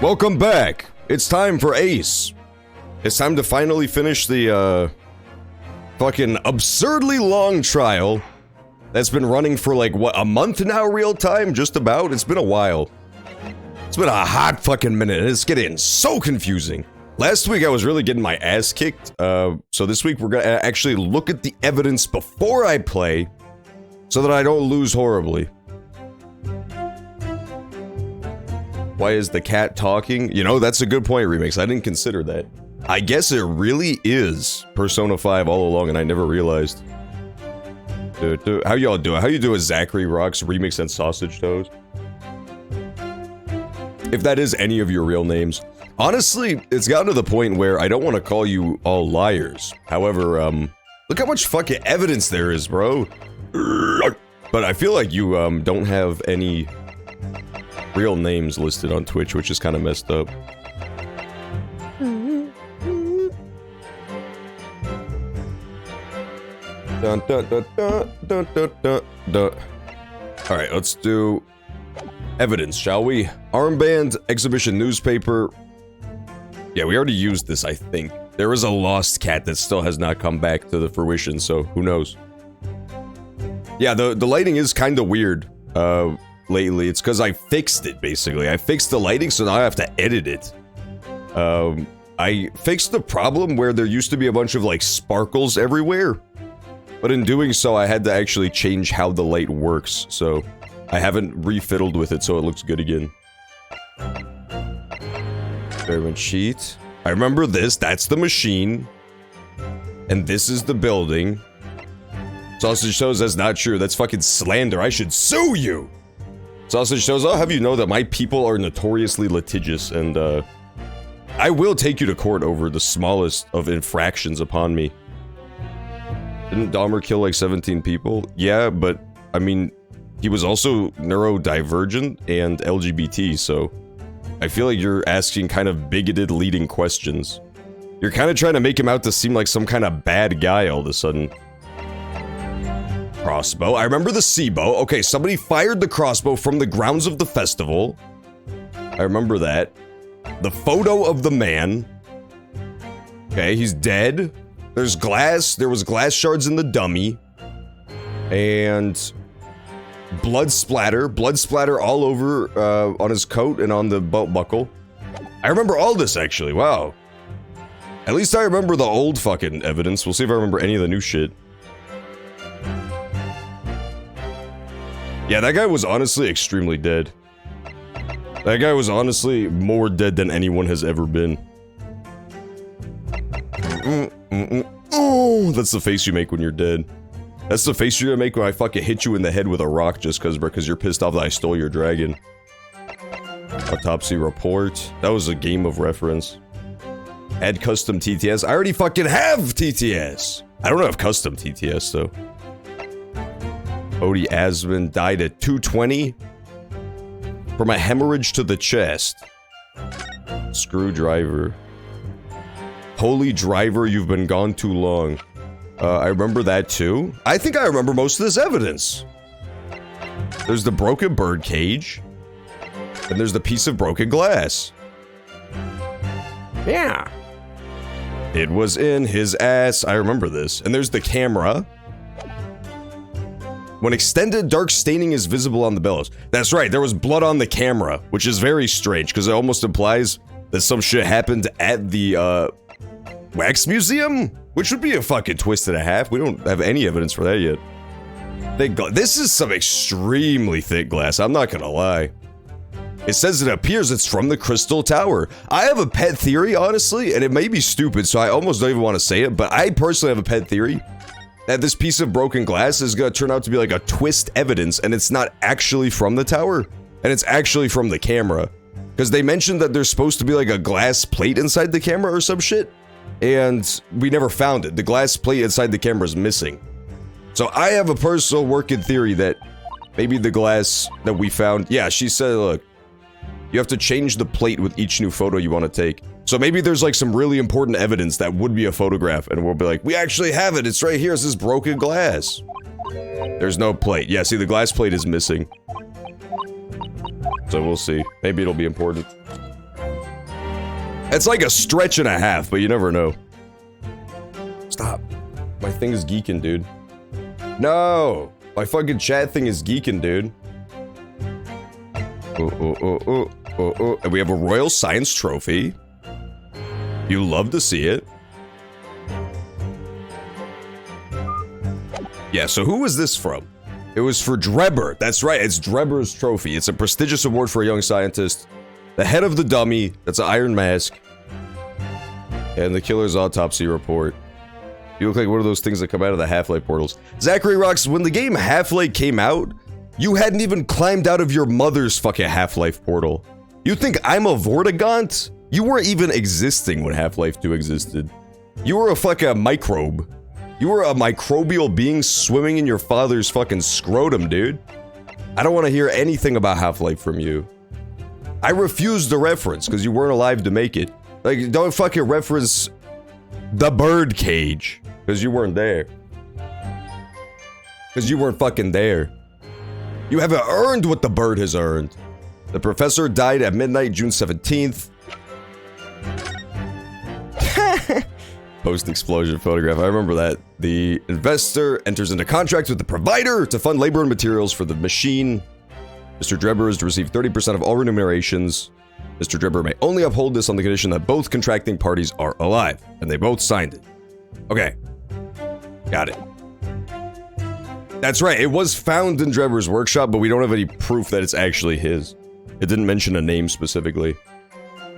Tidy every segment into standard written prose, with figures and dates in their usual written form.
Welcome back. It's time for Ace. It's time to finally finish the, fucking absurdly long trial that's been running for like, what, a month now real time? Just about? It's been a while. It's been a hot fucking minute, and it's getting so confusing. Last week I was really getting my ass kicked, so this week we're gonna actually look at the evidence before I play, so that I don't lose horribly. Why is the cat talking? You know, that's a good point, Remix. I didn't consider that. I guess it really is Persona 5 all along, and I never realized. How y'all doing? How you doing, Zachary Rocks, Remix, and Sausage Toes? If that is any of your real names. Honestly, it's gotten to the point where I don't want to call you all liars. However, look how much fucking evidence there is, bro. But I feel like you, don't have any real names listed on Twitch, which is kind of messed up. Dun, dun, dun, dun, dun, dun, dun, dun. Alright, let's do evidence, shall we? Armband, exhibition newspaper. Yeah, we already used this, I think. There is a lost cat that still has not come back to the fruition, so who knows? Yeah, the lighting is kind of weird, lately. It's because I fixed it, basically. I fixed the lighting, so now I have to edit it. I fixed the problem where there used to be a bunch of, like, sparkles everywhere. But in doing so, I had to actually change how the light works, so I haven't refiddled with it so it looks good again. Experiment sheet. I remember this. That's the machine. And this is the building. Sausage Toes, that's not true. That's fucking slander. I should sue you! Sausage Toes, I'll have you know that my people are notoriously litigious, and, I will take you to court over the smallest of infractions upon me. Didn't Dahmer kill like 17 people? Yeah, but, I mean, he was also neurodivergent and LGBT, so I feel like you're asking kind of bigoted leading questions. You're kind of trying to make him out to seem like some kind of bad guy all of a sudden. Crossbow. I remember the C-bow. Okay, somebody fired the crossbow from the grounds of the festival. I remember that. The photo of the man. Okay, he's dead. There's glass. There was glass shards in the dummy. And blood splatter. Blood splatter all over on his coat and on the belt buckle. I remember all this, actually. Wow. At least I remember the old fucking evidence. We'll see if I remember any of the new shit. Yeah, that guy was honestly extremely dead. That guy was honestly more dead than anyone has ever been. Oh, that's the face you make when you're dead. That's the face you're gonna make when I fucking hit you in the head with a rock just because you're pissed off that I stole your dragon. Autopsy report. That was a game of reference. Add custom TTS. I already fucking have TTS! I don't have custom TTS, though. Odie Asman died at 2:20 from a hemorrhage to the chest. Screwdriver. Holy driver, you've been gone too long. I remember that too. I think I remember most of this evidence. There's the broken bird cage. And there's the piece of broken glass. Yeah. It was in his ass. I remember this. And there's the camera. When extended, dark staining is visible on the bellows. That's right, there was blood on the camera, which is very strange, because it almost implies that some shit happened at the, wax museum? Which would be a fucking twist and a half. We don't have any evidence for that yet. This is some extremely thick glass, I'm not gonna lie. It says it appears it's from the Crystal Tower. I have a pet theory, honestly, and it may be stupid, so I almost don't even want to say it, but I personally have a pet theory that this piece of broken glass is gonna turn out to be like a twist evidence, and it's not actually from the tower, and it's actually from the camera. Because they mentioned that there's supposed to be like a glass plate inside the camera or some shit, and we never found it. The glass plate inside the camera is missing. So I have a personal working theory that maybe the glass that we found, yeah, she said, look, you have to change the plate with each new photo you want to take. So maybe there's like some really important evidence that would be a photograph, and we'll be like, we actually have it, it's right here, it's this broken glass. There's no plate. Yeah, see, the glass plate is missing. So we'll see. Maybe it'll be important. It's like a stretch and a half, but you never know. Stop. My thing is geeking, dude. No! My fucking chat thing is geeking, dude. And we have a Royal Science Trophy. You love to see it. Yeah, so who was this from? It was for Drebber. That's right, it's Drebber's trophy. It's a prestigious award for a young scientist. The head of the dummy, that's an iron mask. And the killer's autopsy report. You look like one of those things that come out of the Half-Life portals. Zachary Rocks, when the game Half-Life came out, you hadn't even climbed out of your mother's fucking Half-Life portal. You think I'm a Vortigaunt? You weren't even existing when Half-Life 2 existed. You were a fucking microbe. You were a microbial being swimming in your father's fucking scrotum, dude. I don't want to hear anything about Half-Life from you. I refuse the reference, because you weren't alive to make it. Like, don't fucking reference the birdcage, because you weren't there. Because you weren't fucking there. You haven't earned what the bird has earned. The professor died at midnight, June 17th. Post-explosion photograph. I remember that. The investor enters into contract with the provider to fund labor and materials for the machine. Mr. Drebber is to receive 30% of all remunerations. Mr. Drebber may only uphold this on the condition that both contracting parties are alive. And they both signed it. Okay. Got it. That's right. It was found in Drebber's workshop, but we don't have any proof that it's actually his. It didn't mention a name specifically.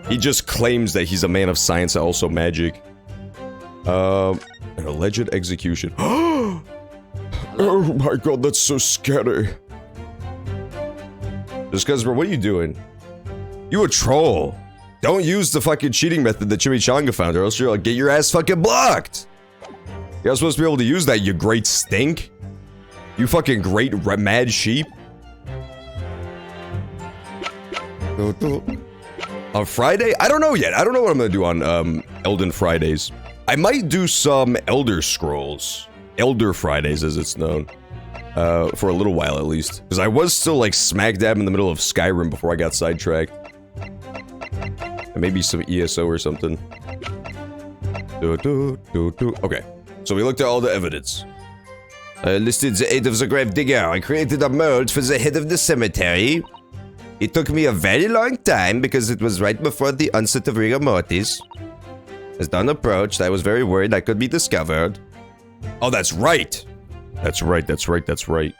He just claims that he's a man of science and also magic. An alleged execution. Oh my god, that's so scary. Just because, what are you doing? You a troll. Don't use the fucking cheating method that Chimichanga found, or else you'll get your ass fucking blocked. You're not supposed to be able to use that, you great stink. You fucking great mad sheep. On Friday? I don't know yet. I don't know what I'm gonna do on Elden Fridays. I might do some Elder Scrolls. Elder Fridays, as it's known. For a little while, at least. Because I was still, like, smack dab in the middle of Skyrim before I got sidetracked. And maybe some ESO or something. Okay. So we looked at all the evidence. I listed the aid of the grave digger. I created a mold for the head of the cemetery. It took me a very long time because it was right before the onset of rigor mortis. As dawn approached, I was very worried I could be discovered. Oh, that's right. That's right, that's right, that's right.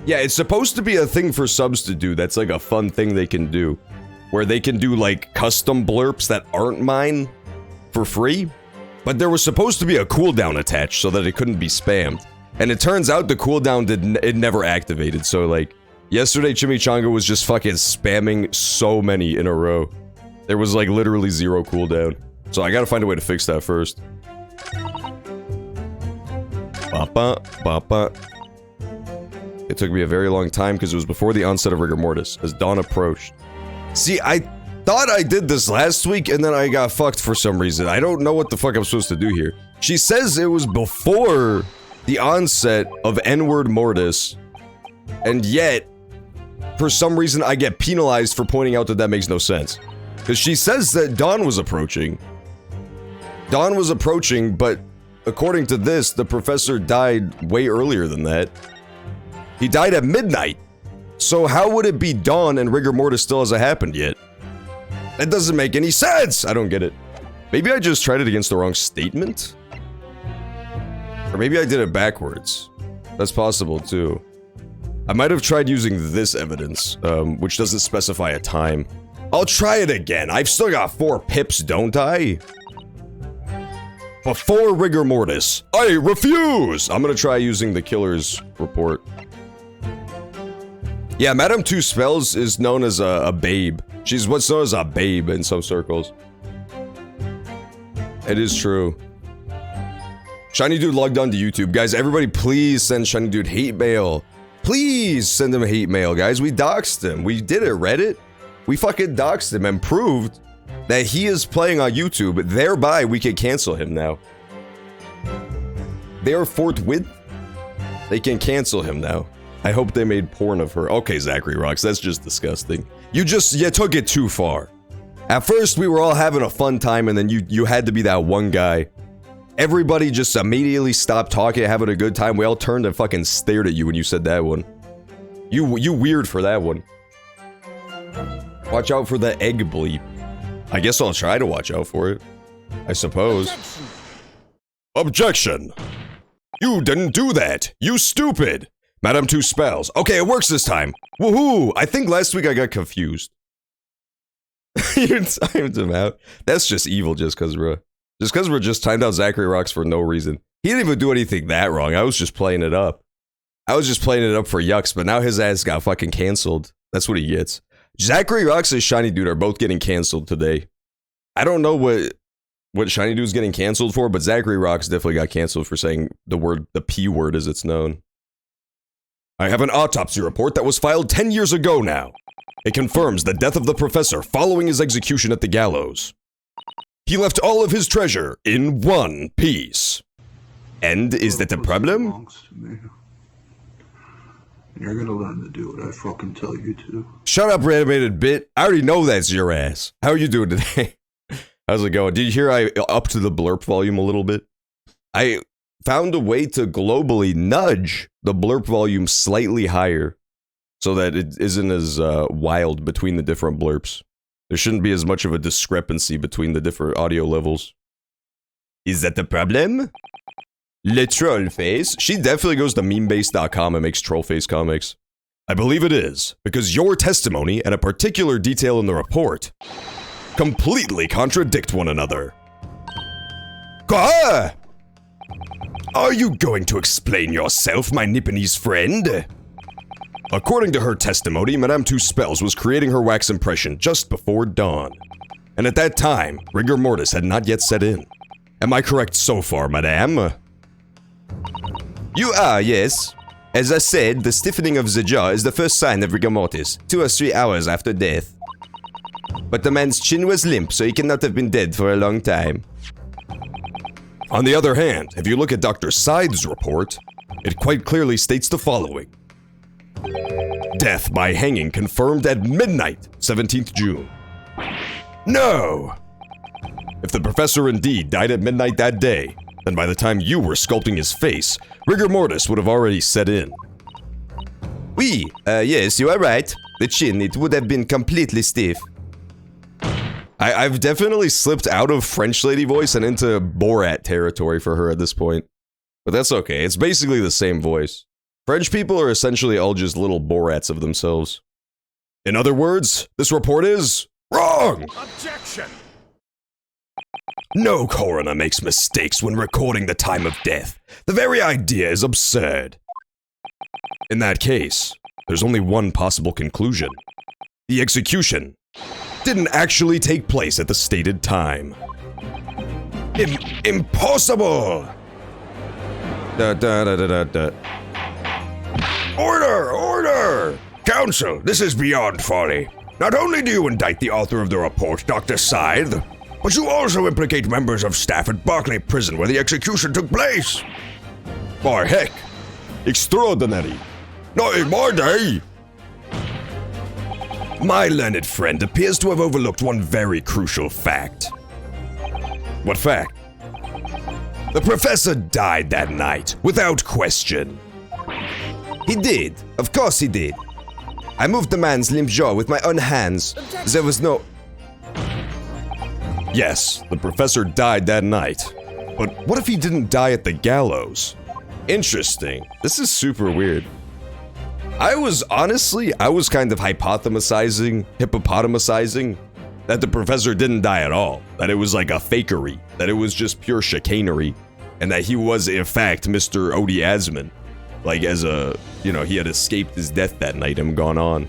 Yeah, it's supposed to be a thing for subs to do. That's like a fun thing they can do. Where they can do like custom blurps that aren't mine for free. But there was supposed to be a cooldown attached so that it couldn't be spammed. And it turns out the cooldown it never activated. So like, yesterday Chimichanga was just fucking spamming so many in a row. There was like literally zero cooldown. So I gotta find a way to fix that first. It took me a very long time because it was before the onset of rigor mortis, as dawn approached. See, I thought I did this last week and then I got fucked for some reason. I don't know what the fuck I'm supposed to do here. She says it was before the onset of N-word mortis, and yet, for some reason I get penalized for pointing out that that makes no sense. Because she says that dawn was approaching. Dawn was approaching, but according to this, the professor died way earlier than that. He died at midnight. So how would it be dawn and rigor mortis still hasn't happened yet? That doesn't make any sense! I don't get it. Maybe I just tried it against the wrong statement? Or maybe I did it backwards. That's possible too. I might have tried using this evidence, which doesn't specify a time. I'll try it again. I've still got 4 pips, don't I? Before rigor mortis. I refuse! I'm gonna try using the killer's report. Yeah, Madame Two Spells is known as a babe. She's what's known as a babe in some circles. It is true. Shiny Dude logged on to YouTube. Guys, everybody please send Shiny Dude hate mail. Please send him hate mail, guys. We doxed him. We did it, Reddit. We fucking doxed him and proved that he is playing on YouTube. Thereby, we can cancel him now. They are forthwith. They can cancel him now. I hope they made porn of her. Okay, Zachary Rocks, that's just disgusting. You took it too far. At first, we were all having a fun time, and then you had to be that one guy. Everybody just immediately stopped talking, having a good time. We all turned and fucking stared at you when you said that one. You weird for that one. Watch out for the egg bleep. I guess I'll try to watch out for it. I suppose. Objection! You didn't do that! You stupid! Madame Two Spells. Okay, it works this time. Woohoo! I think last week I got confused. You timed him out. That's just evil just cause we're just timed out Zachary Rocks for no reason. He didn't even do anything that wrong. I was just playing it up. I was just playing it up for yucks, but now his ass got fucking canceled. That's what he gets. Zachary Rocks and Shiny Dude are both getting canceled today. I don't know what Shiny Dude's getting canceled for, but Zachary Rocks definitely got canceled for saying the P word as it's known. I have an autopsy report that was filed 10 years ago now. It confirms the death of the professor following his execution at the gallows. He left all of his treasure in one piece. And is that the problem? You're gonna learn to do what I fucking tell you to. Shut up, animated bit. I already know that's your ass. How are you doing today? How's it going? Did you hear I upped the blurp volume a little bit? I found a way to globally nudge the blurp volume slightly higher so that it isn't as wild between the different blurps. There shouldn't be as much of a discrepancy between the different audio levels. Is that the problem? Le troll face? She definitely goes to memebase.com and makes troll face comics. I believe it is, because your testimony and a particular detail in the report completely contradict one another. Gah! Are you going to explain yourself, my Nipponese friend? According to her testimony, Madame Two Spells was creating her wax impression just before dawn. And at that time, rigor mortis had not yet set in. Am I correct so far, madame? You are, yes. As I said, the stiffening of the jaw is the first sign of rigor mortis, 2 or 3 hours after death. But the man's chin was limp, so he cannot have been dead for a long time. On the other hand, if you look at Dr. Side's report, it quite clearly states the following. Death by hanging confirmed at midnight, 17th June. No! If the professor indeed died at midnight that day, then by the time you were sculpting his face, rigor mortis would have already set in. Oui, yes, you are right. The chin, it would have been completely stiff. I've definitely slipped out of French lady voice and into Borat territory for her at this point. But that's okay, it's basically the same voice. French people are essentially all just little Borats of themselves. In other words, this report is wrong! Objection! No coroner makes mistakes when recording the time of death. The very idea is absurd. In that case, there's only one possible conclusion. The execution didn't actually take place at the stated time. Impossible! Order! Order! Counsel, this is beyond folly. Not only do you indict the author of the report, Dr. Scythe, but you also implicate members of staff at Barclay Prison where the execution took place. By heck, extraordinary. Not in my day. My learned friend appears to have overlooked one very crucial fact. What fact? The professor died that night, without question. He did. Of course he did. I moved the man's limp jaw with my own hands. There was no... Yes, the professor died that night. But what if he didn't die at the gallows? Interesting. This is super weird. I was kind of hippopotamizing that the professor didn't die at all. That it was like a fakery. That it was just pure chicanery. And that he was, in fact, Mr. Odie Asman. Like, as a, he had escaped his death that night and gone on.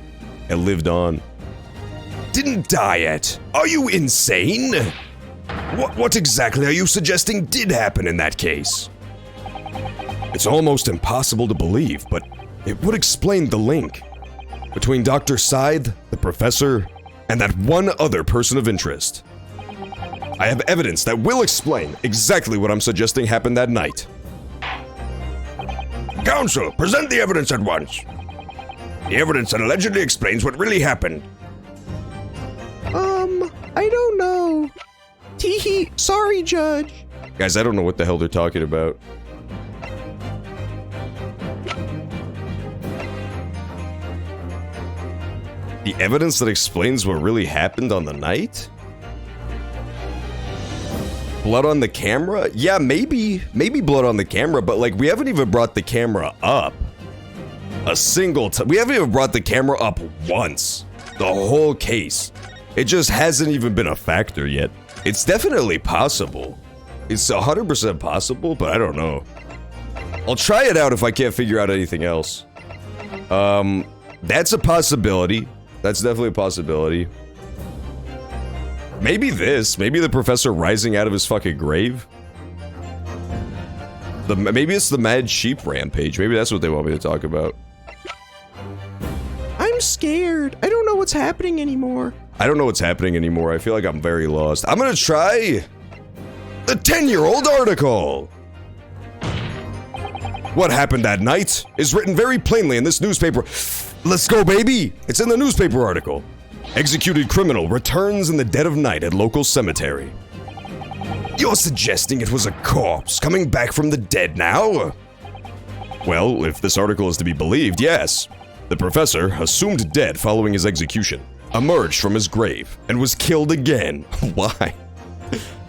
And lived on. Didn't die yet. Are you insane? What exactly are you suggesting did happen in that case? It's almost impossible to believe, but it would explain the link between Dr. Scythe, the professor, and that one other person of interest. I have evidence that will explain exactly what I'm suggesting happened that night. Counsel, present the evidence at once. The evidence that allegedly explains what really happened. I don't know. Teehee, sorry, Judge. Guys, I don't know what the hell they're talking about. The evidence that explains what really happened on the night? Blood on the camera? Yeah, maybe blood on the camera, but like we haven't even brought the camera up a single time. We haven't even brought the camera up once. The whole case. It just hasn't even been a factor yet. It's definitely possible. It's 100% possible, but I don't know. I'll try it out if I can't figure out anything else. That's a possibility. That's definitely a possibility. Maybe this. Maybe the professor rising out of his fucking grave. Maybe it's the Mad Sheep Rampage. Maybe that's what they want me to talk about. I'm scared. I don't know what's happening anymore. I don't know what's happening anymore. I feel like I'm very lost. I'm gonna try the 10-year-old article. What happened that night is written very plainly in this newspaper. Let's go, baby! It's in the newspaper article. Executed criminal returns in the dead of night at local cemetery. You're suggesting it was a corpse coming back from the dead now? Well, if this article is to be believed, yes. The professor, assumed dead following his execution, emerged from his grave and was killed again. Why?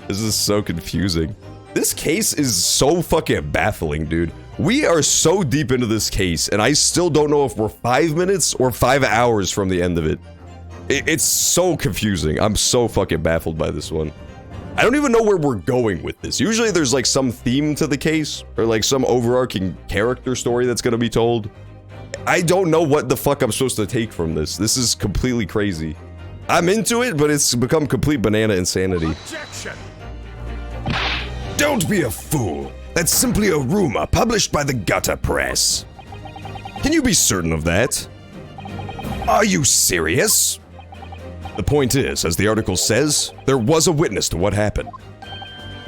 This is so confusing. This case is so fucking baffling, dude. We are so deep into this case, and I still don't know if we're 5 minutes or 5 hours from the end of it. It's so confusing. I'm so fucking baffled by this one. I don't even know where we're going with this. Usually there's like some theme to the case, or like some overarching character story that's gonna be told. I don't know what the fuck I'm supposed to take from this. This is completely crazy. I'm into it, but it's become complete banana insanity. Objection! Don't be a fool. That's simply a rumor published by the gutter press. Can you be certain of that? Are you serious? The point is, as the article says, there was a witness to what happened.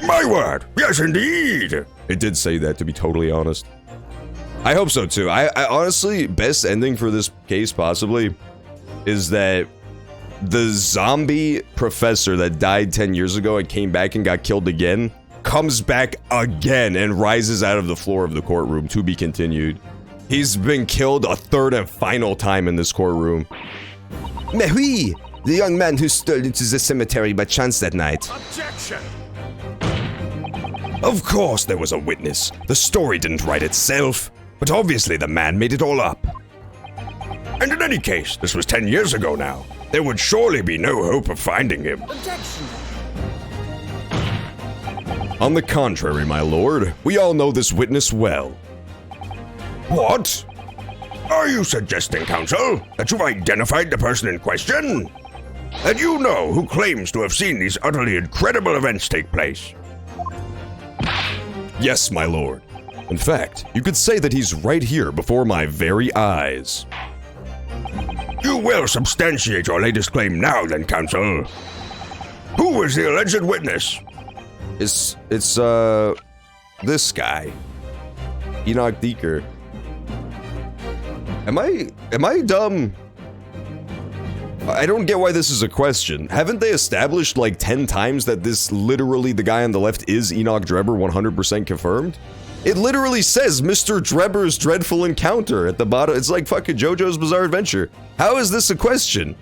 My word, yes indeed. It did say that, to be totally honest. I hope so too. I honestly, best ending for this case possibly is that the zombie professor that died 10 years ago and came back and got killed again comes back again and rises out of the floor of the courtroom, to be continued. He's been killed a third and final time in this courtroom. Mais oui, the young man who strolled into the cemetery by chance that night. Objection! Of course there was a witness. The story didn't write itself, but obviously the man made it all up. And in any case, this was 10 years ago now. There would surely be no hope of finding him. Objection! On the contrary, my lord, we all know this witness well. What? Are you suggesting, counsel, that you've identified the person in question? That you know who claims to have seen these utterly incredible events take place? Yes, my lord. In fact, you could say that he's right here before my very eyes. You will substantiate your latest claim now, then, counsel. Who was the alleged witness? It's this guy. Enoch Deeker. Am I dumb? I don't get why this is a question. Haven't they established like 10 times that this literally the guy on the left is Enoch Drebber 100% confirmed? It literally says Mr. Drebber's dreadful encounter at the bottom. It's like fucking JoJo's Bizarre Adventure. How is this a question?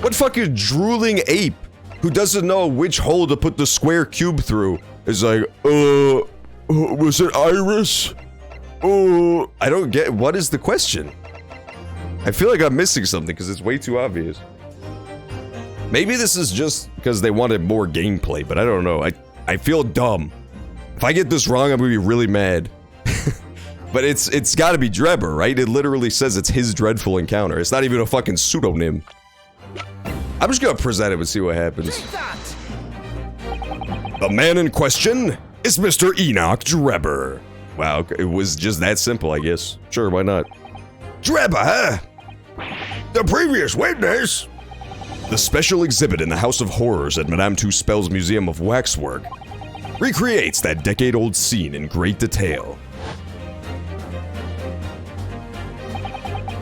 What fucking drooling ape who doesn't know which hole to put the square cube through is like, was it Iris? I don't get, what is the question? I feel like I'm missing something because it's way too obvious. Maybe this is just because they wanted more gameplay, but I don't know. I feel dumb. If I get this wrong, I'm gonna be really mad. But it's gotta be Drebber, right? It literally says it's his dreadful encounter. It's not even a fucking pseudonym. I'm just gonna present it and see what happens. The man in question is Mr. Enoch Drebber. Wow, it was just that simple, I guess. Sure, why not? Drebber, huh? The previous witness? The special exhibit in the House of Horrors at Madame Tuspel's Museum of Waxwork recreates that decade-old scene in great detail.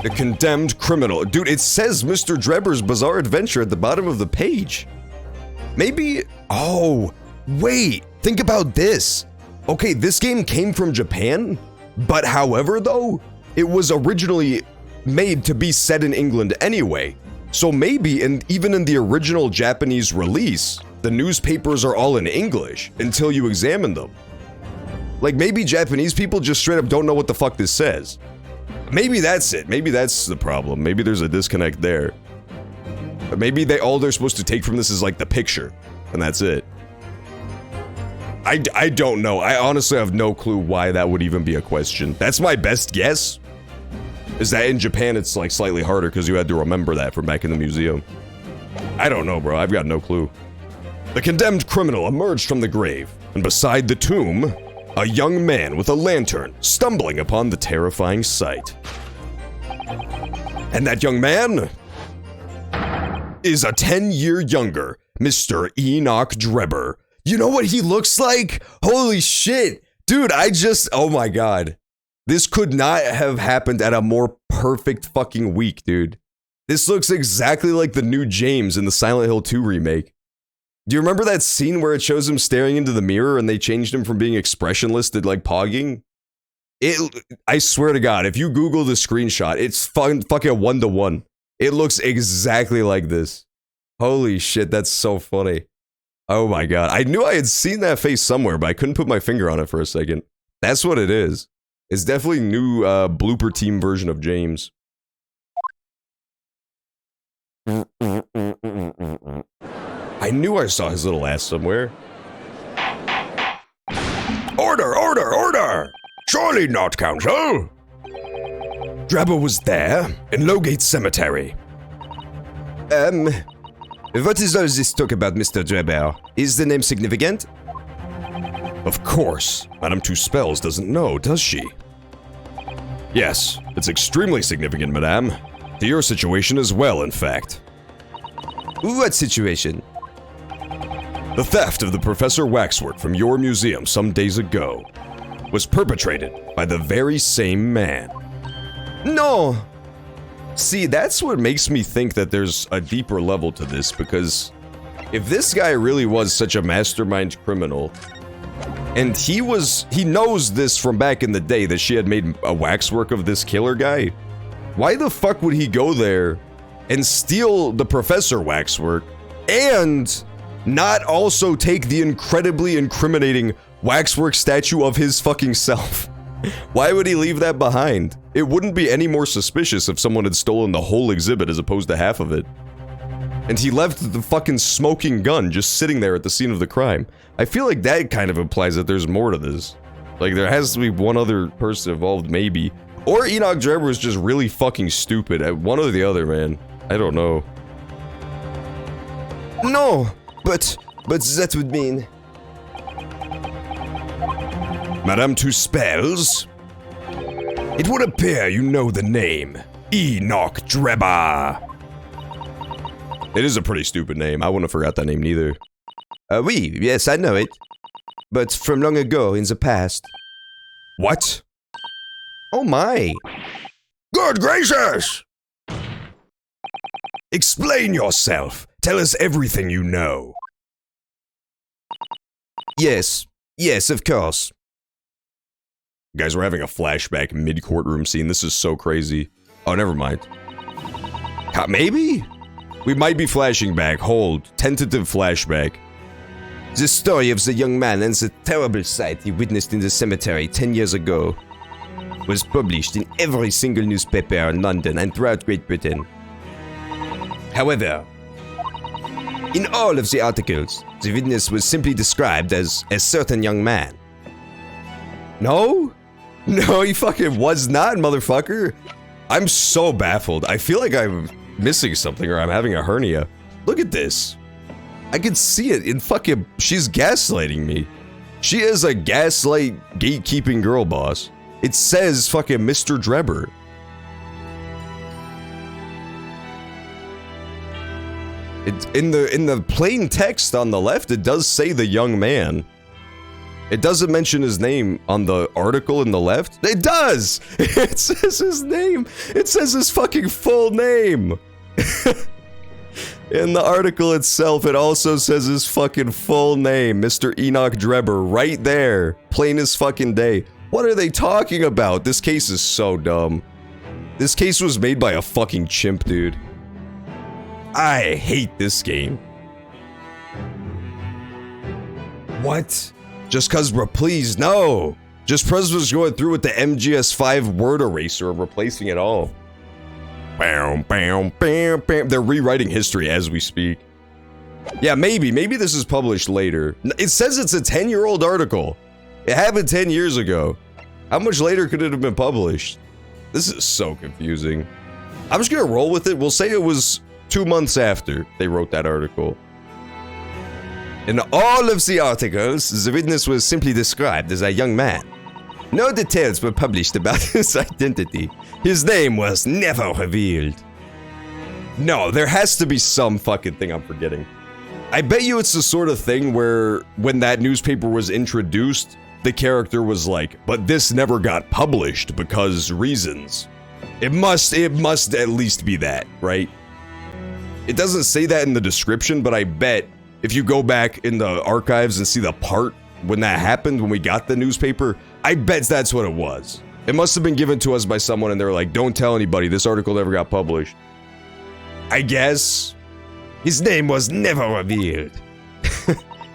The condemned criminal. Dude, it says Mr. Drebber's Bizarre Adventure at the bottom of the page. Maybe... Oh, wait. Think about this. Okay, this game came from Japan, but however, though, it was originally made to be set in England anyway. So maybe, even in the original Japanese release, the newspapers are all in English until you examine them. Like, maybe Japanese people just straight up don't know what the fuck this says. Maybe that's it. Maybe that's the problem. Maybe there's a disconnect there. But maybe all they're supposed to take from this is like the picture, and that's it. I don't know. I honestly have no clue why that would even be a question. That's my best guess. Is that in Japan it's like slightly harder because you had to remember that from back in the museum. I don't know, bro. I've got no clue. The condemned criminal emerged from the grave, and beside the tomb, a young man with a lantern stumbling upon the terrifying sight. And that young man is a 10-year younger Mr. Enoch Drebber. You know what he looks like? Holy shit. Dude, oh my god. This could not have happened at a more perfect fucking week, dude. This looks exactly like the new James in the Silent Hill 2 remake. Do you remember that scene where it shows him staring into the mirror and they changed him from being expressionless to like pogging? I swear to god, if you Google the screenshot, it's fucking 1-to-1. It looks exactly like this. Holy shit, that's so funny. Oh my god. I knew I had seen that face somewhere, but I couldn't put my finger on it for a second. That's what it is. It's definitely new blooper team version of James. I knew I saw his little ass somewhere. Order, order, order! Surely not, Counsel! Drebber was there, in Lowgate Cemetery. What is all this talk about, Mr. Drebber? Is the name significant? Of course. Madame Two Spells doesn't know, does she? Yes, it's extremely significant, madame. To your situation as well, in fact. What situation? The theft of the Professor Waxwork from your museum some days ago was perpetrated by the very same man. No! See, that's what makes me think that there's a deeper level to this, because if this guy really was such a mastermind criminal, and he knows this from back in the day that she had made a waxwork of this killer guy, why the fuck would he go there and steal the Professor Waxwork and not also take the incredibly incriminating waxwork statue of his fucking self? Why would he leave that behind? It wouldn't be any more suspicious if someone had stolen the whole exhibit as opposed to half of it. And he left the fucking smoking gun just sitting there at the scene of the crime. I feel like that kind of implies that there's more to this. Like, there has to be one other person involved, maybe. Or Enoch Drebber is just really fucking stupid. One or the other, man. I don't know. No, but that would mean... Madame Two Spells? It would appear you know the name. Enoch Drebber. It is a pretty stupid name. I wouldn't have forgot that name neither. Oui, yes, I know it. But from long ago, in the past. What? Oh my. Good gracious! Explain yourself. Tell us everything you know. Yes, of course. Guys, we're having a flashback mid-courtroom scene. This is so crazy. Oh, never mind. Maybe? We might be flashing back. Hold. Tentative flashback. The story of the young man and the terrible sight he witnessed in the cemetery 10 years ago was published in every single newspaper in London and throughout Great Britain. However, in all of the articles, the witness was simply described as a certain young man. No? No, he fucking was not, motherfucker. I'm so baffled. I feel like I'm missing something or I'm having a hernia. Look at this. I can see it in fucking... She's gaslighting me. She is a gaslight gatekeeping girl boss. It says fucking Mr. Drebber. In the plain text on the left, it does say the young man. It doesn't mention his name on the article in the left. It does! It says his name. It says his fucking full name. In the article itself, it also says his fucking full name, Mr. Enoch Drebber, right there. Plain as fucking day. What are they talking about? This case is so dumb. This case was made by a fucking chimp, dude. I hate this game. What? Just cause we're pleased? No! Just Prez was going through with the MGS5 word eraser and replacing it all. Bam, bam, bam, bam. They're rewriting history as we speak. Yeah, maybe this is published later. It says it's a 10-year-old article. It happened 10 years ago. How much later could it have been published? This is so confusing. I'm just gonna roll with it. We'll say it was 2 months after they wrote that article. In all of the articles, the witness was simply described as a young man. No details were published about his identity. His name was never revealed. No, there has to be some fucking thing I'm forgetting. I bet you it's the sort of thing where when that newspaper was introduced, the character was like, but this never got published because reasons. It must at least be that, right? It doesn't say that in the description, but I bet if you go back in the archives and see the part when that happened, when we got the newspaper, I bet that's what it was. It must have been given to us by someone and they're like, don't tell anybody, this article never got published. I guess. His name was never revealed.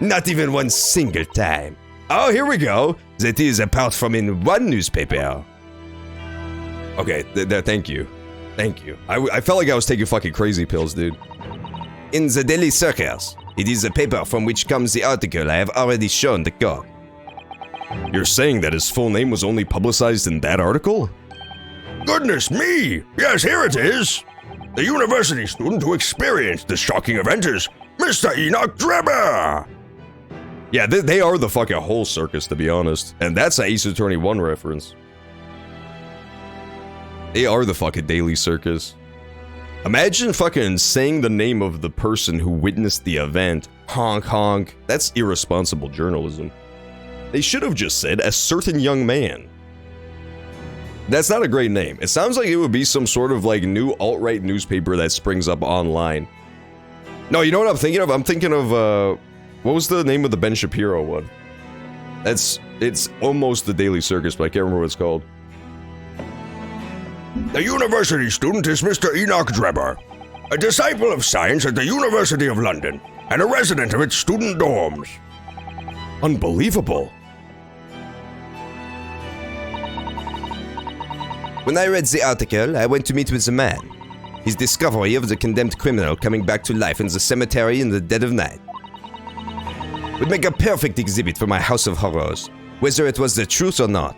Not even one single time. Oh, here we go. That is apart from in one newspaper. Okay, thank you. Thank you. I felt like I was taking fucking crazy pills, dude. In the Daily Circus, it is a paper from which comes the article I have already shown the court. You're saying that his full name was only publicized in that article? Goodness me! Yes, here it is! The university student who experienced this shocking event is Mr. Enoch Drebber! Yeah, they are the fucking whole circus, to be honest. And that's an Ace Attorney 1 reference. They are the fucking Daily Circus. Imagine fucking saying the name of the person who witnessed the event. Honk honk. That's irresponsible journalism. They should have just said a certain young man. That's not a great name. It sounds like it would be some sort of like new alt-right newspaper that springs up online. No, you know what I'm thinking of? I'm thinking of, what was the name of the Ben Shapiro one? It's almost the Daily Circus, but I can't remember what it's called. The university student is Mr. Enoch Drebber, a disciple of science at the University of London, and a resident of its student dorms. Unbelievable. When I read the article, I went to meet with the man. His discovery of the condemned criminal coming back to life in the cemetery in the dead of night would make a perfect exhibit for my House of Horrors, whether it was the truth or not.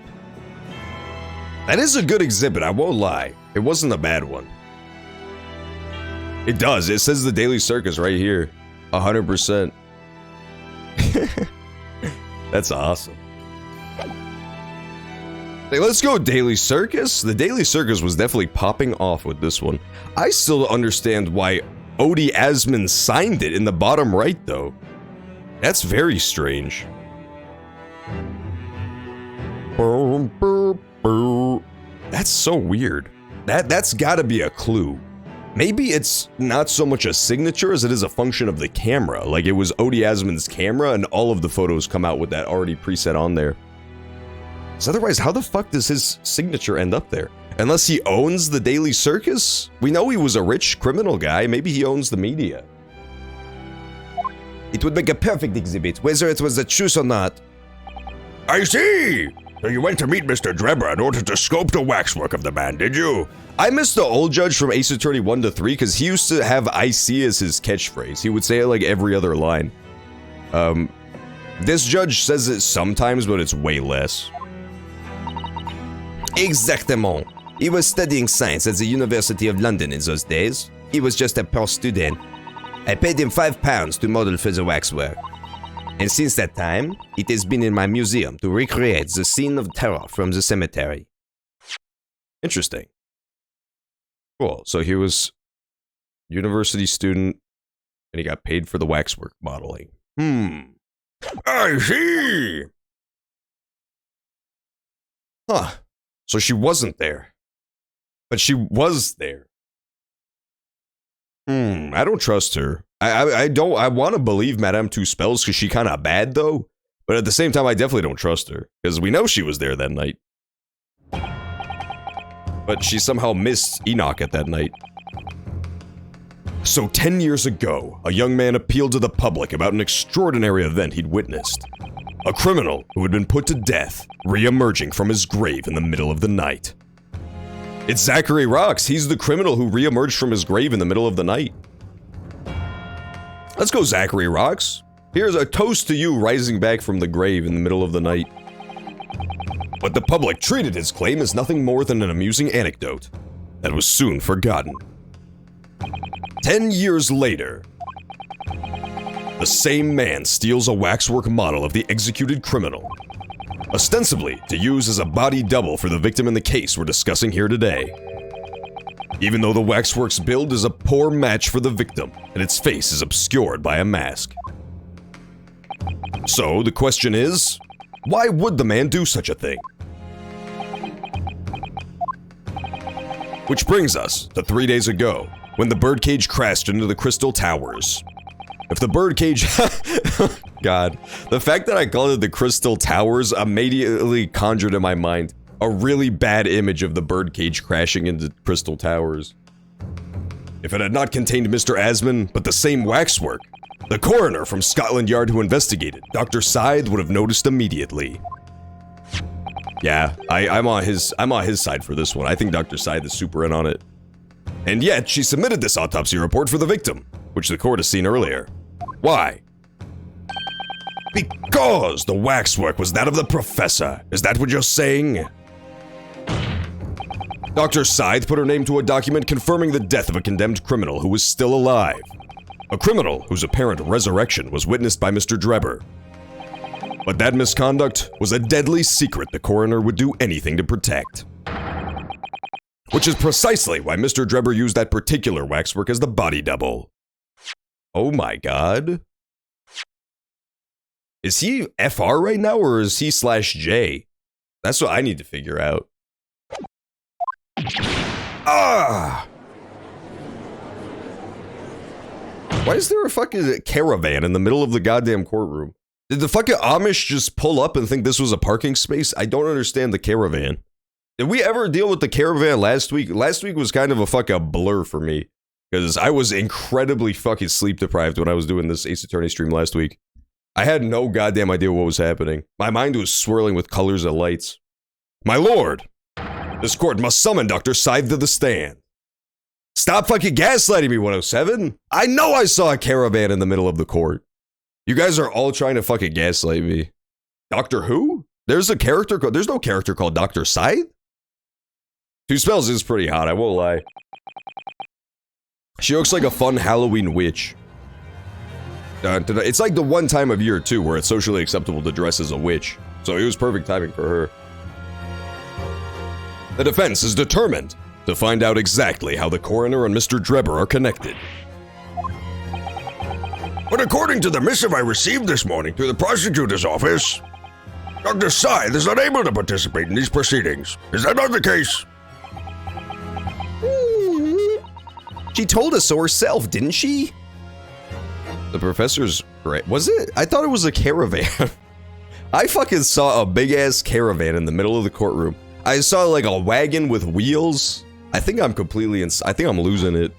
That is a good exhibit, I won't lie. It wasn't a bad one. It does, it says the Daily Circus right here. 100%. That's awesome. Hey, let's go Daily Circus. The Daily Circus was definitely popping off with this one. I still don't understand why Odie Asman signed it in the bottom right, though. That's very strange. That's so weird. That's gotta be a clue. Maybe it's not so much a signature as it is a function of the camera. Like it was Odie Asman's camera and all of the photos come out with that already preset on there. So otherwise, how the fuck does his signature end up there? Unless he owns the Daily Circus? We know he was a rich criminal guy. Maybe he owns the media. It would make a perfect exhibit, whether it was the truth or not. I see! So you went to meet Mr. Drebber in order to scope the waxwork of the man, did you? I missed the old judge from Ace Attorney 1 to 3 because he used to have I see as his catchphrase. He would say it like every other line. This judge says it sometimes, but it's way less. Exactement. He was studying science at the University of London in those days. He was just a poor student. I paid him £5 to model for the waxwork. And since that time, it has been in my museum to recreate the scene of terror from the cemetery. Interesting. Cool. So he was a university student, and he got paid for the waxwork modeling. I see. Huh. So she wasn't there. But she was there. I don't trust her. I want to believe Madame Two Spells because she kind of bad though. But at the same time, I definitely don't trust her. Because we know she was there that night. But she somehow missed Enoch at that night. So 10 years ago, a young man appealed to the public about an extraordinary event he'd witnessed. A criminal who had been put to death, re-emerging from his grave in the middle of the night. It's Zachary Rocks. He's the criminal who re-emerged from his grave in the middle of the night. Let's go, Zachary Rocks. Here's a toast to you rising back from the grave in the middle of the night. But the public treated his claim as nothing more than an amusing anecdote that was soon forgotten. 10 years later, the same man steals a waxwork model of the executed criminal, ostensibly to use as a body double for the victim in the case we're discussing here today. Even though the waxwork's build is a poor match for the victim, and its face is obscured by a mask. So, the question is, why would the man do such a thing? Which brings us to 3 days ago, when the birdcage crashed into the Crystal Towers. If the birdcage... God. The fact that I called it the Crystal Towers immediately conjured in my mind a really bad image of the birdcage crashing into Crystal Towers. If it had not contained Mr. Asman, but the same waxwork, the coroner from Scotland Yard who investigated, Dr. Scythe, would have noticed immediately. Yeah, I'm on his side for this one. I think Dr. Scythe is super in on it. And yet, she submitted this autopsy report for the victim, which the court has seen earlier. Why? Because the waxwork was that of the professor. Is that what you're saying? Dr. Scythe put her name to a document confirming the death of a condemned criminal who was still alive. A criminal whose apparent resurrection was witnessed by Mr. Drebber. But that misconduct was a deadly secret the coroner would do anything to protect. Which is precisely why Mr. Drebber used that particular waxwork as the body double. Oh my god. Is he FR right now, or is he /J? That's what I need to figure out. Ah! Why is there a fucking caravan in the middle of the goddamn courtroom? Did the fucking Amish just pull up and think this was a parking space? I don't understand the caravan. Did we ever deal with the caravan last week? Last week was kind of a fucking blur for me. Because I was incredibly fucking sleep deprived when I was doing this Ace Attorney stream last week. I had no goddamn idea what was happening. My mind was swirling with colors and lights. My lord! This court must summon Dr. Scythe to the stand. Stop fucking gaslighting me, 107! I know I saw a caravan in the middle of the court. You guys are all trying to fucking gaslight me. Doctor who? There's no character called Dr. Scythe? Two Spells is pretty hot, I won't lie. She looks like a fun Halloween witch. It's like the one time of year, too, where it's socially acceptable to dress as a witch. So it was perfect timing for her. The defense is determined to find out exactly how the coroner and Mr. Drebber are connected. But according to the missive I received this morning through the prosecutor's office, Dr. Scythe is unable to participate in these proceedings. Is that not the case? She told us so herself, didn't she? The professor's great. Was it? I thought it was a caravan. I fucking saw a big ass caravan in the middle of the courtroom. I saw like a wagon with wheels. I think I'm completely I think I'm losing it.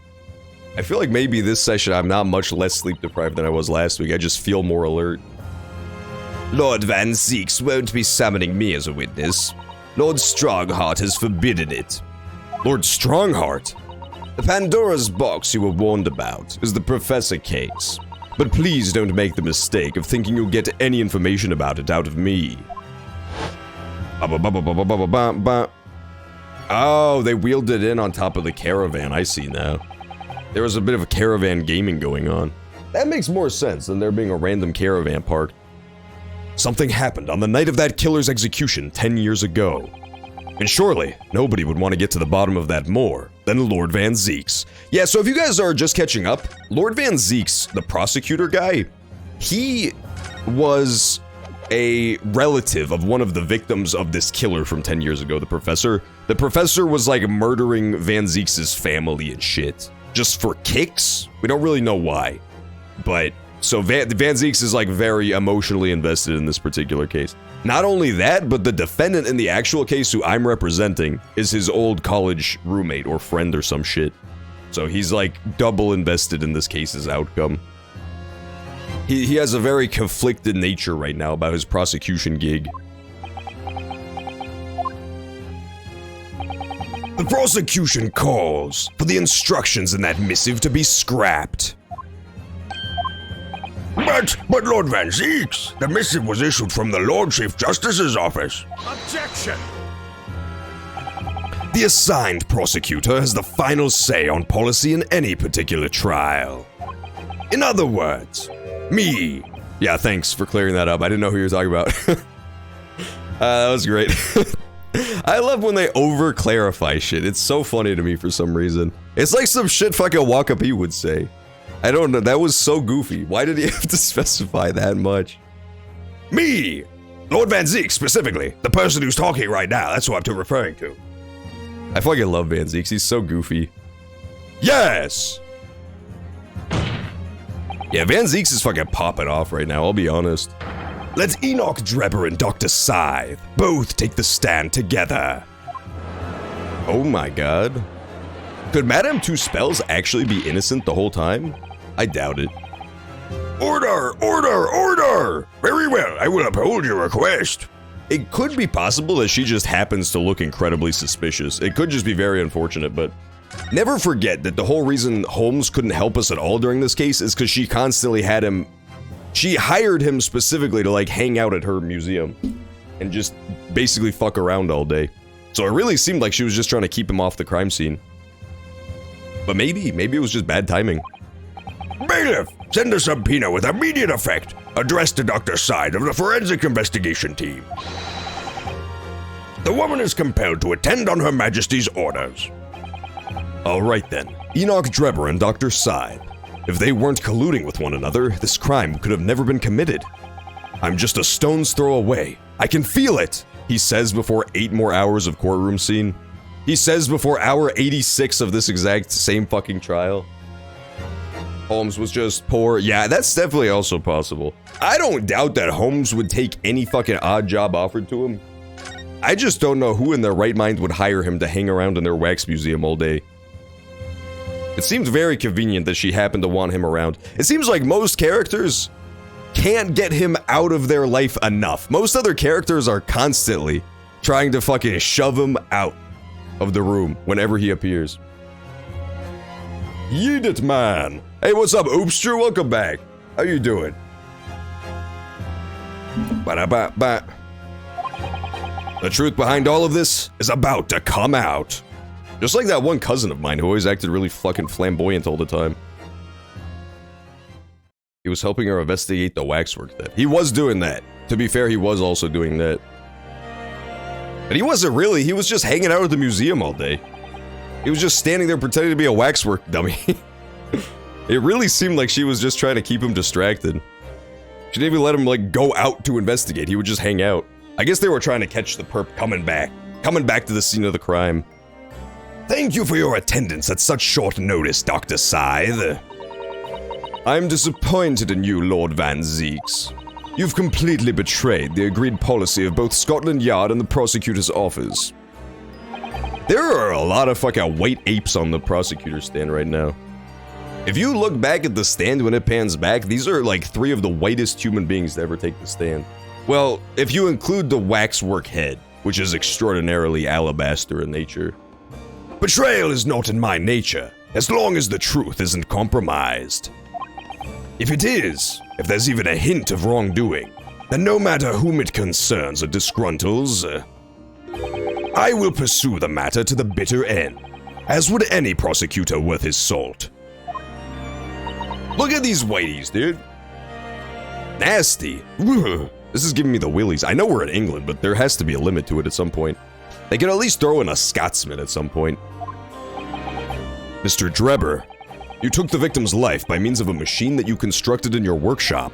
I feel like maybe this session I'm not much less sleep deprived than I was last week. I just feel more alert. Lord Van Zeeks won't be summoning me as a witness. Lord Strongheart has forbidden it. Lord Strongheart? The Pandora's box you were warned about is the Professor case. But please don't make the mistake of thinking you'll get any information about it out of me. Oh, they wheeled it in on top of the caravan. I see now. There was a bit of a caravan gaming going on. That makes more sense than there being a random caravan parked. Something happened on the night of that killer's execution 10 years ago. And surely, nobody would want to get to the bottom of that more than Lord Van Zeeks. Yeah, so if you guys are just catching up, Lord Van Zeeks, the prosecutor guy, he was a relative of one of the victims of this killer from 10 years ago, the professor. The professor was like murdering Van Zeeks' family and shit. Just for kicks? We don't really know why. But, so Van Zeeks is like very emotionally invested in this particular case. Not only that, but the defendant in the actual case who I'm representing is his old college roommate or friend or some shit. So he's like double invested in this case's outcome. He has a very conflicted nature right now about his prosecution gig. The prosecution calls for the instructions in that missive to be scrapped. But Lord Van Zeeks, the missive was issued from the Lord Chief Justice's office. Objection! The assigned prosecutor has the final say on policy in any particular trial. In other words, me. Yeah, thanks for clearing that up. I didn't know who you were talking about. That was great. I love when they over-clarify shit. It's so funny to me for some reason. It's like some shit fucking Wakapi would say. I don't know, that was so goofy. Why did he have to specify that much? Me! Lord Van Zeeks, specifically. The person who's talking right now, that's who I'm referring to. I fucking love Van Zeeks, he's so goofy. Yes! Yeah, Van Zeeks is fucking popping off right now, I'll be honest. Let Enoch Drebber and Dr. Scythe both take the stand together. Oh my god. Could Madame Two Spells actually be innocent the whole time? I doubt it. Order! Order! Order! Very well, I will uphold your request. It could be possible that she just happens to look incredibly suspicious. It could just be very unfortunate, but never forget that the whole reason Holmes couldn't help us at all during this case is because she constantly had him. She hired him specifically to like hang out at her museum and just basically fuck around all day. So it really seemed like she was just trying to keep him off the crime scene. But maybe it was just bad timing. Bailiff, send a subpoena with immediate effect, addressed to Dr. Scythe of the Forensic Investigation Team. The woman is compelled to attend on Her Majesty's orders. Alright then, Enoch Drebber and Dr. Scythe. If they weren't colluding with one another, this crime could have never been committed. I'm just a stone's throw away. I can feel it, he says before 8 more hours of courtroom scene. He says before hour 86 of this exact same fucking trial. Holmes was just poor. Yeah, that's definitely also possible. I don't doubt that Holmes would take any fucking odd job offered to him. I just don't know who in their right mind would hire him to hang around in their wax museum all day. It seems very convenient that she happened to want him around. It seems like most characters can't get him out of their life enough. Most other characters are constantly trying to fucking shove him out of the room whenever he appears. Yeet it, man. Hey, what's up, Oopster? Welcome back. How you doing? Ba-da-ba-ba. The truth behind all of this is about to come out. Just like that one cousin of mine who always acted really fucking flamboyant all the time. He was helping her investigate the waxwork theft. He was doing that. To be fair, he was also doing that. But he wasn't really. He was just hanging out at the museum all day. He was just standing there pretending to be a waxwork dummy. It really seemed like she was just trying to keep him distracted. She didn't even let him, like, go out to investigate. He would just hang out. I guess they were trying to catch the perp coming back to the scene of the crime. Thank you for your attendance at such short notice, Dr. Scythe. I'm disappointed in you, Lord Van Zeeks. You've completely betrayed the agreed policy of both Scotland Yard and the prosecutor's office. There are a lot of fucking white apes on the prosecutor's stand right now. If you look back at the stand when it pans back, these are like 3 of the whitest human beings to ever take the stand. Well, if you include the waxwork head, which is extraordinarily alabaster in nature. Betrayal is not in my nature, as long as the truth isn't compromised. If it is, if there's even a hint of wrongdoing, then no matter whom it concerns or disgruntles, I will pursue the matter to the bitter end, as would any prosecutor worth his salt. Look at these whiteys, dude. Nasty. This is giving me the willies. I know we're in England, but there has to be a limit to it at some point. They could at least throw in a Scotsman at some point. Mr. Drebber, you took the victim's life by means of a machine that you constructed in your workshop.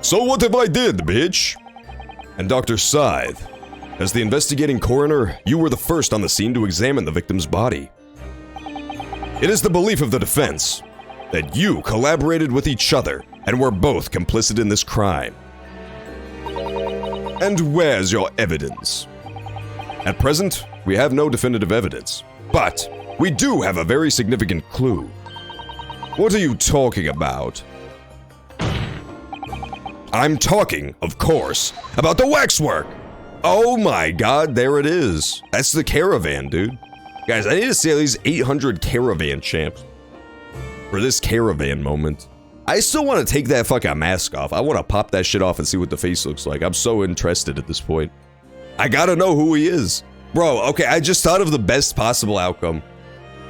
So what if I did, bitch? And Dr. Scythe, as the investigating coroner, you were the first on the scene to examine the victim's body. It is the belief of the defense that you collaborated with each other and were both complicit in this crime. And where's your evidence? At present, we have no definitive evidence, but we do have a very significant clue. What are you talking about? I'm talking, of course, about the waxwork! Oh my god, there it is. That's the caravan, dude. Guys, I need to see at least 800 caravan champs for this caravan moment. I still want to take that fucking mask off. I want to pop that shit off and see what the face looks like. I'm so interested at this point. I gotta know who he is. Bro, okay, I just thought of the best possible outcome.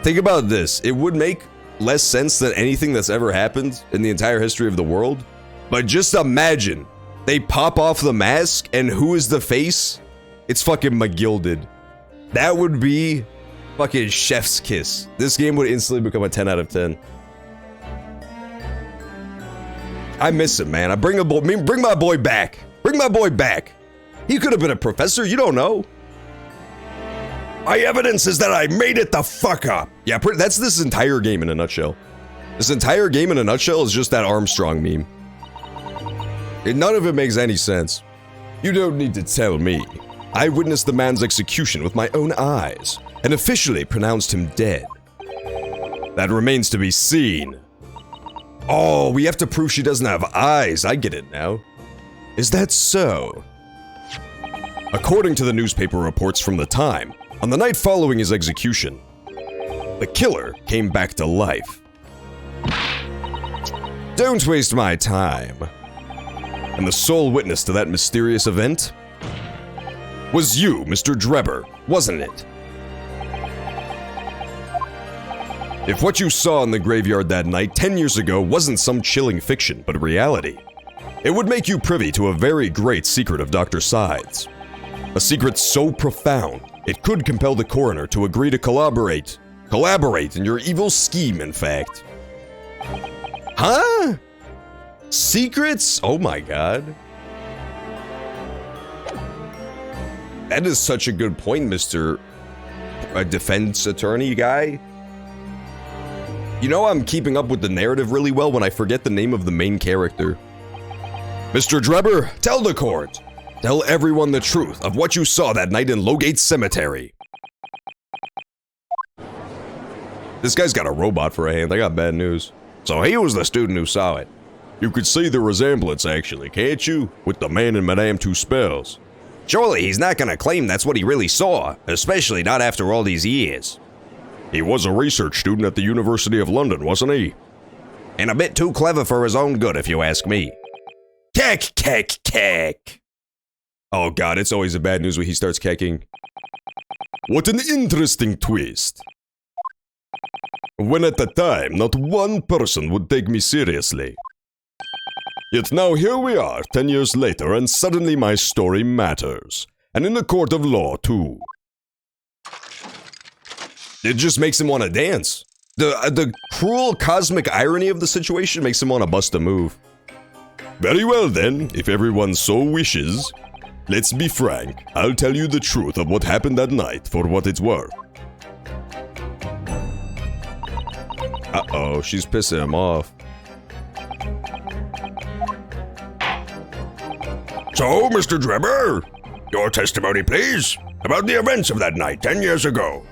Think about this. It would make less sense than anything that's ever happened in the entire history of the world. But just imagine, they pop off the mask, and who is the face? It's fucking McGilded. That would be fucking chef's kiss. This game would instantly become a 10 out of 10. I miss him, man. Bring my boy back. Bring my boy back. He could have been a professor, you don't know. My evidence is that I made it the fuck up. Yeah, that's this entire game in a nutshell. This entire game in a nutshell is just that Armstrong meme. None of it makes any sense. You don't need to tell me. I witnessed the man's execution with my own eyes and officially pronounced him dead. That remains to be seen. Oh, we have to prove she doesn't have eyes. I get it now. Is that so? According to the newspaper reports from the time, on the night following his execution, the killer came back to life. Don't waste my time. And the sole witness to that mysterious event was you, Mr. Drebber, wasn't it? If what you saw in the graveyard that night 10 years ago wasn't some chilling fiction, but reality, it would make you privy to a very great secret of Dr. Scythe's. A secret so profound, it could compel the coroner to agree to collaborate in your evil scheme, in fact. Huh? Secrets? Oh my god. That is such a good point, Mr. Defense attorney guy. You know, I'm keeping up with the narrative really well when I forget the name of the main character. Mr. Drebber, tell the court. Tell everyone the truth of what you saw that night in Lowgate Cemetery. This guy's got a robot for a hand. I got bad news. So he was the student who saw it. You could see the resemblance, actually, can't you? With the man in Madame Two-Spells. Surely he's not gonna claim that's what he really saw, especially not after all these years. He was a research student at the University of London, wasn't he? And a bit too clever for his own good, if you ask me. Keck, keck, keck. Oh god, it's always a bad news when he starts kecking. What an interesting twist. When at the time, not one person would take me seriously. Yet now here we are, 10 years later, and suddenly my story matters. And in the court of law, too. It just makes him want to dance. The cruel cosmic irony of the situation makes him want to bust a move. Very well then, if everyone so wishes. Let's be frank, I'll tell you the truth of what happened that night for what it's worth. Uh-oh, she's pissing him off. So, Mr. Drebber, your testimony, please, about the events of that night 10 years ago.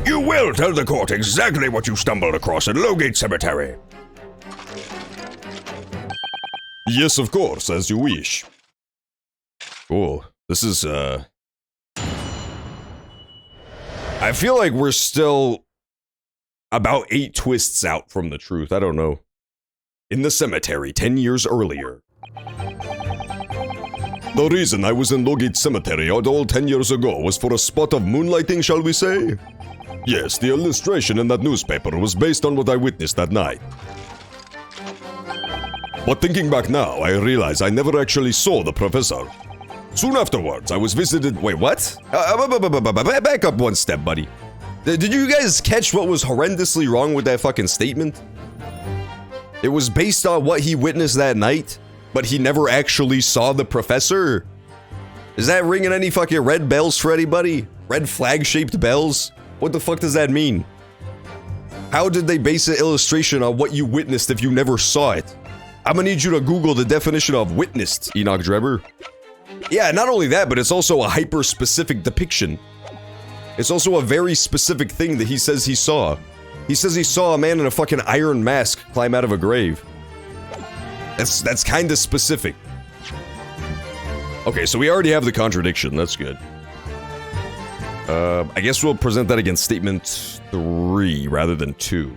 You will tell the court exactly what you stumbled across at Lowgate Cemetery. Yes, of course, as you wish. Cool. This is, I feel like we're still about 8 twists out from the truth. I don't know. In the cemetery 10 years earlier. The reason I was in Lowgate Cemetery all 10 years ago was for a spot of moonlighting, shall we say? Yes, the illustration in that newspaper was based on what I witnessed that night. But thinking back now, I realize I never actually saw the professor. Soon afterwards, I was visited— Wait, what? Back up one step, buddy. Did you guys catch what was horrendously wrong with that fucking statement? It was based on what he witnessed that night? but he never actually saw the professor? Is that ringing any fucking red bells for anybody? Red flag-shaped bells? What the fuck does that mean? How did they base an illustration on what you witnessed if you never saw it? I'm gonna need you to Google the definition of witnessed, Enoch Drebber. Yeah, not only that, but it's also a hyper-specific depiction. It's also a very specific thing that he says he saw. He says he saw a man in a fucking iron mask climb out of a grave. That's kinda specific. Okay, so we already have the contradiction, that's good. I guess we'll present that against statement 3 rather than 2.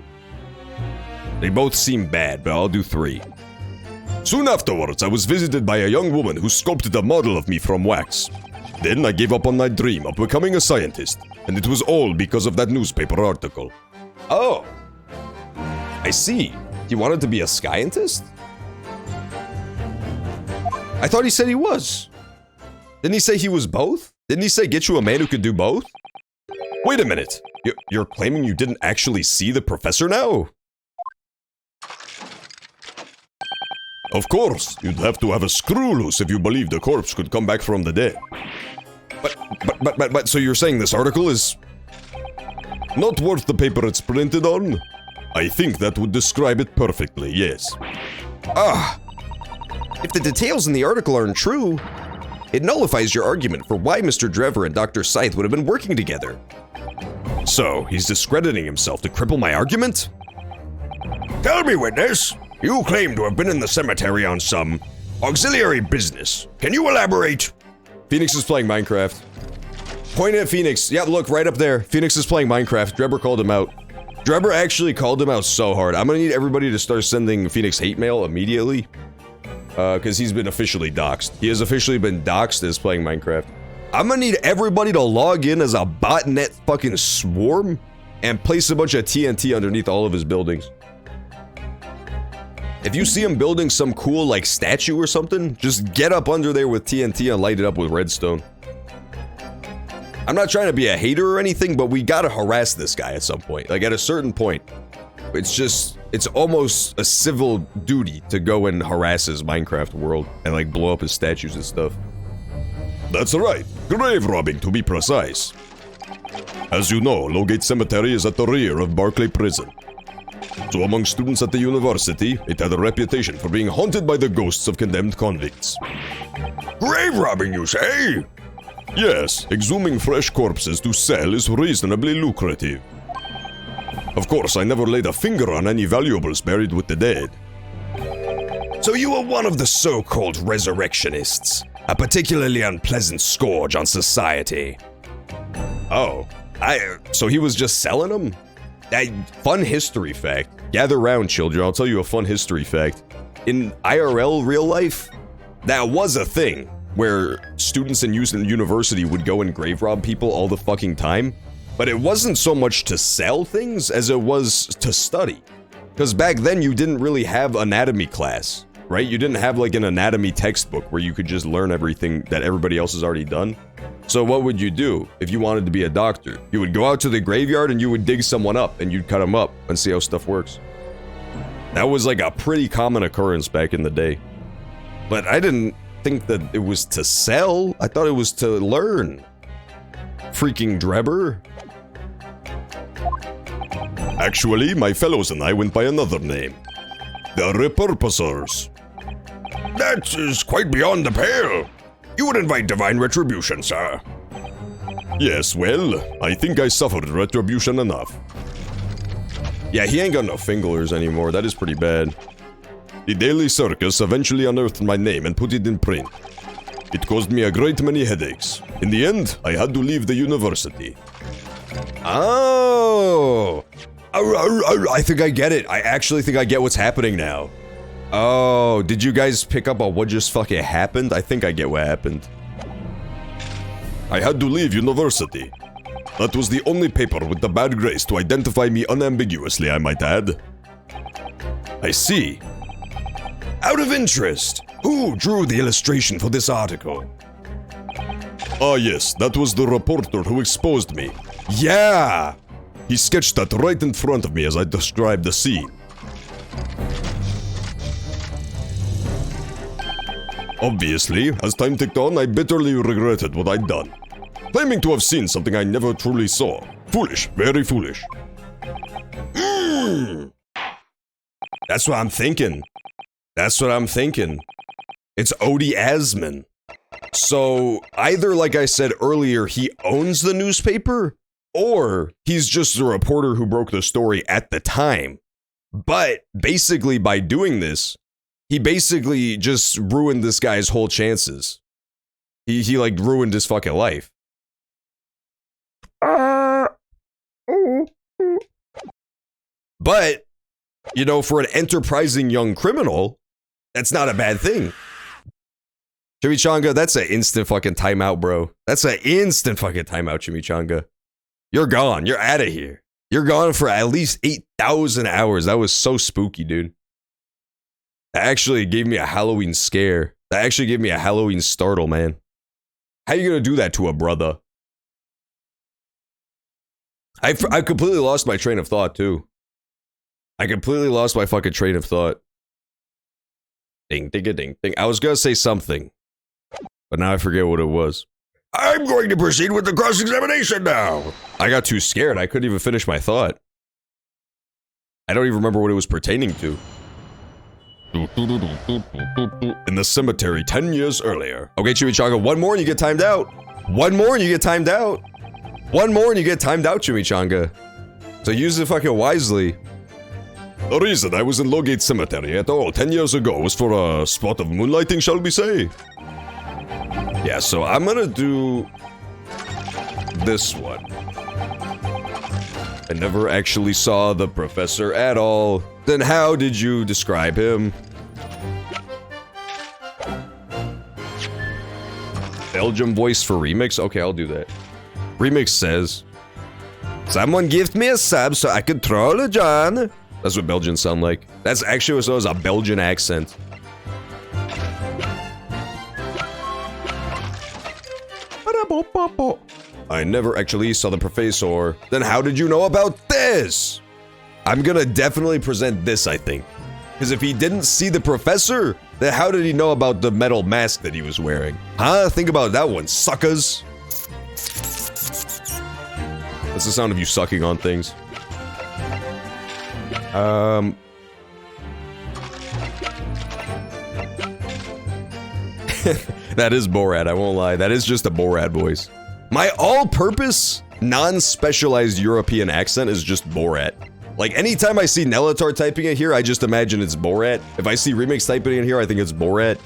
They both seem bad, but I'll do 3. Soon afterwards, I was visited by a young woman who sculpted a model of me from wax. Then I gave up on my dream of becoming a scientist, and it was all because of that newspaper article. Oh. I see. He wanted to be a scientist? I thought he said he was. Didn't he say he was both? Didn't he say get you a man who could do both? Wait a minute. You're claiming you didn't actually see the professor now? Of course, you'd have to have a screw loose if you believe the corpse could come back from the dead. But, so you're saying this article is not worth the paper it's printed on? I think that would describe it perfectly, yes. Ah. If the details in the article aren't true, it nullifies your argument for why Mr. Drebber and Dr. Scythe would have been working together. So, he's discrediting himself to cripple my argument? Tell me, witness. You claim to have been in the cemetery on some auxiliary business. Can you elaborate? Phoenix is playing Minecraft. Point at Phoenix. Yeah, look, right up there. Phoenix is playing Minecraft. Drebber called him out. Drebber actually called him out so hard. I'm gonna need everybody to start sending Phoenix hate mail immediately. Because he's been officially doxxed. He has officially been doxxed as playing Minecraft. I'm gonna need everybody to log in as a botnet fucking swarm and place a bunch of TNT underneath all of his buildings. If you see him building some cool, like, statue or something, just get up under there with TNT and light it up with redstone. I'm not trying to be a hater or anything, but we gotta harass this guy at some point. Like, at a certain point. It's almost a civil duty to go and harass his Minecraft world and, like, blow up his statues and stuff. That's right. Grave robbing, to be precise. As you know, Lowgate Cemetery is at the rear of Barclay Prison. So among students at the university, it had a reputation for being haunted by the ghosts of condemned convicts. Grave robbing, you say? Yes, exhuming fresh corpses to sell is reasonably lucrative. Of course, I never laid a finger on any valuables buried with the dead. So you were one of the so-called resurrectionists, a particularly unpleasant scourge on society. Oh, so he was just selling them? Fun history fact. Gather round, children, I'll tell you a fun history fact. In IRL real life, that was a thing, where students in university would go and grave rob people all the fucking time. But it wasn't so much to sell things as it was to study. Because back then you didn't really have anatomy class, right? You didn't have like an anatomy textbook where you could just learn everything that everybody else has already done. So what would you do if you wanted to be a doctor? You would go out to the graveyard and you would dig someone up and you'd cut them up and see how stuff works. That was like a pretty common occurrence back in the day. But I didn't think that it was to sell. I thought it was to learn. Freaking Drebber. Actually, my fellows and I went by another name. The Repurposers. That is quite beyond the pale. You would invite divine retribution, sir. Yes, well, I think I suffered retribution enough. Yeah, he ain't got no fingerlers anymore. That is pretty bad. The Daily Circus eventually unearthed my name and put it in print. It caused me a great many headaches. In the end, I had to leave the university. Oh! I think I get it. I actually think I get what's happening now. Oh, did you guys pick up on what just fucking happened? I think I get what happened. I had to leave university. That was the only paper with the bad grace to identify me unambiguously, I might add. I see. Out of interest, who drew the illustration for this article? Ah yes, that was the reporter who exposed me. Yeah! He sketched that right in front of me as I described the scene. Obviously, as time ticked on, I bitterly regretted what I'd done. Claiming to have seen something I never truly saw. Foolish, very foolish. That's what I'm thinking. That's what I'm thinking. It's Odie Asman. So, either, like I said earlier, he owns the newspaper, or he's just a reporter who broke the story at the time. But, basically, by doing this, he basically just ruined this guy's whole chances. He like, ruined his fucking life. But, you know, for an enterprising young criminal, that's not a bad thing. Chimichanga, that's an instant fucking timeout, bro. That's an instant fucking timeout, Chimichanga. You're gone. You're out of here. You're gone for at least 8,000 hours. That was so spooky, dude. That actually gave me a Halloween scare. That actually gave me a Halloween startle, man. How you gonna do that to a brother? I completely lost my train of thought, too. I completely lost my fucking train of thought. Ding, ding, ding, ding. I was gonna say something, but now I forget what it was. I'm going to proceed with the cross-examination now. I got too scared. I couldn't even finish my thought. I don't even remember what it was pertaining to. In the cemetery 10 years earlier. Okay, Chimichanga, one more and you get timed out. One more and you get timed out. One more and you get timed out, Chimichanga. So use it fucking wisely. The reason I was in Lowgate Cemetery at all 10 years ago was for a spot of moonlighting, shall we say? Yeah, so I'm gonna do this one. I never actually saw the professor at all. Then how did you describe him? Belgium voice for remix? Okay, I'll do that. Remix says, someone gift me a sub so I could troll a John. That's what Belgians sound like. That's actually what was a Belgian accent. I never actually saw the professor. Then how did you know about this? I'm gonna definitely present this, I think. Because if he didn't see the professor, then how did he know about the metal mask that he was wearing? Huh? Think about that one, suckers. That's the sound of you sucking on things. That is Borat, I won't lie. That is just a Borat voice. My all-purpose, non-specialized European accent is just Borat. Like, anytime I see Nelatar typing it here, I just imagine it's Borat. If I see Remix typing it here, I think it's Borat.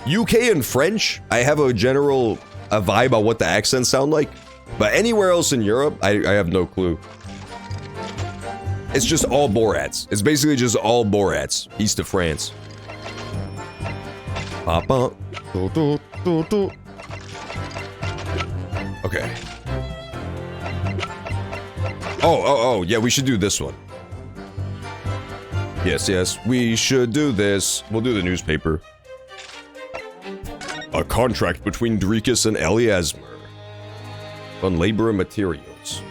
UK and French, I have a general vibe on what the accents sound like. But anywhere else in Europe, I have no clue. It's just all Borats. It's basically just all Borats, east of France. Papa. Okay. Oh, yeah, we should do this one. Yes, we should do this. We'll do the newspaper. A contract between Drekus and Eliasmer on labor and materials.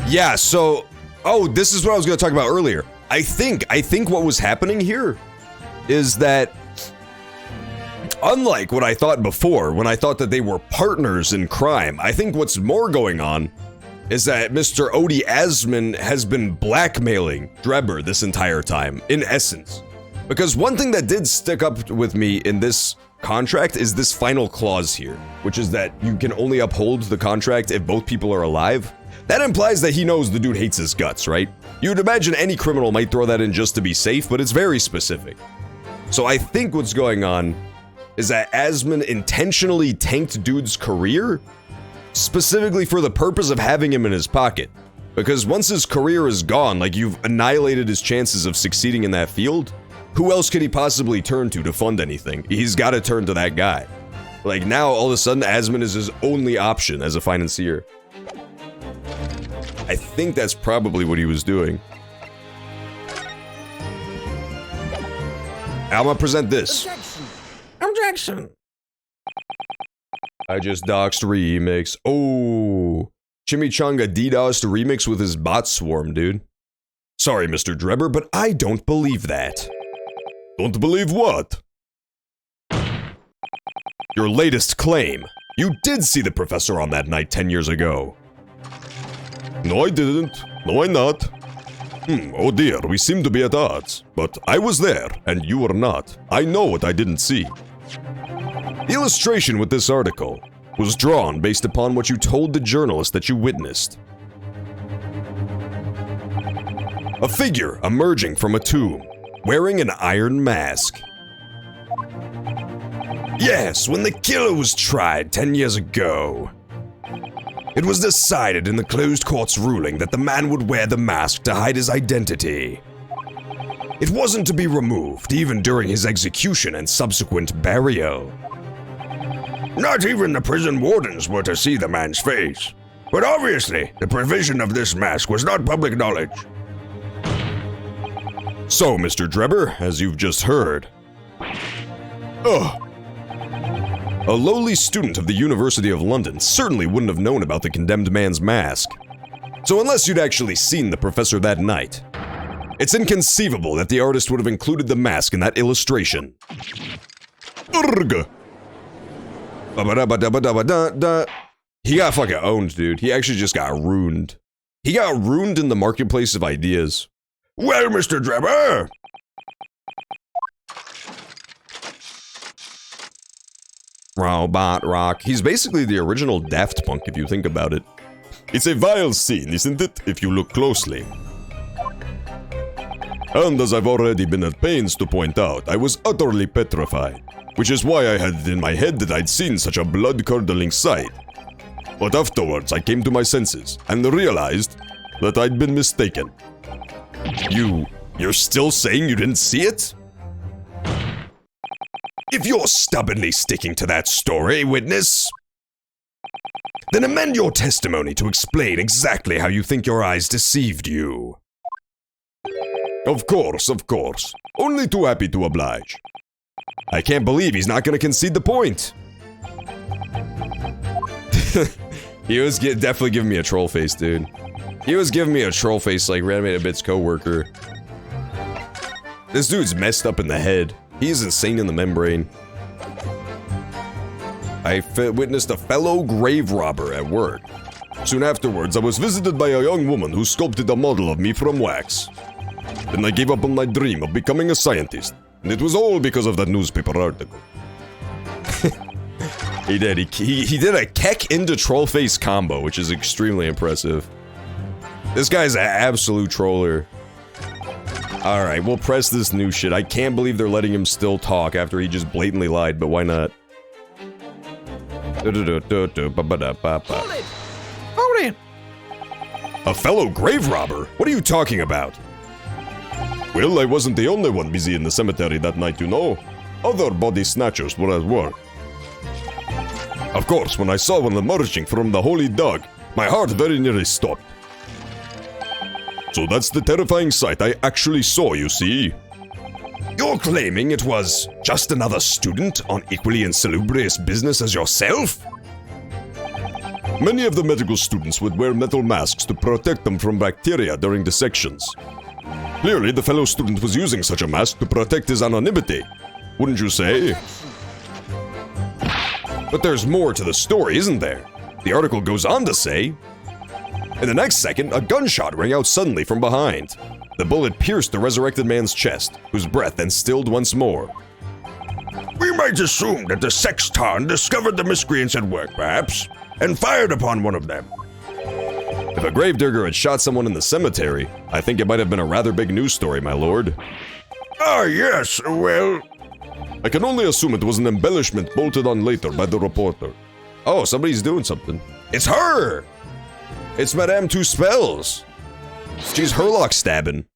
Yeah, so... Oh, this is what I was going to talk about earlier. I think what was happening here is that, unlike what I thought before, when I thought that they were partners in crime, I think what's more going on is that Mr. Odie Asman has been blackmailing Drebber this entire time, in essence. Because one thing that did stick up with me in this contract is this final clause here, which is that you can only uphold the contract if both people are alive. That implies that he knows the dude hates his guts, right? You'd imagine any criminal might throw that in just to be safe, but it's very specific. So I think what's going on is that Asman intentionally tanked dude's career, specifically for the purpose of having him in his pocket. Because once his career is gone, like you've annihilated his chances of succeeding in that field, who else could he possibly turn to fund anything? He's got to turn to that guy. Like now, all of a sudden, Asman is his only option as a financier. I think that's probably what he was doing. I'm gonna present this. Objection. I just doxed remix. Oh, Chimichanga DDoSed remix with his bot swarm, dude. Sorry, Mr. Drebber, but I don't believe that. Don't believe what? Your latest claim. You did see the professor on that night 10 years ago. No, I didn't. No, I not. Oh dear, we seem to be at odds. But I was there, and you were not. I know what I didn't see. The illustration with this article was drawn based upon what you told the journalist that you witnessed. A figure emerging from a tomb, wearing an iron mask. Yes, when the killer was tried 10 years ago, it was decided in the closed court's ruling that the man would wear the mask to hide his identity. It wasn't to be removed even during his execution and subsequent burial. Not even the prison wardens were to see the man's face. But obviously, the provision of this mask was not public knowledge. So, Mr. Drebber, as you've just heard, a lowly student of the University of London certainly wouldn't have known about the condemned man's mask. So unless you'd actually seen the professor that night, it's inconceivable that the artist would have included the mask in that illustration. Urgh! He got fucking owned, dude. He actually just got ruined. He got ruined in the marketplace of ideas. Well, Mr. Drebber! Robot Rock. He's basically the original Daft Punk if you think about it. It's a vile scene, isn't it, if you look closely? And as I've already been at pains to point out, I was utterly petrified, which is why I had it in my head that I'd seen such a blood-curdling sight. But afterwards I came to my senses and realized that I'd been mistaken. You're still saying you didn't see it? If you're stubbornly sticking to that story, witness, then amend your testimony to explain exactly how you think your eyes deceived you. Of course. Only too happy to oblige. I can't believe he's not going to concede the point. He was definitely giving me a troll face, dude. He was giving me a troll face like Reanimated Bit's co-worker. This dude's messed up in the head. He's insane in the membrane. I witnessed a fellow grave robber at work. Soon afterwards, I was visited by a young woman who sculpted a model of me from wax. Then I gave up on my dream of becoming a scientist, and it was all because of that newspaper article. He did. He did a Keck into Trollface combo, which is extremely impressive. This guy's an absolute troller. Alright, we'll press this new shit. I can't believe they're letting him still talk after he just blatantly lied, but why not? Hold it! A fellow grave robber? What are you talking about? Well, I wasn't the only one busy in the cemetery that night, you know. Other body snatchers were at work. Of course, when I saw one emerging from the holy dog, my heart very nearly stopped. So that's the terrifying sight I actually saw, you see. You're claiming it was just another student on equally insalubrious business as yourself? Many of the medical students would wear metal masks to protect them from bacteria during dissections. Clearly, the fellow student was using such a mask to protect his anonymity. Wouldn't you say? But there's more to the story, isn't there? The article goes on to say, in the next second, a gunshot rang out suddenly from behind. The bullet pierced the resurrected man's chest, whose breath then stilled once more. We might assume that the sexton discovered the miscreants at work, perhaps, and fired upon one of them. If a gravedigger had shot someone in the cemetery, I think it might have been a rather big news story, my lord. Ah, yes, well... I can only assume it was an embellishment bolted on later by the reporter. Oh, somebody's doing something. It's her! It's Madame Two Spells. She's Herlock stabbing.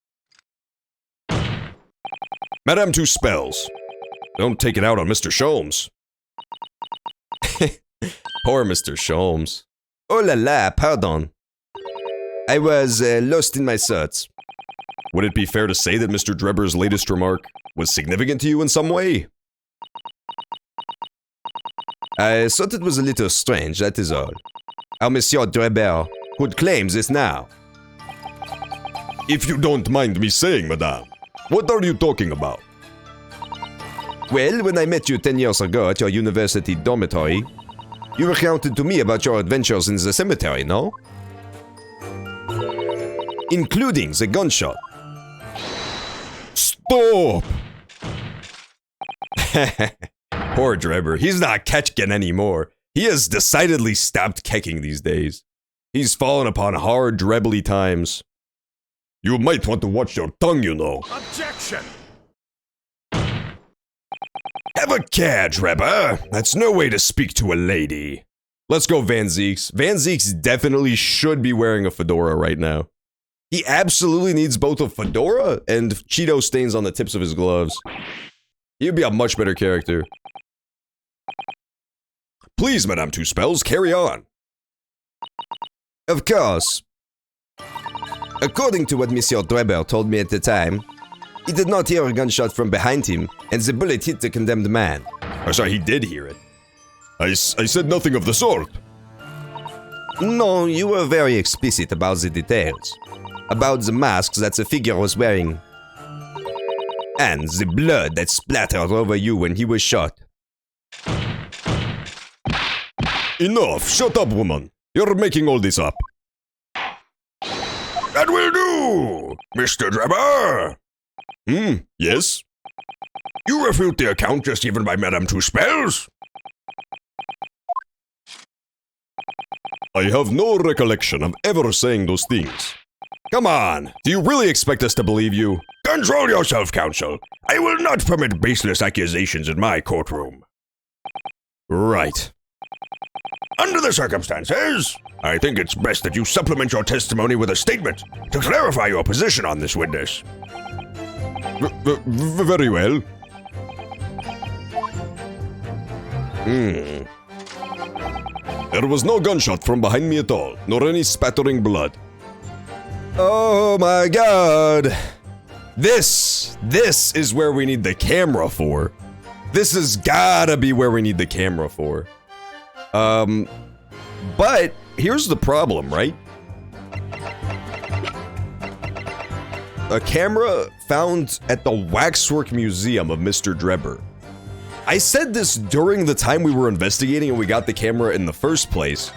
Madame Two Spells. Don't take it out on Mr. Sholmes. Poor Mr. Sholmes. Oh la la, pardon. I was lost in my thoughts. Would it be fair to say that Mr. Drebber's latest remark was significant to you in some way? I thought it was a little strange, that is all. How Monsieur Drebber could claim this now. If you don't mind me saying, madame, what are you talking about? Well, when I met you 10 years ago at your university dormitory, you recounted to me about your adventures in the cemetery, no? Including the gunshot. Stop! Poor Drebber, he's not kechking anymore. He has decidedly stopped kecking these days. He's fallen upon hard, drebbly times. You might want to watch your tongue, you know. Objection! Have a care, Drebber. That's no way to speak to a lady. Let's go Van Zeeks. Van Zeeks definitely should be wearing a fedora right now. He absolutely needs both a fedora and Cheeto stains on the tips of his gloves. He'd be a much better character. Please, Madame Two Spells, carry on. Of course. According to what Monsieur Drebber told me at the time, he did not hear a gunshot from behind him, and the bullet hit the condemned man. Oh, sorry, he did hear it. I said nothing of the sort. No, you were very explicit about the details. About the mask that the figure was wearing. And the blood that splattered over you when he was shot. Enough! Shut up, woman! You're making all this up. That will do! Mr. Drebber! Yes? You refute the account just given by Madame Two Spells? I have no recollection of ever saying those things. Come on! Do you really expect us to believe you? Control yourself, counsel. I will not permit baseless accusations in my courtroom. Right. Under the circumstances, I think it's best that you supplement your testimony with a statement to clarify your position on this witness. Very well. There was no gunshot from behind me at all, nor any spattering blood. Oh my god! This is where we need the camera for. This has gotta be where we need the camera for. But here's the problem, right? A camera found at the Waxwork Museum of Mr. Drebber. I said this during the time we were investigating and we got the camera in the first place,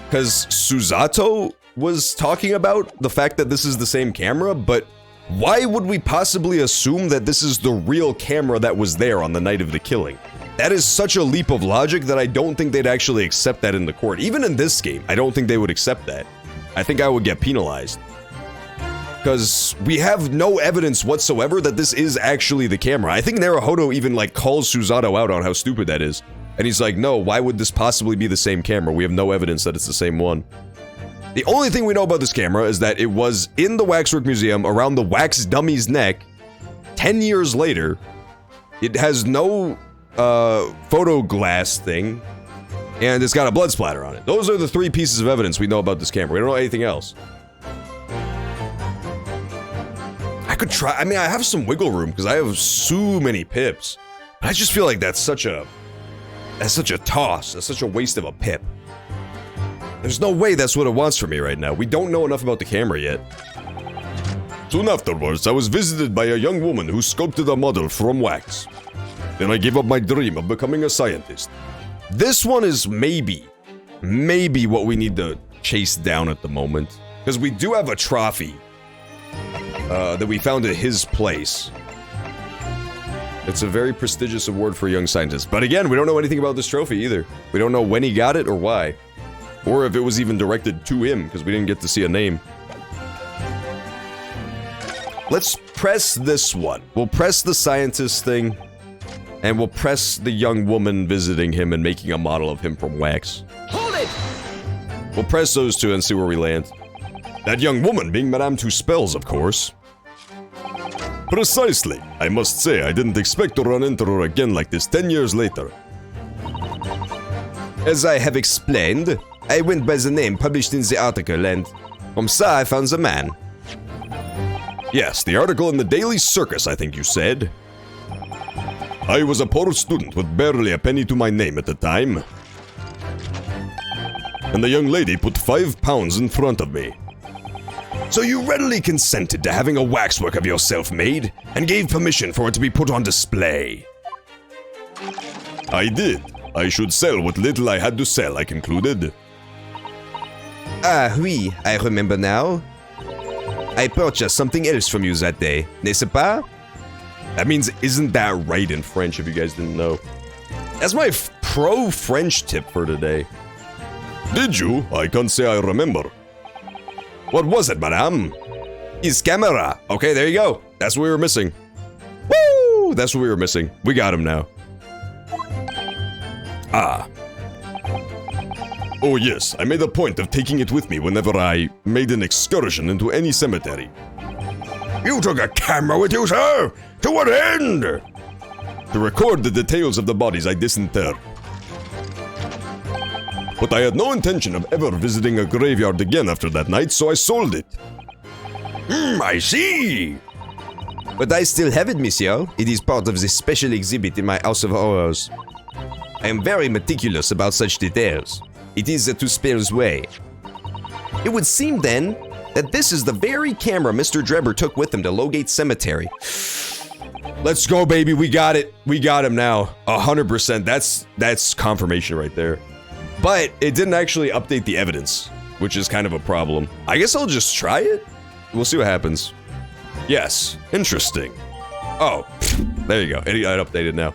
because Suzato was talking about the fact that this is the same camera, but why would we possibly assume that this is the real camera that was there on the night of the killing? That is such a leap of logic that I don't think they'd actually accept that in the court. Even in this game, I don't think they would accept that. I think I would get penalized. Because we have no evidence whatsoever that this is actually the camera. I think Naruhodo even like calls Suzato out on how stupid that is. And he's like, no, why would this possibly be the same camera? We have no evidence that it's the same one. The only thing we know about this camera is that it was in the Waxwork Museum around the wax dummy's neck 10 years later. It has no photo glass thing, and it's got a blood splatter on it. Those are the three pieces of evidence we know about this camera. We don't know anything else. I could try, I mean, I have some wiggle room because I have so many pips. But I just feel like that's such a toss. That's such a waste of a pip. There's no way that's what it wants from me right now. We don't know enough about the camera yet. Soon afterwards, I was visited by a young woman who sculpted a model from wax. Then I gave up my dream of becoming a scientist. This one is maybe what we need to chase down at the moment. Because we do have a trophy that we found at his place. It's a very prestigious award for a young scientist. But again, we don't know anything about this trophy either. We don't know when he got it or why. Or if it was even directed to him, because we didn't get to see a name. Let's press this one. We'll press the scientist thing. And we'll press the young woman visiting him and making a model of him from wax. Hold it! We'll press those two and see where we land. That young woman being Madame Two Spells, of course. Precisely. I must say, I didn't expect to run into her again like this 10 years later. As I have explained, I went by the name published in the article, and from ça I found the man. Yes, the article in the Daily Circus, I think you said. I was a poor student with barely a penny to my name at the time. And the young lady put £5 in front of me. So you readily consented to having a waxwork of yourself made, and gave permission for it to be put on display. I did. I should sell what little I had to sell, I concluded. Ah, oui, I remember now. I purchased something else from you that day, n'est-ce pas? That means, isn't that right in French, if you guys didn't know. That's my pro-French tip for today. Did you? I can't say I remember. What was it, madame? His camera. Okay, there you go. That's what we were missing. Woo! That's what we were missing. We got him now. Ah. Oh yes, I made a point of taking it with me whenever I made an excursion into any cemetery. You took a camera with you, sir? To what end? To record the details of the bodies I disinterred. But I had no intention of ever visiting a graveyard again after that night, so I sold it. I see. But I still have it, monsieur. It is part of the special exhibit in my House of Horrors. I am very meticulous about such details. It is the Tuspere's way. It would seem then that this is the very camera Mr. Drebber took with him to Lowgate Cemetery. Let's go, baby. We got it. We got him now. 100%. That's confirmation right there. But it didn't actually update the evidence, which is kind of a problem. I guess I'll just try it. We'll see what happens. Yes. Interesting. Oh, there you go. It updated now.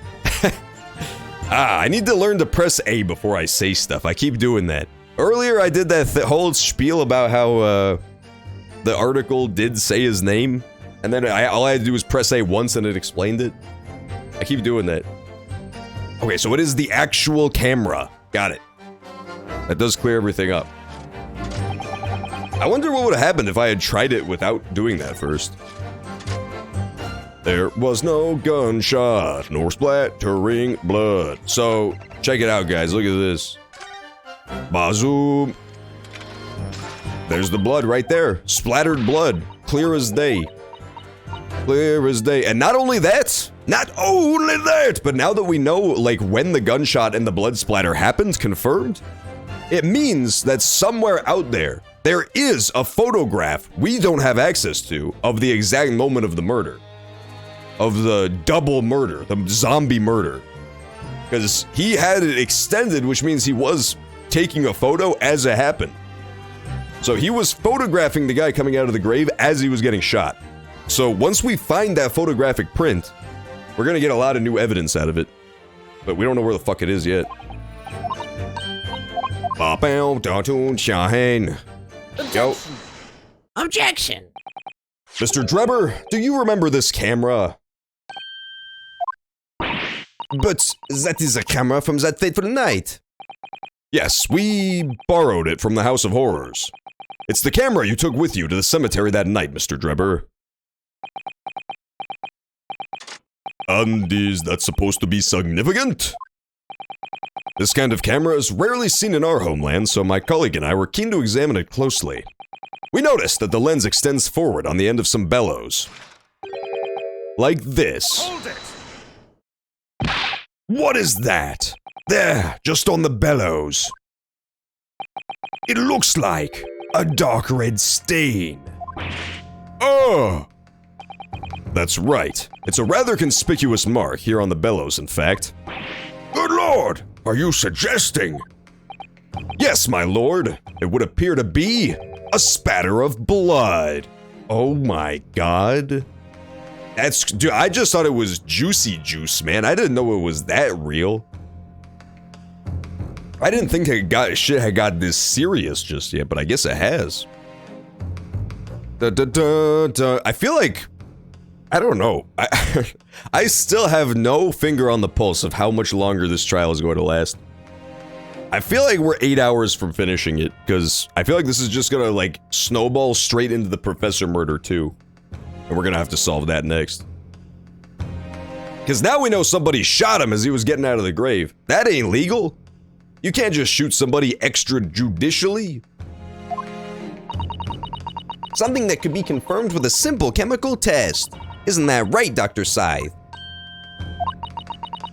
I need to learn to press A before I say stuff. I keep doing that. Earlier, I did that whole spiel about how the article did say his name, and then all I had to do was press A once and it explained it. I keep doing that. Okay, so it is the actual camera. Got it. That does clear everything up. I wonder what would have happened if I had tried it without doing that first. There was no gunshot, nor splattering blood. So, check it out, guys. Look at this. Bazoom. There's the blood right there. Splattered blood. Clear as day. Clear as day. And not only that, but now that we know, like, when the gunshot and the blood splatter happened, confirmed, it means that somewhere out there, there is a photograph we don't have access to of the exact moment of the murder. Of the double murder, the zombie murder. Because he had it extended, which means he was taking a photo as it happened. So he was photographing the guy coming out of the grave as he was getting shot. So once we find that photographic print, we're gonna get a lot of new evidence out of it. But we don't know where the fuck it is yet. Go. Objection. Mr. Drebber, do you remember this camera? But that is a camera from that fateful night. Yes, we borrowed it from the House of Horrors. It's the camera you took with you to the cemetery that night, Mr. Drebber. And is that supposed to be significant? This kind of camera is rarely seen in our homeland, so my colleague and I were keen to examine it closely. We noticed that the lens extends forward on the end of some bellows. Like this. Hold it! What is that? There, just on the bellows. It looks like a dark red stain. Oh! That's right. It's a rather conspicuous mark here on the bellows, in fact. Good lord! Are you suggesting? Yes, my lord. It would appear to be a spatter of blood. Oh my god. Dude, I just thought it was juicy juice, man. I didn't know it was that real. I didn't think shit had got this serious just yet, but I guess it has. I feel like, I don't know. I still have no finger on the pulse of how much longer this trial is going to last. I feel like we're 8 hours from finishing it, because I feel like this is just gonna, like, snowball straight into the Professor murder, too. And we're gonna have to solve that next. Because now we know somebody shot him as he was getting out of the grave. That ain't legal. You can't just shoot somebody extrajudicially. Something that could be confirmed with a simple chemical test. Isn't that right, Dr. Scythe?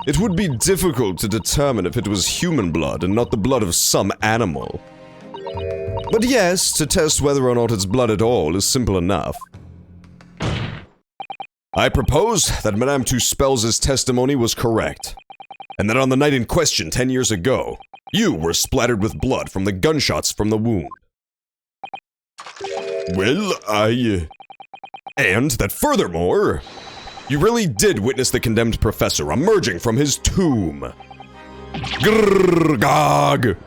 It would be difficult to determine if it was human blood and not the blood of some animal. But yes, to test whether or not it's blood at all is simple enough. I propose that Madame Tuspels' testimony was correct, and that on the night in question 10 years ago, you were splattered with blood from the gunshots from the wound. Well, And that furthermore, you really did witness the condemned professor emerging from his tomb. Grrr, gog!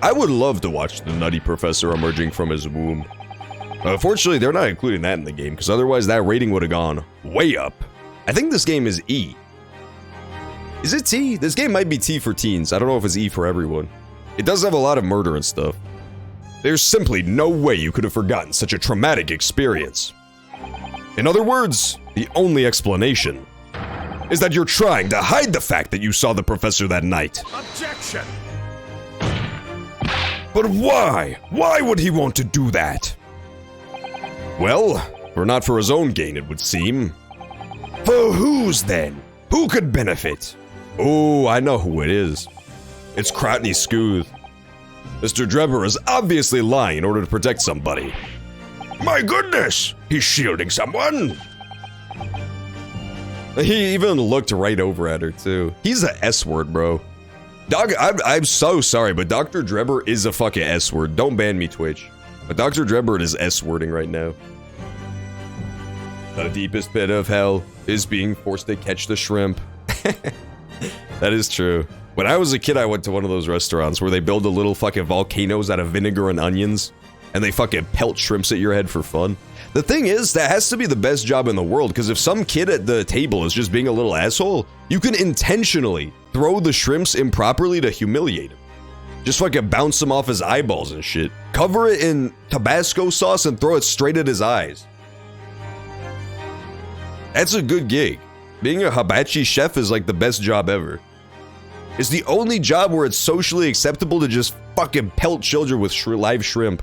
I would love to watch the nutty professor emerging from his womb. Fortunately, they're not including that in the game, because otherwise that rating would have gone way up. I think this game is E. Is it T? This game might be T for teens. I don't know if it's E for everyone. It does have a lot of murder and stuff. There's simply no way you could have forgotten such a traumatic experience. In other words, the only explanation is that you're trying to hide the fact that you saw the professor that night. Objection! But why? Why would he want to do that? Well, not for his own gain, it would seem. For whose then? Who could benefit? Oh, I know who it is. It's Crotney Scooth. Mr. Drebber is obviously lying in order to protect somebody. My goodness! He's shielding someone! He even looked right over at her, too. He's a S-word, bro. I'm so sorry, but Dr. Drebber is a fucking S-word. Don't ban me, Twitch. But Dr. Drebber is S-wording right now. The deepest pit of hell is being forced to catch the shrimp. That is true. When I was a kid, I went to one of those restaurants where they build the little fucking volcanoes out of vinegar and onions, and they fucking pelt shrimps at your head for fun. The thing is, that has to be the best job in the world, because if some kid at the table is just being a little asshole, you can intentionally throw the shrimps improperly to humiliate him. Just fucking bounce him off his eyeballs and shit. Cover it in Tabasco sauce and throw it straight at his eyes. That's a good gig. Being a hibachi chef is like the best job ever. It's the only job where it's socially acceptable to just fucking pelt children with live shrimp.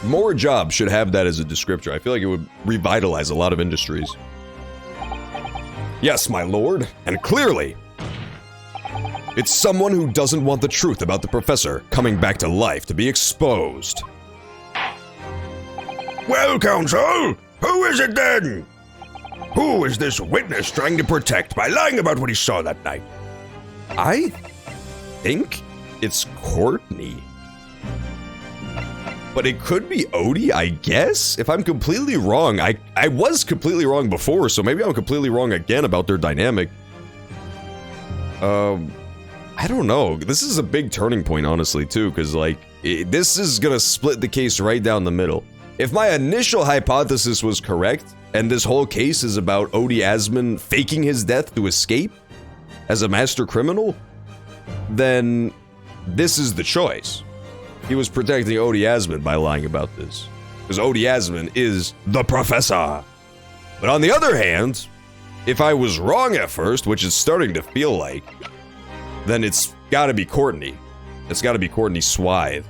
More jobs should have that as a descriptor. I feel like it would revitalize a lot of industries. Yes, my lord, and clearly, it's someone who doesn't want the truth about the professor coming back to life to be exposed. Well, counsel, who is it then? Who is this witness trying to protect by lying about what he saw that night? I think it's Courtney. But it could be Odie, I guess? If I'm completely wrong, I was completely wrong before, so maybe I'm completely wrong again about their dynamic. I don't know. This is a big turning point, honestly, too, because, like, this is gonna split the case right down the middle. If my initial hypothesis was correct, and this whole case is about Odie Asman faking his death to escape as a master criminal, then this is the choice. He was protecting Odie Asman by lying about this, because Odie Asman is the professor. But on the other hand, if I was wrong at first, which it's starting to feel like, then it's gotta be Courtney. It's gotta be Courtney Swithe.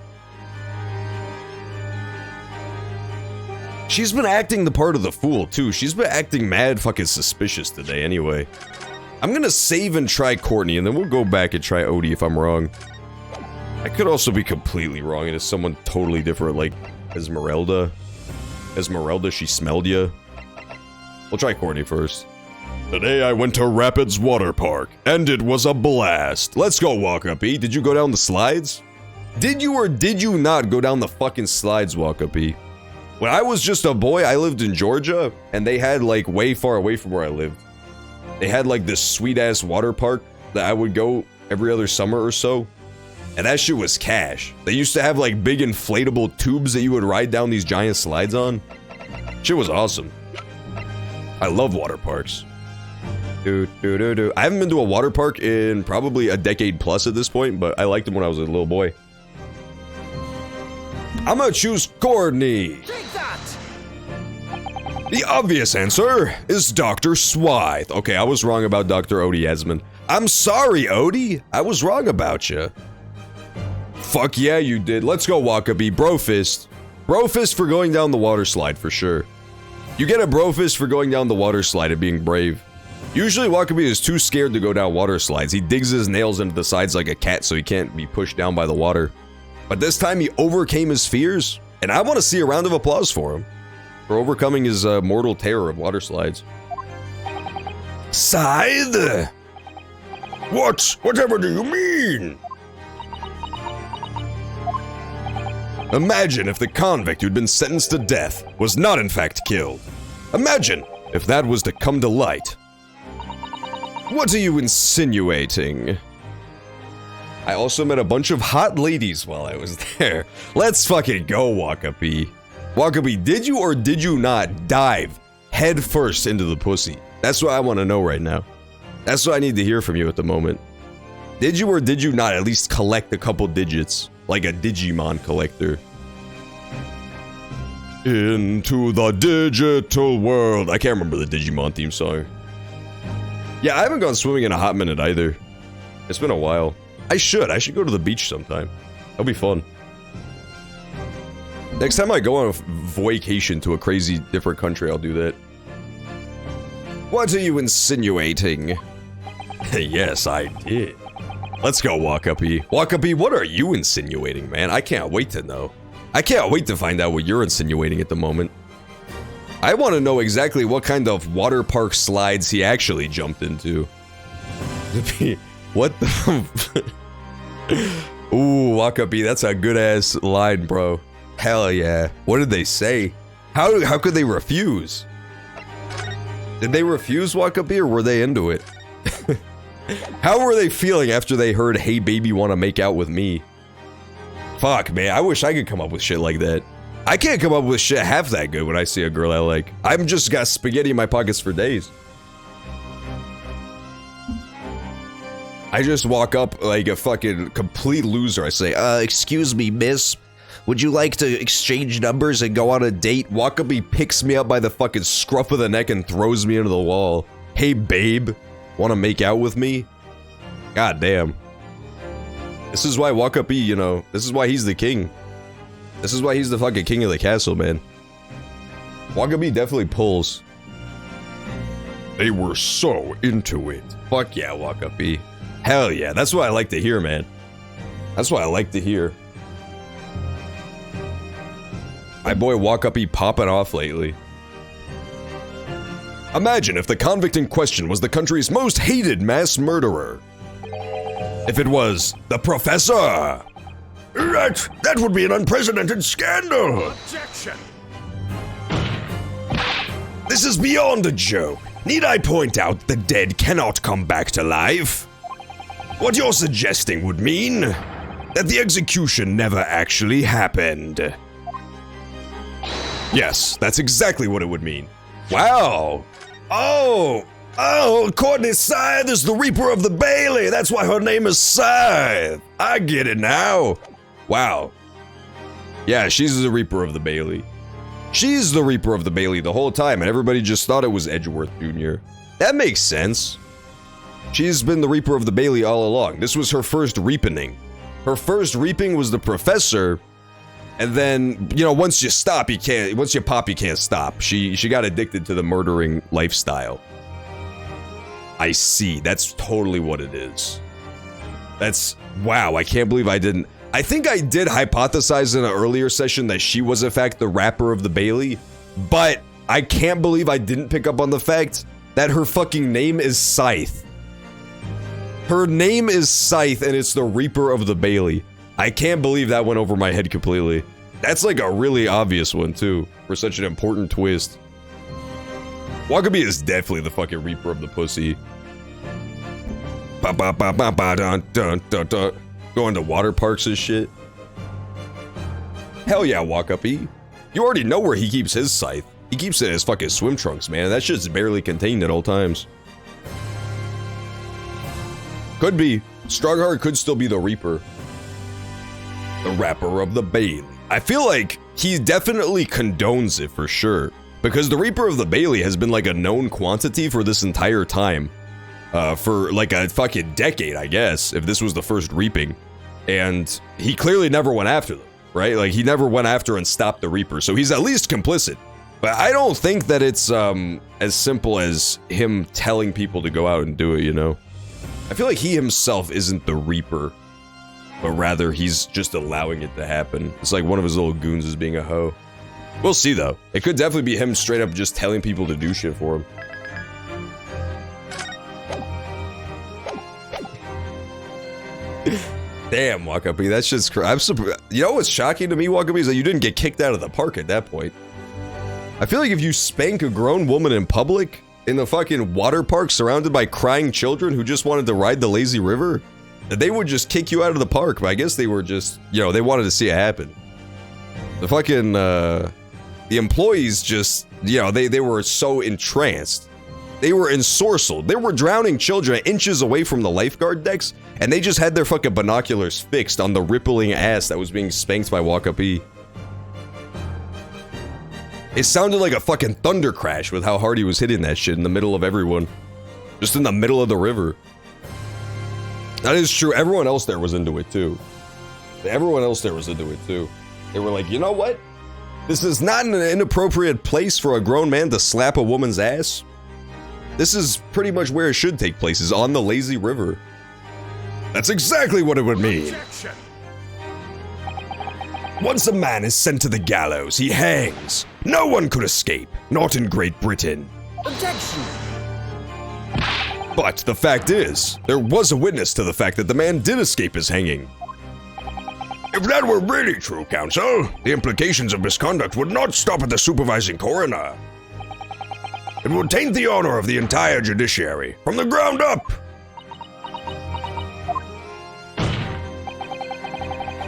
She's been acting the part of the fool, too. She's been acting mad fucking suspicious today, anyway. I'm gonna save and try Courtney, and then we'll go back and try Odie if I'm wrong. I could also be completely wrong, and it's someone totally different, like Esmeralda. Esmeralda, she smelled ya. We'll try Courtney first. Today I went to Rapids Water Park, and it was a blast. Let's go, Walk-Up-E. Did you go down the slides? Did you or did you not go down the fucking slides, Walk-Up-E? When I was just a boy, I lived in Georgia, and they had, like, way far away from where I lived. They had, like, this sweet-ass water park that I would go every other summer or so. And that shit was cash. They used to have, like, big inflatable tubes that you would ride down these giant slides on. Shit was awesome. I love water parks. I haven't been to a water park in probably a decade plus at this point, but I liked them when I was a little boy. I'm gonna choose Courtney. Take that! The obvious answer is Dr. Swithe. Okay, I was wrong about Dr. Odie Asman. I'm sorry, Odie. I was wrong about you. Fuck yeah, you did. Let's go, Walk-Up-E. Brofist. Brofist for going down the water slide, for sure. You get a brofist for going down the water slide and being brave. Usually Wakabi is too scared to go down water slides. He digs his nails into the sides like a cat so he can't be pushed down by the water. But this time he overcame his fears, and I want to see a round of applause for him for overcoming his mortal terror of water slides. Scythe? Whatever do you mean? Imagine if the convict who'd been sentenced to death was not in fact killed. Imagine if that was to come to light. What are you insinuating? I also met a bunch of hot ladies while I was there. Let's fucking go, Wakabi. Wakabi, did you or did you not dive head first into the pussy? That's what I want to know right now. That's what I need to hear from you at the moment. Did you or did you not at least collect a couple digits? Like a Digimon collector. Into the digital world. I can't remember the Digimon theme song. Yeah, I haven't gone swimming in a hot minute either. It's been a while. I should go to the beach sometime. That'll be fun. Next time I go on a vacation to a crazy different country, I'll do that. What are you insinuating? Yes, I did. Let's go, Wakabi. Wakabi, what are you insinuating, man? I can't wait to know. I can't wait to find out what you're insinuating at the moment. I want to know exactly what kind of water park slides he actually jumped into. What the... Ooh, Wakabi, that's a good-ass line, bro. Hell yeah. What did they say? How could they refuse? Did they refuse, Wakabi, or were they into it? How were they feeling after they heard, "Hey baby, wanna make out with me"? Fuck, man, I wish I could come up with shit like that. I can't come up with shit half that good when I see a girl I like. I'm just got spaghetti in my pockets for days. I just walk up like a fucking complete loser. I say, excuse me, miss. Would you like to exchange numbers and go on a date? Wakabi picks me up by the fucking scruff of the neck and throws me into the wall. Hey, babe. Wanna make out with me? God damn. This is why Wakabi, you know, this is why he's the king. This is why he's the fucking king of the castle, man. Wakabi definitely pulls. They were so into it. Fuck yeah, Wakabi. Hell yeah, that's what I like to hear, man. That's what I like to hear. My boy Wakabi popping off lately. Imagine if the convict in question was the country's most hated mass murderer. If it was the professor. That would be an unprecedented scandal. Objection. This is beyond a joke. Need I point out the dead cannot come back to life? What you're suggesting would mean that the execution never actually happened. Yes, that's exactly what it would mean. Wow. Oh, Courtney Scythe is the Reaper of the Bailey. That's why her name is Scythe. I get it now. Wow. Yeah, she's the Reaper of the Bailey. She's the Reaper of the Bailey the whole time, and everybody just thought it was Edgeworth Jr. That makes sense. She's been the Reaper of the Bailey all along. This was her first reaping. Her first reaping was the professor, and then, you know, once you stop, you can't, once you pop, you can't stop. She got addicted to the murdering lifestyle. I see, that's totally what it is. That's, wow, I can't believe I didn't. I think I did hypothesize in an earlier session that she was in fact the Rapper of the Bailey, but I can't believe I didn't pick up on the fact that her fucking name is Scythe. Her name is Scythe and it's the Reaper of the Bailey. I can't believe that went over my head completely. That's like a really obvious one too, for such an important twist. Wakabi is definitely the fucking Reaper of the Pussy. Going to water parks and shit. Hell yeah, Wakabi. You already know where he keeps his scythe. He keeps it in his fucking swim trunks, man. That shit's barely contained at all times. Could be. Strongheart could still be the Reaper. The Rapper of the Bailey. I feel like he definitely condones it for sure. Because the Reaper of the Bailey has been like a known quantity for this entire time. For like a fucking decade, I guess, if this was the first reaping. And he clearly never went after them, right? Like, he never went after and stopped the Reaper, so he's at least complicit. But I don't think that it's as simple as him telling people to go out and do it, you know? I feel like he himself isn't the Reaper, but rather he's just allowing it to happen. It's like one of his little goons is being a hoe. We'll see though. It could definitely be him straight up just telling people to do shit for him. Damn, Wakabi, that's just I'm surprised. You know what's shocking to me, Wakabi, is that you didn't get kicked out of the park at that point. I feel like if you spank a grown woman in public, in the fucking water park surrounded by crying children who just wanted to ride the lazy river, that they would just kick you out of the park, but I guess they were just, you know, they wanted to see it happen. The fucking, the employees just, you know, they were so entranced. They were ensorcelled. They were drowning children inches away from the lifeguard decks, and they just had their fucking binoculars fixed on the rippling ass that was being spanked by Wakabi. It sounded like a fucking thunder crash with how hard he was hitting that shit in the middle of everyone. Just in the middle of the river. That is true. Everyone else there was into it too. Everyone else there was into it too. They were like, you know what? This is not an inappropriate place for a grown man to slap a woman's ass. This is pretty much where it should take place, is on the lazy river. That's exactly what it would mean. Objection. Once a man is sent to the gallows, he hangs. No one could escape, not in Great Britain. Objection. But the fact is, there was a witness to the fact that the man did escape his hanging. If that were really true, counsel, the implications of misconduct would not stop at the supervising coroner. It would taint the honor of the entire judiciary, from the ground up.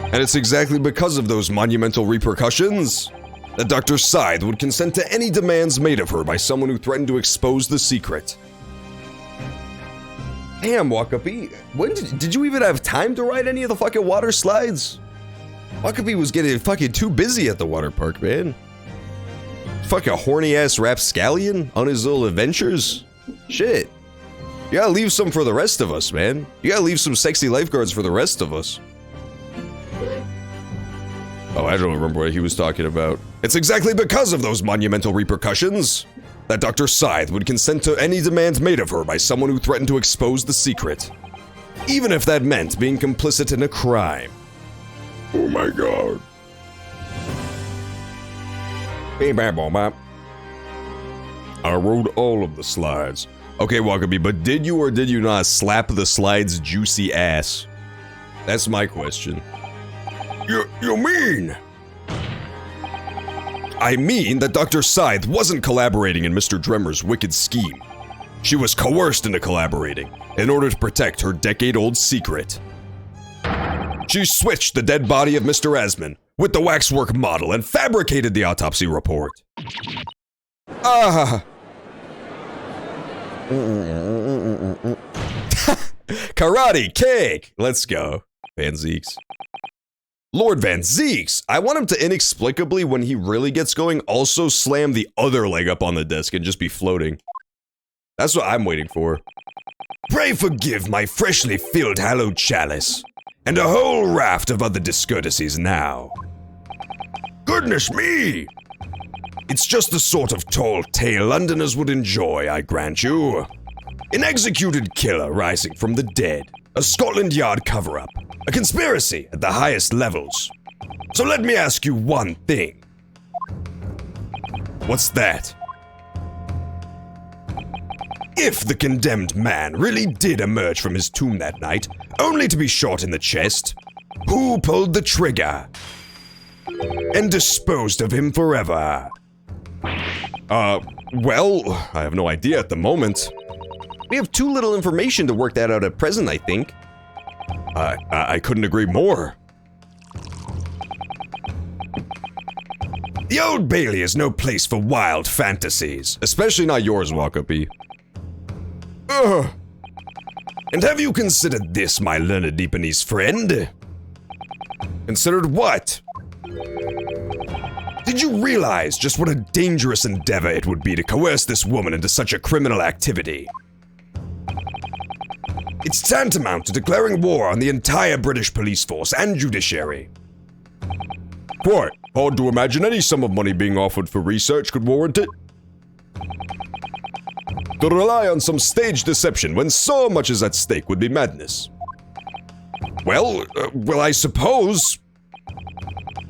And it's exactly because of those monumental repercussions that Dr. Scythe would consent to any demands made of her by someone who threatened to expose the secret. Damn, Wakabi, when did you even have time to ride any of the fucking water slides? Wakabi was getting fucking too busy at the water park, man. Fucking horny-ass rapscallion on his little adventures. Shit. You gotta leave some for the rest of us, man. You gotta leave some sexy lifeguards for the rest of us. Oh, I don't remember what he was talking about. It's exactly because of those monumental repercussions that Dr. Scythe would consent to any demands made of her by someone who threatened to expose the secret. Even if that meant being complicit in a crime. Oh my god. I rode all of the slides. Okay, Wakabi, but did you or did you not slap the slide's juicy ass? That's my question. You mean? I mean that Dr. Scythe wasn't collaborating in Mr. Dremmer's wicked scheme. She was coerced into collaborating in order to protect her decade-old secret. She switched the dead body of Mr. Asman with the waxwork model and fabricated the autopsy report. Karate cake! Let's go. Van Zeeks. Lord Van Zeeks! I want him to inexplicably, when he really gets going, also slam the other leg up on the desk and just be floating. That's what I'm waiting for. Pray forgive my freshly filled hallowed chalice, and a whole raft of other discourtesies now. Goodness me! It's just the sort of tall tale Londoners would enjoy, I grant you. An executed killer rising from the dead, a Scotland Yard cover-up, a conspiracy at the highest levels. So let me ask you one thing. What's that? If the condemned man really did emerge from his tomb that night, only to be shot in the chest, who pulled the trigger? And disposed of him forever? Well, I have no idea at the moment. We have too little information to work that out at present, I think. I couldn't agree more. The Old Bailey is no place for wild fantasies, especially not yours, Wakabi. Ugh. And have you considered this, my learned Nipponese friend? Considered what? Did you realize just what a dangerous endeavor it would be to coerce this woman into such a criminal activity? It's tantamount to declaring war on the entire British police force and judiciary. What? Hard to imagine any sum of money being offered for research could warrant it. To rely on some staged deception when so much is at stake would be madness. Well, I suppose.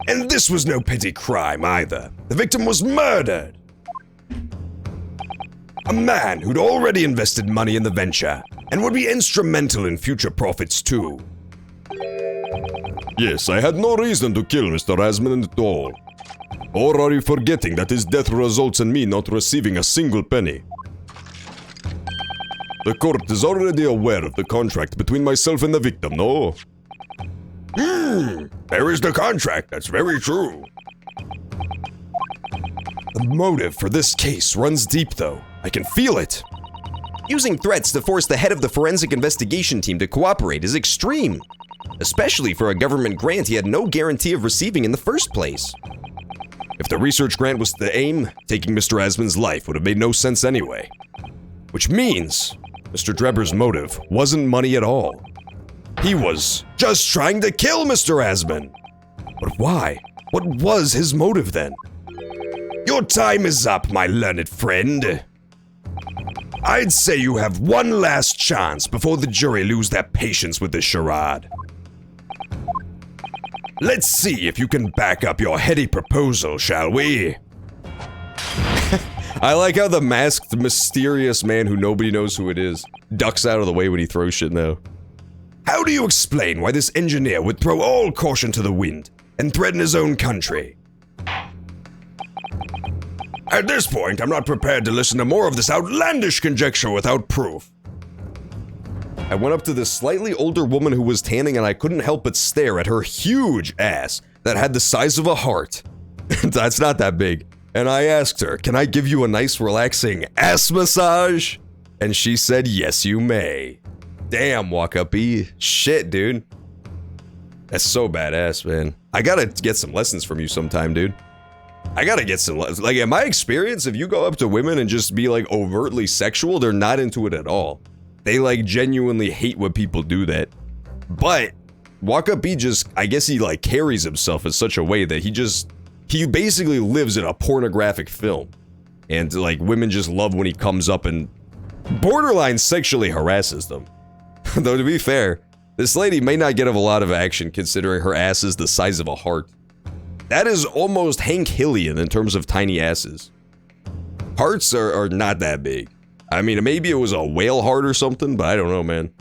And this was no petty crime either. The victim was murdered. A man who'd already invested money in the venture and would be instrumental in future profits too. Yes, I had no reason to kill Mr. Asman at all. Or are you forgetting that his death results in me not receiving a single penny? The court is already aware of the contract between myself and the victim, no? There is the contract, that's very true. The motive for this case runs deep, though. I can feel it. Using threats to force the head of the forensic investigation team to cooperate is extreme, especially for a government grant he had no guarantee of receiving in the first place. If the research grant was the aim, taking Mr. Asman's life would have made no sense anyway. Which means Mr. Drebber's motive wasn't money at all. He was just trying to kill Mr. Asman. But why? What was his motive then? Your time is up, my learned friend. I'd say you have one last chance before the jury lose their patience with this charade. Let's see if you can back up your heady proposal, shall we? I like how the masked, mysterious man who nobody knows who it is ducks out of the way when he throws shit now. How do you explain why this engineer would throw all caution to the wind and threaten his own country? At this point, I'm not prepared to listen to more of this outlandish conjecture without proof. I went up to this slightly older woman who was tanning and I couldn't help but stare at her huge ass that had the size of a heart. That's not that big. And I asked her, can I give you a nice relaxing ass massage? And she said, yes, you may. Damn, Walk Up E. Shit, dude. That's so badass, man. I gotta get some lessons from you sometime, dude. I gotta get some lessons. Like, in my experience, if you go up to women and just be, like, overtly sexual, they're not into it at all. They, like, genuinely hate when people do that. But Walk Up E just, I guess he, like, carries himself in such a way that he basically lives in a pornographic film. And, like, women just love when he comes up and borderline sexually harasses them. Though, to be fair, this lady may not get a lot of action considering her ass is the size of a heart. That is almost Hank Hillian in terms of tiny asses. Hearts are not that big. I mean, maybe it was a whale heart or something, but I don't know, man.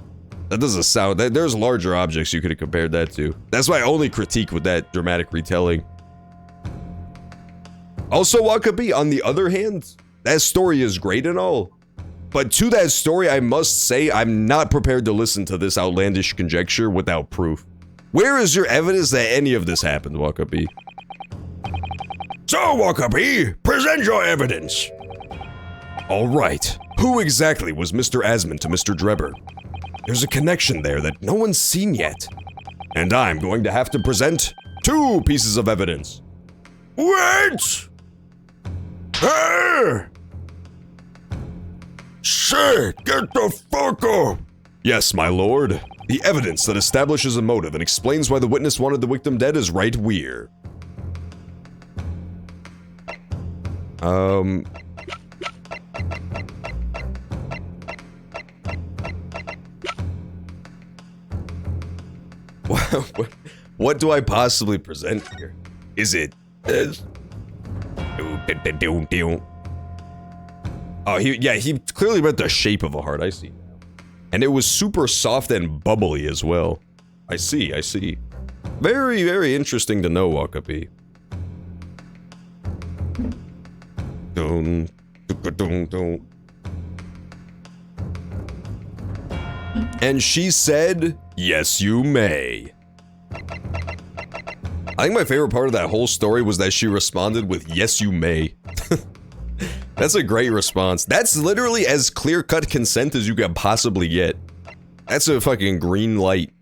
That doesn't sound... There's larger objects you could have compared that to. That's my only critique with that dramatic retelling. Also, Walk Up E, on the other hand, that story is great and all. But to that story, I must say, I'm not prepared to listen to this outlandish conjecture without proof. Where is your evidence that any of this happened, Walk Up E? So, Walk Up E, present your evidence. All right. Who exactly was Mr. Asman to Mr. Drebber? There's a connection there that no one's seen yet. And I'm going to have to present 2 pieces of evidence. Wait! Hey! Shit, get the fuck up! Yes, my lord. The evidence that establishes a motive and explains why the witness wanted the victim dead is right where. What do I possibly present here? Is it this? Oh, he clearly meant the shape of a heart, I see now. And it was super soft and bubbly as well. I see. Very, very interesting to know, Walk Up E. And she said, yes, you may. I think my favorite part of that whole story was that she responded with, yes, you may. That's a great response. That's literally as clear-cut consent as you can possibly get. That's a fucking green light.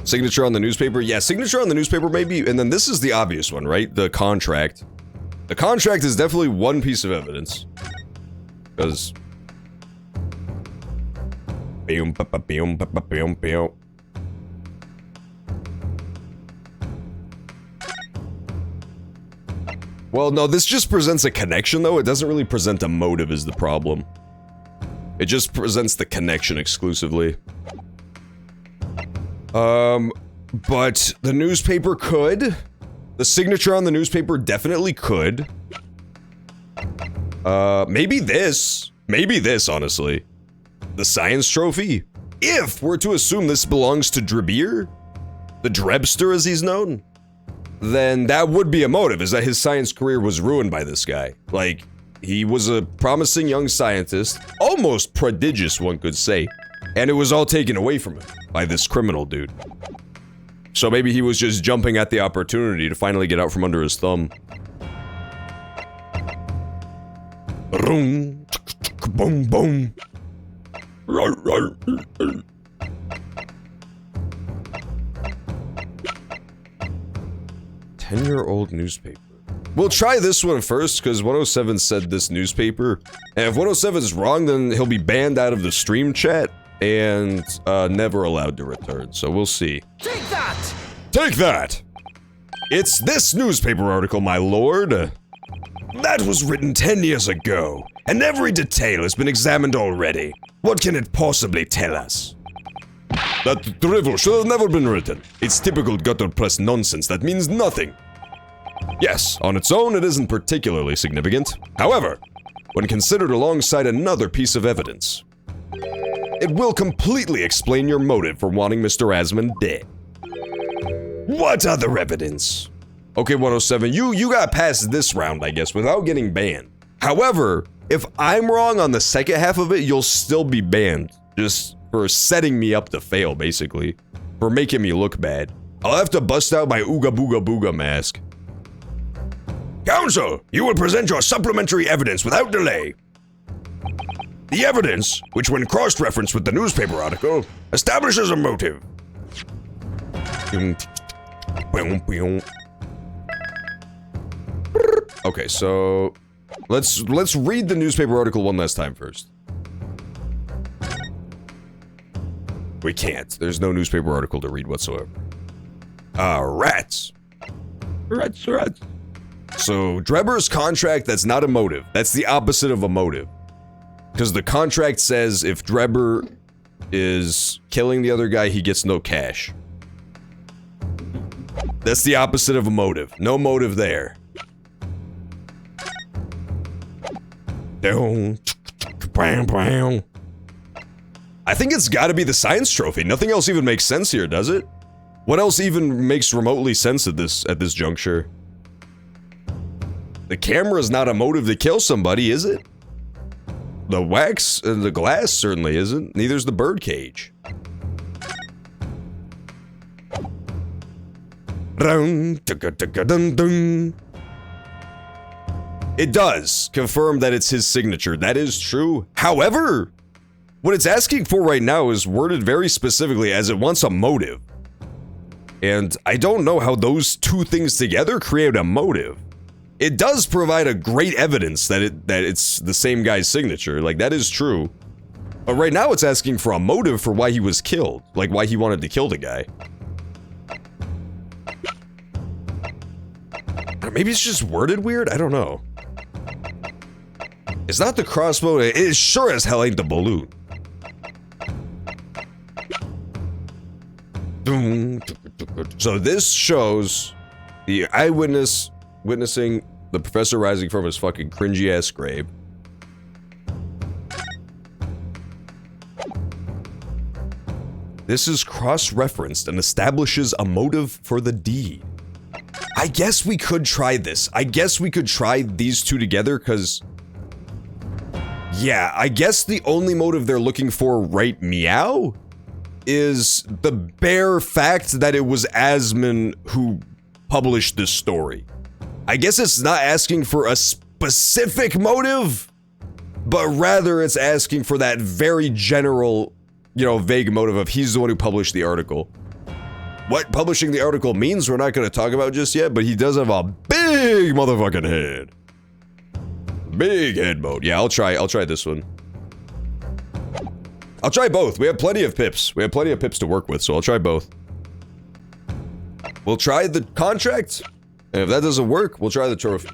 Signature on the newspaper? Yeah, signature on the newspaper maybe, and then this is the obvious one, right? The contract. The contract is definitely one piece of evidence. Because... Well, no, this just presents a connection, though. It doesn't really present a motive is the problem. It just presents the connection exclusively. But the newspaper could. The signature on the newspaper definitely could. Maybe this. Maybe this, honestly. The science trophy. If we're to assume this belongs to Drebir, the Drebster as he's known, then that would be a motive, is that his science career was ruined by this guy. Like, he was a promising young scientist, almost prodigious, one could say, and it was all taken away from him by this criminal dude. So maybe he was just jumping at the opportunity to finally get out from under his thumb. Boom, boom, boom. 10-year-old newspaper. We'll try this one first, because 107 said this newspaper. And if 107's wrong, then he'll be banned out of the stream chat and never allowed to return. So we'll see. Take that! Take that! It's this newspaper article, my lord. That was written 10 years ago, and every detail has been examined already. What can it possibly tell us? That drivel should have never been written. It's typical gutter press nonsense that means nothing. Yes, on its own it isn't particularly significant. However, when considered alongside another piece of evidence, it will completely explain your motive for wanting Mr. Asman dead. What other evidence? Okay, 107, you got past this round, I guess, without getting banned. However, if I'm wrong on the second half of it, you'll still be banned. Just for setting me up to fail, basically. For making me look bad. I'll have to bust out my Ooga Booga Booga mask. Counsel, you will present your supplementary evidence without delay. The evidence, which when cross-referenced with the newspaper article, establishes a motive. Okay, so let's read the newspaper article one last time first. We can't. There's no newspaper article to read whatsoever. Rats. Rats. So, Drebber's contract, that's not a motive. That's the opposite of a motive. Because the contract says if Drebber is killing the other guy, he gets no cash. That's the opposite of a motive. No motive there. I think it's gotta be the science trophy. Nothing else even makes sense here, does it? What else even makes remotely sense at this juncture? The camera's not a motive to kill somebody, is it? The wax and the glass certainly isn't. Neither's the birdcage. It does confirm that it's his signature. That is true. However, what it's asking for right now is worded very specifically as it wants a motive. And I don't know how those two things together create a motive. It does provide a great evidence that it's the same guy's signature. Like, that is true. But right now it's asking for a motive for why he was killed. Like, why he wanted to kill the guy. Maybe it's just worded weird? I don't know. It's not the crossbow. It sure as hell ain't the balloon. So this shows the eyewitness witnessing the professor rising from his fucking cringy ass grave. This is cross-referenced and establishes a motive for the deed. I guess we could try this. I guess we could try these two together, because... yeah, I guess the only motive they're looking for right meow is the bare fact that it was Asman who published this story. I guess it's not asking for a specific motive, but rather it's asking for that very general, you know, vague motive of he's the one who published the article. What publishing the article means, we're not going to talk about just yet, but he does have a big motherfucking head. Big head mode. Yeah, I'll try this one. I'll try both. We have plenty of pips. We have plenty of pips to work with, so I'll try both. We'll try the contract, and if that doesn't work, we'll try the trophy.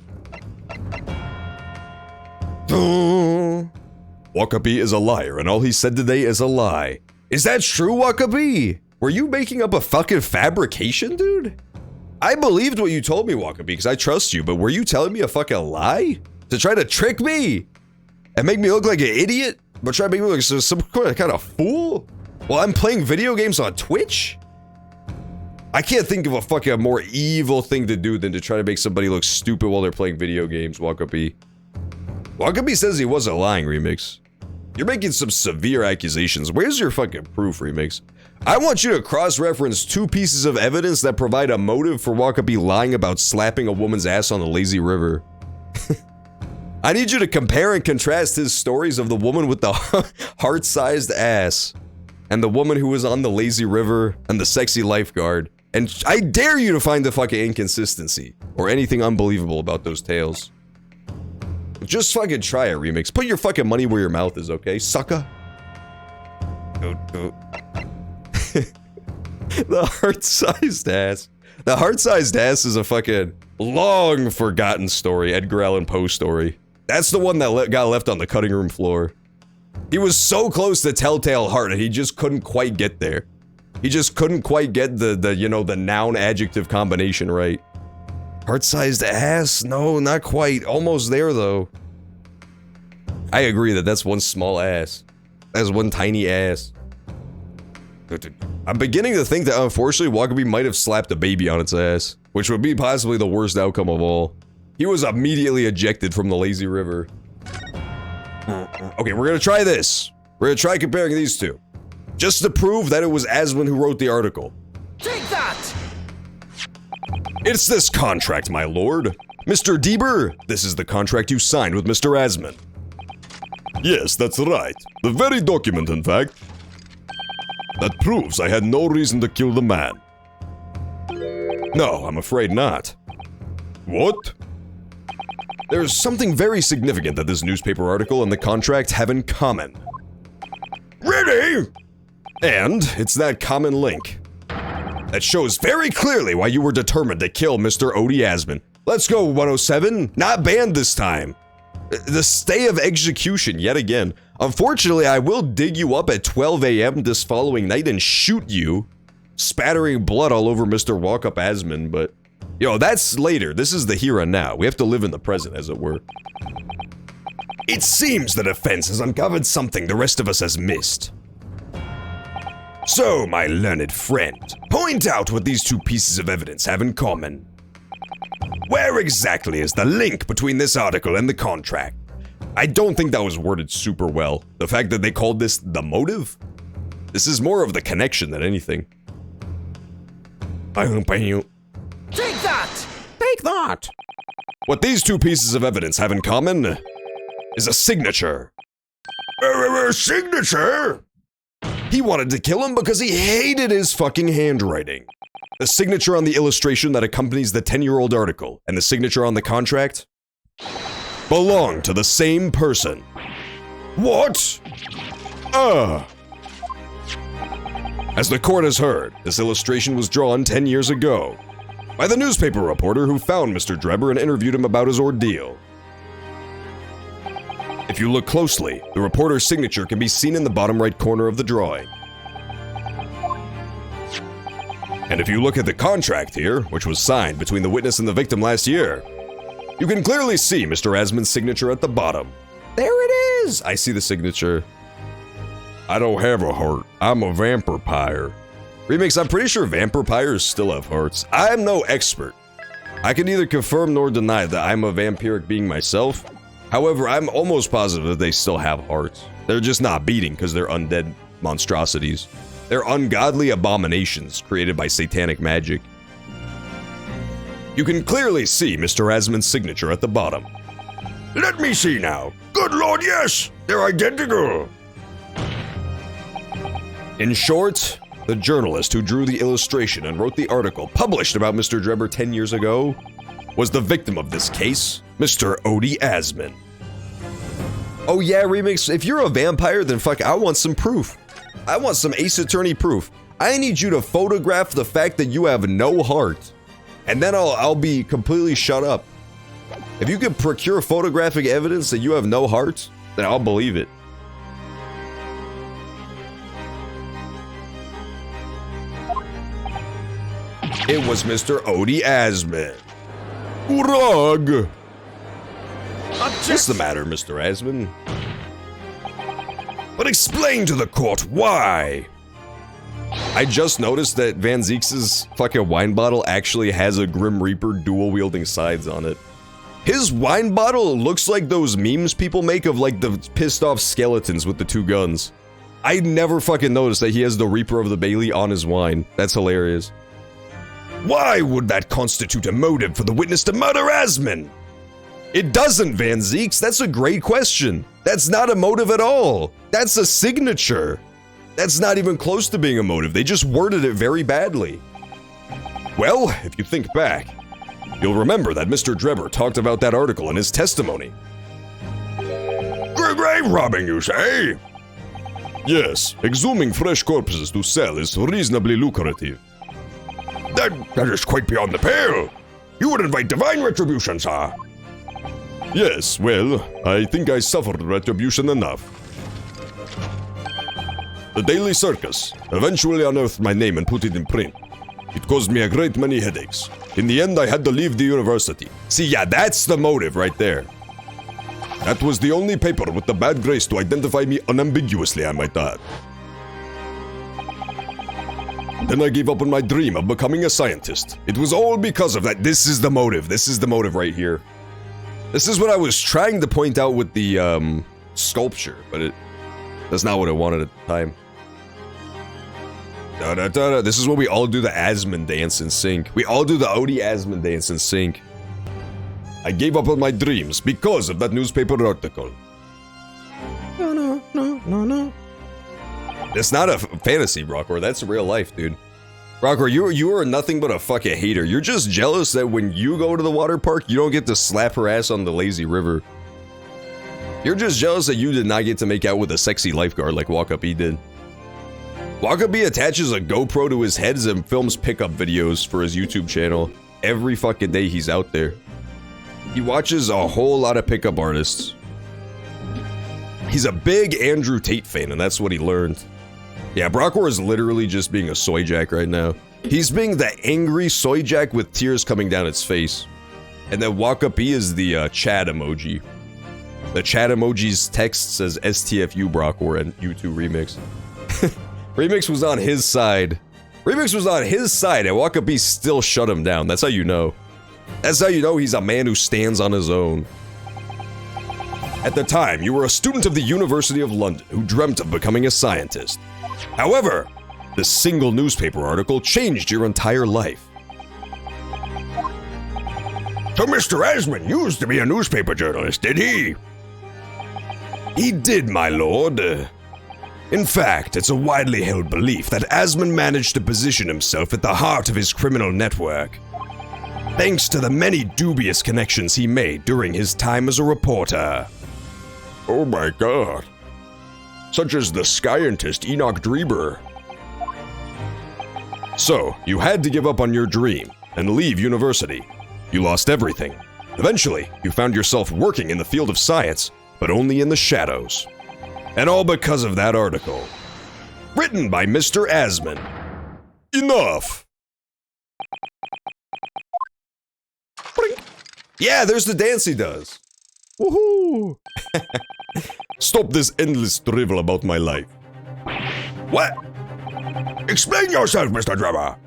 Wakabi is a liar, and all he said today is a lie. Is that true, Wakabi? Were you making up a fucking fabrication, dude? I believed what you told me, Wakabi, because I trust you, but were you telling me a fucking lie? To try to trick me? And make me look like an idiot? But try to make me look like some kind of fool? Well, I'm playing video games on Twitch? I can't think of a fucking more evil thing to do than to try to make somebody look stupid while they're playing video games, Wakabi. Wakabi says he wasn't lying, Remix. You're making some severe accusations. Where's your fucking proof, Remix? I want you to cross-reference 2 pieces of evidence that provide a motive for Wakabi lying about slapping a woman's ass on the lazy river. I need you to compare and contrast his stories of the woman with the heart-sized ass and the woman who was on the lazy river and the sexy lifeguard. And I dare you to find the fucking inconsistency or anything unbelievable about those tales. Just fucking try it, Remix. Put your fucking money where your mouth is, okay, sucker? The heart-sized ass. The heart-sized ass is a fucking long-forgotten story, Edgar Allan Poe story. That's the one that got left on the cutting room floor. He was so close to Telltale Heart and he just couldn't quite get there. He just couldn't quite get the noun-adjective combination right. Heart-sized ass? No, not quite. Almost there, though. I agree that that's one small ass. That's one tiny ass. I'm beginning to think that, unfortunately, Wakabi might have slapped a baby on its ass, which would be possibly the worst outcome of all. He was immediately ejected from the lazy river. Okay, we're gonna try this. We're gonna try comparing these two. Just to prove that it was Asmund who wrote the article. Take that! It's this contract, my lord. Mr. Deeber, this is the contract you signed with Mr. Asmund. Yes, that's right. The very document, in fact, that proves I had no reason to kill the man. No, I'm afraid not. What? There's something very significant that this newspaper article and the contract have in common. Really? And it's that common link. That shows very clearly why you were determined to kill Mr. Odie Asmund. Let's go, 107. Not banned this time. The stay of execution yet again. Unfortunately, I will dig you up at 12 a.m. this following night and shoot you, spattering blood all over Mr. Walkup Asmund, but, yo, that's later. This is the here and now. We have to live in the present, as it were. It seems the defense has uncovered something the rest of us has missed. So, my learned friend, point out what these 2 pieces of evidence have in common. Where exactly is the link between this article and the contract? I don't think that was worded super well. The fact that they called this the motive? This is more of the connection than anything. Take that! Take that! What these 2 pieces of evidence have in common is a signature. A signature? He wanted to kill him because he hated his fucking handwriting. The signature on the illustration that accompanies the 10-year-old article and the signature on the contract belong to the same person. What? As the court has heard, this illustration was drawn 10 years ago by the newspaper reporter who found Mr. Drebber and interviewed him about his ordeal. If you look closely, the reporter's signature can be seen in the bottom right corner of the drawing. And if you look at the contract here, which was signed between the witness and the victim last year, you can clearly see Mr. Asmund's signature at the bottom. There it is! I see the signature. I don't have a heart. I'm a vampire. Remix, I'm pretty sure vampires still have hearts. I'm no expert. I can neither confirm nor deny that I'm a vampiric being myself. However, I'm almost positive that they still have hearts. They're just not beating because they're undead monstrosities. They're ungodly abominations created by satanic magic. You can clearly see Mr. Asmund's signature at the bottom. Let me see now. Good lord, yes! They're identical! In short, the journalist who drew the illustration and wrote the article published about Mr. Drebber 10 years ago was the victim of this case, Mr. Odie Asmund. Oh yeah, Remix, if you're a vampire, then fuck, I want some proof. I want some Ace Attorney proof. I need you to photograph the fact that you have no heart. And then I'll be completely shut up. If you can procure photographic evidence that you have no heart, then I'll believe it. It was Mr. Odie Asman. Urag! What's the matter, Mr. Asman? But explain to the court why. I just noticed that Van Zeek's fucking wine bottle actually has a Grim Reaper dual-wielding sides on it. His wine bottle looks like those memes people make of like the pissed-off skeletons with the two guns. I never fucking noticed that he has the Reaper of the Bailey on his wine. That's hilarious. Why would that constitute a motive for the witness to murder Asman? It doesn't, Van Zeeks. That's a great question. That's not a motive at all. That's a signature. That's not even close to being a motive. They just worded it very badly. Well, if you think back, you'll remember that Mr. Drebber talked about that article in his testimony. Grave robbing, you say? Yes, exhuming fresh corpses to sell is reasonably lucrative. That is quite beyond the pale. You would invite divine retribution, sir. Yes, well, I think I suffered retribution enough. The Daily Circus eventually unearthed my name and put it in print. It caused me a great many headaches. In the end, I had to leave the university. See, yeah, that's the motive right there. That was the only paper with the bad grace to identify me unambiguously, I might add. Then I gave up on my dream of becoming a scientist. It was all because of that. This is the motive. This is the motive right here. This is what I was trying to point out with the sculpture, but that's not what I wanted at the time. Da-da-da-da. This is what we all do the Asman dance in sync. We all do the Odie Asman dance in sync. I gave up on my dreams because of that newspaper article. No. It's not a fantasy, Rockor. That's real life, dude. Rockor, you are nothing but a fucking hater. You're just jealous that when you go to the water park, you don't get to slap her ass on the lazy river. You're just jealous that you did not get to make out with a sexy lifeguard like Walkup did. Walkup attaches a GoPro to his head and films pickup videos for his YouTube channel. Every fucking day he's out there. He watches a whole lot of pickup artists. He's a big Andrew Tate fan, and that's what he learned. Yeah, Brockwar is literally just being a soy jack right now. He's being the angry soy jack with tears coming down its face. And then Walkup is the chat emoji. The chat emoji's text says STFU Brockwar and U2 Remix. Remix was on his side. Remix was on his side, and Walkup still shut him down. That's how you know. That's how you know he's a man who stands on his own. At the time, you were a student of the University of London who dreamt of becoming a scientist. However, the single newspaper article changed your entire life. So Mr. Asman used to be a newspaper journalist, did he? He did, my lord. In fact, it's a widely held belief that Asman managed to position himself at the heart of his criminal network, thanks to the many dubious connections he made during his time as a reporter. Oh my god. Such as the scientist Enoch Dreber. So, you had to give up on your dream and leave university. You lost everything. Eventually, you found yourself working in the field of science, but only in the shadows. And all because of that article. Written by Mr. Asman. Enough! Yeah, there's the dance he does. Woohoo! Stop this endless drivel about my life. What? Explain yourself, Mr. Drebber.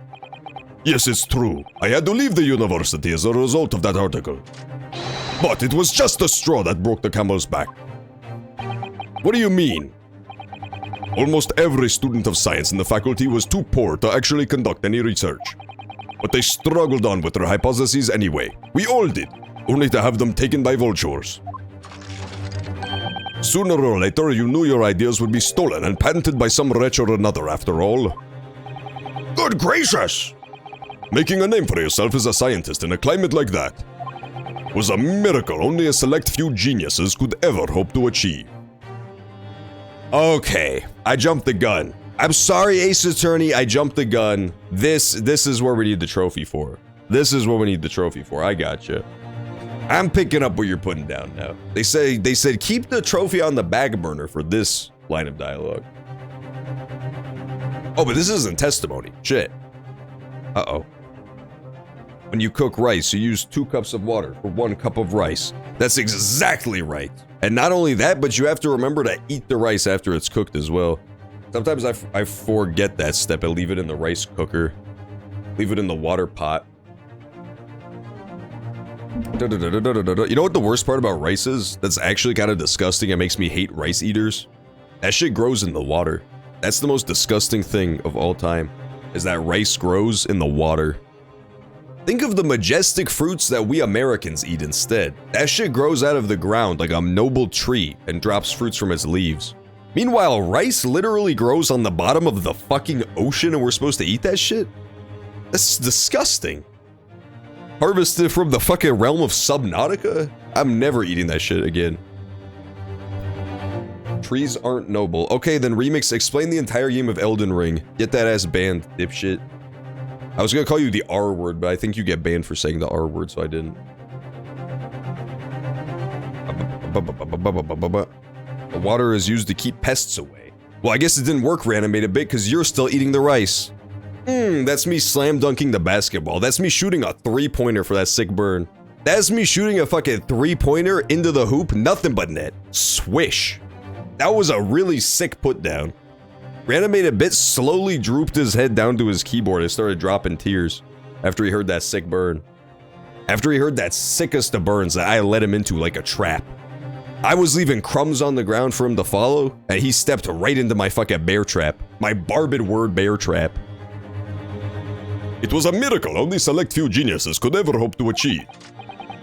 Yes, it's true. I had to leave the university as a result of that article. But it was just the straw that broke the camel's back. What do you mean? Almost every student of science in the faculty was too poor to actually conduct any research. But they struggled on with their hypotheses anyway. We all did, only to have them taken by vultures. Sooner or later, you knew your ideas would be stolen and patented by some wretch or another, after all. Good gracious! Making a name for yourself as a scientist in a climate like that was a miracle only a select few geniuses could ever hope to achieve. Okay, I jumped the gun. I'm sorry, Ace Attorney, I jumped the gun. This is where we need the trophy for. This is what we need the trophy for, I gotcha. I'm picking up what you're putting down now. They said keep the trophy on the back burner for this line of dialogue. Oh, but this isn't testimony. Shit. Uh-oh. When you cook rice, you use 2 cups of water for 1 cup of rice. That's exactly right. And not only that, but you have to remember to eat the rice after it's cooked as well. Sometimes I forget that step. I leave it in the rice cooker. Leave it in the water pot. You know what the worst part about rice is? That's actually kind of disgusting. It makes me hate rice eaters. That shit grows in the water. That's the most disgusting thing of all time, is that rice grows in the water. Think of the majestic fruits that we Americans eat instead. That shit grows out of the ground like a noble tree and drops fruits from its leaves. Meanwhile, rice literally grows on the bottom of the fucking ocean and we're supposed to eat that shit? That's disgusting. Harvested from the fucking realm of Subnautica? I'm never eating that shit again. Trees aren't noble. Okay, then Remix, explain the entire game of Elden Ring. Get that ass banned, dipshit. I was gonna call you the R word, but I think you get banned for saying the R word, so I didn't. The water is used to keep pests away. Well, I guess it didn't work, Reanimated Bit, because you're still eating the rice. That's me slam dunking the basketball. That's me shooting a 3-pointer for that sick burn. That's me shooting a fucking 3-pointer into the hoop, nothing but net. Swish. That was a really sick put down. Reanimated Bit slowly drooped his head down to his keyboard and started dropping tears after he heard that sick burn. After he heard that sickest of burns that I led him into like a trap. I was leaving crumbs on the ground for him to follow, and he stepped right into my fucking bear trap. My barbed word bear trap. It was a miracle only select few geniuses could ever hope to achieve.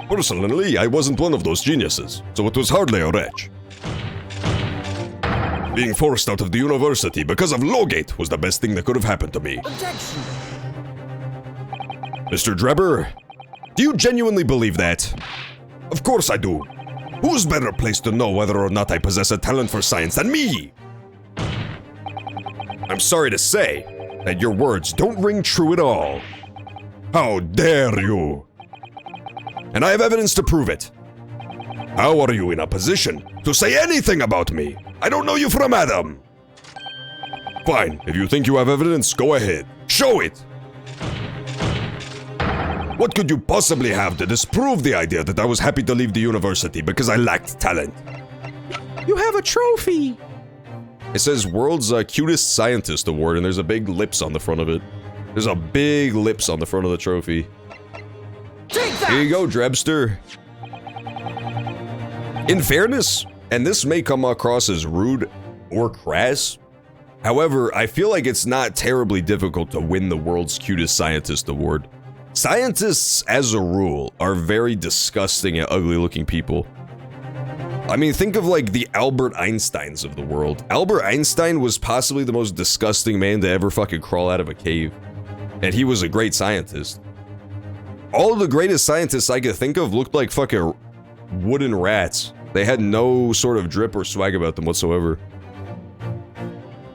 Personally, I wasn't one of those geniuses, so it was hardly a wretch. Being forced out of the university because of Lowgate was the best thing that could have happened to me. Objection! Mr. Drebber, do you genuinely believe that? Of course I do. Who's better placed to know whether or not I possess a talent for science than me? I'm sorry to say that your words don't ring true at all. How dare you? And I have evidence to prove it. How are you in a position to say anything about me? I don't know you from Adam. Fine, if you think you have evidence, go ahead. Show it. What could you possibly have to disprove the idea that I was happy to leave the university because I lacked talent? You have a trophy! It says World's Cutest Scientist Award, and there's a big lips on the front of it. There's a big lips on the front of the trophy. Take that! Here you go, Drebster. In fairness, and this may come across as rude or crass, however, I feel like it's not terribly difficult to win the World's Cutest Scientist Award. Scientists, as a rule, are very disgusting and ugly-looking people. I mean, think of like the Albert Einsteins of the world. Albert Einstein was possibly the most disgusting man to ever fucking crawl out of a cave. And he was a great scientist. All of the greatest scientists I could think of looked like fucking wooden rats. They had no sort of drip or swag about them whatsoever.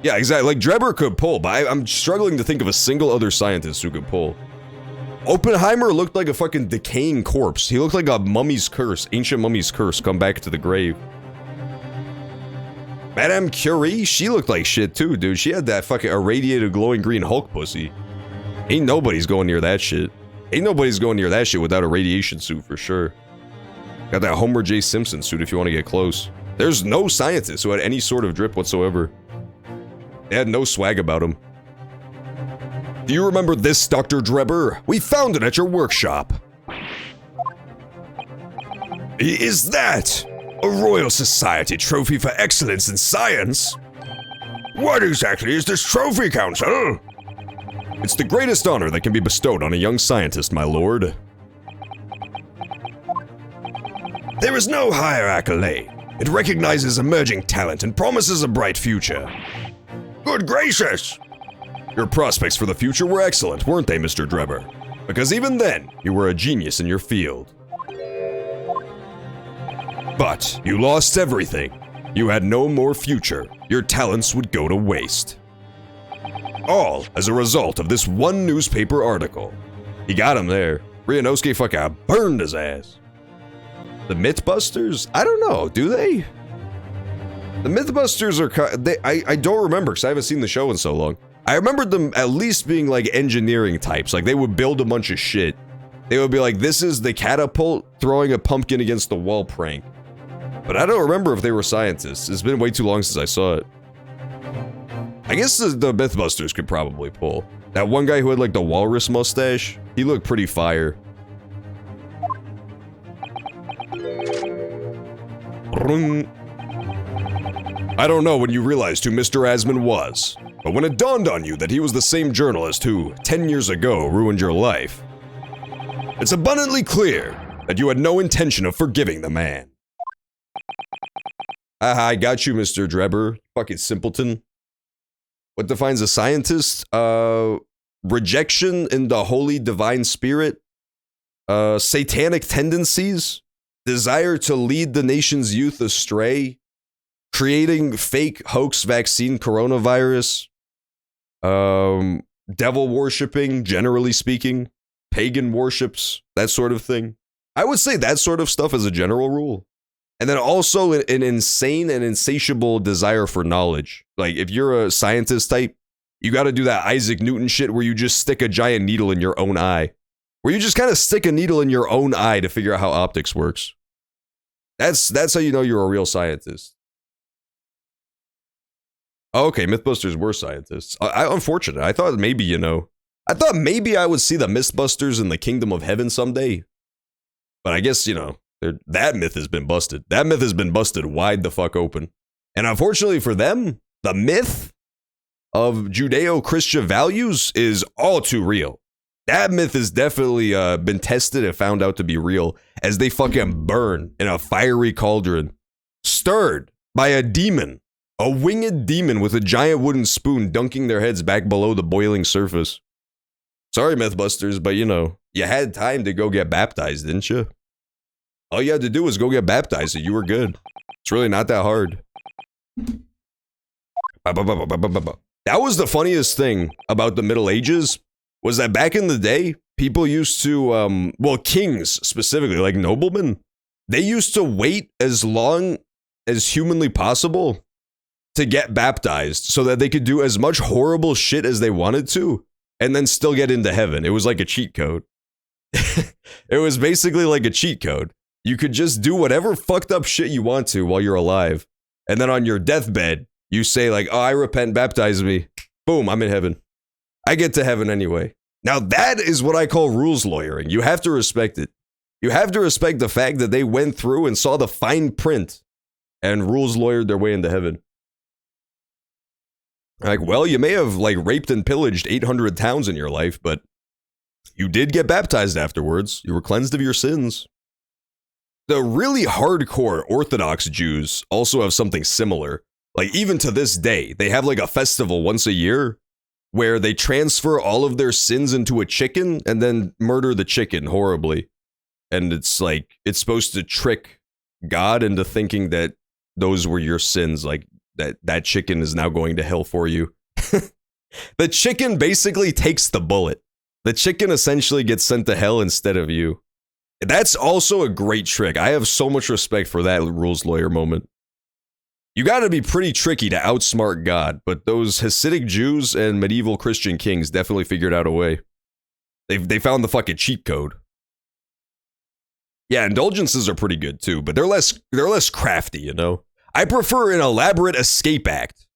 Yeah, exactly. Like, Drebber could pull, but I'm struggling to think of a single other scientist who could pull. Oppenheimer looked like a fucking decaying corpse. He looked like a mummy's curse, ancient mummy's curse come back to the grave. Madame Curie, she looked like shit too, dude. She had that fucking irradiated glowing green Hulk pussy. Ain't nobody's going near that shit. Ain't nobody's going near that shit without a radiation suit for sure. Got that Homer J. Simpson suit if you want to get close. There's no scientist who had any sort of drip whatsoever. They had no swag about them. Do you remember this, Dr. Drebber? We found it at your workshop. Is that a Royal Society trophy for excellence in science? What exactly is this trophy, Council? It's the greatest honor that can be bestowed on a young scientist, my lord. There is no higher accolade. It recognizes emerging talent and promises a bright future. Good gracious! Your prospects for the future were excellent, weren't they, Mr. Drebber? Because even then, you were a genius in your field. But you lost everything. You had no more future. Your talents would go to waste. All as a result of this one newspaper article. He got him there. Rianowski fucking burned his ass. The Mythbusters? I don't know. Do they? The Mythbusters are... I don't remember because I haven't seen the show in so long. I remembered them at least being like engineering types. Like they would build a bunch of shit. They would be like, this is the catapult throwing a pumpkin against the wall prank. But I don't remember if they were scientists. It's been way too long since I saw it. I guess the Mythbusters could probably pull. That one guy who had like the walrus mustache, he looked pretty fire. I don't know when you realized who Mr. Asman was, but when it dawned on you that he was the same journalist who, 10 years ago, ruined your life, it's abundantly clear that you had no intention of forgiving the man. I got you, Mr. Drebber. Fucking simpleton. What defines a scientist? Rejection in the holy divine spirit, satanic tendencies, desire to lead the nation's youth astray, creating fake hoax vaccine coronavirus, devil worshipping, generally speaking, pagan worships, that sort of thing. I would say that sort of stuff as a general rule. And then also an insane and insatiable desire for knowledge. Like if you're a scientist type, you got to do that Isaac Newton shit where you just stick a giant needle in your own eye. Where you just kind of stick a needle in your own eye to figure out how optics works. That's how you know you're a real scientist. Okay, Mythbusters were scientists. Unfortunate. I thought maybe, I thought maybe I would see the Mythbusters in the kingdom of heaven someday. But I guess, that myth has been busted. That myth has been busted wide the fuck open. And unfortunately for them, the myth of Judeo-Christian values is all too real. That myth has definitely been tested and found out to be real as they fucking burn in a fiery cauldron, stirred by a demon, a winged demon with a giant wooden spoon dunking their heads back below the boiling surface. Sorry, Mythbusters, but you had time to go get baptized, didn't you? All you had to do was go get baptized and you were good. It's really not that hard. That was the funniest thing about the Middle Ages, was that back in the day, people used to, kings specifically, like noblemen, they used to wait as long as humanly possible to get baptized so that they could do as much horrible shit as they wanted to and then still get into heaven. It was like a cheat code. It was basically like a cheat code. You could just do whatever fucked up shit you want to while you're alive. And then on your deathbed, you say like, oh, I repent, baptize me. Boom, I'm in heaven. I get to heaven anyway. Now that is what I call rules lawyering. You have to respect it. You have to respect the fact that they went through and saw the fine print and rules lawyered their way into heaven. Like, well, you may have like raped and pillaged 800 towns in your life, but you did get baptized afterwards. You were cleansed of your sins. The really hardcore Orthodox Jews also have something similar. Like, even to this day, they have like a festival once a year where they transfer all of their sins into a chicken and then murder the chicken horribly. And it's like, it's supposed to trick God into thinking that those were your sins, like that chicken is now going to hell for you. The chicken basically takes the bullet. The chicken essentially gets sent to hell instead of you. That's also a great trick. I have so much respect for that rules lawyer moment. You gotta be pretty tricky to outsmart God, but those Hasidic Jews and medieval Christian kings definitely figured out a way. They found the fucking cheat code. Yeah, indulgences are pretty good too, but they're less crafty, I prefer an elaborate escape act.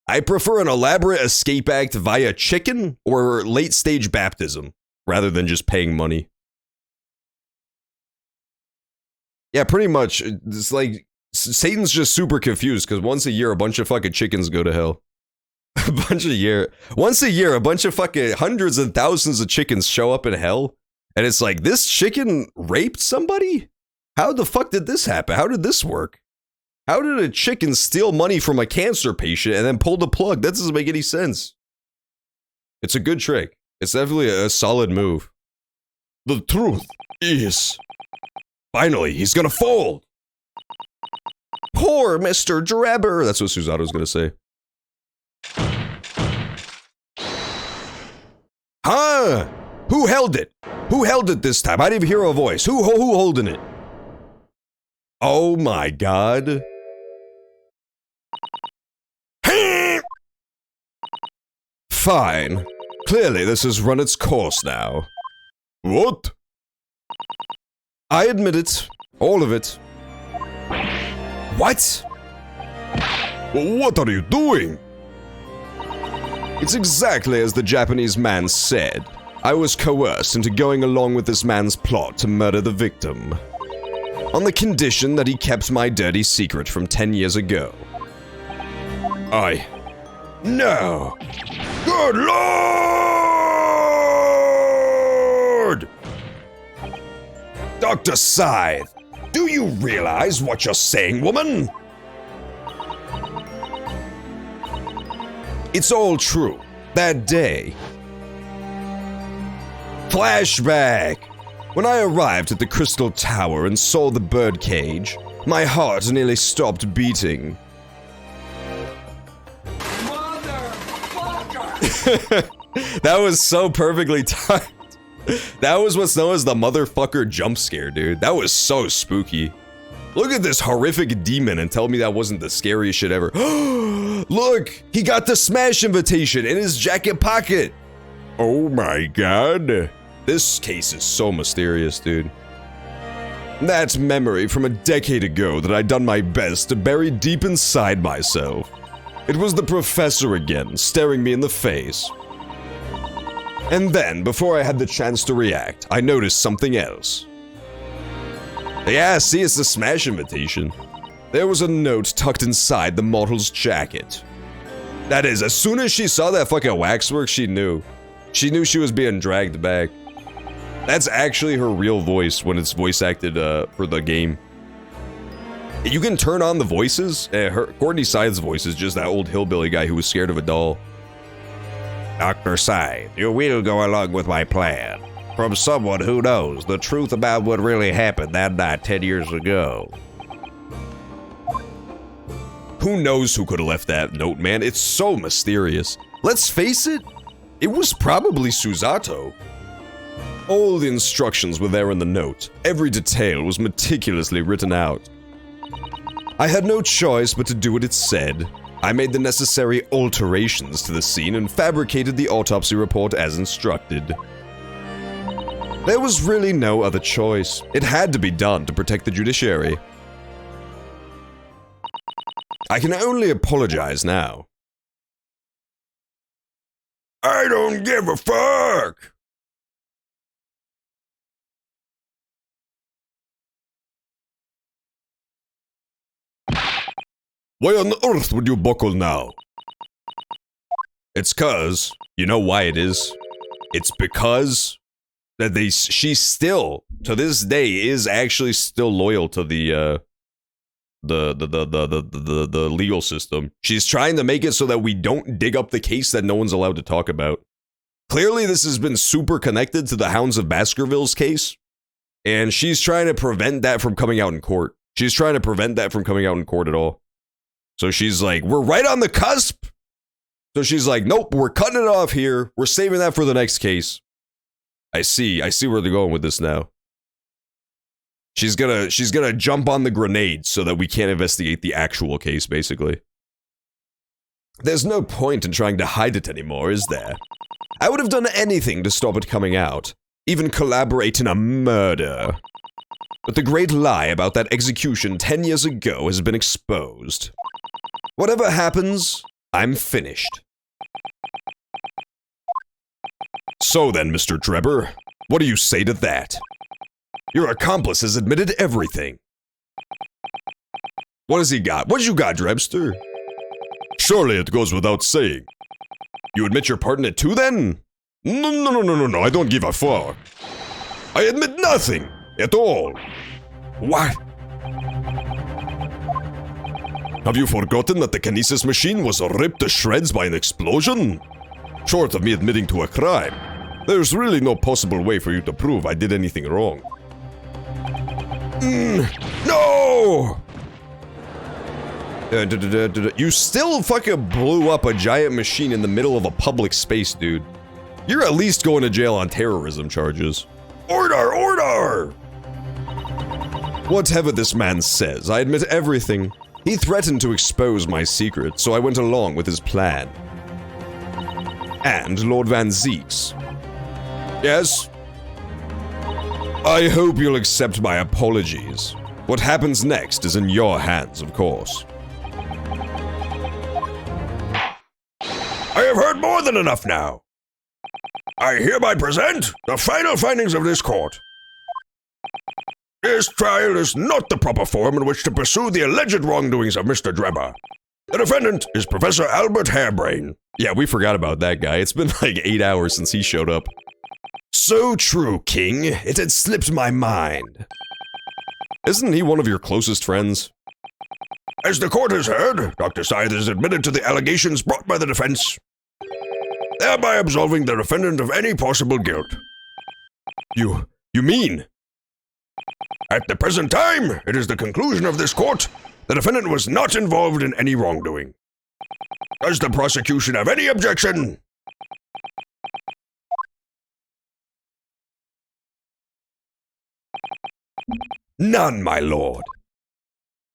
I prefer an elaborate escape act via chicken or late stage baptism, rather than just paying money. Yeah, pretty much. It's like Satan's just super confused because once a year, a bunch of fucking chickens go to hell. Once a year, a bunch of fucking hundreds and thousands of chickens show up in hell. And it's like, this chicken raped somebody? How the fuck did this happen? How did this work? How did a chicken steal money from a cancer patient and then pull the plug? That doesn't make any sense. It's a good trick. It's definitely a solid move. The truth is... Finally, he's gonna fold! Poor Mr. Drebber! That's what Susato's gonna say. Huh? Who held it? Who held it this time? I didn't even hear a voice. Who holding it? Oh my god. Fine. Clearly this has run its course now. What? I admit it. All of it. What? What are you doing? It's exactly as the Japanese man said. I was coerced into going along with this man's plot to murder the victim. On the condition that he kept my dirty secret from 10 years ago. No! Good Lord! Dr. Scythe, do you realize what you're saying, woman? It's all true. That day. Flashback! When I arrived at the Crystal Tower and saw the birdcage, my heart nearly stopped beating. That was so perfectly timed. That was what's known as the motherfucker jump scare, dude. That was so spooky. Look at this horrific demon and tell me that wasn't the scariest shit ever. Look, he got the smash invitation in his jacket pocket. Oh my god. This case is so mysterious, dude. That's memory from a decade ago that I'd done my best to bury deep inside myself. It was the professor again, staring me in the face. And then, before I had the chance to react, I noticed something else. Yeah, see, it's the smash invitation. There was a note tucked inside the model's jacket. That is, as soon as she saw that fucking waxwork, she knew. She knew she was being dragged back. That's actually her real voice when it's voice acted for the game. You can turn on the voices. Courtney Scythe's voice is just that old hillbilly guy who was scared of a doll. Dr. Scythe, you will go along with my plan. From someone who knows the truth about what really happened that night 10 years ago. Who knows who could have left that note, man? It's so mysterious. Let's face it, it was probably Susato. All the instructions were there in the note. Every detail was meticulously written out. I had no choice but to do what it said. I made the necessary alterations to the scene and fabricated the autopsy report as instructed. There was really no other choice. It had to be done to protect the judiciary. I can only apologize now. I don't give a fuck! Why on earth would you buckle now? It's cause, you know why it is? It's because that she still, to this day, is actually still loyal to the legal system. She's trying to make it so that we don't dig up the case that no one's allowed to talk about. Clearly, this has been super connected to the Hounds of Baskerville's case, and she's trying to prevent that from coming out in court. She's trying to prevent that from coming out in court at all. So she's like, we're right on the cusp. So she's like, nope, we're cutting it off here. We're saving that for the next case. I see where they're going with this now. She's gonna jump on the grenade so that we can't investigate the actual case, basically. There's no point in trying to hide it anymore, is there? I would have done anything to stop it coming out, even collaborate in a murder. But the great lie about that execution 10 years ago has been exposed. Whatever happens, I'm finished. So then, Mr. Drebber, what do you say to that? Your accomplice has admitted everything. What has he got? What you got, Drebster? Surely it goes without saying. You admit your part in it too, then? No, I don't give a fuck. I admit nothing at all. What? Have you forgotten that the kinesis machine was ripped to shreds by an explosion? Short of me admitting to a crime, there's really no possible way for you to prove I did anything wrong. No! You still fucking blew up a giant machine in the middle of a public space, dude. You're at least going to jail on terrorism charges. Order! Whatever this man says, I admit everything. He threatened to expose my secret, so I went along with his plan. And Lord Van Zeeks. Yes? I hope you'll accept my apologies. What happens next is in your hands, of course. I have heard more than enough now. I hereby present the final findings of this court. This trial is not the proper forum in which to pursue the alleged wrongdoings of Mr. Drebber. The defendant is Professor Albert Harebrain. Yeah, we forgot about that guy. It's been like 8 hours since he showed up. So true, King. It had slipped my mind. Isn't he one of your closest friends? As the court has heard, Dr. Scythe is admitted to the allegations brought by the defense, thereby absolving the defendant of any possible guilt. You mean? At the present time, it is the conclusion of this court the defendant was not involved in any wrongdoing. Does the prosecution have any objection? None, my lord.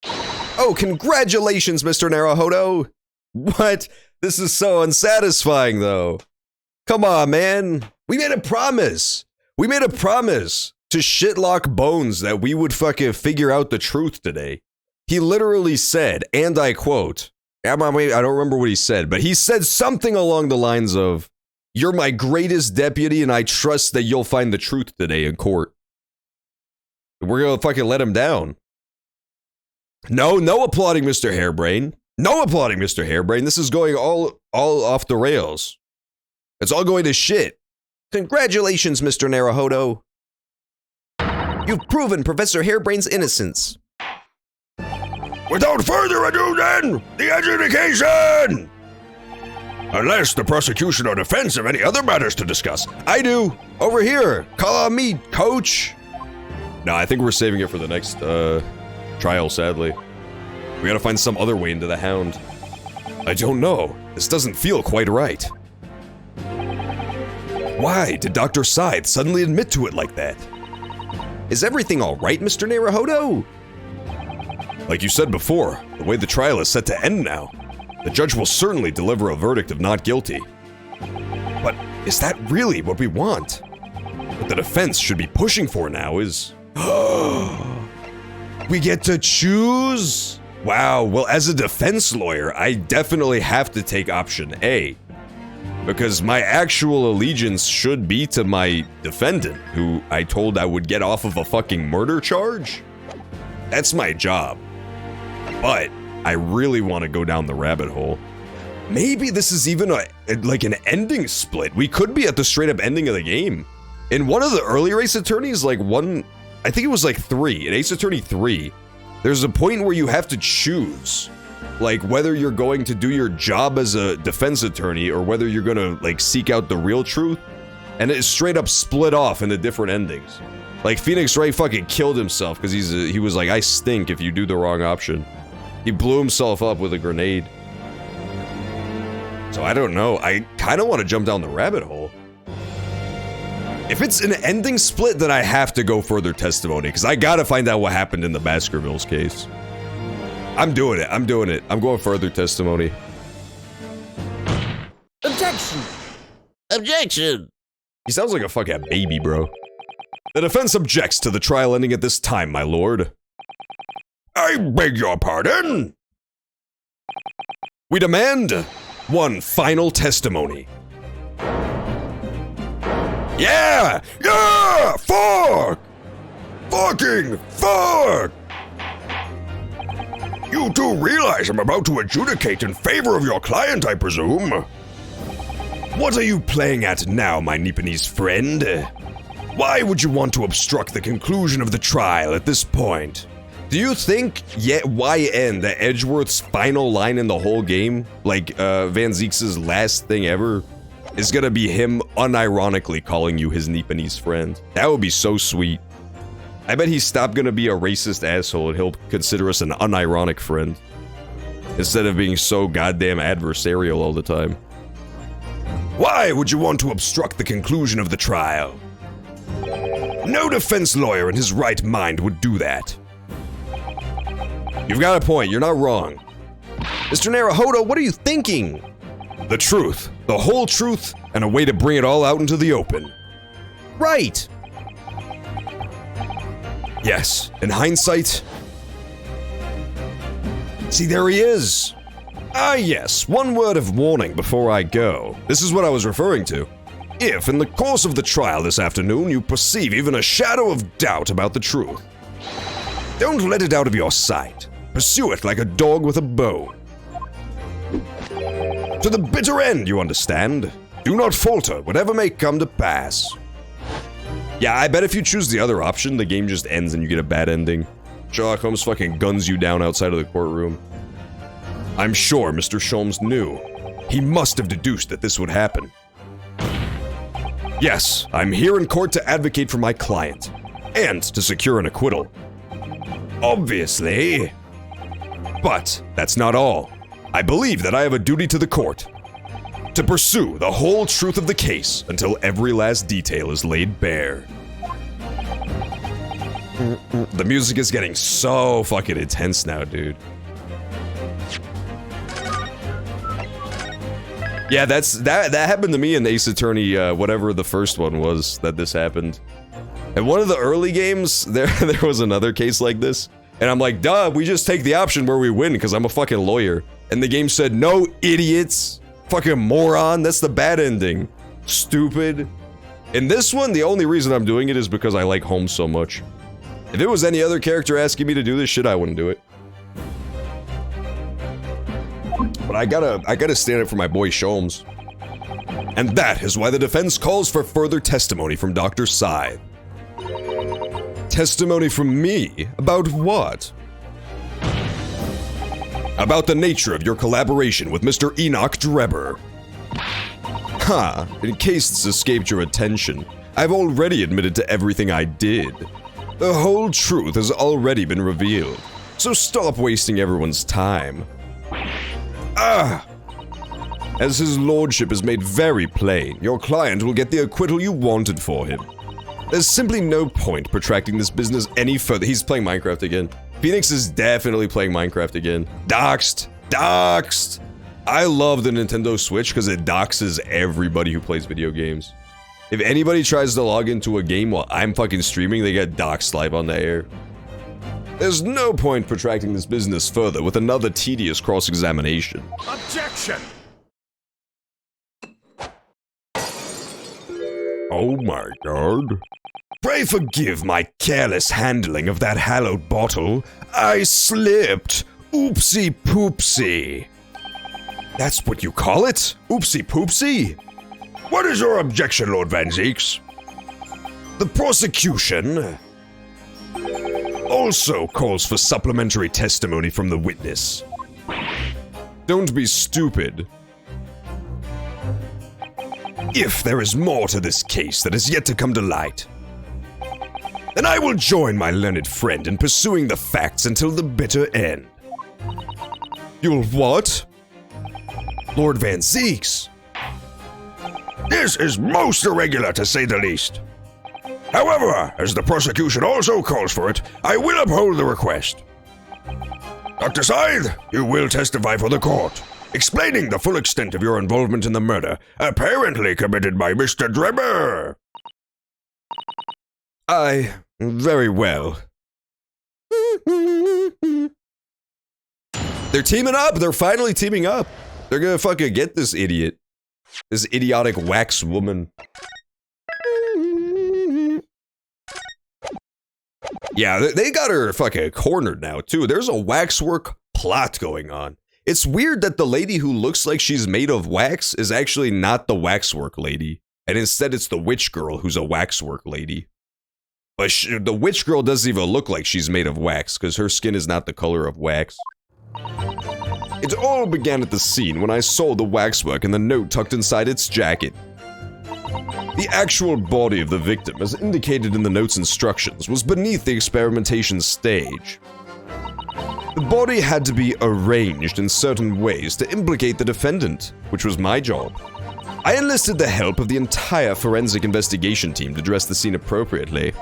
Oh, congratulations, Mr. Naruhodo! What? This is so unsatisfying, though. Come on, man. We made a promise. We made a promise to Shitlock Bones that we would fucking figure out the truth today. He literally said, and I quote, I don't remember what he said, but he said something along the lines of, "You're my greatest deputy and I trust that you'll find the truth today in court." We're gonna fucking let him down. No applauding Mr. Harebrain. No applauding Mr. Harebrain. This is going all off the rails. It's all going to shit. Congratulations, Mr. Naruhodo. You've proven Professor Harebrain's innocence. Without further ado, then, the adjudication! Unless the prosecution or defense have any other matters to discuss. I do. Over here. Call on me, coach. No, I think we're saving it for the next trial, sadly. We gotta find some other way into the Hound. I don't know. This doesn't feel quite right. Why did Dr. Scythe suddenly admit to it like that? Is everything all right, Mr. Naruhodo? Like you said before, the way the trial is set to end now, the judge will certainly deliver a verdict of not guilty. But is that really what we want? What the defense should be pushing for now is... we get to choose? Wow, well, as a defense lawyer, I definitely have to take option A. Because my actual allegiance should be to my defendant, who I told I would get off of a fucking murder charge. That's my job. But I really want to go down the rabbit hole. Maybe this is even like an ending split. We could be at the straight up ending of the game. In one of the earlier Ace Attorneys, I think it was like 3, in Ace Attorney 3, there's a point where you have to choose, like whether you're going to do your job as a defense attorney or whether you're gonna like seek out the real truth, and it straight up split off into different endings. Like Phoenix Wright fucking killed himself because he was like, I stink if you do the wrong option. He blew himself up with a grenade. So I don't know, I kind of want to jump down the rabbit hole. If it's an ending split, then I have to go further testimony, because I gotta find out what happened in the Baskervilles case. I'm doing it, I'm going further testimony. Objection! Objection! He sounds like a fucking baby, bro. The defense objects to the trial ending at this time, my lord. I beg your pardon? We demand one final testimony. Yeah! Yeah! Fuck! Fucking fuck! You do realize I'm about to adjudicate in favor of your client, I presume? What are you playing at now, my Nipponese friend? Why would you want to obstruct the conclusion of the trial at this point? Do you think YN, the Edgeworth's final line in the whole game, like Van Zeeks' last thing ever, is gonna be him unironically calling you his Nipponese friend? That would be so sweet. I bet he's stopped gonna be a racist asshole and he'll consider us an unironic friend, instead of being so goddamn adversarial all the time. Why would you want to obstruct the conclusion of the trial? No defense lawyer in his right mind would do that. You've got a point, you're not wrong. Mr. Naruhodo, what are you thinking? The truth, the whole truth, and a way to bring it all out into the open. Right! Yes, in hindsight... See, there he is! Ah yes, one word of warning before I go. This is what I was referring to. If, in the course of the trial this afternoon, you perceive even a shadow of doubt about the truth, don't let it out of your sight. Pursue it like a dog with a bone. To the bitter end, you understand? Do not falter, whatever may come to pass. Yeah, I bet if you choose the other option, the game just ends and you get a bad ending. Sherlock Holmes fucking guns you down outside of the courtroom. I'm sure Mr. Sholmes knew. He must have deduced that this would happen. Yes, I'm here in court to advocate for my client, and to secure an acquittal. Obviously. But that's not all. I believe that I have a duty to the court. To pursue the whole truth of the case until every last detail is laid bare. The music is getting so fucking intense now, dude. Yeah, that happened to me in Ace Attorney, whatever the first one was that this happened. In one of the early games, there was another case like this, and I'm like, duh, we just take the option where we win because I'm a fucking lawyer. And the game said, no, idiots, fucking moron, that's the bad ending. Stupid. In this one, the only reason I'm doing it is because I like Holmes so much. If it was any other character asking me to do this shit, I wouldn't do it. But I gotta stand up for my boy Sholmes. And that is why the defense calls for further testimony from Dr. Scythe. Testimony from me? About what? About the nature of your collaboration with Mr. Enoch Drebber. Ha, in case this escaped your attention, I've already admitted to everything I did. The whole truth has already been revealed, so stop wasting everyone's time. As his lordship has made very plain, your client will get the acquittal you wanted for him. There's simply no point protracting this business any further. He's playing Minecraft again. Phoenix is definitely playing Minecraft again. Doxed! Doxed! I love the Nintendo Switch because it doxes everybody who plays video games. If anybody tries to log into a game while I'm fucking streaming, they get doxed live on the air. There's no point protracting this business further with another tedious cross-examination. Objection! Oh my god. Pray forgive my careless handling of that hallowed bottle. I slipped. Oopsie poopsie. That's what you call it? Oopsie poopsie? What is your objection, Lord Van Zeeks? The prosecution also calls for supplementary testimony from the witness. Don't be stupid. If there is more to this case that is yet to come to light, then I will join my learned friend in pursuing the facts until the bitter end. You'll what? Lord Van Zeeks. This is most irregular, to say the least. However, as the prosecution also calls for it, I will uphold the request. Dr. Scythe, you will testify for the court, explaining the full extent of your involvement in the murder apparently committed by Mr. Drebber. Very well. They're teaming up! They're finally teaming up! They're gonna fucking get this idiot. This idiotic wax woman. Yeah, they got her fucking cornered now, too. There's a waxwork plot going on. It's weird that the lady who looks like she's made of wax is actually not the waxwork lady. And instead it's the witch girl who's a waxwork lady. But the witch girl doesn't even look like she's made of wax, because her skin is not the color of wax. It all began at the scene when I saw the waxwork and the note tucked inside its jacket. The actual body of the victim, as indicated in the note's instructions, was beneath the experimentation stage. The body had to be arranged in certain ways to implicate the defendant, which was my job. I enlisted the help of the entire forensic investigation team to dress the scene appropriately.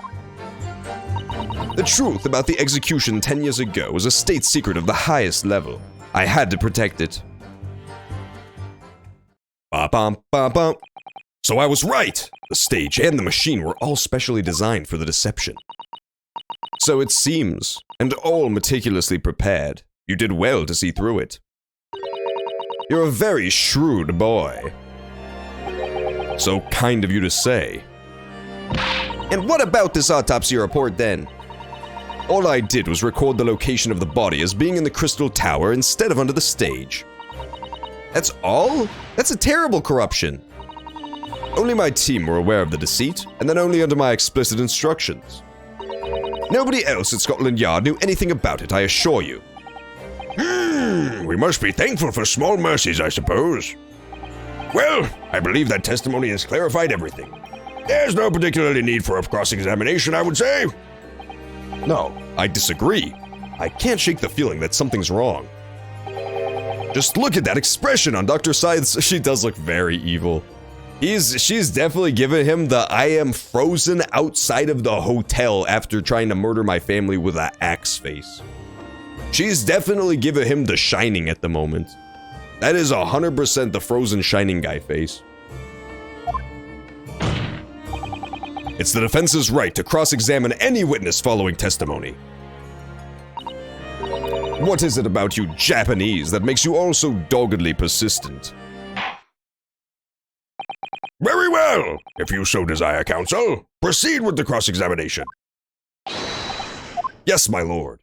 The truth about the execution 10 years ago was a state secret of the highest level. I had to protect it. Ba-bum, ba-bum. So I was right! The stage and the machine were all specially designed for the deception. So it seems, and all meticulously prepared. You did well to see through it. You're a very shrewd boy. So kind of you to say. And what about this autopsy report then? All I did was record the location of the body as being in the Crystal Tower instead of under the stage. That's all? That's a terrible corruption. Only my team were aware of the deceit, and then only under my explicit instructions. Nobody else at Scotland Yard knew anything about it, I assure you. We must be thankful for small mercies, I suppose. Well, I believe that testimony has clarified everything. There's no particularly need for a cross-examination, I would say. No, I disagree. I can't shake the feeling that something's wrong. Just look at that expression on Dr. Scythe's. She does look very evil. She's definitely given him the I am frozen outside of the hotel after trying to murder my family with an axe face. She's definitely given him the Shining at the moment. That is 100% the frozen Shining guy face. It's the defense's right to cross-examine any witness following testimony. What is it about you Japanese that makes you all so doggedly persistent? Very well. If you so desire, counsel, proceed with the cross-examination. Yes, my lord.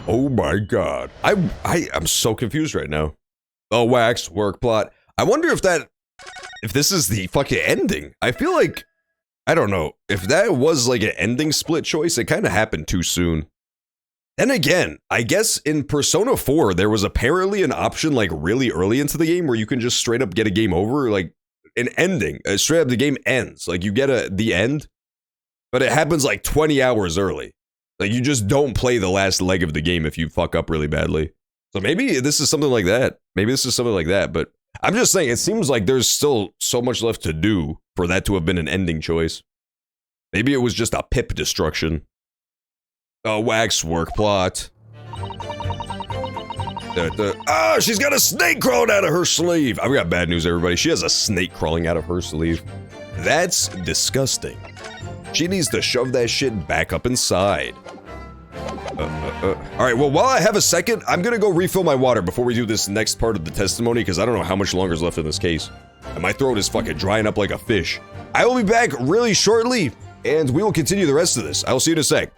Oh my god. I'm so confused right now. The wax work plot. I wonder if this is the fucking ending. I feel like, I don't know, if that was like an ending split choice, it kind of happened too soon. Then again, I guess in Persona 4, there was apparently an option like really early into the game where you can just straight up get a game over, like an ending. Straight up the game ends. Like you get the end, but it happens like 20 hours early. Like you just don't play the last leg of the game if you fuck up really badly. So maybe this is something like that. But I'm just saying, it seems like there's still so much left to do for that to have been an ending choice. Maybe it was just a pip destruction. A wax work plot. She's got a snake crawling out of her sleeve. I've got bad news, everybody. She has a snake crawling out of her sleeve. That's disgusting. She needs to shove that shit back up inside. Alright, well, while I have a second, I'm gonna go refill my water before we do this next part of the testimony, because I don't know how much longer is left in this case. And my throat is fucking drying up like a fish. I will be back really shortly, and we will continue the rest of this. I will see you in a sec.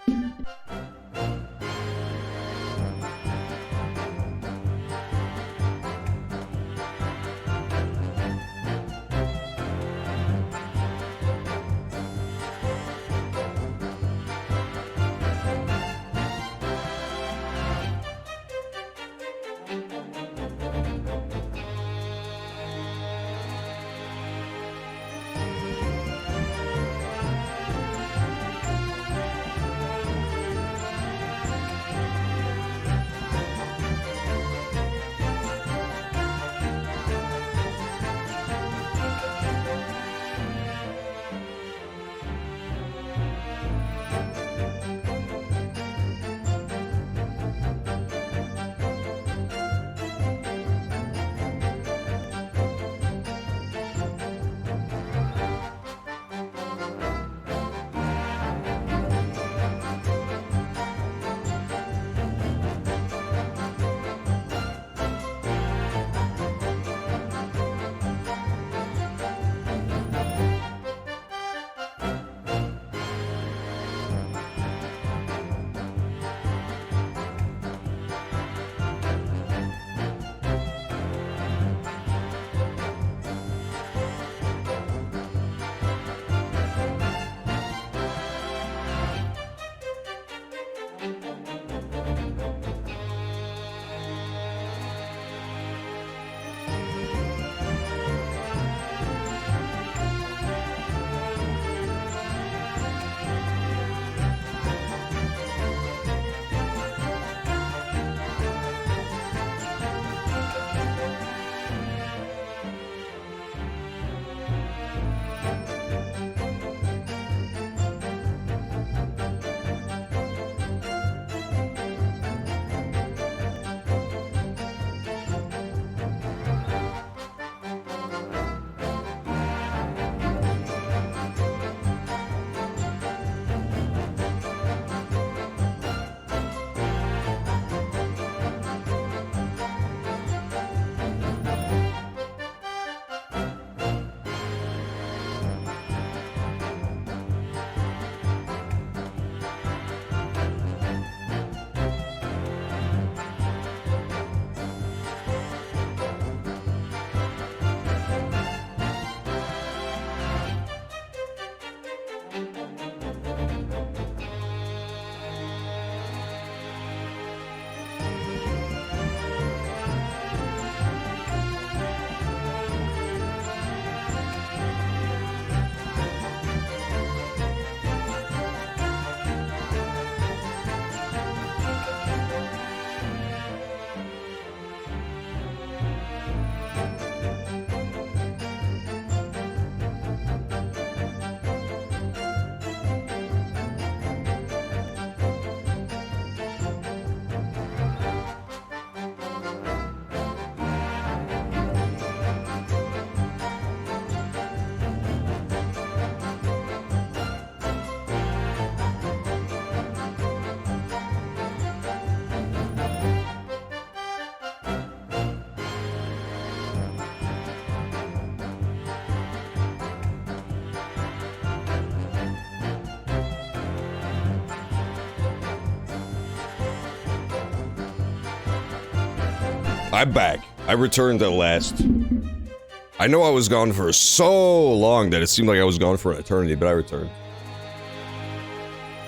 I'm back. I returned at last. I know I was gone for so long that it seemed like I was gone for an eternity, but I returned.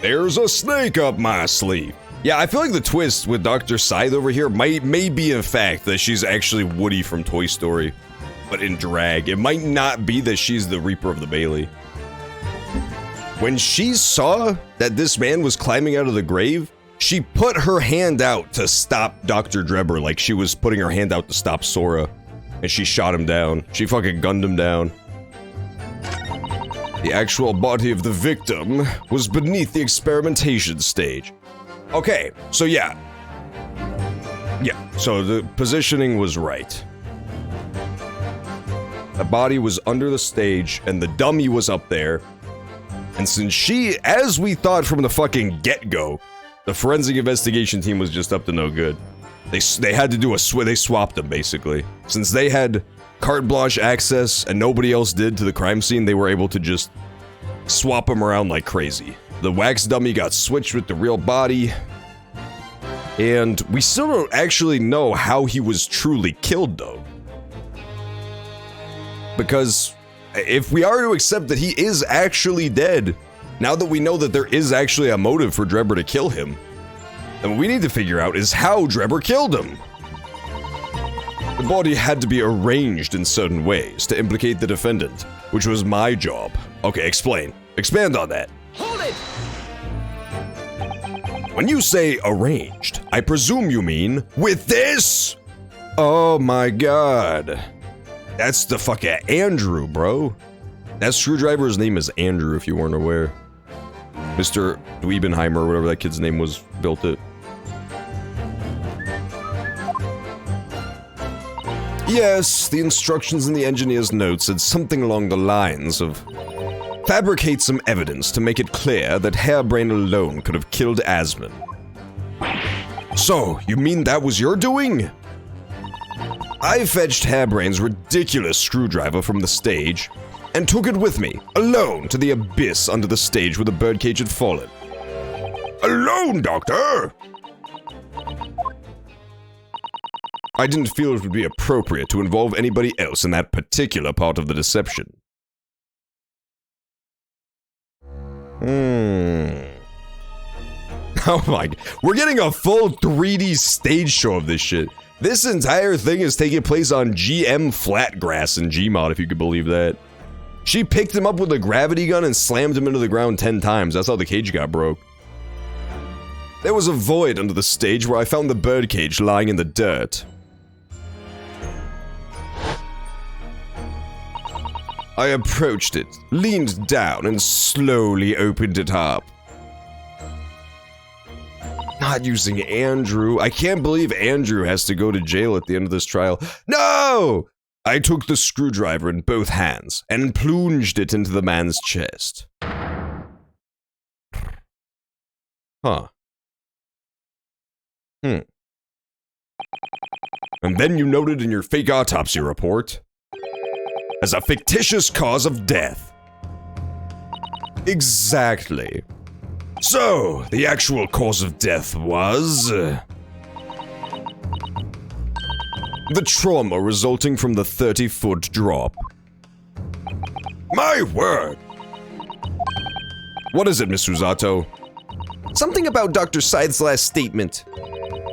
There's a snake up my sleeve. Yeah, I feel like the twist with Dr. Scythe over here may be in fact that she's actually Woody from Toy Story, but in drag. It might not be that she's the Reaper of the Bailey. When she saw that this man was climbing out of the grave, she put her hand out to stop Dr. Drebber like she was putting her hand out to stop Sora. And she shot him down. She fucking gunned him down. The actual body of the victim was beneath the experimentation stage. Okay, so yeah. Yeah, so the positioning was right. The body was under the stage and the dummy was up there. And since she, as we thought from the fucking get-go, the forensic investigation team was just up to no good. They had to do they swapped them basically. Since they had carte blanche access and nobody else did to the crime scene, they were able to just swap them around like crazy. The wax dummy got switched with the real body. And we still don't actually know how he was truly killed though. Because if we are to accept that he is actually dead, now that we know that there is actually a motive for Drebber to kill him, then what we need to figure out is how Drebber killed him. The body had to be arranged in certain ways to implicate the defendant, which was my job. Okay, explain. Expand on that. Hold it! When you say arranged, I presume you mean with this? Oh my god. That's the fucking Andrew, bro. That screwdriver's name is Andrew, if you weren't aware. Mr. Dweebenheimer, whatever that kid's name was, built it. Yes, the instructions in the engineer's notes said something along the lines of fabricate some evidence to make it clear that Hairbrain alone could have killed Asmon. So, you mean that was your doing? I fetched Hairbrain's ridiculous screwdriver from the stage and took it with me, alone, to the abyss under the stage where the birdcage had fallen. Alone, Doctor? I didn't feel it would be appropriate to involve anybody else in that particular part of the deception. Oh my, we're getting a full 3D stage show of this shit. This entire thing is taking place on GM Flatgrass in Gmod, if you could believe that. She picked him up with a gravity gun and slammed him into the ground 10 times. That's how the cage got broke. There was a void under the stage where I found the birdcage lying in the dirt. I approached it, leaned down, and slowly opened it up. Not using Andrew. I can't believe Andrew has to go to jail at the end of this trial. No! I took the screwdriver in both hands and plunged it into the man's chest. Huh. And then you noted in your fake autopsy report as a fictitious cause of death. Exactly. So, the actual cause of death was the trauma resulting from the 30-foot drop. My word! What is it, Miss Usato? Something about Dr. Scythe's last statement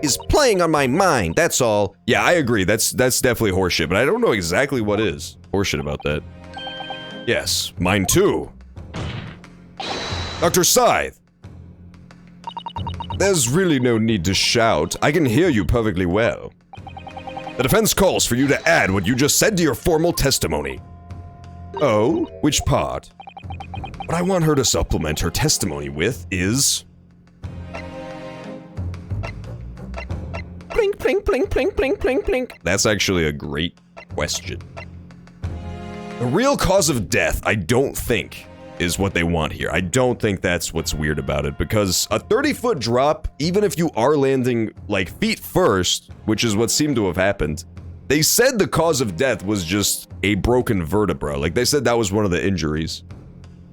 is playing on my mind, that's all. Yeah, I agree. That's definitely horseshit, but I don't know exactly what is horseshit about that. Yes, mine too. Dr. Scythe! There's really no need to shout. I can hear you perfectly well. The defense calls for you to add what you just said to your formal testimony. Oh? Which part? What I want her to supplement her testimony with is... Plink, plink, plink, plink, plink, plink, plink. That's actually a great question. The real cause of death, I don't think, is what they want here. I don't think that's what's weird about it, because a 30-foot drop, even if you are landing, like, feet first, which is what seemed to have happened, they said the cause of death was just a broken vertebra. Like, they said that was one of the injuries.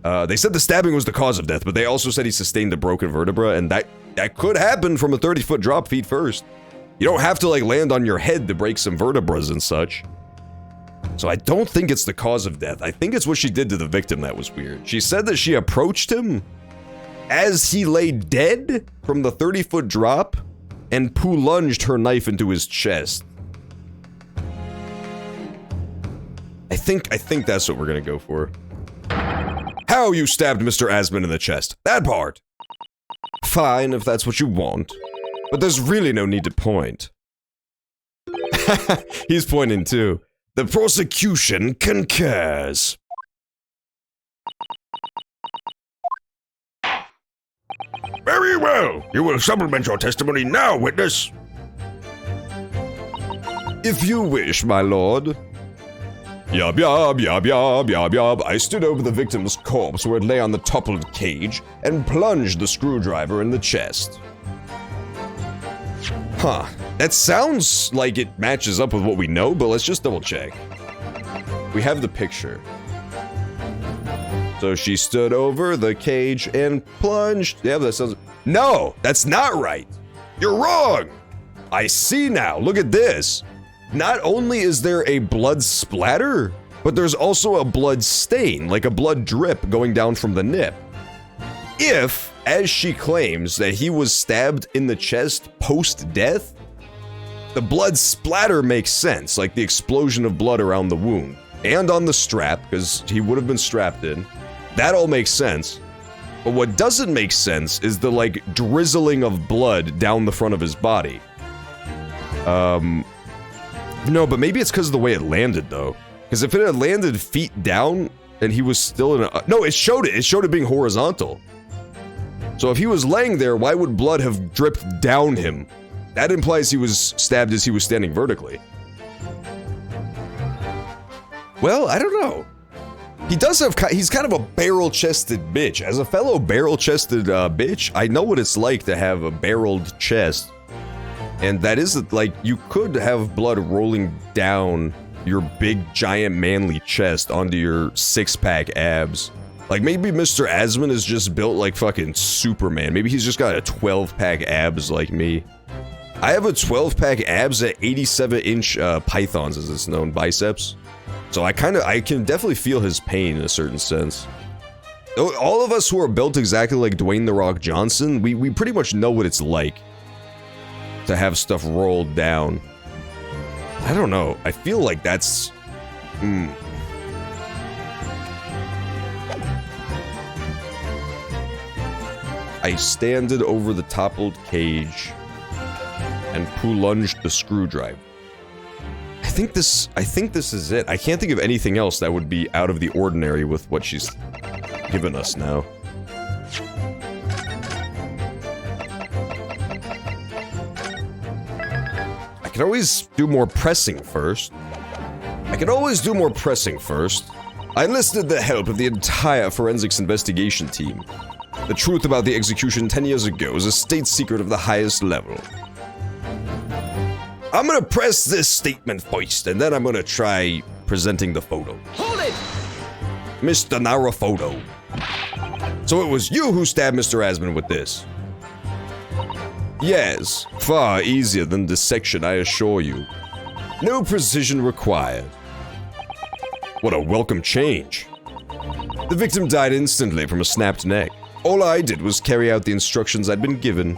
They said the stabbing was the cause of death, but they also said he sustained a broken vertebra, and that could happen from a 30-foot drop feet first. You don't have to like land on your head to break some vertebrae and such. So I don't think it's the cause of death. I think it's what she did to the victim that was weird. She said that she approached him as he lay dead from the 30-foot drop and lunged her knife into his chest. I think that's what we're gonna go for. How you stabbed Mr. Asman in the chest. That part. Fine, if that's what you want. But there's really no need to point. He's pointing too. The prosecution concurs. Very well. You will supplement your testimony now, witness. If you wish, my lord. Yob yob yob yob yob yob. I stood over the victim's corpse where it lay on the toppled cage and plunged the screwdriver in the chest. Huh. That sounds like it matches up with what we know, but let's just double check. We have the picture. So she stood over the cage and plunged. Yeah, that sounds. No, that's not right. You're wrong. I see now. Look at this. Not only is there a blood splatter, but there's also a blood stain, like a blood drip going down from the nip. If, as she claims, that he was stabbed in the chest post-death, the blood splatter makes sense, like the explosion of blood around the wound. And on the strap, because he would have been strapped in. That all makes sense. But what doesn't make sense is the, like, drizzling of blood down the front of his body. No, but maybe it's because of the way it landed, though. Because if it had landed feet down, and he was still in a... No, it showed it. It showed it being horizontal. So if he was laying there, why would blood have dripped down him? That implies he was stabbed as he was standing vertically. Well, I don't know. He does have... He's kind of a barrel-chested bitch. As a fellow barrel-chested bitch, I know what it's like to have a barreled chest. And that is, like, you could have blood rolling down your big, giant, manly chest onto your six-pack abs. Like, maybe Mr. Asman is just built like fucking Superman. Maybe he's just got a 12-pack abs like me. I have a 12-pack abs at 87-inch pythons, as it's known, biceps. So I can definitely feel his pain in a certain sense. All of us who are built exactly like Dwayne "The Rock" Johnson, we pretty much know what it's like to have stuff rolled down. I don't know. I feel like that's... I standed over the toppled cage and lunged the screwdriver. I think this is it. I can't think of anything else that would be out of the ordinary with what she's given us now. I can always do more pressing first. I enlisted the help of the entire forensics investigation team. The truth about the execution 10 years ago is a state secret of the highest level. I'm gonna press this statement first, and then I'm gonna try presenting the photo. Hold it! Mr. Nara photo. So it was you who stabbed Mr. Asman with this? Yes, far easier than dissection, I assure you. No precision required. What a welcome change. The victim died instantly from a snapped neck. All I did was carry out the instructions I'd been given.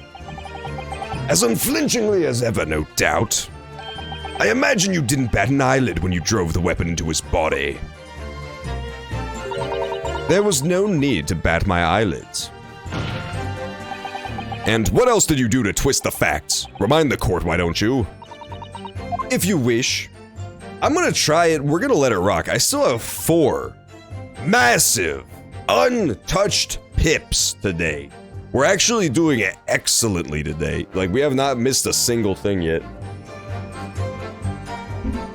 As unflinchingly as ever, no doubt. I imagine you didn't bat an eyelid when you drove the weapon into his body. There was no need to bat my eyelids. And what else did you do to twist the facts? Remind the court, why don't you? If you wish. I'm gonna try it, we're gonna let it rock. I still have 4 massive, untouched pips today. We're actually doing it excellently today. Like, we have not missed a single thing yet.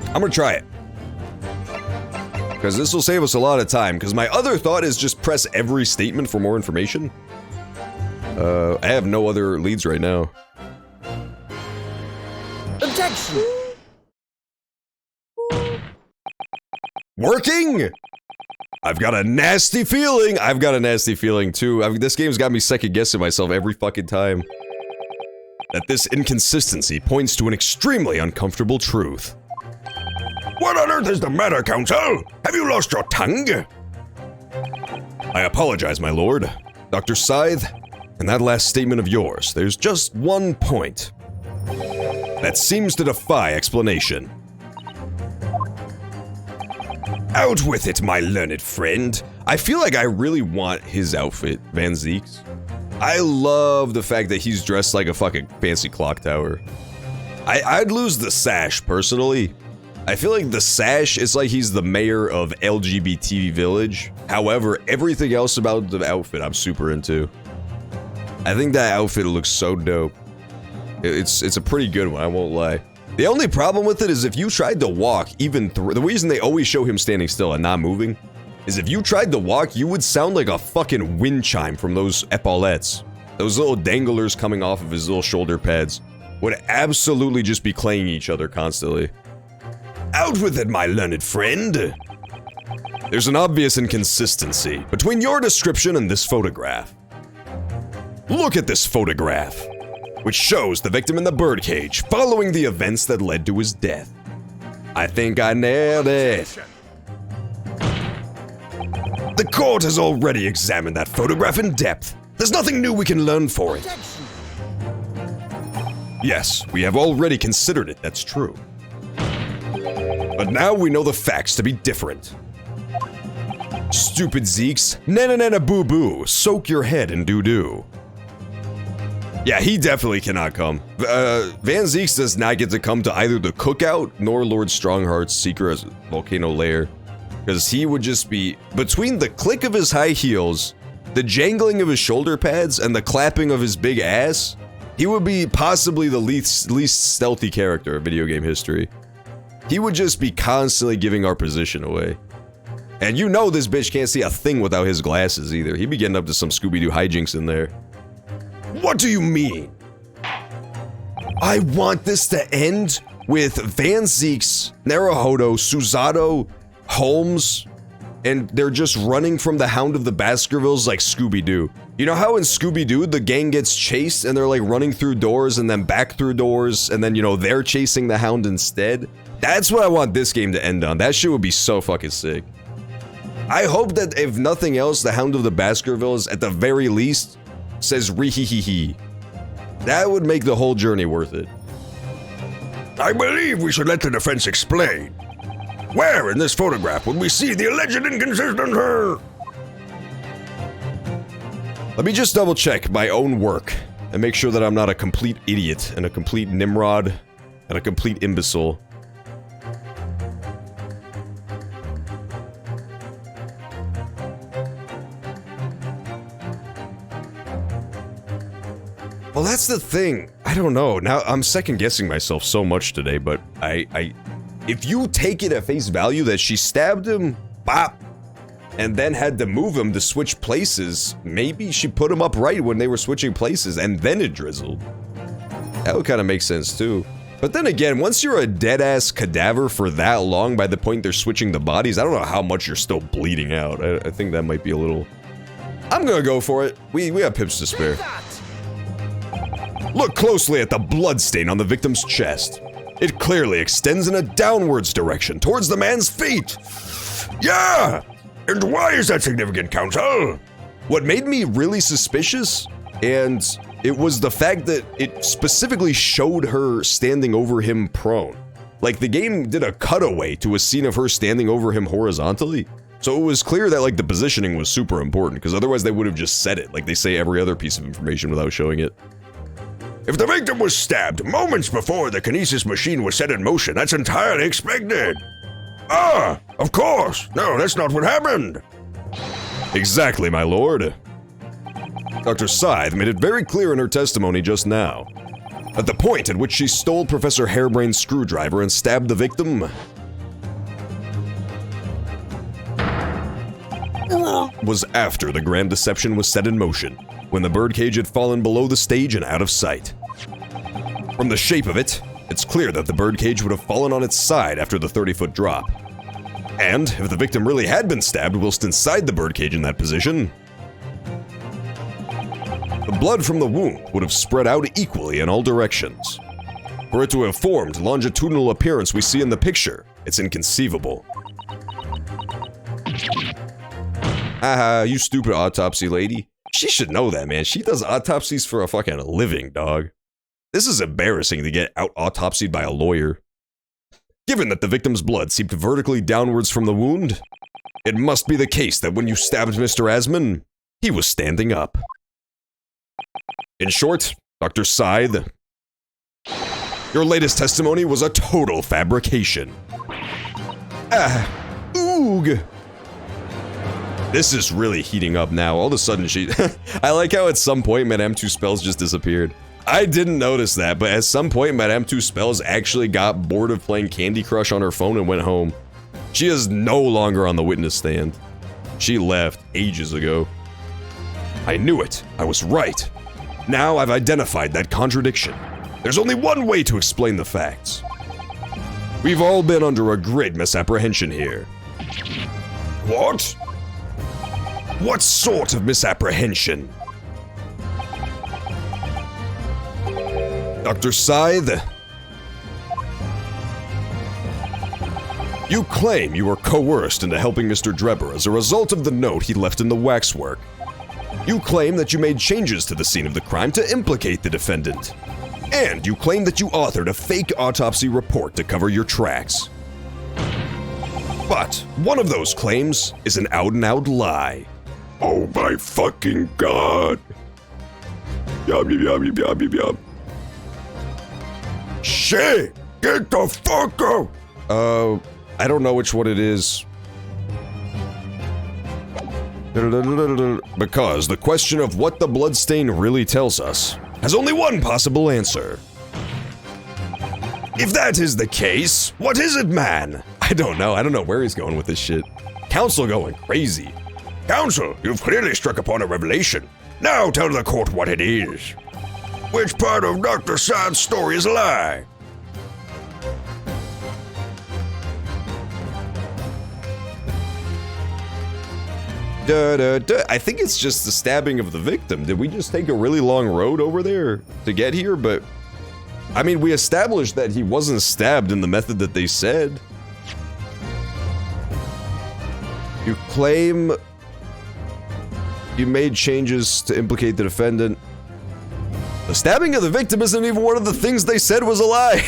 I'm gonna try it. Because this will save us a lot of time. Because my other thought is just press every statement for more information. I have no other leads right now. Objection! Working? I've got a nasty feeling. I've got a nasty feeling too. This game's got me second guessing myself every fucking time. that this inconsistency points to an extremely uncomfortable truth. What on earth is the matter, Counsel? Have you lost your tongue? I apologize, my lord. Dr. Scythe, in that last statement of yours, there's just one point that seems to defy explanation. Out with it, my learned friend. I feel like I really want his outfit, Van Zeek's. I love the fact that he's dressed like a fucking fancy clock tower. I'd lose the sash, personally. I feel like the sash is like he's the mayor of LGBT Village. However, everything else about the outfit I'm super into. I think that outfit looks so dope. It's a pretty good one, I won't lie. The only problem with it is if you tried to walk even through... The reason they always show him standing still and not moving is if you tried to walk, you would sound like a fucking wind chime from those epaulettes. Those little danglers coming off of his little shoulder pads would absolutely just be clanging each other constantly. Out with it, my learned friend. There's an obvious inconsistency between your description and this photograph. Look at this photograph, which shows the victim in the birdcage following the events that led to his death. I think I nailed it. The court has already examined that photograph in depth. There's nothing new we can learn for it. Yes, we have already considered it, that's true. But now we know the facts to be different. Stupid Zeeks, nana boo boo, soak your head in doo-doo. Yeah, he definitely cannot come. Van Zeeks does not get to come to either the cookout nor Lord Strongheart's secret volcano lair. Because he would just be, between the click of his high heels, the jangling of his shoulder pads, and the clapping of his big ass, he would be possibly the least stealthy character of video game history. He would just be constantly giving our position away. And you know this bitch can't see a thing without his glasses either. He'd be getting up to some Scooby-Doo hijinks in there. What do you mean? I want this to end with Van Zeeks, Naruhodo, Susato, Holmes, and they're just running from the Hound of the Baskervilles like Scooby-Doo. You know how in Scooby-Doo the gang gets chased and they're like running through doors and then back through doors and then, you know, they're chasing the Hound instead? That's what I want this game to end on. That shit would be so fucking sick. I hope that if nothing else, the Hound of the Baskervilles, at the very least, says re-hee-hee-hee. That would make the whole journey worth it. I believe we should let the defense explain. Where in this photograph would we see the alleged inconsistency? Let me just double check my own work and make sure that I'm not a complete idiot and a complete Nimrod and a complete imbecile. Well, that's the thing. I don't know. Now, I'm second guessing myself so much today, but if you take it at face value that she stabbed him, bop, and then had to move him to switch places, maybe she put him up right when they were switching places and then it drizzled. That would kind of make sense too. But then again, once you're a dead-ass cadaver for that long by the point they're switching the bodies, I don't know how much you're still bleeding out. I think that might be a little... I'm gonna go for it. We have pips to spare. Look closely at the bloodstain on the victim's chest. It clearly extends in a downwards direction, towards the man's feet. Yeah! And why is that significant, Counsel? What made me really suspicious, and it was the fact that it specifically showed her standing over him prone. Like, the game did a cutaway to a scene of her standing over him horizontally. So it was clear that, like, the positioning was super important, because otherwise they would have just said it, like they say every other piece of information without showing it. If the victim was stabbed moments before the kinesis machine was set in motion, that's entirely expected. Ah, of course. No, that's not what happened. Exactly, my lord. Dr. Scythe made it very clear in her testimony just now. At the point at which she stole Professor Hairbrain's screwdriver and stabbed the victim was after the grand deception was set in motion, when the birdcage had fallen below the stage and out of sight. From the shape of it, it's clear that the birdcage would have fallen on its side after the 30-foot drop. And if the victim really had been stabbed whilst inside the birdcage in that position, the blood from the wound would have spread out equally in all directions. For it to have formed the longitudinal appearance we see in the picture, it's inconceivable. Haha, you stupid autopsy lady. She should know that, man. She does autopsies for a fucking living, dog. This is embarrassing to get out-autopsied by a lawyer. Given that the victim's blood seeped vertically downwards from the wound, it must be the case that when you stabbed Mr. Asman, he was standing up. In short, Dr. Scythe, your latest testimony was a total fabrication. Oog! This is really heating up now. All of a sudden she... I like how at some point Madame Two Spells just disappeared. I didn't notice that, but at some point Madame Two Spells actually got bored of playing Candy Crush on her phone and went home. She is no longer on the witness stand. She left ages ago. I knew it. I was right. Now I've identified that contradiction. There's only one way to explain the facts. We've all been under a great misapprehension here. What? What sort of misapprehension? Dr. Scythe, you claim you were coerced into helping Mr. Drebber as a result of the note he left in the waxwork. You claim that you made changes to the scene of the crime to implicate the defendant. And you claim that you authored a fake autopsy report to cover your tracks. But one of those claims is an out-and-out lie. Oh my fucking god. Yum, yum, yum, yum, yum, yum. Shit! Get the fuck out! I don't know which one it is. Because the question of what the bloodstain really tells us has only one possible answer. If that is the case, what is it, man? I don't know where he's going with this shit. Counsel going crazy. Counsel, you've clearly struck upon a revelation. Now tell the court what it is. Which part of Dr. Scythe's story is a lie? I think it's just the stabbing of the victim. Did we just take a really long road over there to get here? But, I mean, we established that he wasn't stabbed in the method that they said. You claim you made changes to implicate the defendant. The stabbing of the victim isn't even one of the things they said was a lie.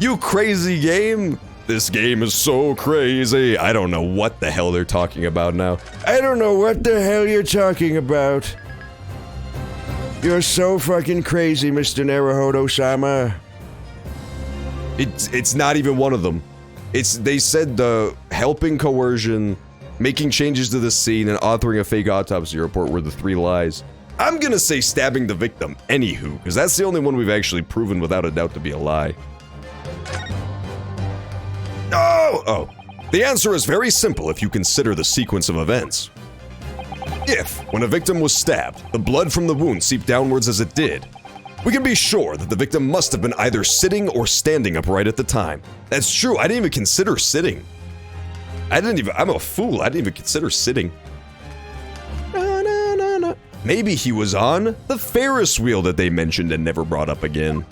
You crazy game. This game is so crazy. I don't know what the hell they're talking about now. I don't know what the hell you're talking about. You're so fucking crazy, Mr. Naruhodo-sama. It's not even one of them. They said the helping coercion, making changes to the scene, and authoring a fake autopsy report were the three lies. I'm gonna say stabbing the victim, anywho, because that's the only one we've actually proven without a doubt to be a lie. Oh, the answer is very simple if you consider the sequence of events. If, when a victim was stabbed, the blood from the wound seeped downwards as it did, we can be sure that the victim must have been either sitting or standing upright at the time. That's true, I didn't even consider sitting. I'm a fool, I didn't even consider sitting. Maybe he was on the Ferris wheel that they mentioned and never brought up again.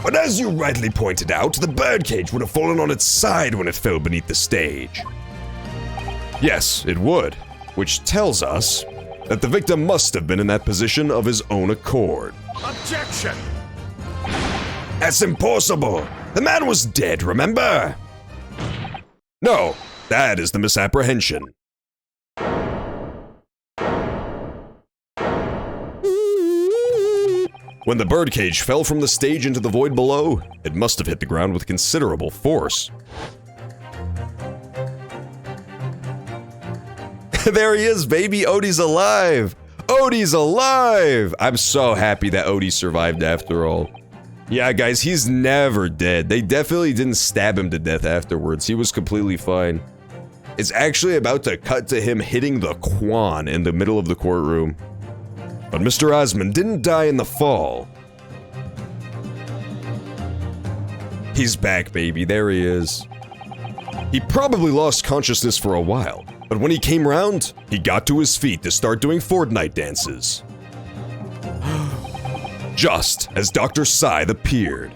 But as you rightly pointed out, the birdcage would have fallen on its side when it fell beneath the stage. Yes, it would, which tells us that the victim must have been in that position of his own accord. Objection! That's impossible! The man was dead, remember? No, that is the misapprehension. When the birdcage fell from the stage into the void below, it must have hit the ground with considerable force. There he is, baby! Odie's alive! Odie's alive! I'm so happy that Odie survived after all. Yeah, guys, he's never dead. They definitely didn't stab him to death afterwards. He was completely fine. It's actually about to cut to him hitting the Quan in the middle of the courtroom. But Mr. Osmond didn't die in the fall. He's back, baby. There he is. He probably lost consciousness for a while, but when he came round, he got to his feet to start doing Fortnite dances. just as Dr. Scythe appeared.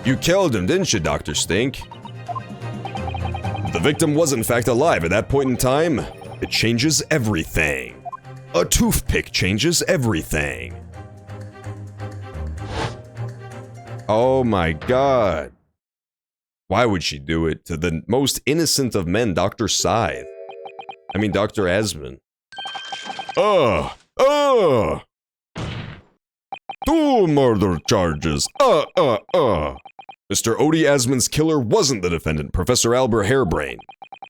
You killed him, didn't you, Dr. Stink? The victim was in fact alive at that point in time. It changes everything. A toothpick changes everything. Oh my god. Why would she do it to the most innocent of men, Dr. Scythe? I mean, Dr. Asman. Two murder charges. Mr. Odie Asman's killer wasn't the defendant, Professor Albert Hairbrain.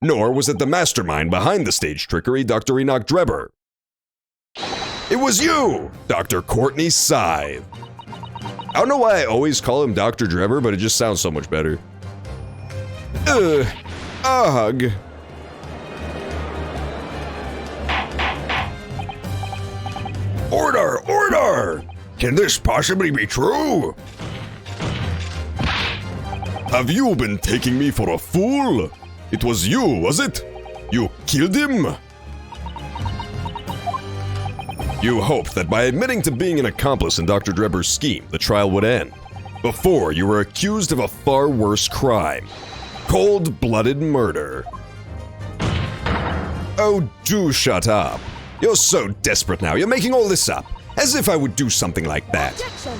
Nor was it the mastermind behind the stage trickery, Dr. Enoch Drebber. It was you, Dr. Courtney Scythe. I don't know why I always call him Dr. Drebber, but it just sounds so much better. A hug. Order! Order! Can this possibly be true? Have you been taking me for a fool? It was you, was it? You killed him? You hoped that by admitting to being an accomplice in Dr. Drebber's scheme, the trial would end. Before you were accused of a far worse crime. Cold-blooded murder. Oh, do shut up. You're so desperate now, you're making all this up. As if I would do something like that. Objection.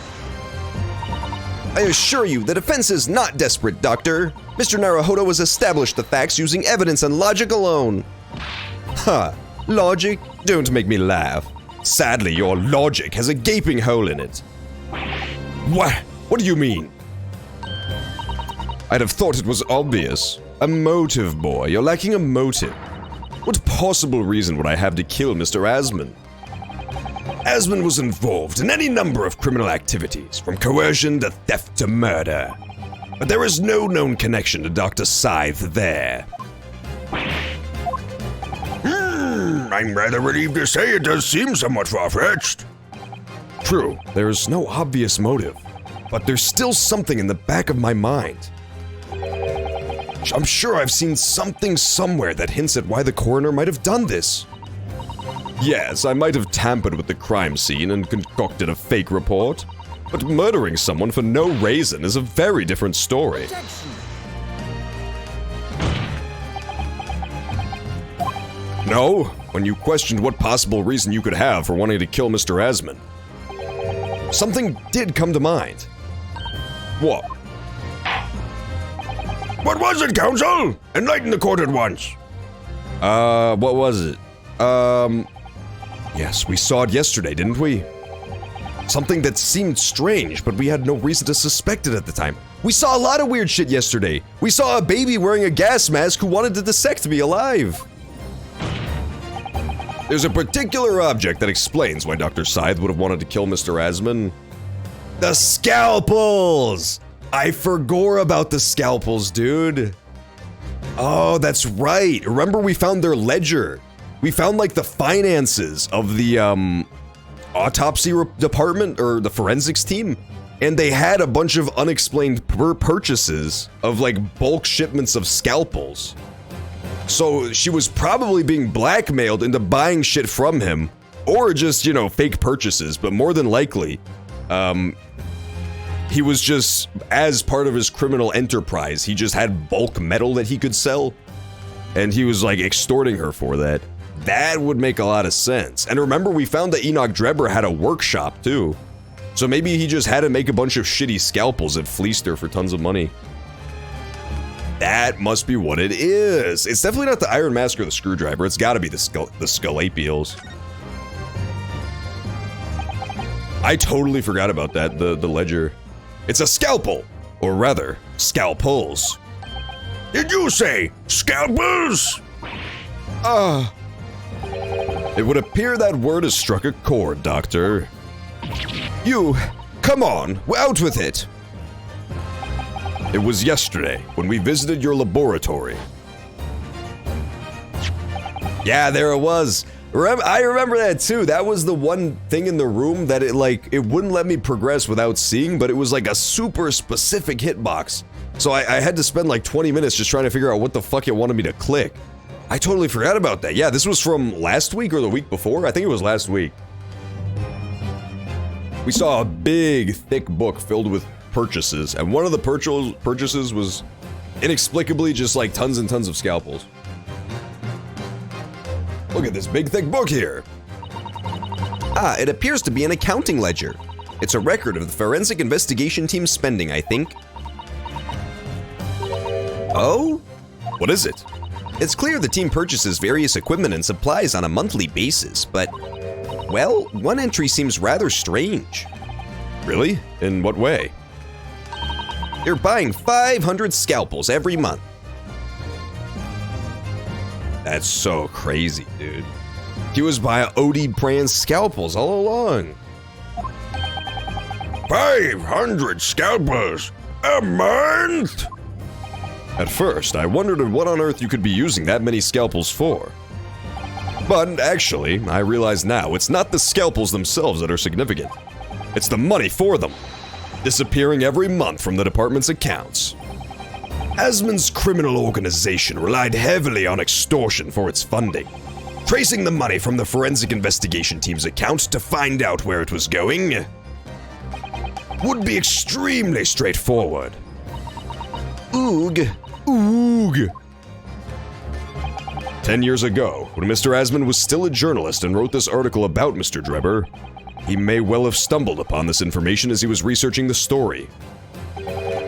I assure you, the defense is not desperate, Doctor. Mr. Naruhodo has established the facts using evidence and logic alone. Ha! Logic? Don't make me laugh. Sadly, your logic has a gaping hole in it. What? What do you mean? I'd have thought it was obvious. A motive, boy. You're lacking a motive. What possible reason would I have to kill Mr. Asman? Asman was involved in any number of criminal activities, from coercion to theft to murder. But there is no known connection to Dr. Scythe there. I'm rather relieved to say it does seem somewhat far-fetched. True, there's no obvious motive, but there's still something in the back of my mind. I'm sure I've seen something somewhere that hints at why the coroner might have done this. Yes, I might have tampered with the crime scene and concocted a fake report, but murdering someone for no reason is a very different story. Objection. No, when you questioned what possible reason you could have for wanting to kill Mr. Asman, something did come to mind. What? What was it, counsel? Enlighten the court at once. What was it? Yes, we saw it yesterday, didn't we? Something that seemed strange, but we had no reason to suspect it at the time. We saw a lot of weird shit yesterday. We saw a baby wearing a gas mask who wanted to dissect me alive. There's a particular object that explains why Dr. Scythe would have wanted to kill Mr. Asman. The scalpels! I forgot about the scalpels, dude. Oh, that's right. Remember we found their ledger. We found like the finances of the autopsy department or the forensics team. And they had a bunch of unexplained purchases of like bulk shipments of scalpels. So she was probably being blackmailed into buying shit from him, or just, you know, fake purchases, but more than likely, he was just, as part of his criminal enterprise, he just had bulk metal that he could sell, and he was like extorting her for that. That would make a lot of sense. And remember, we found that Enoch Drebber had a workshop too. So maybe he just had to make a bunch of shitty scalpels that fleeced her for tons of money. That must be what it is. It's definitely not the Iron Mask or the screwdriver. It's gotta be the Scalapials. I totally forgot about that, the ledger. It's a scalpel, or rather, scalpels. Did you say scalpels? It would appear that word has struck a chord, Doctor. You, come on, out with it. It was yesterday when we visited your laboratory. Yeah, there it was. I remember that too. That was the one thing in the room that it wouldn't let me progress without seeing, but it was like a super specific hitbox. So I had to spend like 20 minutes just trying to figure out what the fuck it wanted me to click. I totally forgot about that. Yeah, this was from last week or the week before? I think it was last week. We saw a big, thick book filled with purchases, and one of the purchases was inexplicably just like tons and tons of scalpels. Look at this big, thick book here. Ah, it appears to be an accounting ledger. It's a record of the forensic investigation team's spending, I think. Oh? What is it? It's clear the team purchases various equipment and supplies on a monthly basis, but, well, one entry seems rather strange. Really? In what way? They're buying 500 scalpels every month. That's so crazy, dude. He was buying OD brand scalpels all along. 500 scalpels a month? At first, I wondered what on earth you could be using that many scalpels for. But actually, I realize now it's not the scalpels themselves that are significant. It's the money for them, disappearing every month from the department's accounts. Asmon's criminal organization relied heavily on extortion for its funding. Tracing the money from the forensic investigation team's account to find out where it was going would be extremely straightforward. Oog. Oog. 10 years ago, when Mr. Asmon was still a journalist and wrote this article about Mr. Drebber, he may well have stumbled upon this information as he was researching the story.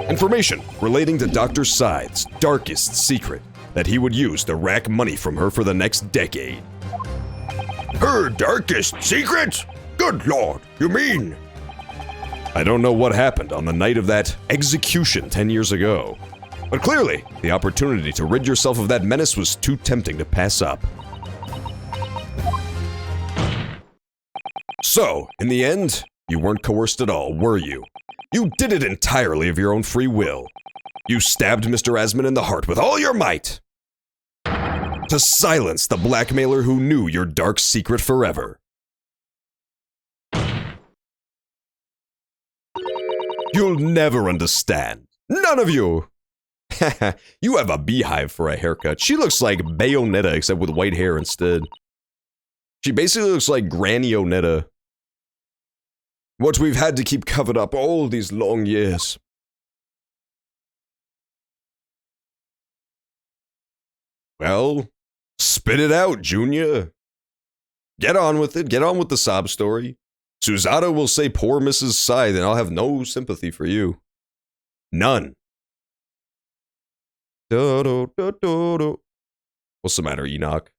Information relating to Dr. Scythe's darkest secret that he would use to rack money from her for the next decade. Her darkest secret? Good Lord, you mean? I don't know what happened on the night of that execution 10 years ago, but clearly, the opportunity to rid yourself of that menace was too tempting to pass up. So, in the end, you weren't coerced at all, were you? You did it entirely of your own free will. You stabbed Mr. Asmon in the heart with all your might to silence the blackmailer who knew your dark secret forever. You'll never understand. None of you! You have a beehive for a haircut. She looks like Bayonetta except with white hair instead. She basically looks like Granny Onetta. What we've had to keep covered up all these long years. Well, spit it out, Junior. Get on with it. Get on with the sob story. Susanna will say poor Mrs. Scythe, and I'll have no sympathy for you. None. What's the matter, Enoch?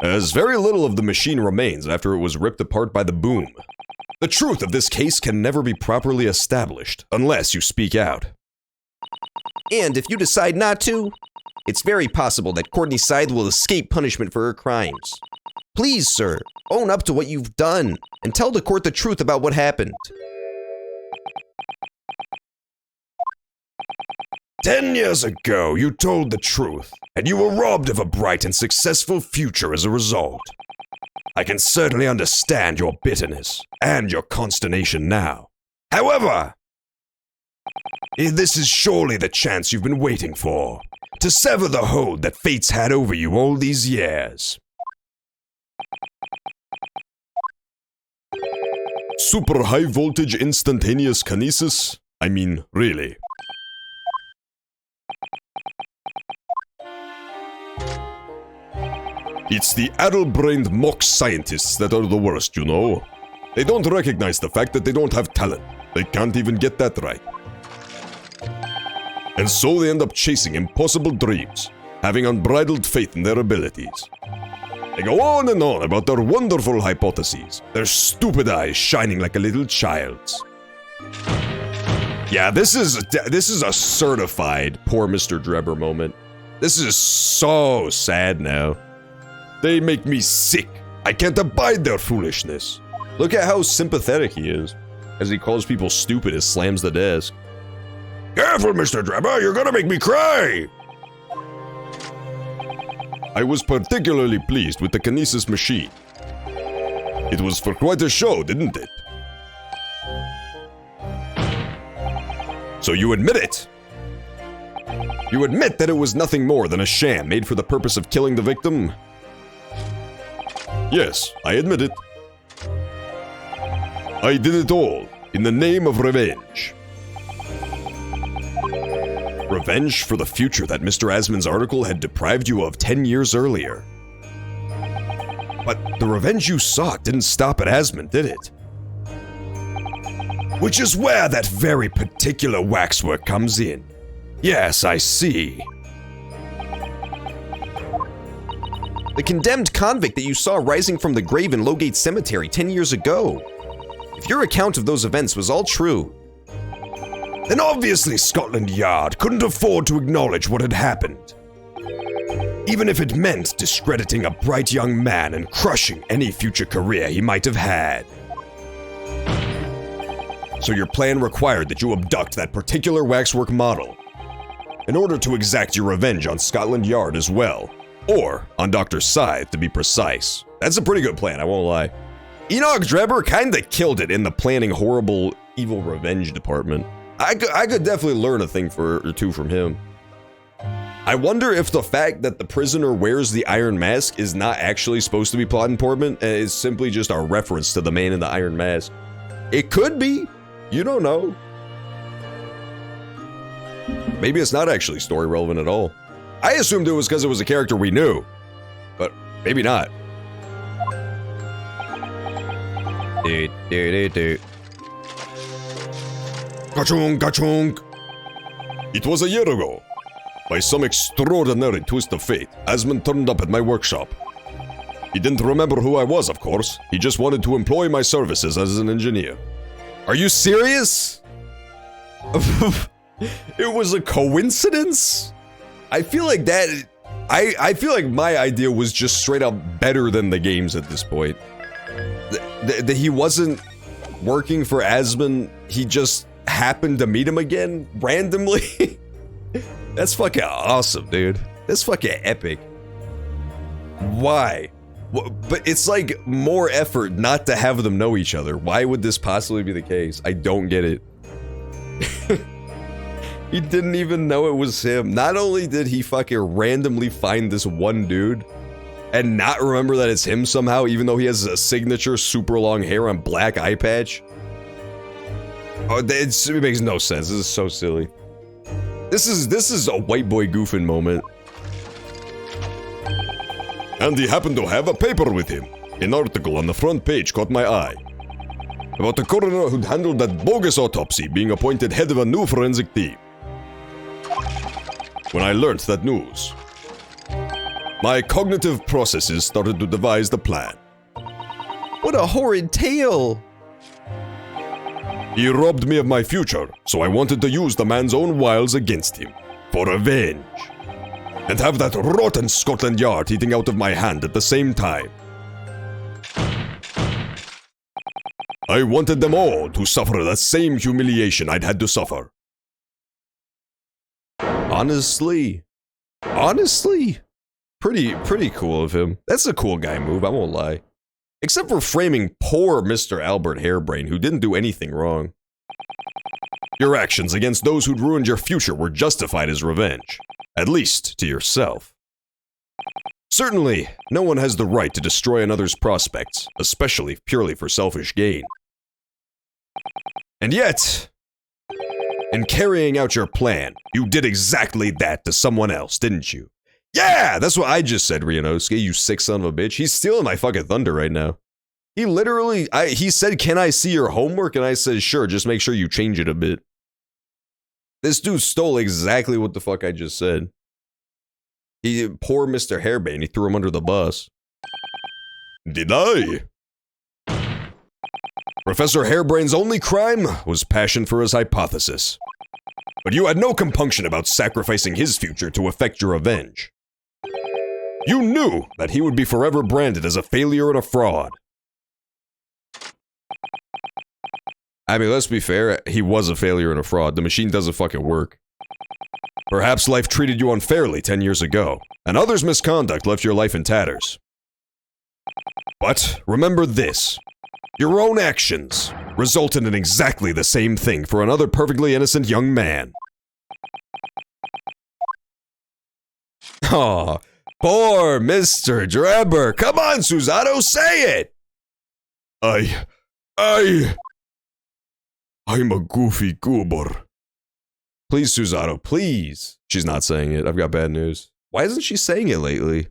As very little of the machine remains after it was ripped apart by the boom. The truth of this case can never be properly established unless you speak out. And if you decide not to, it's very possible that Courtney Scythe will escape punishment for her crimes. Please, sir, own up to what you've done and tell the court the truth about what happened. 10 years ago, you told the truth, and you were robbed of a bright and successful future as a result. I can certainly understand your bitterness and your consternation now. However, this is surely the chance you've been waiting for, to sever the hold that fate's had over you all these years. Super high voltage instantaneous kinesis? I mean, really. It's the addle-brained mock scientists that are the worst, you know. They don't recognize the fact that they don't have talent. They can't even get that right. And so they end up chasing impossible dreams, having unbridled faith in their abilities. They go on and on about their wonderful hypotheses, their stupid eyes shining like a little child's. Yeah, this is a certified poor Mr. Drebber moment. This is so sad now. They make me sick. I can't abide their foolishness. Look at how sympathetic he is, as he calls people stupid and slams the desk. Careful, Mr. Drebber, you're gonna make me cry! I was particularly pleased with the kinesis machine. It was for quite a show, didn't it? So you admit it? You admit that it was nothing more than a sham made for the purpose of killing the victim? Yes, I admit it. I did it all in the name of revenge. Revenge for the future that Mr. Asmon's article had deprived you of 10 years earlier. But the revenge you sought didn't stop at Asmon, did it? Which is where that very particular waxwork comes in. Yes, I see. The condemned convict that you saw rising from the grave in Lowgate Cemetery 10 years ago. If your account of those events was all true, then obviously Scotland Yard couldn't afford to acknowledge what had happened. Even if it meant discrediting a bright young man and crushing any future career he might have had. So your plan required that you abduct that particular waxwork model in order to exact your revenge on Scotland Yard as well. Or on Dr. Scythe, to be precise. That's a pretty good plan, I won't lie. Enoch Drebber kinda killed it in the planning horrible, evil revenge department. I could definitely learn a thing or two from him. I wonder if the fact that the prisoner wears the iron mask is not actually supposed to be plot important and is simply just a reference to the man in the iron mask. It could be. You don't know. Maybe it's not actually story relevant at all. I assumed it was because it was a character we knew, but maybe not. Gachunk, gachunk. It was a year ago. By some extraordinary twist of fate, Asmon turned up at my workshop. He didn't remember who I was, of course. He just wanted to employ my services as an engineer. Are you serious? It was a coincidence? I feel like that... I feel like my idea was just straight up better than the game's at this point. That he wasn't working for Asmon, he just happened to meet him again randomly. That's fucking awesome, dude. That's fucking epic. Why? But it's like more effort not to have them know each other. Why would this possibly be the case? I don't get it. He didn't even know it was him. Not only did he fucking randomly find this one dude and not remember that it's him somehow, even though he has a signature super long hair and black eye patch. Oh, it makes no sense. This is so silly. This is a white boy goofing moment. And he happened to have a paper with him. An article on the front page caught my eye. About the coroner who'd handled that bogus autopsy being appointed head of a new forensic team. When I learnt that news, my cognitive processes started to devise the plan. what a horrid tale. He robbed me of my future, so I wanted to use the man's own wiles against him. For revenge. And have that rotten Scotland Yard eating out of my hand at the same time. I wanted them all to suffer the same humiliation I'd had to suffer. Honestly, pretty cool of him. That's a cool guy move, I won't lie. Except for framing poor Mr. Albert Hairbrain, who didn't do anything wrong. Your actions against those who'd ruined your future were justified as revenge. At least to yourself. Certainly, no one has the right to destroy another's prospects, especially purely for selfish gain. And yet, in carrying out your plan, you did exactly that to someone else, didn't you? Yeah, that's what I just said, Ryunosuke, you sick son of a bitch. He's stealing my fucking thunder right now. He literally, he said, can I see your homework? And I said, sure, just make sure you change it a bit. This dude stole exactly what the fuck I just said. Poor Mr. Hairbane, he threw him under the bus. Did I? Professor Hairbrain's only crime was passion for his hypothesis. But you had no compunction about sacrificing his future to effect your revenge. You knew that he would be forever branded as a failure and a fraud. I mean, let's be fair, he was a failure and a fraud. The machine doesn't fucking work. Perhaps life treated you unfairly 10 years ago, and others' misconduct left your life in tatters. But remember this. Your own actions resulted in exactly the same thing for another perfectly innocent young man. Oh, poor Mr. Drebber. Come on, Susato, say it. I'm a goofy goober. Please, Susato, please. She's not saying it. I've got bad news. Why isn't she saying it lately?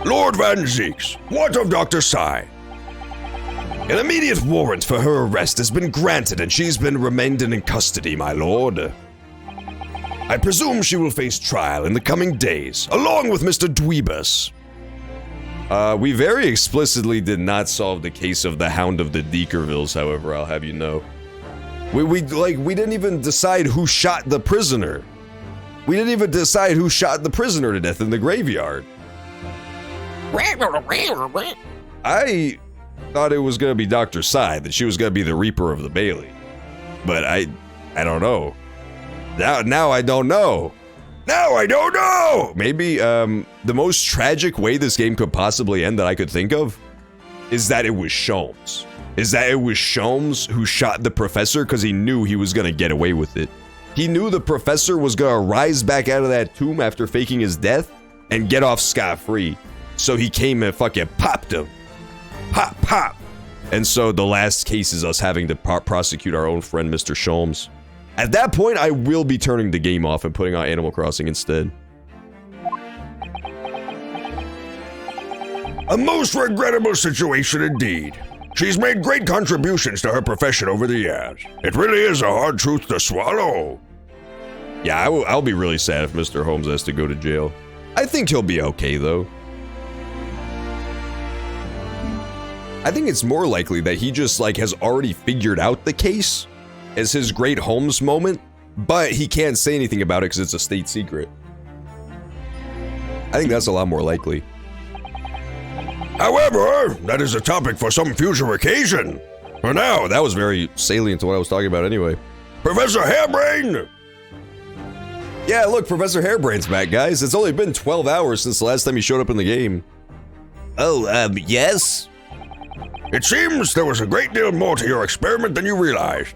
Lord Van Zeeks, what of Dr. Sy? An immediate warrant for her arrest has been granted and she's been remained in custody, my lord. I presume she will face trial in the coming days, along with Mr. Dweebus. We very explicitly did not solve the case of the Hound of the Deakervilles, however, I'll have you know. We didn't even decide who shot the prisoner. We didn't even decide who shot the prisoner to death in the graveyard. I thought it was gonna be Dr. Sy, that she was gonna be the Reaper of the Bailey. But I don't know. Now I don't know. Now I don't know! Maybe, the most tragic way this game could possibly end that I could think of is that it was Sholmes. Is that it was Sholmes who shot the professor because he knew he was gonna get away with it. He knew the professor was gonna rise back out of that tomb after faking his death and get off scot-free. So he came and fucking popped him. Pop, pop. And so the last case is us having to prosecute our own friend, Mr. Sholmes. At that point, I will be turning the game off and putting on Animal Crossing instead. A most regrettable situation indeed. She's made great contributions to her profession over the years. It really is a hard truth to swallow. Yeah, I'll be really sad if Mr. Holmes has to go to jail. I think he'll be okay, though. I think it's more likely that he just, has already figured out the case as his great Holmes moment, but he can't say anything about it because it's a state secret. I think that's a lot more likely. However, that is a topic for some future occasion. For now, That was very salient to what I was talking about anyway. Professor Hairbrain! Yeah, look, Professor Hairbrain's back, guys. It's only been 12 hours since the last time he showed up in the game. Oh, yes? It seems there was a great deal more to your experiment than you realized.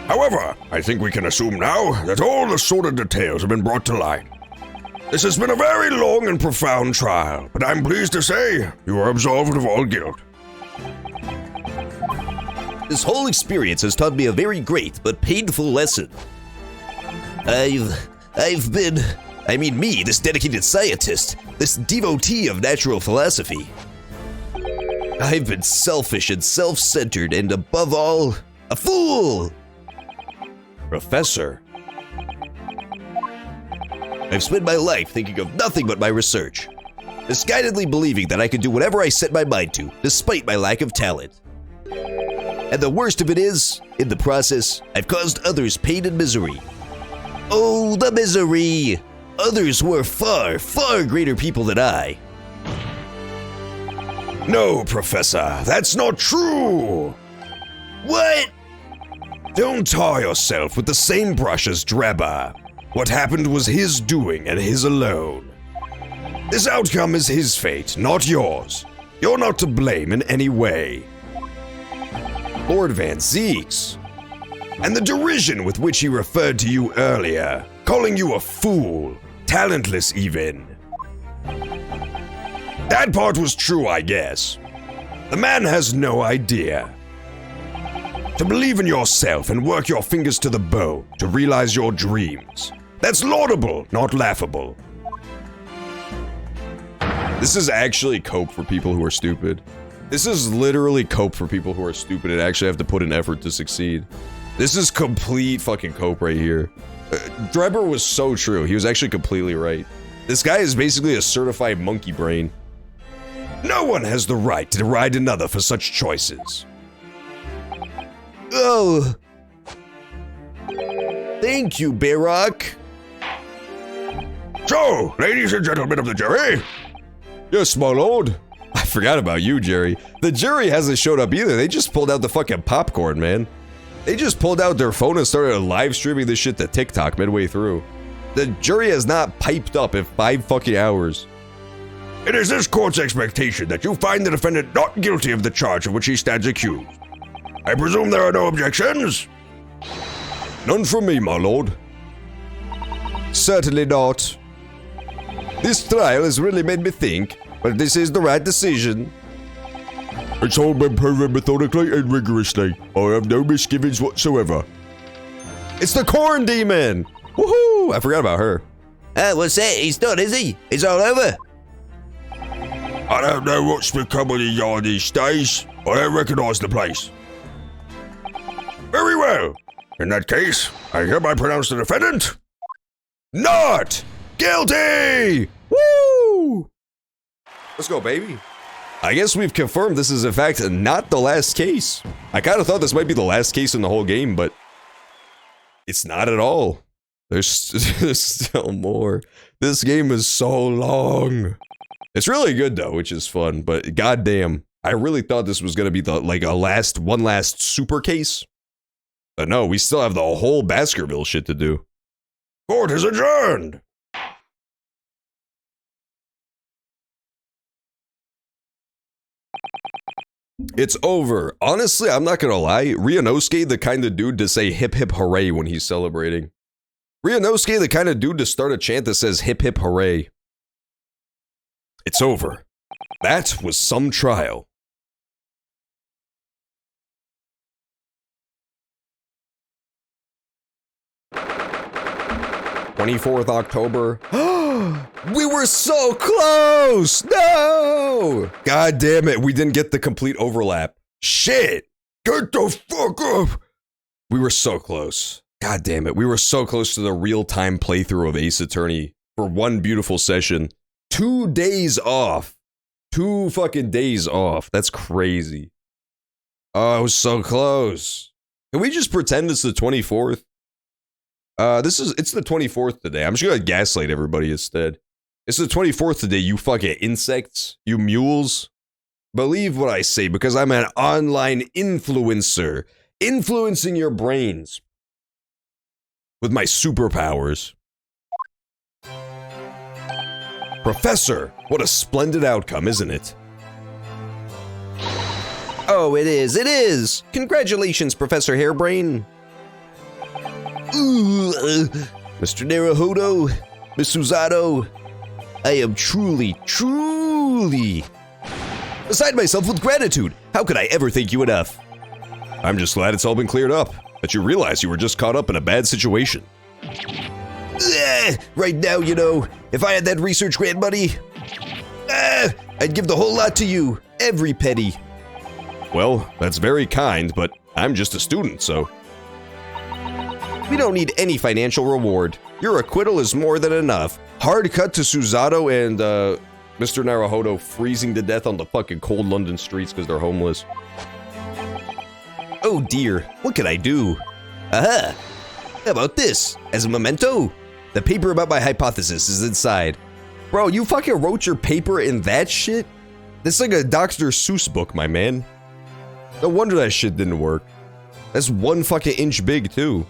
However, I think we can assume now that all the sordid details have been brought to light. This has been a very long and profound trial, but I'm pleased to say you are absolved of all guilt. This whole experience has taught me a very great but painful lesson. I've been, this dedicated scientist, this devotee of natural philosophy. I've been selfish and self-centered and above all, a fool! Professor. I've spent my life thinking of nothing but my research, misguidedly believing that I could do whatever I set my mind to, despite my lack of talent. And the worst of it is, in the process, I've caused others pain and misery. Oh, the misery! Others who are far, far greater people than I. No, Professor, that's not true! What? Don't tar yourself with the same brush as Drebber. What happened was his doing and his alone. This outcome is his fate, not yours. You're not to blame in any way. Lord Van Zeeks. And the derision with which he referred to you earlier, calling you a fool, talentless even. That part was true, I guess. The man has no idea. To believe in yourself and work your fingers to the bone to realize your dreams. That's laudable, not laughable. This is actually cope for people who are stupid. This is literally cope for people who are stupid and actually have to put in effort to succeed. This is complete fucking cope right here. Drebber was so true. He was actually completely right. This guy is basically a certified monkey brain. No one has the right to deride another for such choices. Oh. Thank you, Barock. So, ladies and gentlemen of the jury. Yes, my lord. I forgot about you, Jerry. The jury hasn't showed up either. They just pulled out the fucking popcorn, man. They just pulled out their phone and started live streaming this shit to TikTok midway through. The jury has not piped up in 5 fucking hours. It is this court's expectation that you find the defendant not guilty of the charge of which he stands accused. I presume there are no objections? None from me, my lord. Certainly not. This trial has really made me think, but this is the right decision. It's all been proven methodically and rigorously. I have no misgivings whatsoever. It's the corn demon! Woohoo! I forgot about her. What's that? He's done, is he? It's all over? I don't know what's become of the yard these days. I don't recognize the place. Very well. In that case, I hereby pronounce the defendant not guilty! Woo! Let's go, baby. I guess we've confirmed this is in fact not the last case. I kind of thought this might be the last case in the whole game, but it's not at all. There's still more. This game is so long. It's really good though, which is fun, but goddamn, I really thought this was gonna be the one last super case. But no, we still have the whole Baskerville shit to do. Court is adjourned! It's over. Honestly, I'm not gonna lie. Ryunosuke, the kind of dude to say hip hip hooray when he's celebrating. Ryunosuke, the kind of dude to start a chant that says hip hip hooray. It's over. That was some trial. October 24th. We were so close! No! God damn it, we didn't get the complete overlap. Shit! Get the fuck up! We were so close. God damn it, we were so close to the real-time playthrough of Ace Attorney for one beautiful session. 2 days off. 2 fucking days off. That's crazy. Oh, I was so close. Can we just pretend it's the 24th? It's the 24th today. I'm just gonna gaslight everybody instead. It's the 24th today, you fucking insects. You mules. Believe what I say, because I'm an online influencer. Influencing your brains. With my superpowers. Professor, what a splendid outcome, isn't it? Oh, it is. Congratulations, Professor Hairbrain. Ooh, Mr. Naruhodo, Miss Susato, I am truly Beside myself with gratitude. How could I ever thank you enough? I'm just glad it's all been cleared up. That you realize you were just caught up in a bad situation. Right now, you know, if I had that research grant money, I'd give the whole lot to you, every penny. Well, that's very kind, but I'm just a student, so... We don't need any financial reward. Your acquittal is more than enough. Hard cut to Susato and, Mr. Naruhodo freezing to death on the fucking cold London streets because they're homeless. Oh dear, what can I do? Aha! How about this? As a memento? The paper about my hypothesis is inside. Bro, you fucking wrote your paper in that shit? That's like a Dr. Seuss book, my man. No wonder that shit didn't work. That's 1 fucking inch big, too.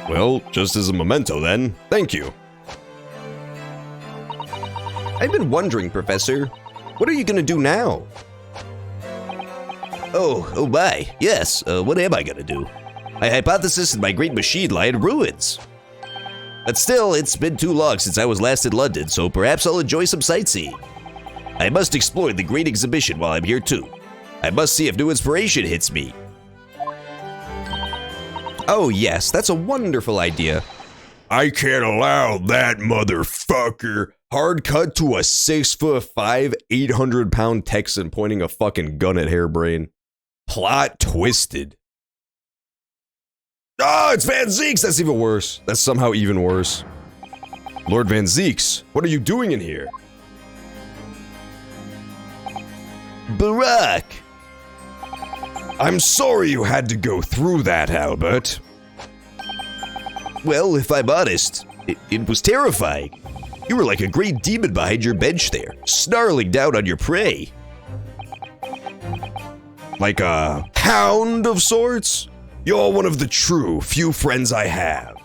Well, just as a memento then, thank you. I've been wondering, Professor, what are you gonna do now? Oh my, yes, what am I gonna do? My hypothesis and my great machine lie in ruins. But still, it's been too long since I was last in London, so perhaps I'll enjoy some sightseeing. I must explore the great exhibition while I'm here too. I must see if new inspiration hits me. Oh yes, that's a wonderful idea. I can't allow that motherfucker. Hard cut to a 6'5", 800-pound Texan pointing a fucking gun at Hairbrain. Plot twisted. Oh, it's Van Zeeks! That's even worse. That's somehow even worse. Lord Van Zeeks, what are you doing in here? Barack! I'm sorry you had to go through that, Albert. Well, if I'm honest, it was terrifying. You were like a great demon behind your bench there, snarling down on your prey. Like a hound of sorts? You're one of the true few friends I have.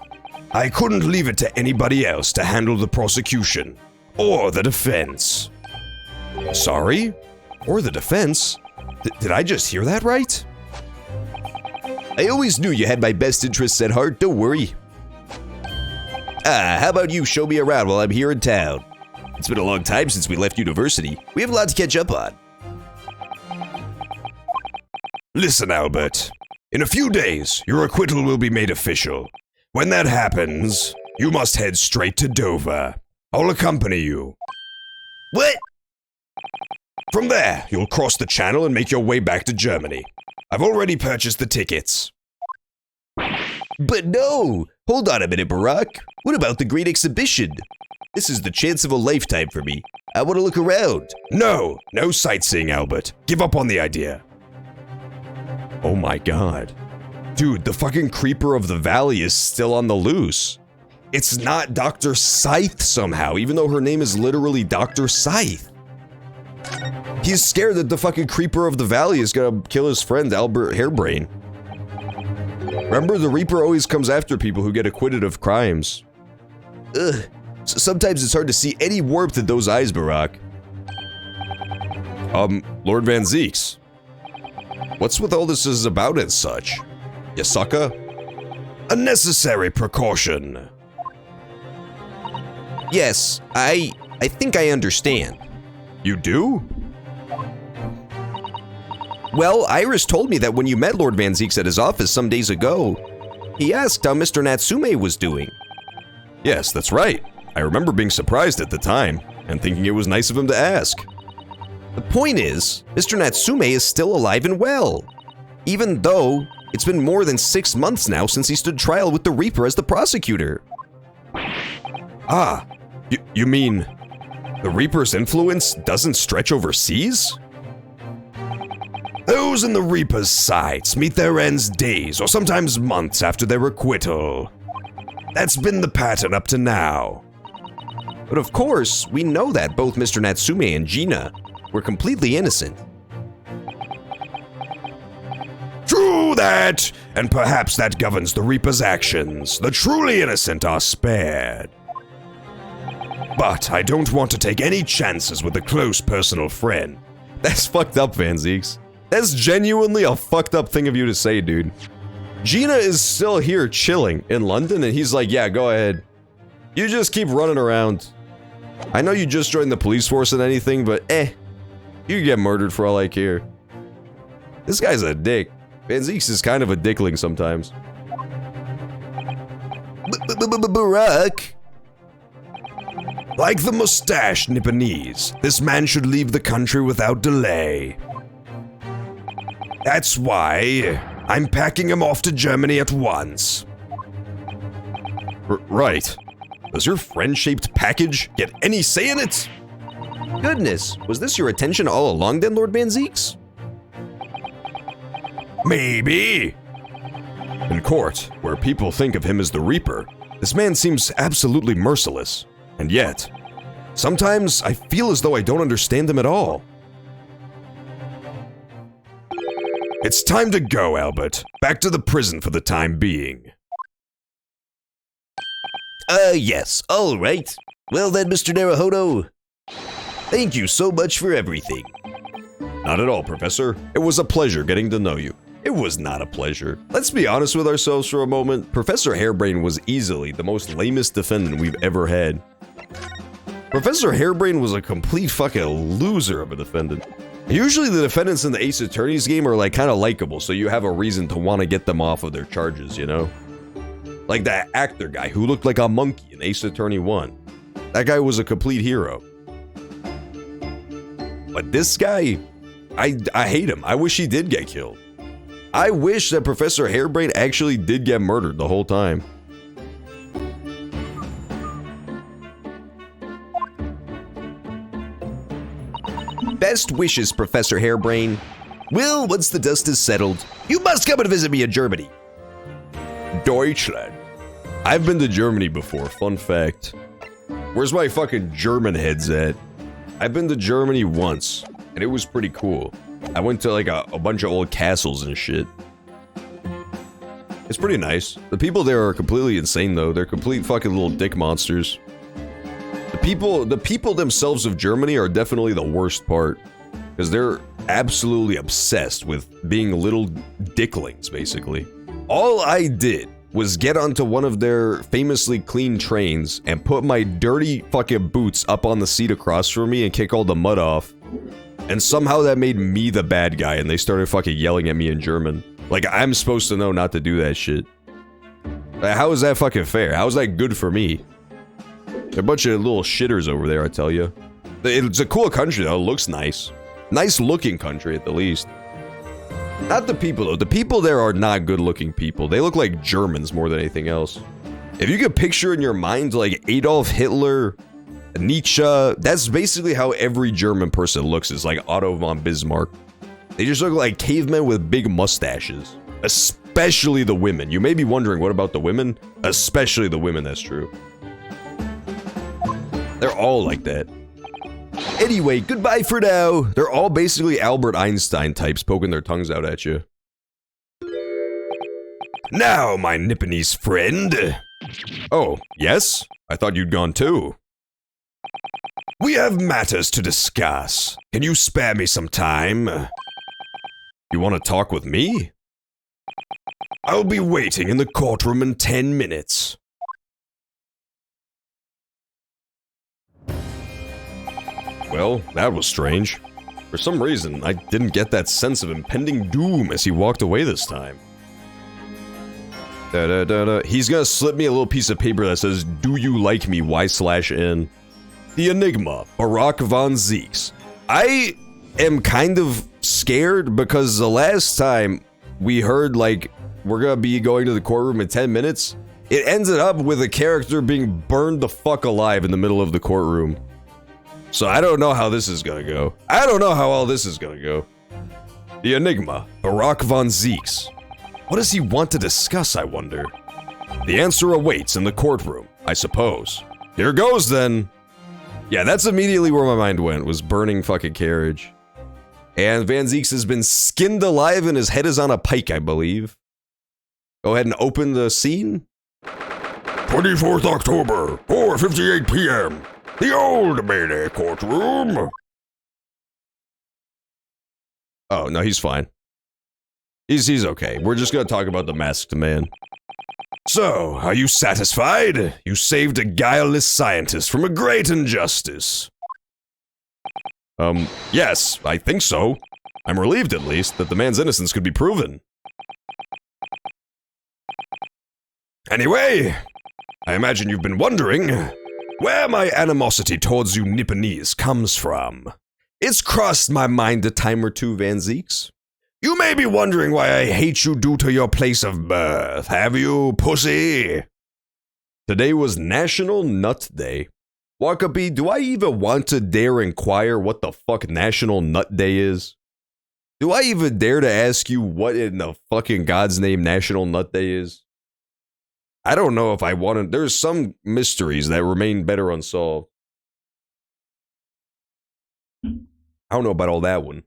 I couldn't leave it to anybody else to handle the prosecution or the defense. Sorry? Or the defense? Did I just hear that right? I always knew you had my best interests at heart, don't worry. How about you show me around while I'm here in town? It's been a long time since we left university. We have a lot to catch up on. Listen, Albert. In a few days, your acquittal will be made official. When that happens, you must head straight to Dover. I'll accompany you. What? From there, you'll cross the channel and make your way back to Germany. I've already purchased the tickets. But no! Hold on a minute, Barack. What about the Great Exhibition? This is the chance of a lifetime for me. I want to look around. No sightseeing, Albert. Give up on the idea. Oh my god. Dude, the fucking Creeper of the Valley is still on the loose. It's not Dr. Scythe somehow, even though her name is literally Dr. Scythe. He's scared that the fucking Creeper of the Valley is gonna kill his friend Albert Hairbrain. Remember, the Reaper always comes after people who get acquitted of crimes. Ugh. Sometimes it's hard to see any warmth in those eyes, Barack. Lord Van Zeeks. What's with all this is about and such? You sucker? A necessary precaution. Yes, I think I understand. You do? Well, Iris told me that when you met Lord Van Zeeks at his office some days ago, he asked how Mr. Natsume was doing. Yes, that's right. I remember being surprised at the time, and thinking it was nice of him to ask. The point is, Mr. Natsume is still alive and well, even though it's been more than 6 months now since he stood trial with the Reaper as the prosecutor. Ah, you mean the Reaper's influence doesn't stretch overseas? Those in the Reaper's sights meet their ends days or sometimes months after their acquittal. That's been the pattern up to now. But of course, we know that both Mr. Natsume and Gina were completely innocent. True that, and perhaps that governs the Reaper's actions. The truly innocent are spared. But I don't want to take any chances with a close personal friend. That's fucked up, Van Zeeks. That's genuinely a fucked up thing of you to say, dude. Gina is still here chilling in London, and he's like, yeah, go ahead. You just keep running around. I know you just joined the police force and anything, but you get murdered for all I care. This guy's a dick. Van Zeeks is kind of a dickling sometimes. Barack? Like the mustached Nipponese, this man should leave the country without delay. That's why I'm packing him off to Germany at once. Right. Does your friend-shaped package get any say in it? Goodness, was this your intention all along then, Lord Van Zeeks? Maybe. In court, where people think of him as the Reaper, this man seems absolutely merciless. And yet, sometimes I feel as though I don't understand him at all. It's time to go, Albert. Back to the prison for the time being. Yes, all right. Well then, Mr. Naruhodo, thank you so much for everything. Not at all, Professor. It was a pleasure getting to know you. It was not a pleasure. Let's be honest with ourselves for a moment. Professor Hairbrain was easily the most lamest defendant we've ever had. Professor Hairbrain was a complete fucking loser of a defendant. Usually the defendants in the Ace Attorneys game are like kind of likable, so you have a reason to want to get them off of their charges, you know? Like that actor guy who looked like a monkey in Ace Attorney 1. That guy was a complete hero. But this guy, I hate him. I wish he did get killed. I wish that Professor Hairbrain actually did get murdered the whole time. Best wishes, Professor Hairbrain. Well, once the dust is settled, you must come and visit me in Germany. Deutschland. I've been to Germany before, fun fact. Where's my fucking German heads at? I've been to Germany once, and it was pretty cool. I went to like a bunch of old castles and shit. It's pretty nice. The people there are completely insane though. They're complete fucking little dick monsters. The people themselves of Germany are definitely the worst part. Because they're absolutely obsessed with being little dicklings, basically. All I did was get onto one of their famously clean trains and put my dirty fucking boots up on the seat across from me and kick all the mud off. And somehow that made me the bad guy and they started fucking yelling at me in German. Like, I'm supposed to know not to do that shit. How is that fucking fair? How is that good for me? They're a bunch of little shitters over there, I tell you. It's a cool country, though. It looks nice. Nice looking country, at the least. Not the people, though. The people there are not good looking people. They look like Germans more than anything else. If you could picture in your mind, like, Adolf Hitler, Nietzsche, that's basically how every German person looks, is like Otto von Bismarck. They just look like cavemen with big mustaches. Especially the women. You may be wondering, what about the women? Especially the women, that's true. They're all like that. Anyway, goodbye for now. They're all basically Albert Einstein types poking their tongues out at you. Now, my Nipponese friend. Oh, yes? I thought you'd gone too. We have matters to discuss. Can you spare me some time? You want to talk with me? I'll be waiting in the courtroom in 10 minutes. Well, that was strange. For some reason, I didn't get that sense of impending doom as he walked away this time. He's gonna slip me a little piece of paper that says, "Do you like me? Y/N." The Enigma, Barack von Zeeks. I am kind of scared because the last time we heard, like, we're gonna be going to the courtroom in 10 minutes, it ended up with a character being burned the fuck alive in the middle of the courtroom. So I don't know how this is gonna go. I don't know how all this is gonna go. The Enigma, Barack von Zeeks. What does he want to discuss, I wonder? The answer awaits in the courtroom, I suppose. Here goes then. Yeah, that's immediately where my mind went, was burning fucking carriage. And Van Zeeks has been skinned alive and his head is on a pike, I believe. Go ahead and open the scene. 24th October, 4:58 p.m. The Old Mayday courtroom. Oh, no, he's fine. He's okay. We're just gonna talk about the masked man. So, are you satisfied? You saved a guileless scientist from a great injustice. Yes, I think so. I'm relieved, at least, that the man's innocence could be proven. Anyway, I imagine you've been wondering where my animosity towards you Nipponese comes from. It's crossed my mind a time or two, Van Zeeks. You may be wondering why I hate you due to your place of birth, have you, pussy? Today was National Nut Day. Wakabi, do I even want to dare inquire what the fuck National Nut Day is? Do I even dare to ask you what in the fucking God's name National Nut Day is? I don't know if I want to. There's some mysteries that remain better unsolved. I don't know about all that one.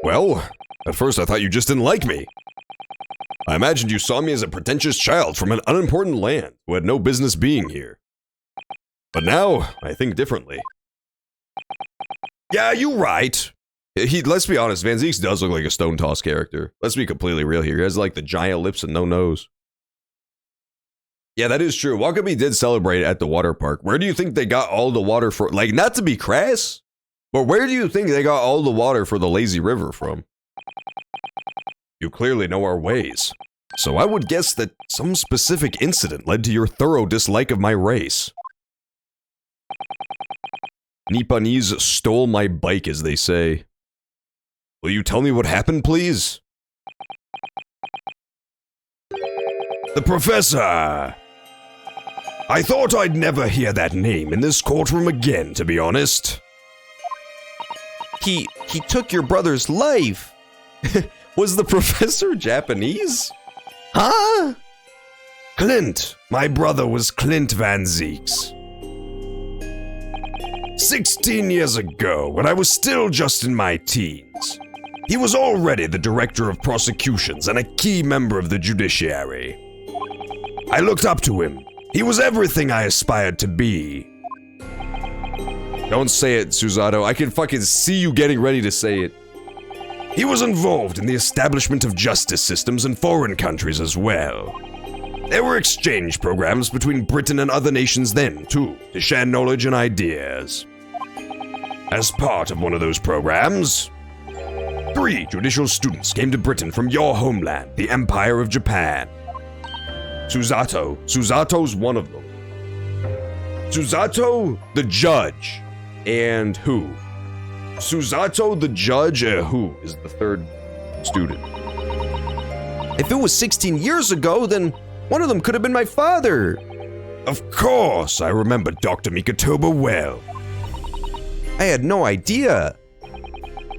Well, at first I thought you just didn't like me. I imagined you saw me as a pretentious child from an unimportant land who had no business being here. But now, I think differently. Yeah, you right. Let's be honest, Van Zeeks does look like a Stone Toss character. Let's be completely real here. He has like the giant lips and no nose. Yeah, that is true. Wakabi did celebrate at the water park. Where do you think they got all the water for? Like, not to be crass, but where do you think they got all the water for the lazy river from? You clearly know our ways. So I would guess that some specific incident led to your thorough dislike of my race. Nipponese stole my bike, as they say. Will you tell me what happened, please? The professor! I thought I'd never hear that name in this courtroom again, to be honest. He took your brother's life. Was the professor Japanese? Huh? Clint. My brother was Clint Van Zeeks. 16 years ago, when I was still just in my teens, he was already the director of prosecutions and a key member of the judiciary. I looked up to him. He was everything I aspired to be. Don't say it, Susato. I can fucking see you getting ready to say it. He was involved in the establishment of justice systems in foreign countries as well. There were exchange programs between Britain and other nations then, too, to share knowledge and ideas. As part of one of those programs, 3 judicial students came to Britain from your homeland, the Empire of Japan. Susato's one of them. Susato, the judge. And who? Susato, the judge, who is the third student? If it was 16 years ago, then one of them could have been my father. Of course, I remember Dr. Mikotoba well. I had no idea.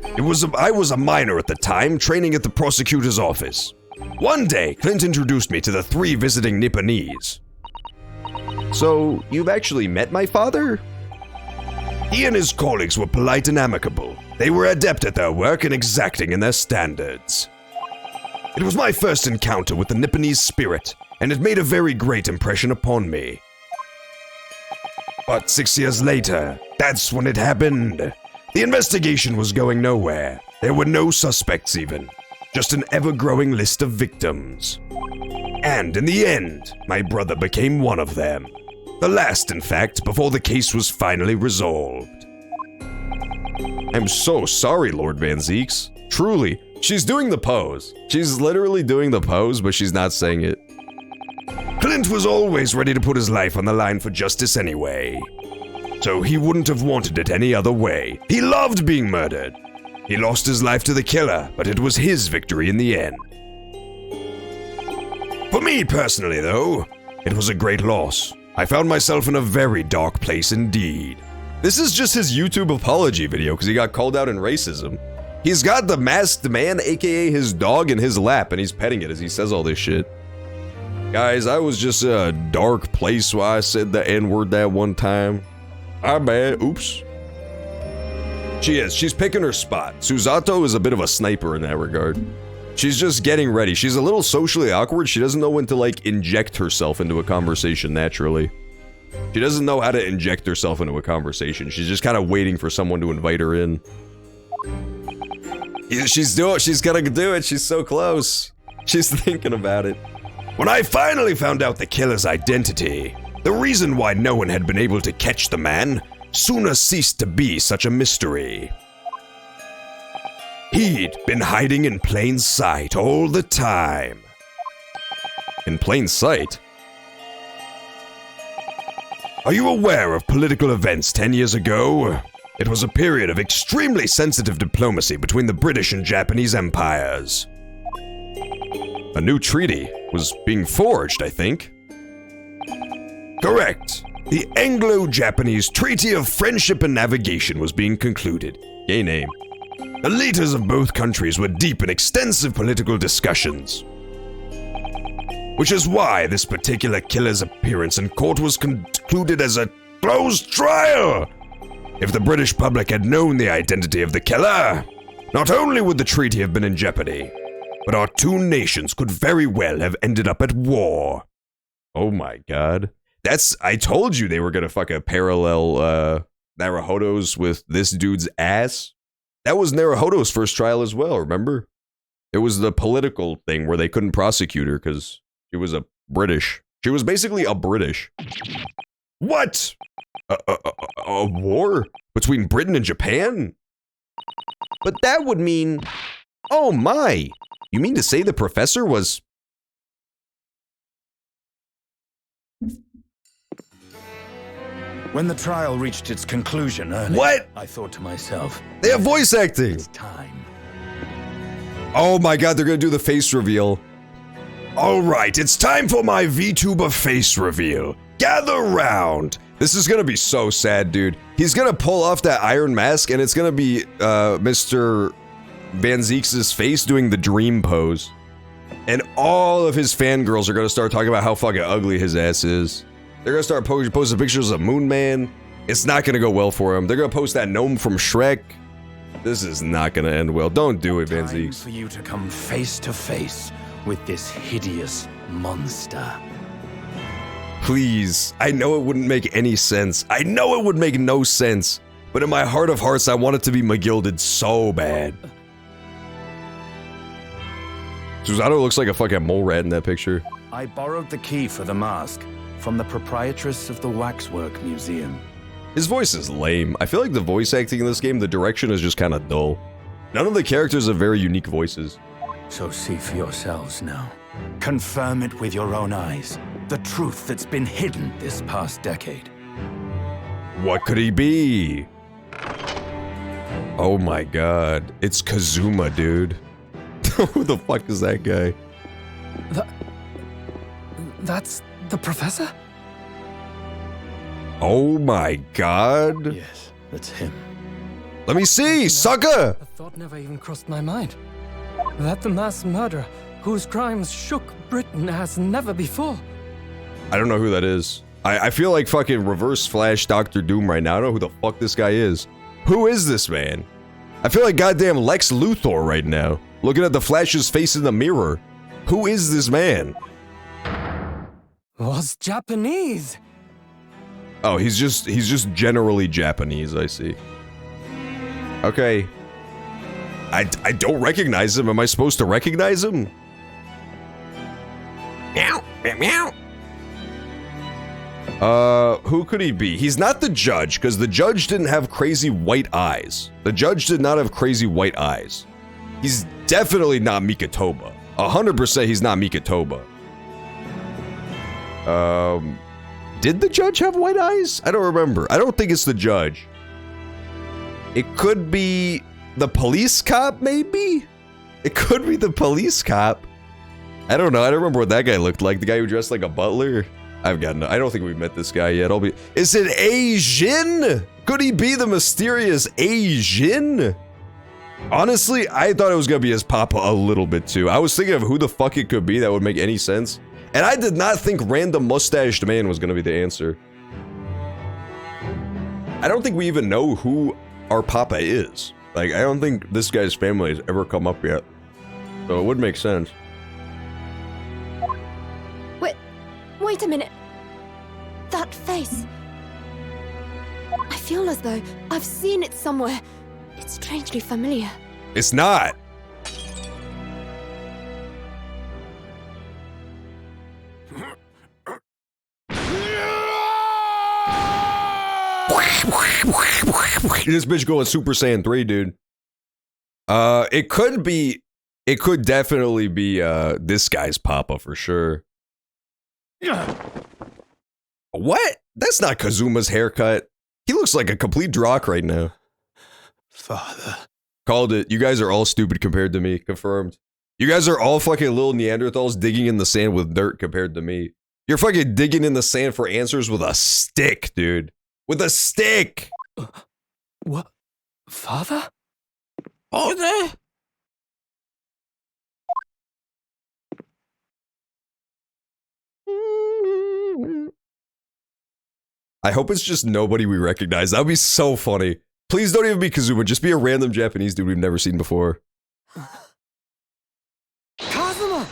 I was a minor at the time, training at the prosecutor's office. One day, Clint introduced me to the 3 visiting Nipponese. So, you've actually met my father? He and his colleagues were polite and amicable. They were adept at their work and exacting in their standards. It was my first encounter with the Nipponese spirit, and it made a very great impression upon me. But 6 years later, that's when it happened. The investigation was going nowhere. There were no suspects even. Just an ever-growing list of victims. And in the end, my brother became one of them. The last, in fact, before the case was finally resolved. I'm so sorry, Lord Van Zeeks. Truly, she's doing the pose. She's literally doing the pose, but she's not saying it. Clint was always ready to put his life on the line for justice anyway. So he wouldn't have wanted it any other way. He loved being murdered. He lost his life to the killer, but it was his victory in the end. For me personally, though, it was a great loss. I found myself in a very dark place indeed. This is just his YouTube apology video because he got called out in racism. He's got the masked man, aka his dog, in his lap, and he's petting it as he says all this shit. Guys, I was just in a dark place while I said the N-word that one time. I'm bad. Oops. She is. She's picking her spot. Susato is a bit of a sniper in that regard. She's just getting ready. She's a little socially awkward. She doesn't know when to, like, inject herself into a conversation naturally. She doesn't know how to inject herself into a conversation. She's just kind of waiting for someone to invite her in. Yeah, she's gonna do it. She's so close. She's thinking about it. When I finally found out the killer's identity, the reason why no one had been able to catch the man sooner ceased to be such a mystery. He'd been hiding in plain sight all the time. In plain sight? Are you aware of political events 10 years ago? It was a period of extremely sensitive diplomacy between the British and Japanese empires. A new treaty was being forged, I think. Correct. The Anglo-Japanese Treaty of Friendship and Navigation was being concluded. Yay name. The leaders of both countries were deep in extensive political discussions. Which is why this particular killer's appearance in court was concluded as a closed trial. If the British public had known the identity of the killer, not only would the treaty have been in jeopardy, but our 2 nations could very well have ended up at war. Oh my god. I told you they were gonna fuck a parallel, Naruhodo's with this dude's ass. That was Naruhodo's first trial as well, remember? It was the political thing where they couldn't prosecute her because she was a British. She was basically a British. What? A war between Britain and Japan? But that would mean... Oh my! You mean to say the professor was... When the trial reached its conclusion earlier, What? I thought to myself, They have voice acting! it's time. Oh my god, they're gonna do the face reveal. Alright, it's time for my VTuber face reveal. Gather round. This is gonna be so sad, dude. He's gonna pull off that iron mask and it's gonna be, Mr. Van Zeeks' face doing the dream pose. And all of his fangirls are gonna start talking about how fucking ugly his ass is. They're gonna start posting pictures of Moon Man. It's not gonna go well for him. They're gonna post that gnome from Shrek. This is not gonna end well. Don't do it, Van Time Zeeks. for you to come face to face with this hideous monster. Please. I know it wouldn't make any sense. I know it would make no sense. But in my heart of hearts, I want it to be McGilded so bad. Susanoo looks like a fucking mole rat in that picture. I borrowed the key for the mask from the proprietress of the Waxwork Museum. His voice is lame. I feel like the voice acting in this game, the direction is just kind of dull. None of the characters have very unique voices. So see for yourselves now. Confirm it with your own eyes. The truth that's been hidden this past decade. What could he be? Oh my god. It's Kazuma, dude. Who the fuck is that guy? That's the professor? Oh my god. Yes, that's him. Let me see, sucker! The thought never even crossed my mind. That the mass murderer, whose crimes shook Britain as never before. I don't know who that is. I feel like fucking Reverse Flash Dr. Doom right now. I don't know who the fuck this guy is. Who is this man? I feel like goddamn Lex Luthor right now. Looking at the Flash's face in the mirror. Who is this man? Was Japanese. Oh, he's just generally Japanese, I see. Okay. I don't recognize him. Am I supposed to recognize him? Meow, meow. Who could he be? He's not the judge, because the judge didn't have crazy white eyes. The judge did not have crazy white eyes. He's definitely not Mikotoba. 100% he's not Mikotoba. Did the judge have white eyes? I don't remember. I don't think it's the judge. It could be the police cop, maybe? It could be the police cop. I don't know. I don't remember what that guy looked like. The guy who dressed like a butler? I've got no. I don't think we've met this guy yet. Is it Asian? Could he be the mysterious Asian? Honestly, I thought it was gonna be his papa a little bit too. I was thinking of who the fuck it could be that would make any sense. And I did not think random mustached man was gonna be the answer. I don't think we even know who our papa is. Like, I don't think this guy's family has ever come up yet. So it would make sense. Wait a minute. That face. I feel as though I've seen it somewhere. It's strangely familiar. It's not. This bitch going Super Saiyan 3, dude. It could definitely be this guy's papa for sure. What? That's not Kazuma's haircut. He looks like a complete drock right now. Father. Called it. You guys are all stupid compared to me. Confirmed. You guys are all fucking little Neanderthals digging in the sand with dirt compared to me. You're fucking digging in the sand for answers with a stick, dude. With a stick! What? Father? Father? I hope it's just nobody we recognize. That would be so funny. Please don't even be Kazuma. Just be a random Japanese dude we've never seen before. Kazuma!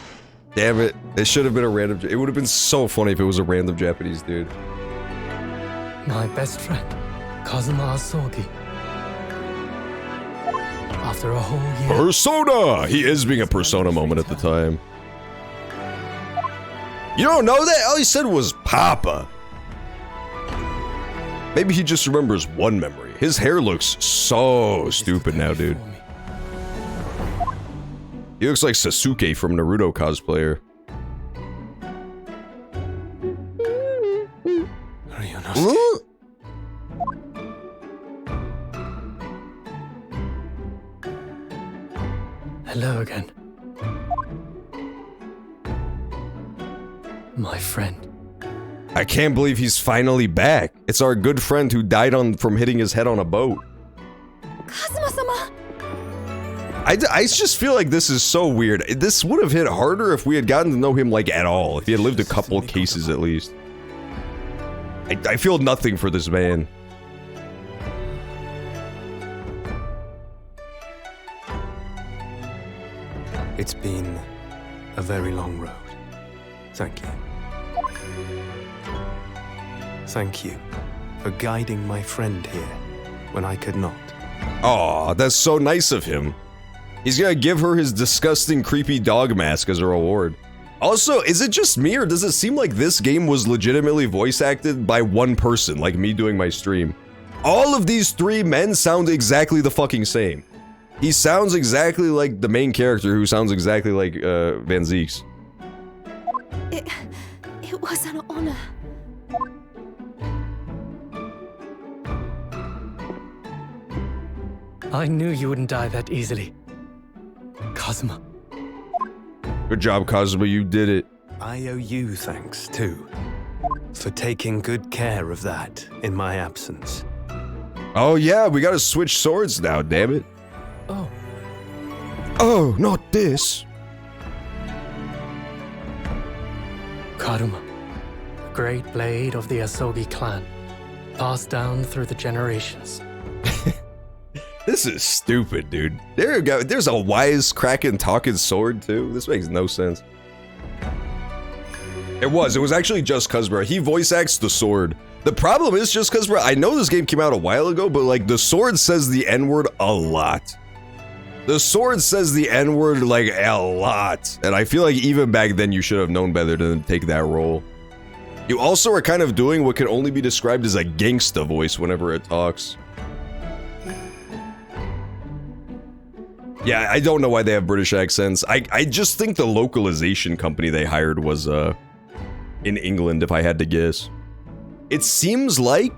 Damn it. It should have been a random... It would have been so funny if it was a random Japanese dude. My best friend, Kazuma Asogi. After a whole year... Persona! He is being a Persona moment at the time. You don't know that? All he said was Papa. Maybe he just remembers one memory. His hair looks so stupid now, dude. He looks like Sasuke from Naruto cosplayer. Hello again. My friend. I can't believe he's finally back. It's our good friend who died from hitting his head on a boat. Kazuma-sama! I just feel like this is so weird. This would have hit harder if we had gotten to know him, like, at all. If he had lived a couple of cases, at least. I feel nothing for this man. It's been a very long road. Thank you. Thank you for guiding my friend here. when I could not. Aw, that's so nice of him. He's gonna give her his disgusting, creepy dog mask as a reward. Also, is it just me, or does it seem like this game was legitimately voice acted by one person, like me doing my stream? All of these three men sound exactly the fucking same. He sounds exactly like the main character, who sounds exactly like Van Zieks. It was an honor. I knew you wouldn't die that easily. Kazuma. Good job, Kazuma, you did it. I owe you thanks, too, for taking good care of that in my absence. Oh yeah, we gotta switch swords now, damn it. Oh. Oh, not this. Karuma, the great blade of the Asogi clan, passed down through the generations. This is stupid, dude. There's a wise, cracking, talking sword, too. This makes no sense. It was actually just Cusbra. He voice acts the sword. The problem is just Cusbra, I know this game came out a while ago, but like, the sword says the N-word a lot. The sword says the N-word like a lot. And I feel like even back then you should have known better than to take that role. You also are kind of doing what can only be described as a gangsta voice whenever it talks. Yeah, I don't know why they have British accents. I just think the localization company they hired was, in England, if I had to guess. It seems like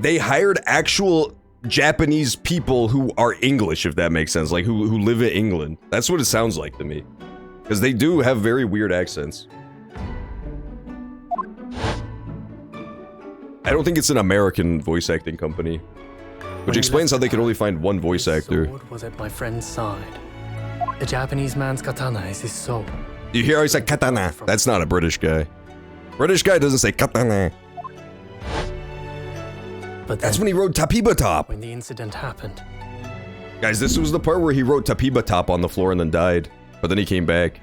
they hired actual Japanese people who are English, if that makes sense, like who live in England. That's what it sounds like to me. Because they do have very weird accents. I don't think it's an American voice acting company. Which explains how they could only find one voice actor. The sword was at my friend's side. The Japanese man's katana is his soul. You hear how he said katana? That's not a British guy. British guy doesn't say katana. But that's when he wrote Tapiba Top. When the incident happened. Guys, this was the part where he wrote Tapiba Top on the floor and then died. But then he came back.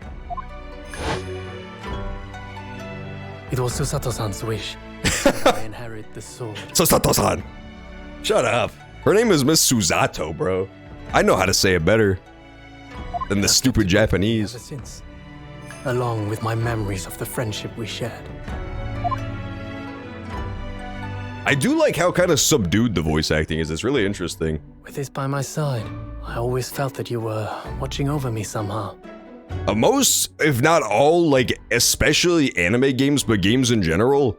It was Susato-san's wish that I inherit the sword. Susato-san! Shut up. Her name is Miss Susato, bro. I know how to say it better than the stupid Japanese. Ever since, along with my memories of the friendship we shared. I do like how kind of subdued the voice acting is. It's really interesting. With this by my side, I always felt that you were watching over me somehow. Most, if not all, like, especially anime games, but games in general,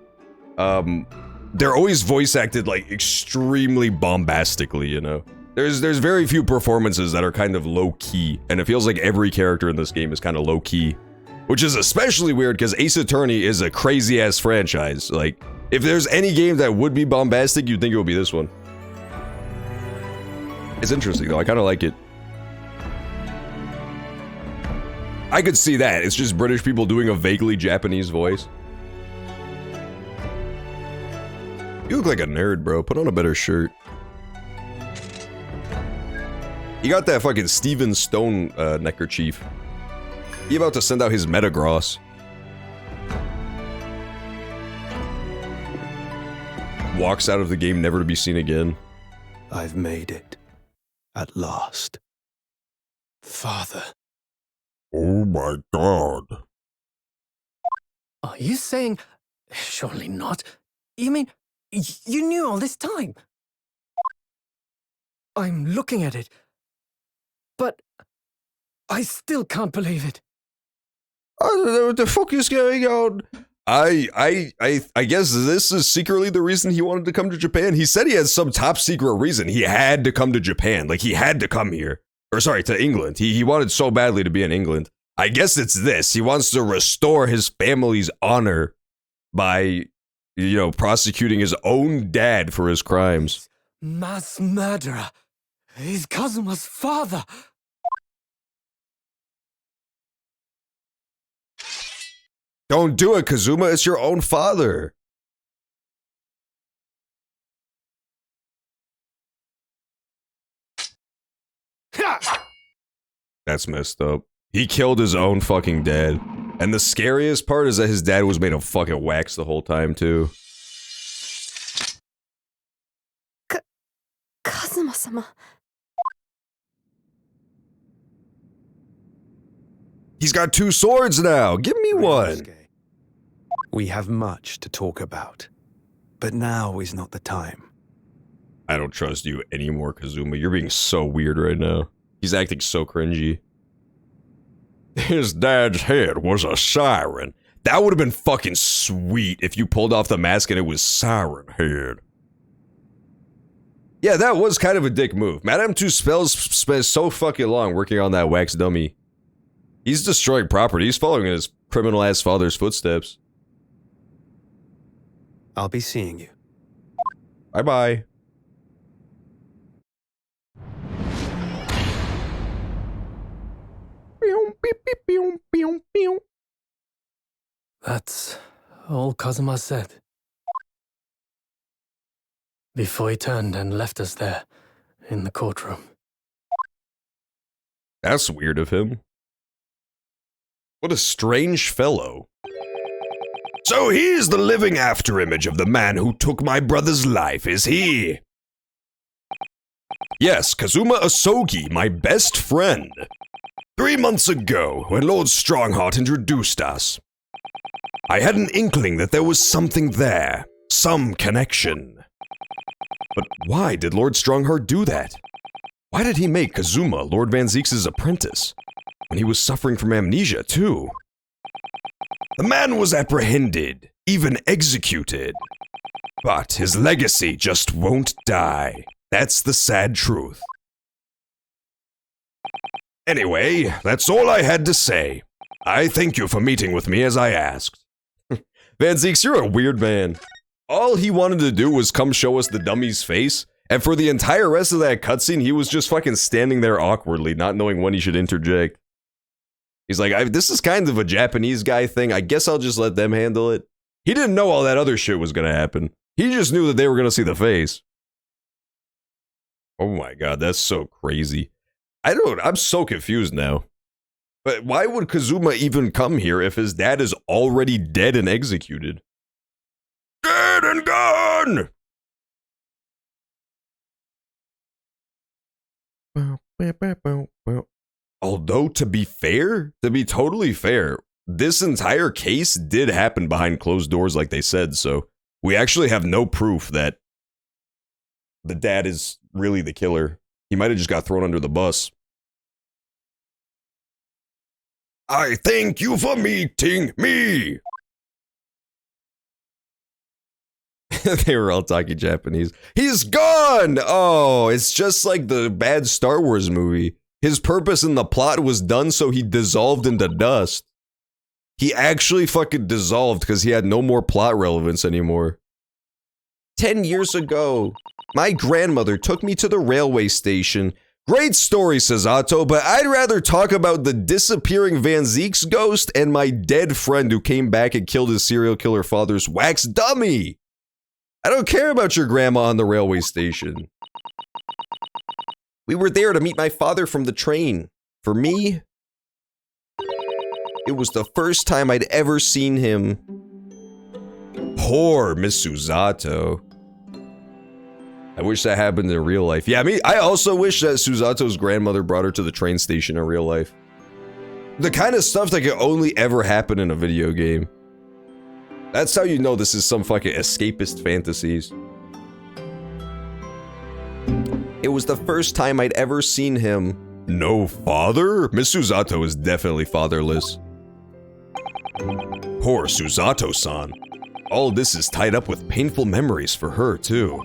they're always voice acted, like, extremely bombastically, you know? There's very few performances that are kind of low-key, and it feels like every character in this game is kind of low-key. Which is especially weird, because Ace Attorney is a crazy-ass franchise. Like, if there's any game that would be bombastic, you'd think it would be this one. It's interesting, though. I kind of like it. I could see that. It's just British people doing a vaguely Japanese voice. You look like a nerd, bro. Put on a better shirt. You got that fucking Steven Stone neckerchief. He about to send out his Metagross. Walks out of the game never to be seen again. I've made it. At last. Father. Oh my god. Are you saying... Surely not. You mean... You knew all this time? I'm looking at it. But... I still can't believe it. I don't know what the fuck is going on. I guess this is secretly the reason he wanted to come to Japan. He said he had some top secret reason. He had to come to Japan. Like, he had to come here. Or sorry, to England. He wanted so badly to be in England. I guess it's this. He wants to restore his family's honor by, you know, prosecuting his own dad for his crimes. Mass murderer. He's Kazuma's father. Don't do it, Kazuma. It's your own father. That's messed up. He killed his own fucking dad. And the scariest part is that his dad was made of fucking wax the whole time, too. Kazuma-sama. He's got 2 swords now. Give me one. We have much to talk about, but now is not the time. I don't trust you anymore, Kazuma. You're being so weird right now. He's acting so cringy. His dad's head was a siren. That would have been fucking sweet if you pulled off the mask and it was Siren Head. Yeah, that was kind of a dick move. Madame Tussauds spent so fucking long working on that wax dummy. He's destroying property. He's following in his criminal-ass father's footsteps. I'll be seeing you. Bye-bye. That's all Kazuma said. Before he turned and left us there, in the courtroom. That's weird of him. What a strange fellow. So he's the living afterimage of the man who took my brother's life, is he? Yes, Kazuma Asogi, my best friend. 3 months ago, when Lord Strongheart introduced us, I had an inkling that there was something there, some connection. But why did Lord Strongheart do that? Why did he make Kazuma Lord Van Zieks' apprentice? When he was suffering from amnesia, too. The man was apprehended, even executed. But his legacy just won't die. That's the sad truth. Anyway, that's all I had to say. I thank you for meeting with me as I asked. Van Zieks, you're a weird man. All he wanted to do was come show us the dummy's face, and for the entire rest of that cutscene, he was just fucking standing there awkwardly, not knowing when he should interject. He's like, this is kind of a Japanese guy thing, I guess I'll just let them handle it. He didn't know all that other shit was gonna happen. He just knew that they were gonna see the face. Oh my god, that's so crazy. I'm so confused now. But why would Kazuma even come here if his dad is already dead and executed? Dead and gone! Although, to be totally fair, this entire case did happen behind closed doors like they said, so we actually have no proof that the dad is really the killer. He might have just got thrown under the bus. I thank you for meeting me! They were all talking Japanese. He's gone! Oh, it's just like the bad Star Wars movie. His purpose in the plot was done, so he dissolved into dust. He actually fucking dissolved because he had no more plot relevance anymore. 10 years ago, my grandmother took me to the railway station. Great story, says Otto, but I'd rather talk about the disappearing Van Zieks ghost and my dead friend who came back and killed his serial killer father's wax dummy. I don't care about your grandma on the railway station. We were there to meet my father from the train. For me, it was the first time I'd ever seen him. Poor Miss Susato. I wish that happened in real life. Yeah, I also wish that Susato's grandmother brought her to the train station in real life. The kind of stuff that could only ever happen in a video game. That's how you know this is some fucking escapist fantasies. It was the first time I'd ever seen him. No father? Miss Susato is definitely fatherless. Poor Susato-san. All this is tied up with painful memories for her, too.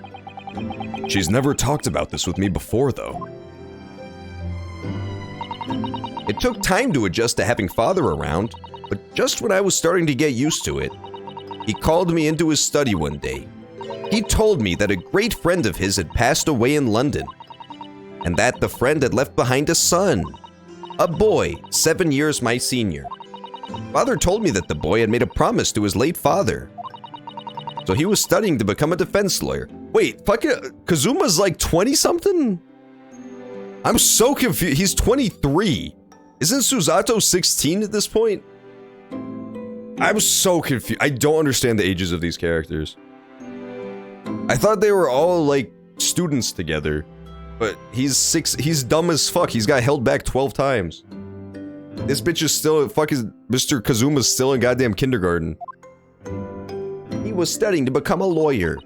She's never talked about this with me before, though. It took time to adjust to having father around, but just when I was starting to get used to it, he called me into his study one day. He told me that a great friend of his had passed away in London, and that the friend had left behind a son, a boy 7 years my senior. Father told me that the boy had made a promise to his late father, so he was studying to become a defense lawyer. Wait, fucking Kazuma's like 20-something? I'm so confused. He's 23. Isn't Susato 16 at this point? I'm so confused. I don't understand the ages of these characters. I thought they were all like students together. But he's dumb as fuck. He's got held back 12 times. This bitch is still, fucking Mr. Kazuma's still in goddamn kindergarten. He was studying to become a lawyer.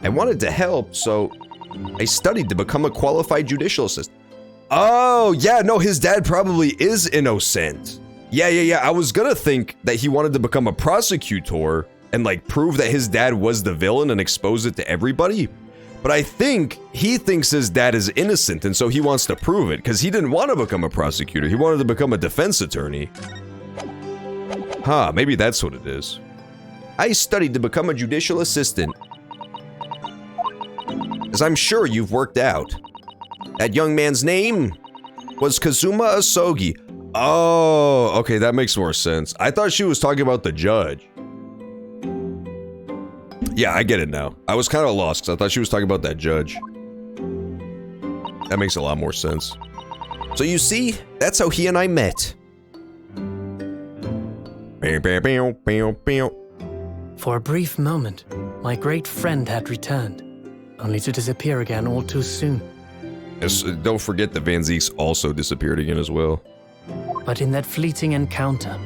I wanted to help, so I studied to become a qualified judicial assistant. Oh, yeah, no, his dad probably is innocent. Yeah. I was gonna think that he wanted to become a prosecutor and, like, prove that his dad was the villain and expose it to everybody. But I think he thinks his dad is innocent, and so he wants to prove it, because he didn't want to become a prosecutor. He wanted to become a defense attorney. Huh, maybe that's what it is. I studied to become a judicial assistant. As I'm sure you've worked out. That young man's name was Kazuma Asogi. Oh, okay, that makes more sense. I thought she was talking about the judge. Yeah, I get it now. I was kind of lost because I thought she was talking about that judge. That makes a lot more sense. So you see, that's how he and I met. For a brief moment, my great friend had returned, only to disappear again all too soon. Yes, don't forget that Van Zieks also disappeared again as well. But in that fleeting encounter,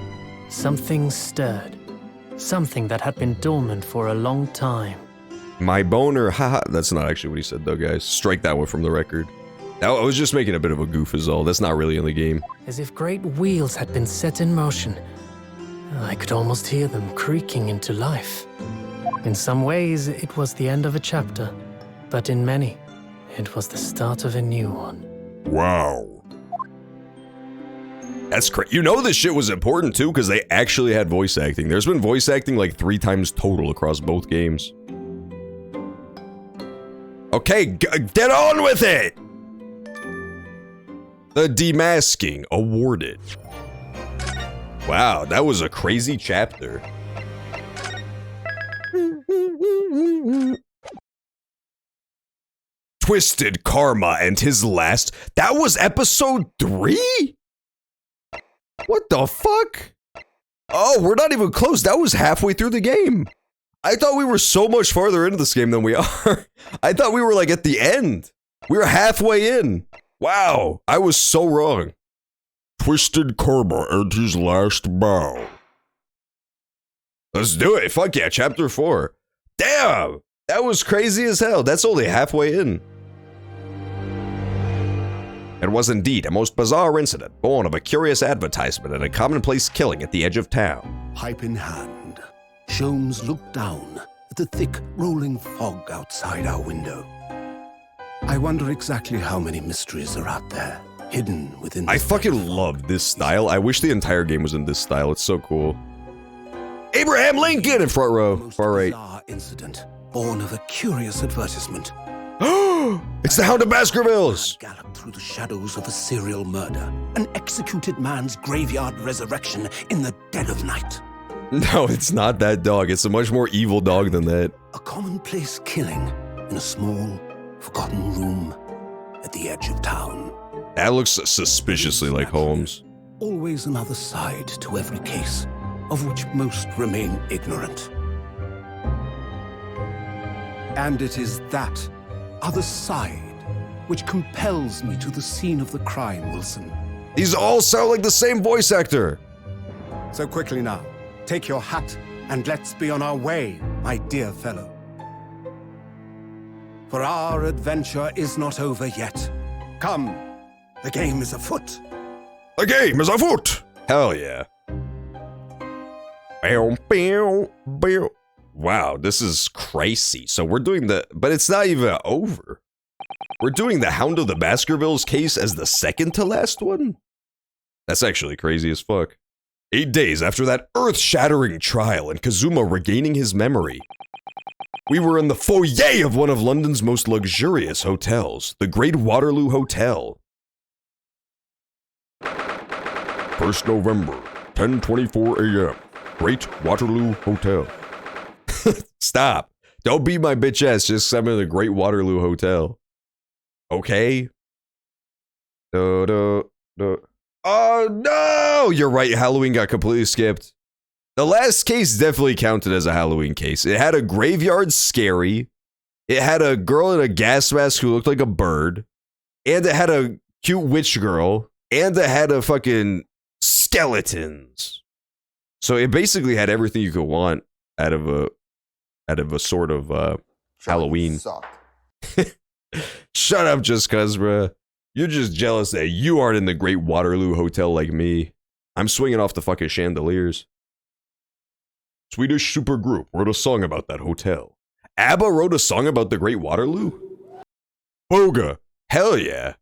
something stirred. Something that had been dormant for a long time. My boner, haha. That's not actually what he said though, guys. Strike that one from the record. I was just making a bit of a goof is all. That's not really in the game. As if great wheels had been set in motion. I could almost hear them creaking into life. In some ways, it was the end of a chapter. But in many, it was the start of a new one. Wow. That's crazy. You know this shit was important too, because they actually had voice acting. There's been voice acting like 3 times total across both games. Okay, get on with it! The demasking awarded. Wow, that was a crazy chapter. Twisted Karma and his last. That was episode 3? What the fuck? Oh, we're not even close. That was halfway through the game. I thought we were so much farther into this game than we are. I thought we were like at the end. We were halfway in. Wow, I was so wrong. Twisted Karma and his last bow. Let's do it. Fuck yeah, chapter 4. Damn, that was crazy as hell. That's only halfway in. It was indeed a most bizarre incident, born of a curious advertisement and a commonplace killing at the edge of town. Pipe in hand, Sholmes looked down at the thick, rolling fog outside our window. I wonder exactly how many mysteries are out there, hidden within. I fucking love this style. I wish the entire game was in this style. It's so cool. Abraham Lincoln in front row, far right. Bizarre incident, born of a curious advertisement. It's the Hound of Baskervilles! Galloped through the shadows of a serial murder, an executed man's graveyard resurrection in the dead of night. No, it's not that dog. It's a much more evil dog than that. A commonplace killing in a small, forgotten room at the edge of town. That looks suspiciously like Holmes. Always another side to every case, of which most remain ignorant. And it is that other side which compels me to the scene of the crime, Wilson. These all sound like the same voice actor. So quickly now, take your hat and let's be on our way, my dear fellow. For our adventure is not over yet. Come, the game is afoot. The game is afoot! Hell yeah. Wow, this is crazy. So we're doing but it's not even over. We're doing the Hound of the Baskervilles case as the second to last one? That's actually crazy as fuck. 8 days after that earth-shattering trial and Kazuma regaining his memory, we were in the foyer of one of London's most luxurious hotels, the Great Waterloo Hotel. 1st November, 10:24 a.m. Great Waterloo Hotel. Stop. Don't beat my bitch ass just I'm in the Great Waterloo Hotel. Okay? Oh no! You're right, Halloween got completely skipped. The last case definitely counted as a Halloween case. It had a graveyard scary. It had a girl in a gas mask who looked like a bird. and it had a cute witch girl, and it had a fucking skeletons. So it basically had everything you could want out of a sort of Halloween. Shut up, just cuz, bruh. You're just jealous that you aren't in the Great Waterloo Hotel like me. I'm swinging off the fucking chandeliers. Swedish supergroup wrote a song about that hotel. ABBA wrote a song about the Great Waterloo? Boga! Hell yeah!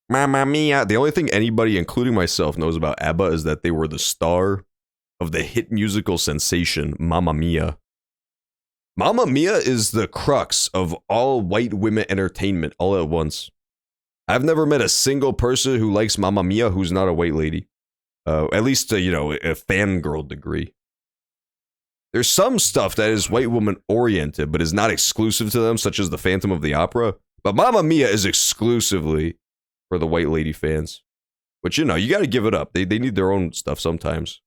Mamma Mia! The only thing anybody, including myself, knows about ABBA is that they were the star of the hit musical sensation Mamma Mia. Mamma Mia is the crux of all white women entertainment all at once. I've never met a single person who likes Mamma Mia who's not a white lady. At least, a fangirl degree. There's some stuff that is white woman oriented, but is not exclusive to them, such as the Phantom of the Opera. But Mamma Mia is exclusively for the white lady fans. But you gotta give it up. They need their own stuff sometimes.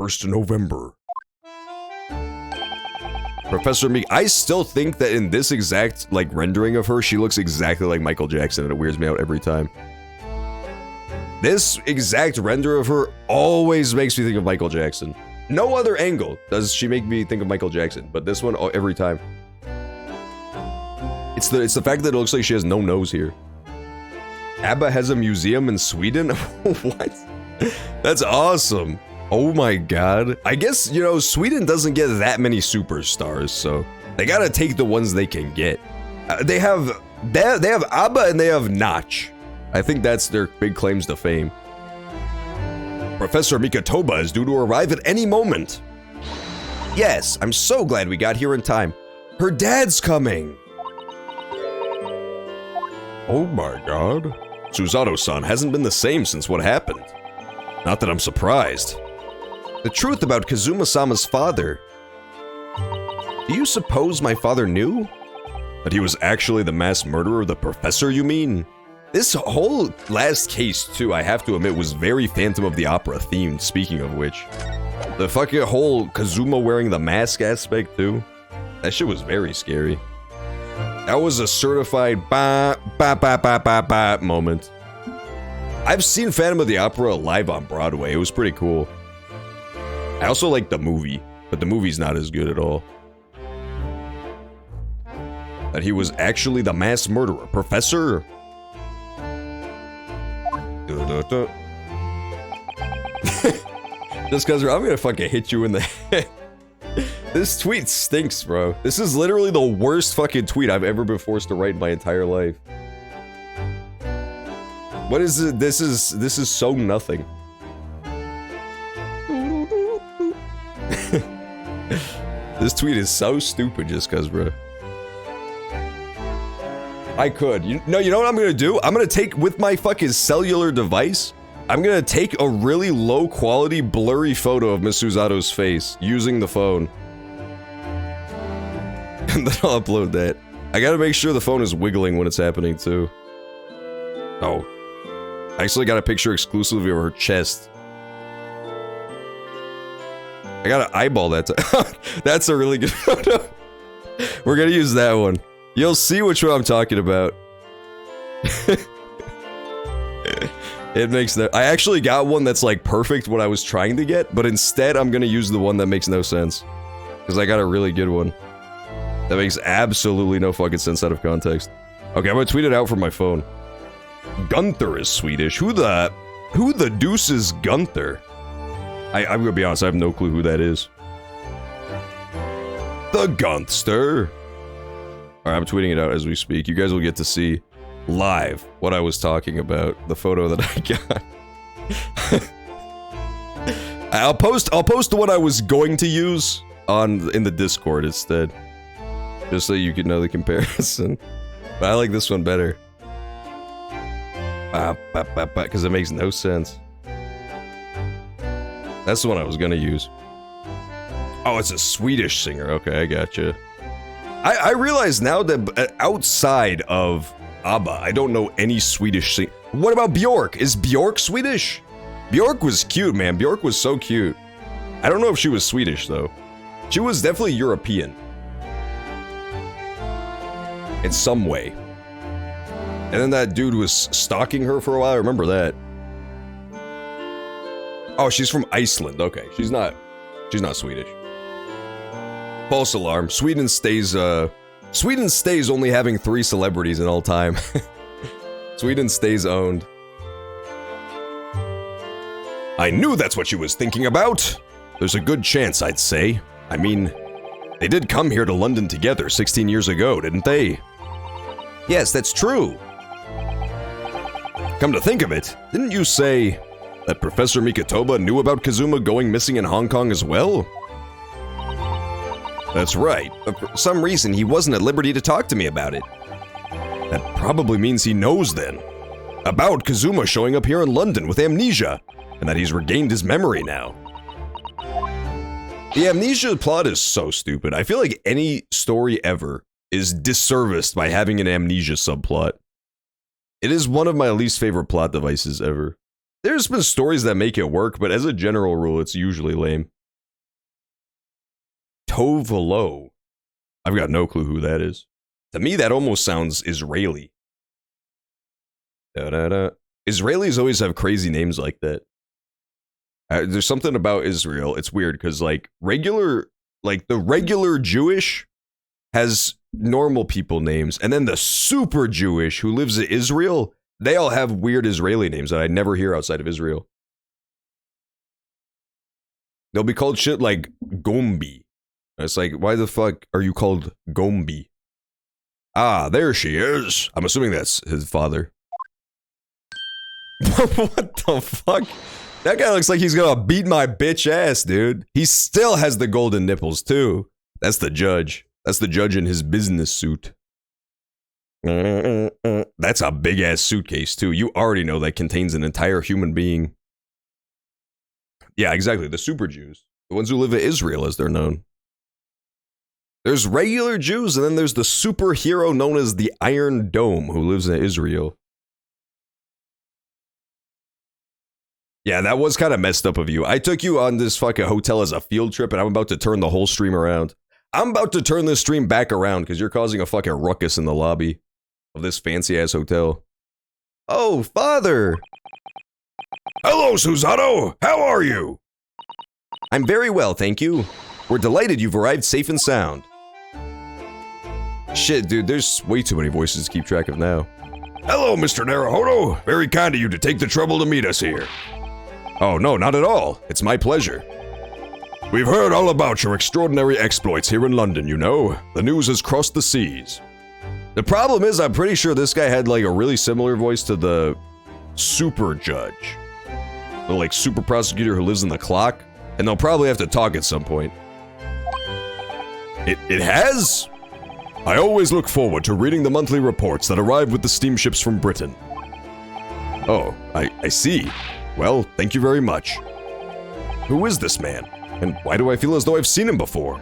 1st of November. Professor Meek, I still think that in this exact, rendering of her, she looks exactly like Michael Jackson, and it weirds me out every time. This exact render of her always makes me think of Michael Jackson. No other angle does she make me think of Michael Jackson, but this one, every time. It's the fact that it looks like she has no nose here. ABBA has a museum in Sweden? What? That's awesome. Oh my god. I guess, Sweden doesn't get that many superstars, so they gotta take the ones they can get. They have ABBA and they have Notch. I think that's their big claims to fame. Professor Mikatoba is due to arrive at any moment. Yes, I'm so glad we got here in time. Her dad's coming. Oh my god. Susato-san hasn't been the same since what happened. Not that I'm surprised. The truth about Kazuma-sama's father. Do you suppose my father knew? That he was actually the mass murderer of the professor, you mean? This whole last case, too, I have to admit, was very Phantom of the Opera themed, speaking of which. The fucking whole Kazuma wearing the mask aspect, too. That shit was very scary. That was a certified ba-ba-ba-ba-ba moment. I've seen Phantom of the Opera live on Broadway. It was pretty cool. I also like the movie, but the movie's not as good at all. That he was actually the mass murderer. Professor... Just cause I'm gonna fucking hit you in the head. This tweet stinks, bro. This is literally the worst fucking tweet I've ever been forced to write in my entire life. What is it? This is so nothing. This tweet is so stupid just cause, bro. I could. You know what I'm gonna do? I'm gonna take, with my fucking cellular device, I'm gonna take a really low quality blurry photo of Miss Susato's face using the phone. And then I'll upload that. I gotta make sure the phone is wiggling when it's happening too. Oh. I actually got a picture exclusively of her chest. I gotta eyeball that. That's a really good photo. We're gonna use that one. You'll see which one I'm talking about. It makes no- I actually got one that's perfect what I was trying to get, but instead I'm gonna use the one that makes no sense. Because I got a really good one. That makes absolutely no fucking sense out of context. Okay, I'm gonna tweet it out from my phone. Gunther is Swedish. Who the deuce is Gunther? I'm gonna be honest, I have no clue who that is. The Gunster. Alright, I'm tweeting it out as we speak. You guys will get to see live what I was talking about. The photo that I got. I'll post the one I was going to use in the Discord instead. Just so you can know the comparison. But I like this one better. Because it makes no sense. That's the one I was gonna use. Oh, it's a Swedish singer. Okay, I gotcha. I realize now that outside of ABBA, I don't know any Swedish singer. What about Bjork? Is Bjork Swedish? Bjork was cute, man. Bjork was so cute. I don't know if she was Swedish, though. She was definitely European. in some way. And then that dude was stalking her for a while. I remember that. Oh, she's from Iceland. Okay, she's not Swedish. False alarm. Sweden stays only having 3 celebrities in all time. Sweden stays owned. I knew that's what she was thinking about. There's a good chance, I'd say. I mean, they did come here to London together 16 years ago, didn't they? Yes, that's true. Come to think of it, didn't you say that Professor Mikotoba knew about Kazuma going missing in Hong Kong as well? That's right, but for some reason he wasn't at liberty to talk to me about it. That probably means he knows then. About Kazuma showing up here in London with amnesia, and that he's regained his memory now. The amnesia plot is so stupid. I feel like any story ever is disserviced by having an amnesia subplot. It is one of my least favorite plot devices ever. There's been stories that make it work, but as a general rule, it's usually lame. Tove Lo. I've got no clue who that is. To me, that almost sounds Israeli. Da-da-da. Israelis always have crazy names like that. There's something about Israel. It's weird because the regular Jewish has normal people names, and then the super Jewish who lives in Israel, they all have weird Israeli names that I never hear outside of Israel. They'll be called shit like Gombi. It's like, why the fuck are you called Gombi? Ah, there she is. I'm assuming that's his father. What the fuck? That guy looks like he's gonna beat my bitch ass, dude. He still has the golden nipples, too. That's the judge. That's the judge in his business suit. That's a big-ass suitcase, too. You already know that contains an entire human being. Yeah, exactly. The super Jews. The ones who live in Israel, as they're known. There's regular Jews, and then there's the superhero known as the Iron Dome, who lives in Israel. Yeah, that was kind of messed up of you. I took you on this fucking hotel as a field trip, and I'm about to turn the whole stream around. I'm about to turn this stream back around, because you're causing a fucking ruckus in the lobby of this fancy-ass hotel. Oh, father! Hello, Susanoo! How are you? I'm very well, thank you. We're delighted you've arrived safe and sound. Shit, dude, there's way too many voices to keep track of now. Hello, Mr. Naruhodo. Very kind of you to take the trouble to meet us here. Oh, no, not at all. It's my pleasure. We've heard all about your extraordinary exploits here in London, you know. The news has crossed the seas. The problem is, I'm pretty sure this guy had, like, a really similar voice to the super judge. The, like, super prosecutor who lives in the clock. And they'll probably have to talk at some point. It has? I always look forward to reading the monthly reports that arrive with the steamships from Britain. Oh, I see. Well, thank you very much. Who is this man? And why do I feel as though I've seen him before?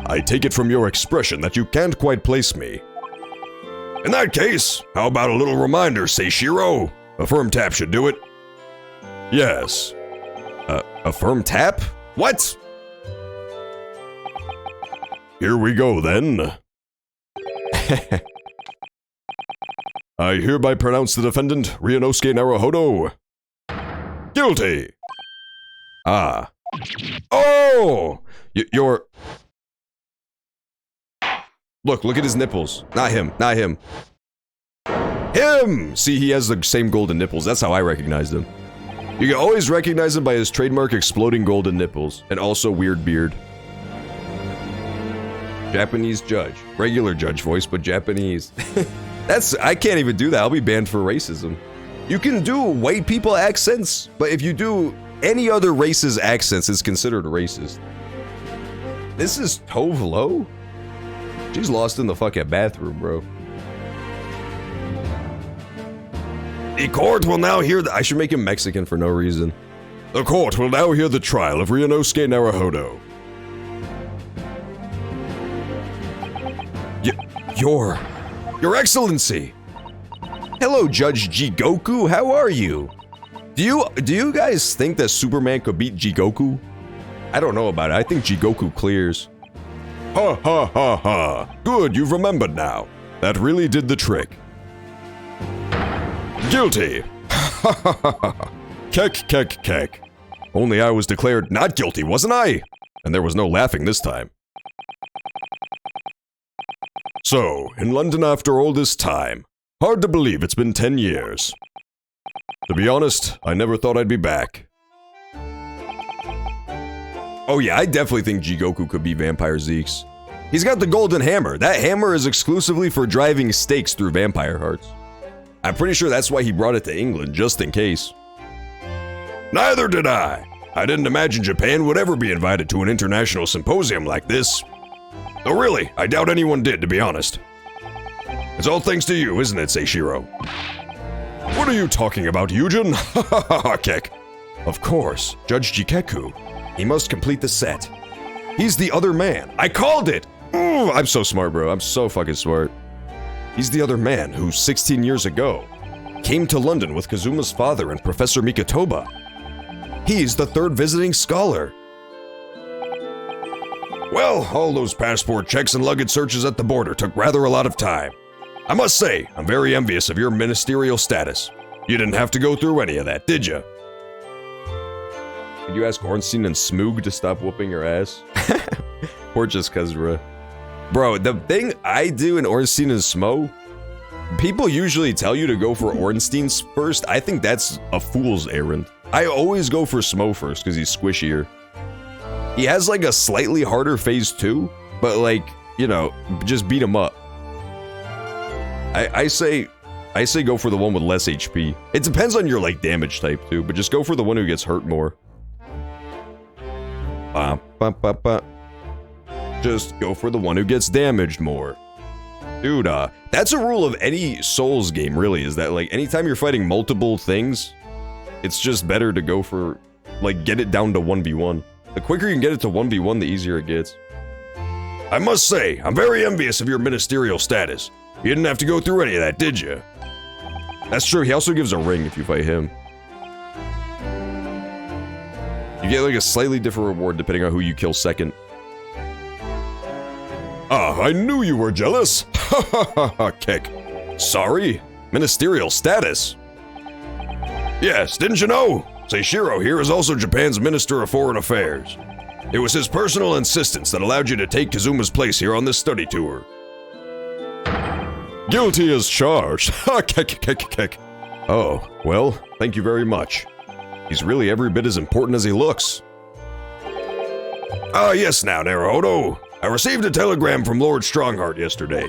I take it from your expression that you can't quite place me. In that case, how about a little reminder, Seishiro? A firm tap should do it. Yes. A firm tap? What? Here we go, then. I hereby pronounce the defendant, Ryunosuke Naruhodo, guilty. Ah. Oh! You're... Look at his nipples. Not him, not him. Him! See, he has the same golden nipples. That's how I recognized him. You can always recognize him by his trademark exploding golden nipples, and also weird beard. Japanese judge. Regular judge voice, but Japanese. I can't even do that. I'll be banned for racism. You can do white people accents, but if you do any other race's accents, it's considered racist. This is Tove Lo? She's lost in the fucking bathroom, bro. The court will now hear I should make him Mexican for no reason. The court will now hear the trial of Ryunosuke Naruhodo. Your Excellency! Hello, Judge Jigoku, how are you? Do you guys think that Superman could beat Jigoku? I don't know about it, I think Jigoku clears. Ha ha ha ha. Good, you've remembered now. That really did the trick. Guilty. Ha ha ha ha. Keck, keck, keck. Only I was declared not guilty, wasn't I? And there was no laughing this time. So, in London after all this time. Hard to believe it's been 10 years. To be honest, I never thought I'd be back. Oh yeah, I definitely think Jigoku could be Vampire Zeke's. He's got the golden hammer. That hammer is exclusively for driving stakes through vampire hearts. I'm pretty sure that's why he brought it to England, just in case. Neither did I. I didn't imagine Japan would ever be invited to an international symposium like this. Though really, I doubt anyone did, to be honest. It's all thanks to you, isn't it, Seishiro? What are you talking about, Eugen? Ha ha ha ha, Keck. Of course, Judge Jikeku. He must complete the set. He's the other man. I called it! Ooh, I'm so smart, bro. I'm so fucking smart. He's the other man who, 16 years ago, came to London with Kazuma's father and Professor Mikotoba. He's the third visiting scholar. Well, all those passport checks and luggage searches at the border took rather a lot of time. I must say, I'm very envious of your ministerial status. You didn't have to go through any of that, did you? Did you ask Ornstein and Smoog to stop whooping your ass? Or just Kazura? Bro, the thing I do in Ornstein and Smo, people usually tell you to go for Ornstein's first. I think that's a fool's errand. I always go for Smo first because he's squishier. He has like a slightly harder phase 2, but like, you know, just beat him up. I say go for the one with less HP. It depends on your like damage type too, but just go for the one who gets hurt more. Just go for the one who gets damaged more. Dude, that's a rule of any Souls game, really, is that, like, anytime you're fighting multiple things, it's just better to go for, like, get it down to 1v1. The quicker you can get it to 1v1, the easier it gets. I must say, I'm very envious of your ministerial status. You didn't have to go through any of that, did you? That's true, he also gives a ring if you fight him. You get, like, a slightly different reward depending on who you kill second. Ah, I knew you were jealous. Ha ha ha ha, Keck. Sorry? Ministerial status? Yes, didn't you know? Seishiro here is also Japan's Minister of Foreign Affairs. It was his personal insistence that allowed you to take Kazuma's place here on this study tour. Guilty as charged. Ha, Keck, Keck, Keck. Oh, well, thank you very much. He's really every bit as important as he looks. Ah, yes now, Naruhodo. I received a telegram from Lord Strongheart yesterday.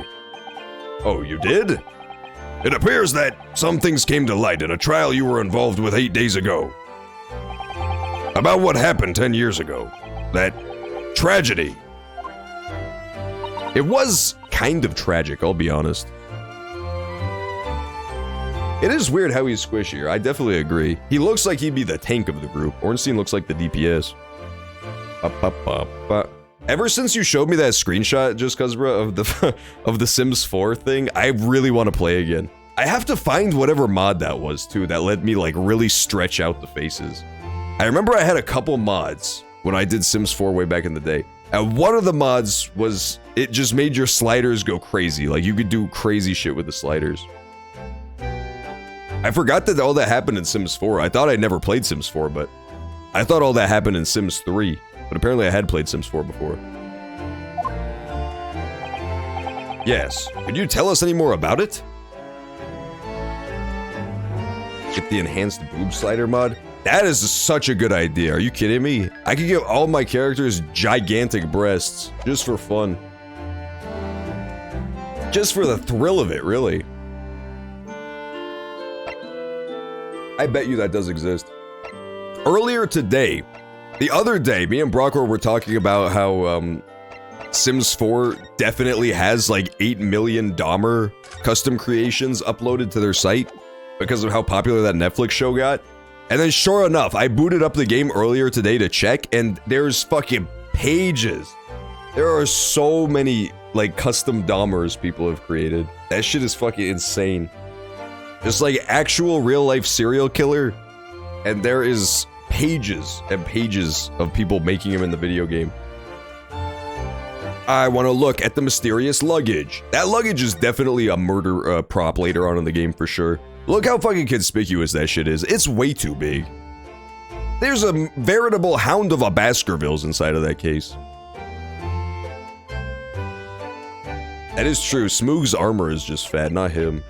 Oh, you did? It appears that some things came to light in a trial you were involved with 8 days ago. About what happened 10 years ago. That tragedy. It was kind of tragic, I'll be honest. It is weird how he's squishier, I definitely agree. He looks like he'd be the tank of the group. Ornstein looks like the DPS. Ever since you showed me that screenshot, just cause of the Sims 4 thing, I really want to play again. I have to find whatever mod that was too, that let me like really stretch out the faces. I remember I had a couple mods when I did Sims 4 way back in the day. And one of the mods was, it just made your sliders go crazy. Like you could do crazy shit with the sliders. I forgot that all that happened in Sims 4. I thought I'd never played Sims 4, but I thought all that happened in Sims 3. But apparently I had played Sims 4 before. Yes. Could you tell us any more about it? Get the enhanced boob slider mod? That is such a good idea. Are you kidding me? I could give all my characters gigantic breasts. Just for fun. Just for the thrill of it, really. I bet you that does exist. Earlier today, the other day, me and Brockor were talking about how Sims 4 definitely has like 8 million Dahmer custom creations uploaded to their site because of how popular that Netflix show got. And then sure enough, I booted up the game earlier today to check, and there's fucking pages. There are so many like custom Dahmers people have created. That shit is fucking insane. Just like actual real life serial killer, and there is pages and pages of people making him in the video game. I want to look at the mysterious luggage. That luggage is definitely a murder prop later on in the game for sure. Look how fucking conspicuous that shit is. It's way too big. There's a veritable Hound of a Baskervilles inside of that case. That is true. Smoog's armor is just fat, not him.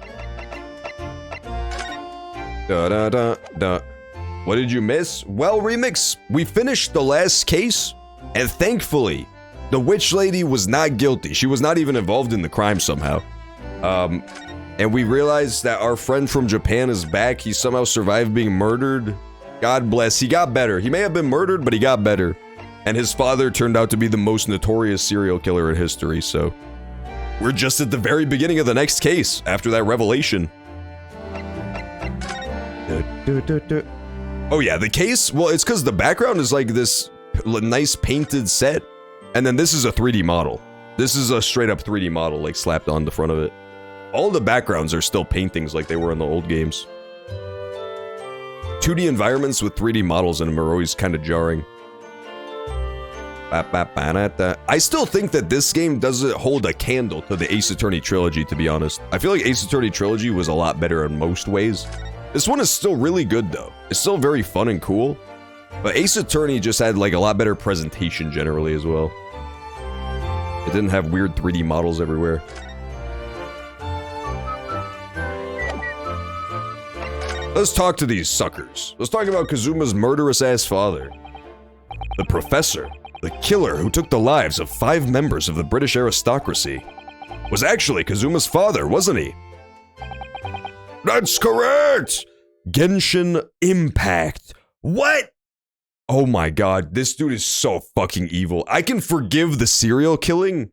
What did you miss? Well, Remix, we finished the last case, and thankfully, the witch lady was not guilty. She was not even involved in the crime somehow. And we realized that our friend from Japan is back. He somehow survived being murdered. God bless. He got better. He may have been murdered, but he got better. And his father turned out to be the most notorious serial killer in history, so... We're just at the very beginning of the next case, after that revelation. Oh yeah, the case? Well, it's because the background is like this nice painted set. And then this is a 3D model. This is a straight up 3D model, like slapped on the front of it. All the backgrounds are still paintings like they were in the old games. 2D environments with 3D models in them are always kind of jarring. I still think that this game doesn't hold a candle to the Ace Attorney trilogy, to be honest. I feel like Ace Attorney trilogy was a lot better in most ways. This one is still really good though. It's still very fun and cool. But Ace Attorney just had like a lot better presentation generally as well. It didn't have weird 3D models everywhere. Let's talk to these suckers. Let's talk about Kazuma's murderous ass father. The professor, the killer who took the lives of 5 members of the British aristocracy, was actually Kazuma's father, wasn't he? That's correct! Genshin Impact. What? Oh my god, this dude is so fucking evil. I can forgive the serial killing,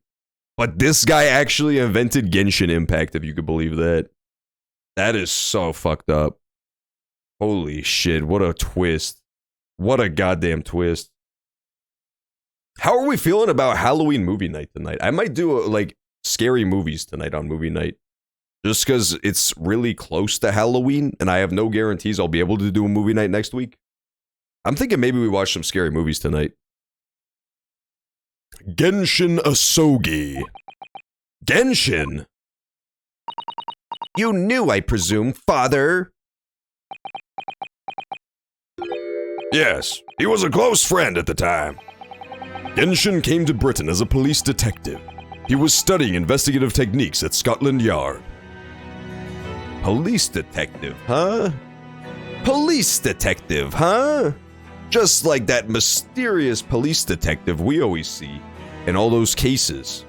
but this guy actually invented Genshin Impact, if you could believe that. That is so fucked up. Holy shit, what a twist. What a goddamn twist. How are we feeling about Halloween movie night tonight? I might do like scary movies tonight on movie night. Just because it's really close to Halloween, and I have no guarantees I'll be able to do a movie night next week. I'm thinking maybe we watch some scary movies tonight. Genshin Asogi. Genshin? You knew, I presume, father. Yes, he was a close friend at the time. Genshin came to Britain as a police detective. He was studying investigative techniques at Scotland Yard. Police detective, huh? Police detective, huh? Just like that mysterious police detective we always see in all those cases.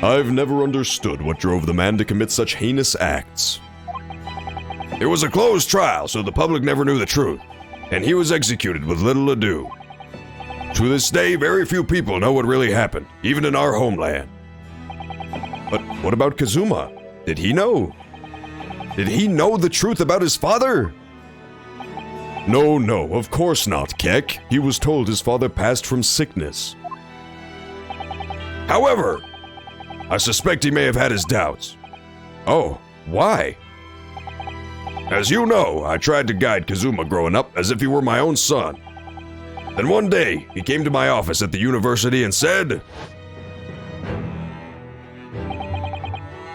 I've never understood what drove the man to commit such heinous acts. It was a closed trial, so the public never knew the truth, and he was executed with little ado. To this day, very few people know what really happened, even in our homeland. But what about Kazuma? Did he know? Did he know the truth about his father? No, of course not, Keck. He was told his father passed from sickness. However, I suspect he may have had his doubts. Oh, why? As you know, I tried to guide Kazuma growing up as if he were my own son. Then one day, he came to my office at the university and said,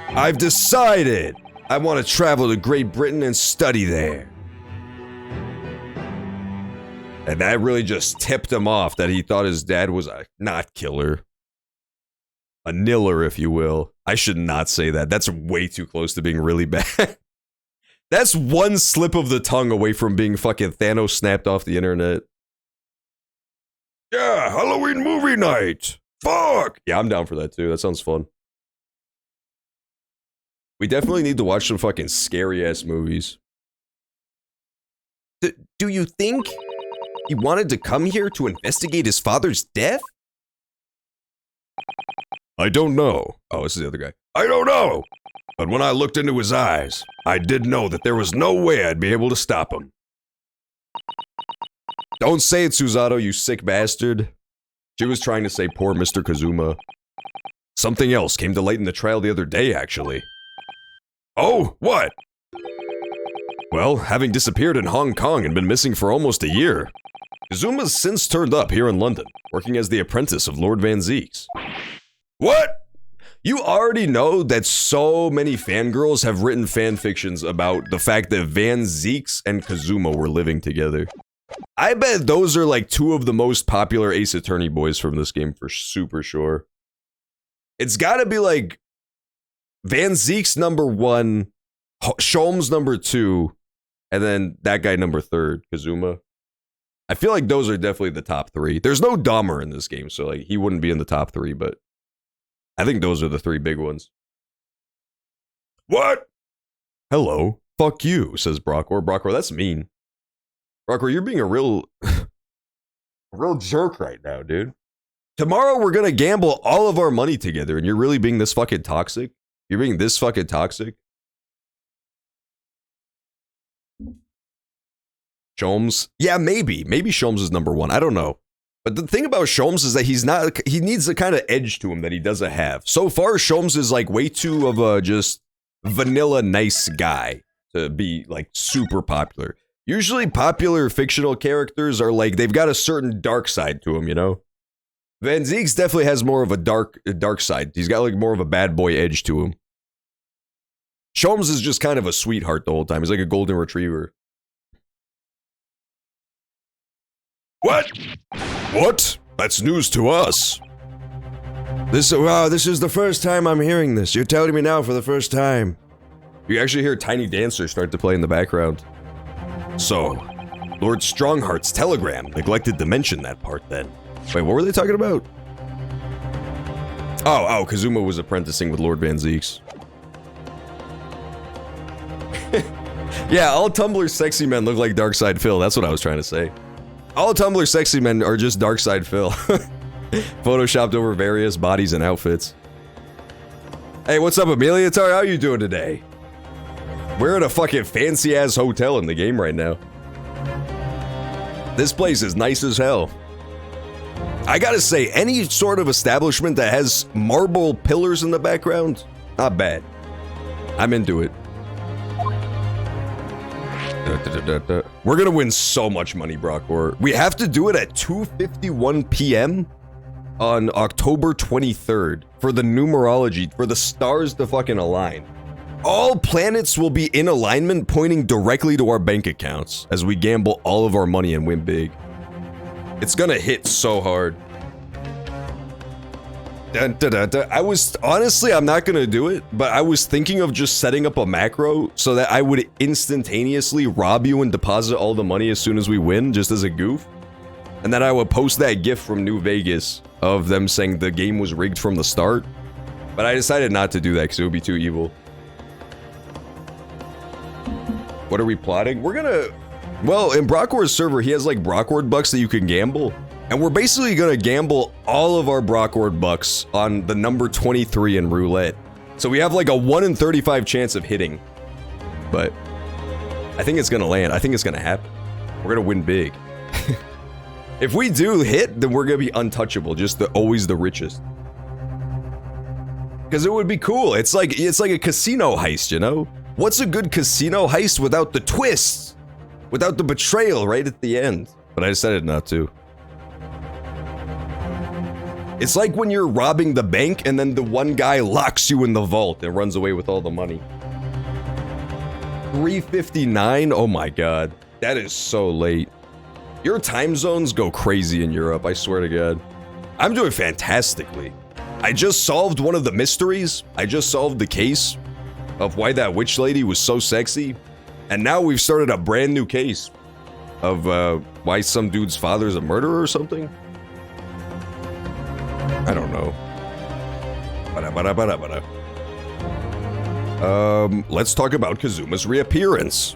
I've decided I want to travel to Great Britain and study there. And that really just tipped him off that he thought his dad was a not killer. A niller, if you will. I should not say that. That's way too close to being really bad. That's one slip of the tongue away from being fucking Thanos snapped off the internet. Yeah, Halloween movie night. Fuck! Yeah, I'm down for that too. That sounds fun. We definitely need to watch some fucking scary-ass movies. Do you think he wanted to come here to investigate his father's death? I don't know. Oh, this is the other guy. I don't know. But when I looked into his eyes, I did know that there was no way I'd be able to stop him. Don't say it, Suzato, you sick bastard. She was trying to say poor Mr. Kazuma. Something else came to light in the trial the other day, actually. Oh, what? Well, having disappeared in Hong Kong and been missing for almost a year, Kazuma's since turned up here in London, working as the apprentice of Lord Van Zeeks. What? You already know that so many fangirls have written fanfictions about the fact that Van Zeeks and Kazuma were living together. I bet those are like two of the most popular Ace Attorney boys from this game for super sure. It's gotta be like Van Zeeks number 1, Sholmes number 2, and then that guy number 3, Kazuma. I feel like those are definitely the top 3. There's no Dahmer in this game, so like he wouldn't be in the top 3, but I think those are the 3 big ones. What? Hello. Fuck you, says Brockwar. Brockwar, that's mean. Brockwar, you're being a real jerk right now, dude. Tomorrow we're gonna gamble all of our money together, and you're really being this fucking toxic? You're being this fucking toxic? Sholmes? Yeah, maybe. Maybe Sholmes is number 1. I don't know. But the thing about Sholmes is that he needs a kind of edge to him that he doesn't have. So far, Sholmes is like way too of a just vanilla nice guy to be like super popular. Usually popular fictional characters are like, they've got a certain dark side to them, you know? Van Zeeks definitely has more of a dark side. He's got like more of a bad boy edge to him. Sholmes is just kind of a sweetheart the whole time. He's like a golden retriever. What? What? That's news to us. This is the first time I'm hearing this. You're telling me now for the first time. You actually hear Tiny Dancer start to play in the background. So, Lord Strongheart's telegram neglected to mention that part then. Wait, what were they talking about? Oh, Kazuma was apprenticing with Lord Van Zeeks. Yeah, all Tumblr sexy men look like Darkside Phil. That's what I was trying to say. All Tumblr sexy men are just Darkside Phil. Photoshopped over various bodies and outfits. Hey, what's up, Amelia? How are you doing today? We're at a fucking fancy-ass hotel in the game right now. This place is nice as hell. I gotta say, any sort of establishment that has marble pillars in the background, not bad. I'm into it. We're gonna win so much money, Brockwar. We have to do it at 2:51 p.m. on October 23rd for the numerology, for the stars to fucking align. All planets will be in alignment pointing directly to our bank accounts as we gamble all of our money and win big. It's gonna hit so hard. I was, honestly, I'm not gonna do it, but I was thinking of just setting up a macro so that I would instantaneously rob you and deposit all the money as soon as we win, just as a goof. And then I would post that GIF from New Vegas of them saying the game was rigged from the start. But I decided not to do that because it would be too evil. What are we plotting? We're gonna... Well, in Brockward's server, he has like Brockward bucks that you can gamble. And we're basically gonna gamble all of our Brockward bucks on the number 23 in roulette. So we have like a 1 in 35 chance of hitting. But I think it's gonna land. I think it's gonna happen. We're gonna win big. If we do hit, then we're gonna be untouchable. Just always the richest. Because it would be cool. It's like a casino heist, you know? What's a good casino heist without the twists? Without the betrayal right at the end? But I decided not to. It's like when you're robbing the bank and then the one guy locks you in the vault and runs away with all the money. 3:59? Oh my god. That is so late. Your time zones go crazy in Europe, I swear to god. I'm doing fantastically. I just solved one of the mysteries. I just solved the case of why that witch lady was so sexy. And now we've started a brand new case of why some dude's father's a murderer or something. I don't know. Let's talk about Kazuma's reappearance.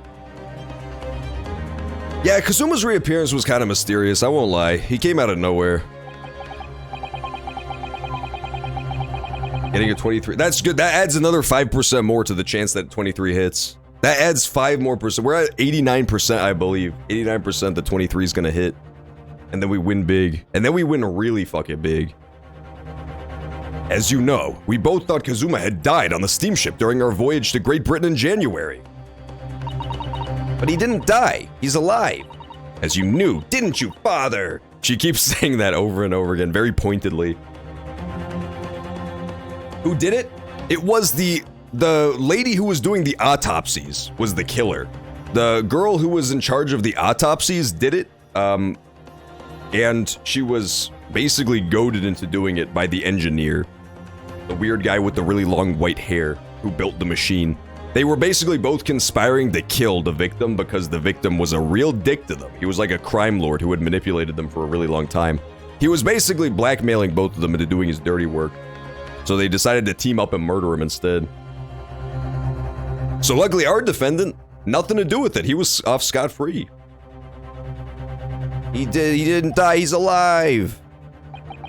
Yeah, Kazuma's reappearance was kind of mysterious, I won't lie. He came out of nowhere. Getting a 23. That's good. That adds another 5% more to the chance that 23 hits. That adds 5% more. We're at 89%, I believe. 89% that 23 is gonna hit. And then we win big. And then we win really fucking big. As you know, we both thought Kazuma had died on the steamship during our voyage to Great Britain in January. But he didn't die. He's alive. As you knew, didn't you, father? She keeps saying that over and over again, very pointedly. Who did it? It was the lady who was doing the autopsies was the killer. The girl who was in charge of the autopsies did it, and she was basically goaded into doing it by the engineer, the weird guy with the really long white hair who built the machine. They were basically both conspiring to kill the victim because the victim was a real dick to them. He was like a crime lord who had manipulated them for a really long time. He was basically blackmailing both of them into doing his dirty work. So they decided to team up and murder him instead. So luckily our defendant, nothing to do with it. He was off scot-free. He didn't die, he's alive.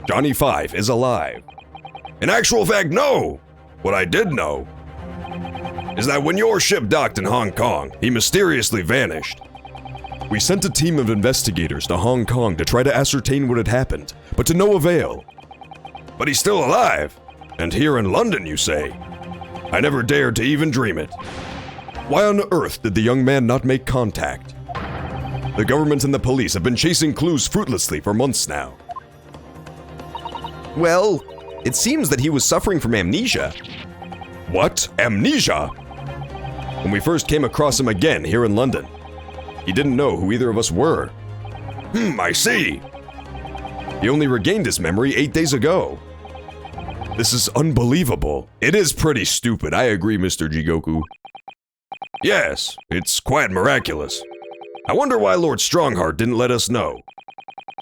Johnny Five is alive. In actual fact, no. What I did know is that when your ship docked in Hong Kong, he mysteriously vanished. We sent a team of investigators to Hong Kong to try to ascertain what had happened, but to no avail. But he's still alive. And here in London, you say? I never dared to even dream it. Why on earth did the young man not make contact? The government and the police have been chasing clues fruitlessly for months now. Well, it seems that he was suffering from amnesia. What? Amnesia? When we first came across him again here in London, he didn't know who either of us were. I see. He only regained his memory 8 days ago. This is unbelievable. It is pretty stupid, I agree, Mr. Jigoku. Yes, it's quite miraculous. I wonder why Lord Strongheart didn't let us know.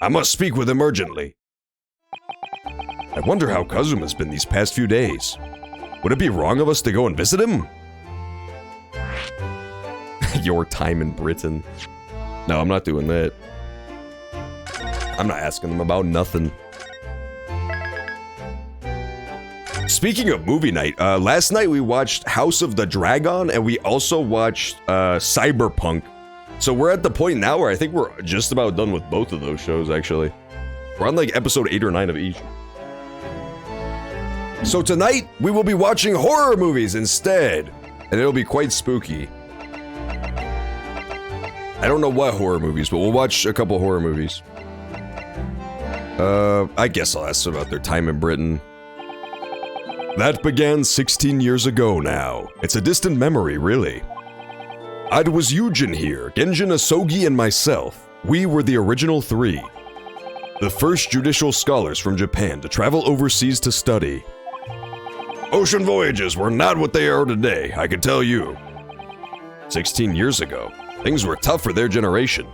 I must speak with him urgently. I wonder how Kazuma's been these past few days. Would it be wrong of us to go and visit him? Your time in Britain. No, I'm not doing that. I'm not asking them about nothing. Speaking of movie night, last night we watched House of the Dragon and we also watched Cyberpunk. So we're at the point now where I think we're just about done with both of those shows, actually. We're on like episode 8 or 9 of each. So tonight, we will be watching horror movies instead. And it'll be quite spooky. I don't know what horror movies, but we'll watch a couple horror movies. I guess I'll ask about their time in Britain. That began 16 years ago now. It's a distant memory, really. It was Yujin here, Genjin Asogi, and myself. We were the original 3. The first judicial scholars from Japan to travel overseas to study. Ocean voyages were not what they are today, I can tell you. 16 years ago, things were tough for their generation.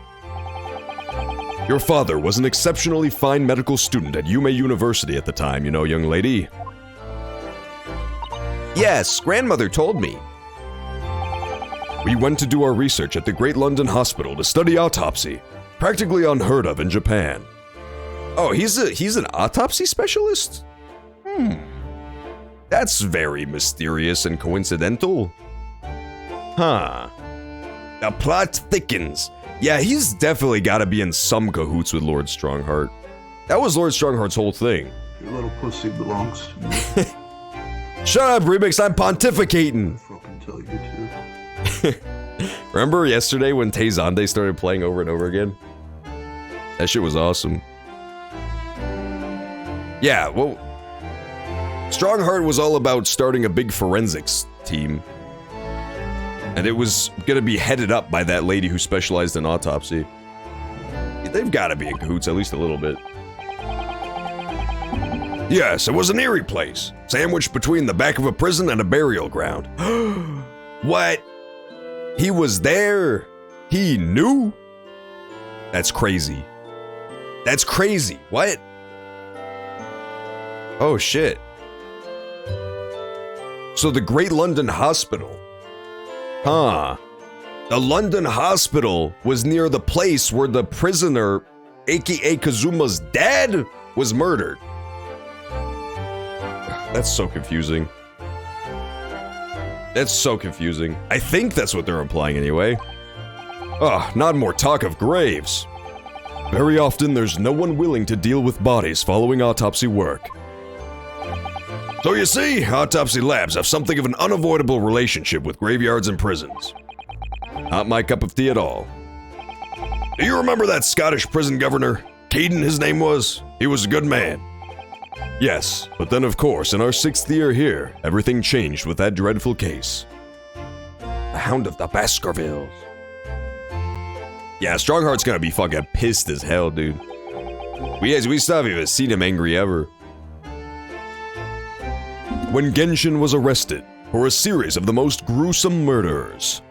Your father was an exceptionally fine medical student at Yume University at the time, you know, young lady. Yes, grandmother told me. We went to do our research at the Great London Hospital to study autopsy, practically unheard of in Japan. Oh, he's an autopsy specialist? That's very mysterious and coincidental. Huh. The plot thickens. Yeah, he's definitely gotta be in some cahoots with Lord Strongheart. That was Lord Strongheart's whole thing. Your little pussy belongs to me. Shut up, Remix, I'm pontificating! I fucking tell you to. Remember yesterday when Teizande started playing over and over again? That shit was awesome. Yeah, well, Strongheart was all about starting a big forensics team. And it was gonna be headed up by that lady who specialized in autopsy. They've gotta be in cahoots at least a little bit. Yes, it was an eerie place, sandwiched between the back of a prison and a burial ground. What? He was there? He knew? That's crazy. That's crazy. What? Oh shit. So the Great London Hospital. Huh. The London Hospital was near the place where the prisoner, aka Kazuma's dad, was murdered. That's so confusing. That's so confusing. I think that's what they're implying anyway. Ugh, not more talk of graves. Very often there's no one willing to deal with bodies following autopsy work. So you see, autopsy labs have something of an unavoidable relationship with graveyards and prisons. Not my cup of tea at all. Do you remember that Scottish prison governor? Caden, his name was? He was a good man. Yes, but then of course, in our 6th year here, everything changed with that dreadful case. The Hound of the Baskervilles. Yeah, Strongheart's gonna be fucking pissed as hell, dude. We still haven't even seen him angry ever. When Genshin was arrested for a series of the most gruesome murders.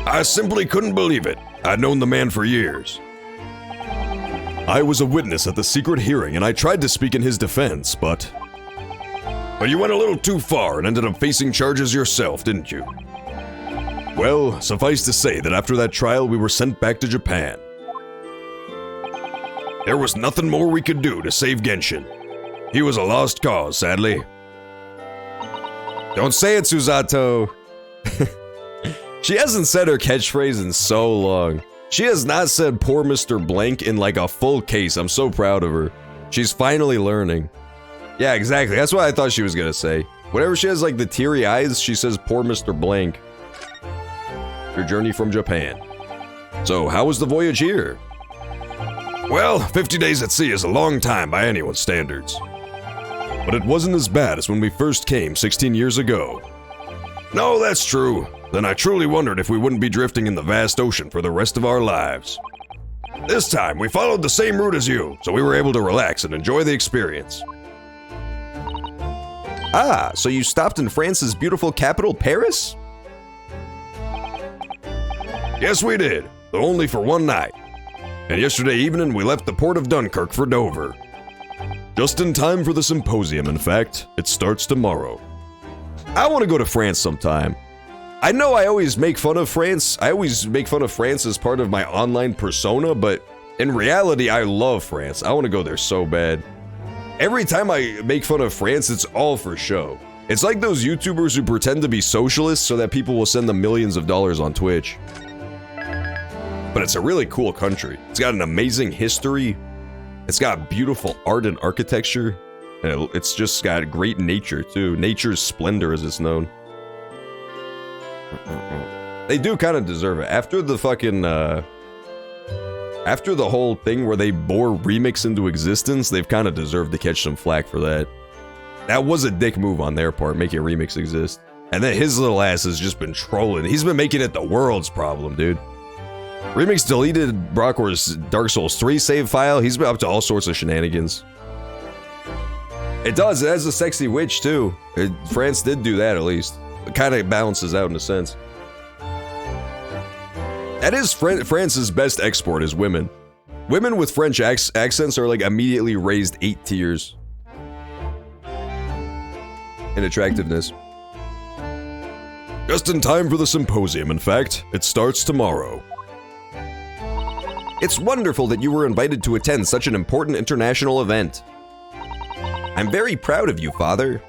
I simply couldn't believe it. I'd known the man for years. I was a witness at the secret hearing and I tried to speak in his defense, but you went a little too far and ended up facing charges yourself, didn't you? well, suffice to say that after that trial we were sent back to Japan. There was nothing more we could do to save Genshin. He was a lost cause, sadly. Don't say it, Susato. She hasn't said her catchphrase in so long. She has not said poor Mr. Blank in like a full case. I'm so proud of her. She's finally learning. Yeah, exactly. That's what I thought she was gonna say. Whenever she has like the teary eyes, she says poor Mr. Blank. Your journey from Japan. So, how was the voyage here? Well, 50 days at sea is a long time by anyone's standards. But it wasn't as bad as when we first came 16 years ago. No, that's true. Then I truly wondered if we wouldn't be drifting in the vast ocean for the rest of our lives. This time, we followed the same route as you, so we were able to relax and enjoy the experience. Ah, so you stopped in France's beautiful capital, Paris? Yes, we did, though only for one night. And yesterday evening, we left the port of Dunkirk for Dover. Just in time for the symposium, in fact. It starts tomorrow. I want to go to France sometime. I know I always make fun of France. I always make fun of France as part of my online persona, but in reality, I love France. I want to go there so bad. Every time I make fun of France, it's all for show. It's like those YouTubers who pretend to be socialists so that people will send them millions of dollars on Twitch. But it's a really cool country. It's got an amazing history. It's got beautiful art and architecture. And it's just got great nature, too. Nature's splendor, as it's known. They do kind of deserve it. After the fucking, after the whole thing where they bore Remix into existence, they've kind of deserved to catch some flack for that. That was a dick move on their part, making Remix exist. And then his little ass has just been trolling. He's been making it the world's problem, dude. Remix deleted Brockwurst's Dark Souls 3 save file. He's been up to all sorts of shenanigans. It does. It has a sexy witch, too. France did do that, at least. It kind of balances out in a sense. That is France's best export is women. Women with French accents are like immediately raised 8 tiers in attractiveness. Just in time for the symposium, in fact. It starts tomorrow. It's wonderful that you were invited to attend such an important international event. I'm very proud of you, Father.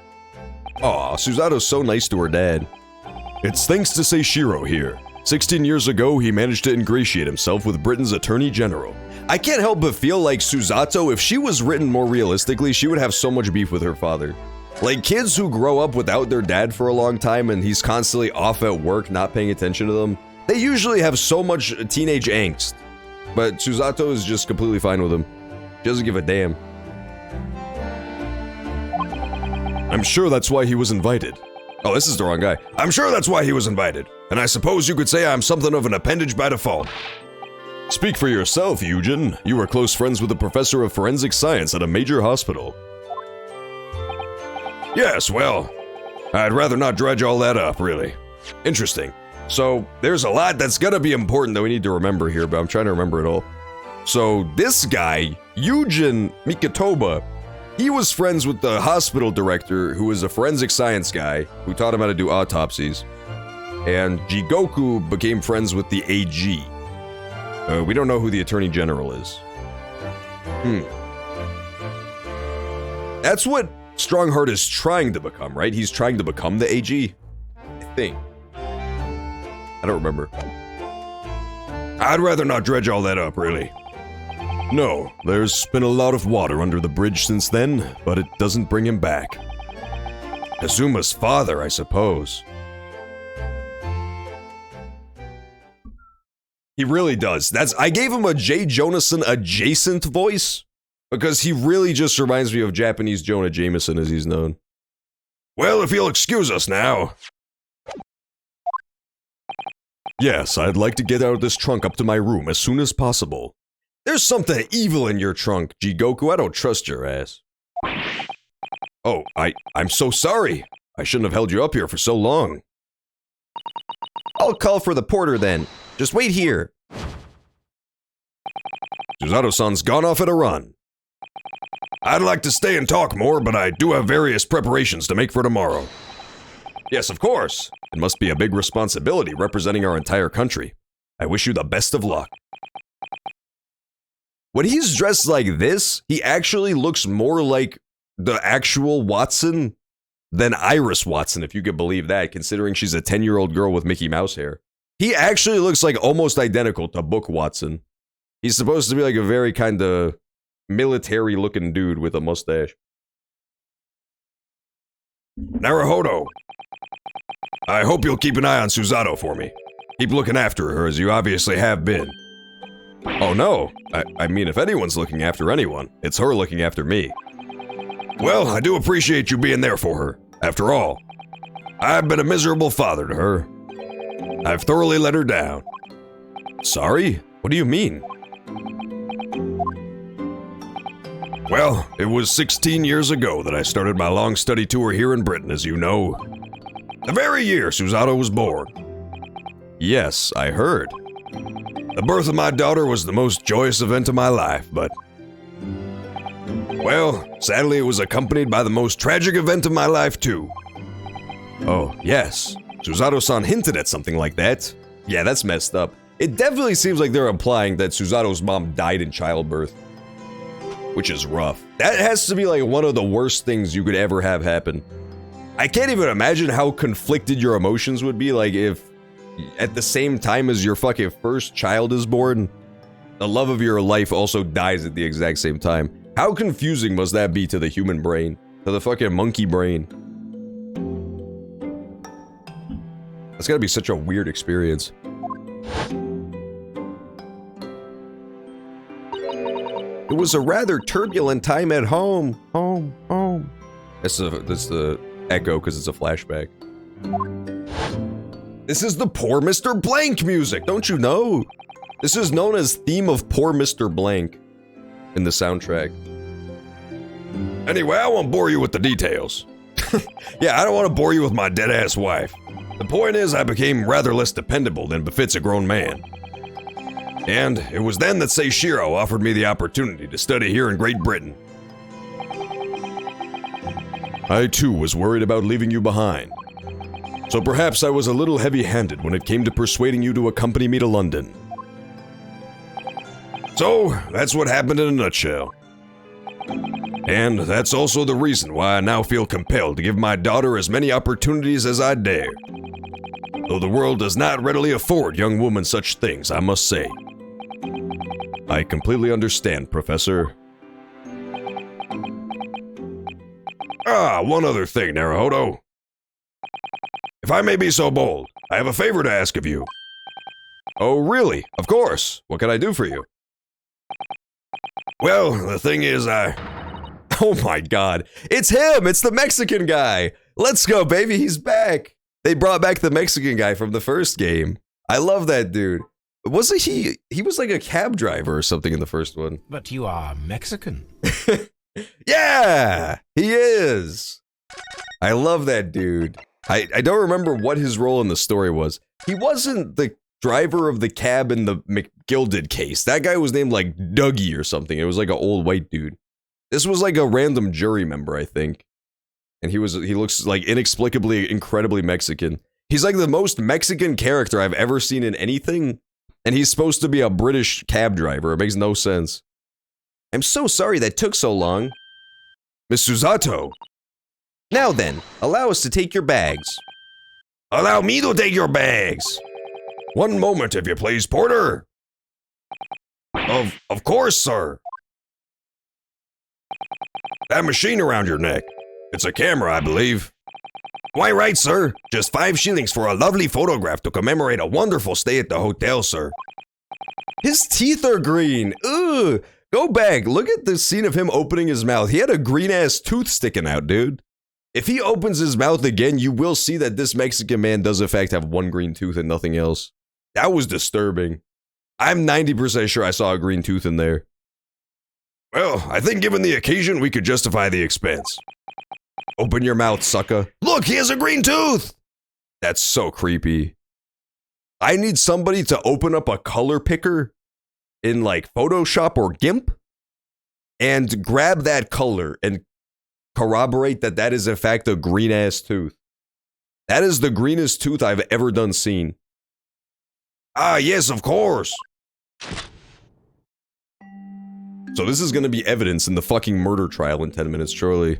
Aw, Susato's so nice to her dad. It's thanks to Seishiro here. 16 years ago, he managed to ingratiate himself with Britain's Attorney General. I can't help but feel like Susato, if she was written more realistically, she would have so much beef with her father. Like, kids who grow up without their dad for a long time and he's constantly off at work not paying attention to them, they usually have so much teenage angst. But Susato is just completely fine with him. She doesn't give a damn. I'm sure that's why he was invited. Oh, this is the wrong guy. I'm sure that's why he was invited. And I suppose you could say I'm something of an appendage by default. Speak for yourself, Eugen. You were close friends with a professor of forensic science at a major hospital. Yes, well, I'd rather not dredge all that up, really. Interesting. So, there's a lot that's gonna be important that we need to remember here, but I'm trying to remember it all. So, this guy, Eugen Mikitoba, he was friends with the hospital director, who was a forensic science guy, who taught him how to do autopsies. And Jigoku became friends with the AG. We don't know who the Attorney General is. That's what Strongheart is trying to become, right? He's trying to become the AG? I think. I don't remember. I'd rather not dredge all that up, really. No, there's been a lot of water under the bridge since then, but it doesn't bring him back. Kazuma's father, I suppose. He really does. I gave him a Jay Jonason adjacent voice because he really just reminds me of Japanese Jonah Jameson as he's known. Well, if you'll excuse us now. Yes, I'd like to get out of this trunk up to my room as soon as possible. There's something evil in your trunk, Jigoku. I don't trust your ass. Oh, I'm so sorry. I shouldn't have held you up here for so long. I'll call for the porter then. Just wait here. Susato-san's gone off at a run. I'd like to stay and talk more, but I do have various preparations to make for tomorrow. Yes, of course. It must be a big responsibility representing our entire country. I wish you the best of luck. When he's dressed like this, he actually looks more like the actual Watson than Iris Watson, if you could believe that, considering she's a 10-year-old girl with Mickey Mouse hair. He actually looks like almost identical to Book Watson. He's supposed to be like a very kind of military-looking dude with a mustache. Naruhodo, I hope you'll keep an eye on Susato for me. Keep looking after her, as you obviously have been. Oh no, I mean if anyone's looking after anyone, it's her looking after me. Well, I do appreciate you being there for her. After all, I've been a miserable father to her. I've thoroughly let her down. Sorry? What do you mean? Well, it was 16 years ago that I started my long study tour here in Britain, as you know. The very year Susato was born. Yes, I heard. The birth of my daughter was the most joyous event of my life, but... well, sadly it was accompanied by the most tragic event of my life, too. Oh, yes. Susato-san hinted at something like that. Yeah, that's messed up. It definitely seems like they're implying that Susato's mom died in childbirth. Which is rough. That has to be like one of the worst things you could ever have happen. I can't even imagine how conflicted your emotions would be, like if at the same time as your fucking first child is born, the love of your life also dies at the exact same time. How confusing must that be to the human brain? To the fucking monkey brain? That's gotta be such a weird experience. It was a rather turbulent time at home. Home. That's the echo because it's a flashback. This is the Poor Mr. Blank music, don't you know? This is known as theme of Poor Mr. Blank in the soundtrack. Anyway, I won't bore you with the details. Yeah, I don't want to bore you with my dead-ass wife. The point is, I became rather less dependable than befits a grown man. And it was then that Seishiro offered me the opportunity to study here in Great Britain. I too was worried about leaving you behind. So perhaps I was a little heavy-handed when it came to persuading you to accompany me to London. So, that's what happened in a nutshell. And that's also the reason why I now feel compelled to give my daughter as many opportunities as I dare. Though the world does not readily afford young women such things, I must say. I completely understand, Professor. One other thing, Naruhodo. If I may be so bold, I have a favor to ask of you. Oh, really? Of course. What can I do for you? Well, the thing is, Oh my god. It's him! It's the Mexican guy! Let's go, baby, he's back! They brought back the Mexican guy from the first game. I love that dude. Wasn't he was like a cab driver or something in the first one. But you are Mexican. Yeah! He is! I love that dude. I don't remember what his role in the story was. He wasn't the driver of the cab in the McGilded case. That guy was named like Dougie or something. It was like an old white dude. This was like a random jury member, I think. And he looks like inexplicably incredibly Mexican. He's like the most Mexican character I've ever seen in anything. And he's supposed to be a British cab driver. It makes no sense. I'm so sorry that took so long. Miss Susato. Now then, allow us to take your bags. Allow me to take your bags. One moment, if you please, porter. Of course, sir. That machine around your neck. It's a camera, I believe. Quite right, sir. Just 5 shillings for a lovely photograph to commemorate a wonderful stay at the hotel, sir. His teeth are green. Ugh. Go back. Look at the scene of him opening his mouth. He had a green-ass tooth sticking out, dude. If he opens his mouth again, you will see that this Mexican man does in fact have one green tooth and nothing else. That was disturbing. I'm 90% sure I saw a green tooth in there. Well, I think given the occasion, we could justify the expense. Open your mouth, sucker. Look, he has a green tooth! That's so creepy. I need somebody to open up a color picker in like Photoshop or GIMP and grab that color and corroborate that that is in fact a green-ass tooth. That is the greenest tooth I've ever done seen. Ah, yes, of course. So this is gonna be evidence in the fucking murder trial in 10 minutes, surely.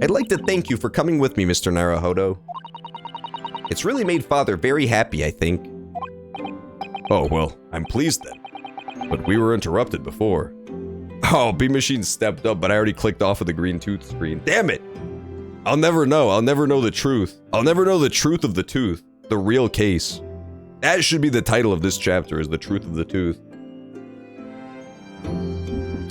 I'd like to thank you for coming with me, Mr. Naruhodo. It's really made Father very happy, I think. Oh, well, I'm pleased then. But we were interrupted before. Oh, B Machine stepped up, but I already clicked off of the green tooth screen. Damn it! I'll never know. I'll never know the truth. I'll never know the truth of the tooth. The real case. That should be the title of this chapter, is The Truth of the Tooth.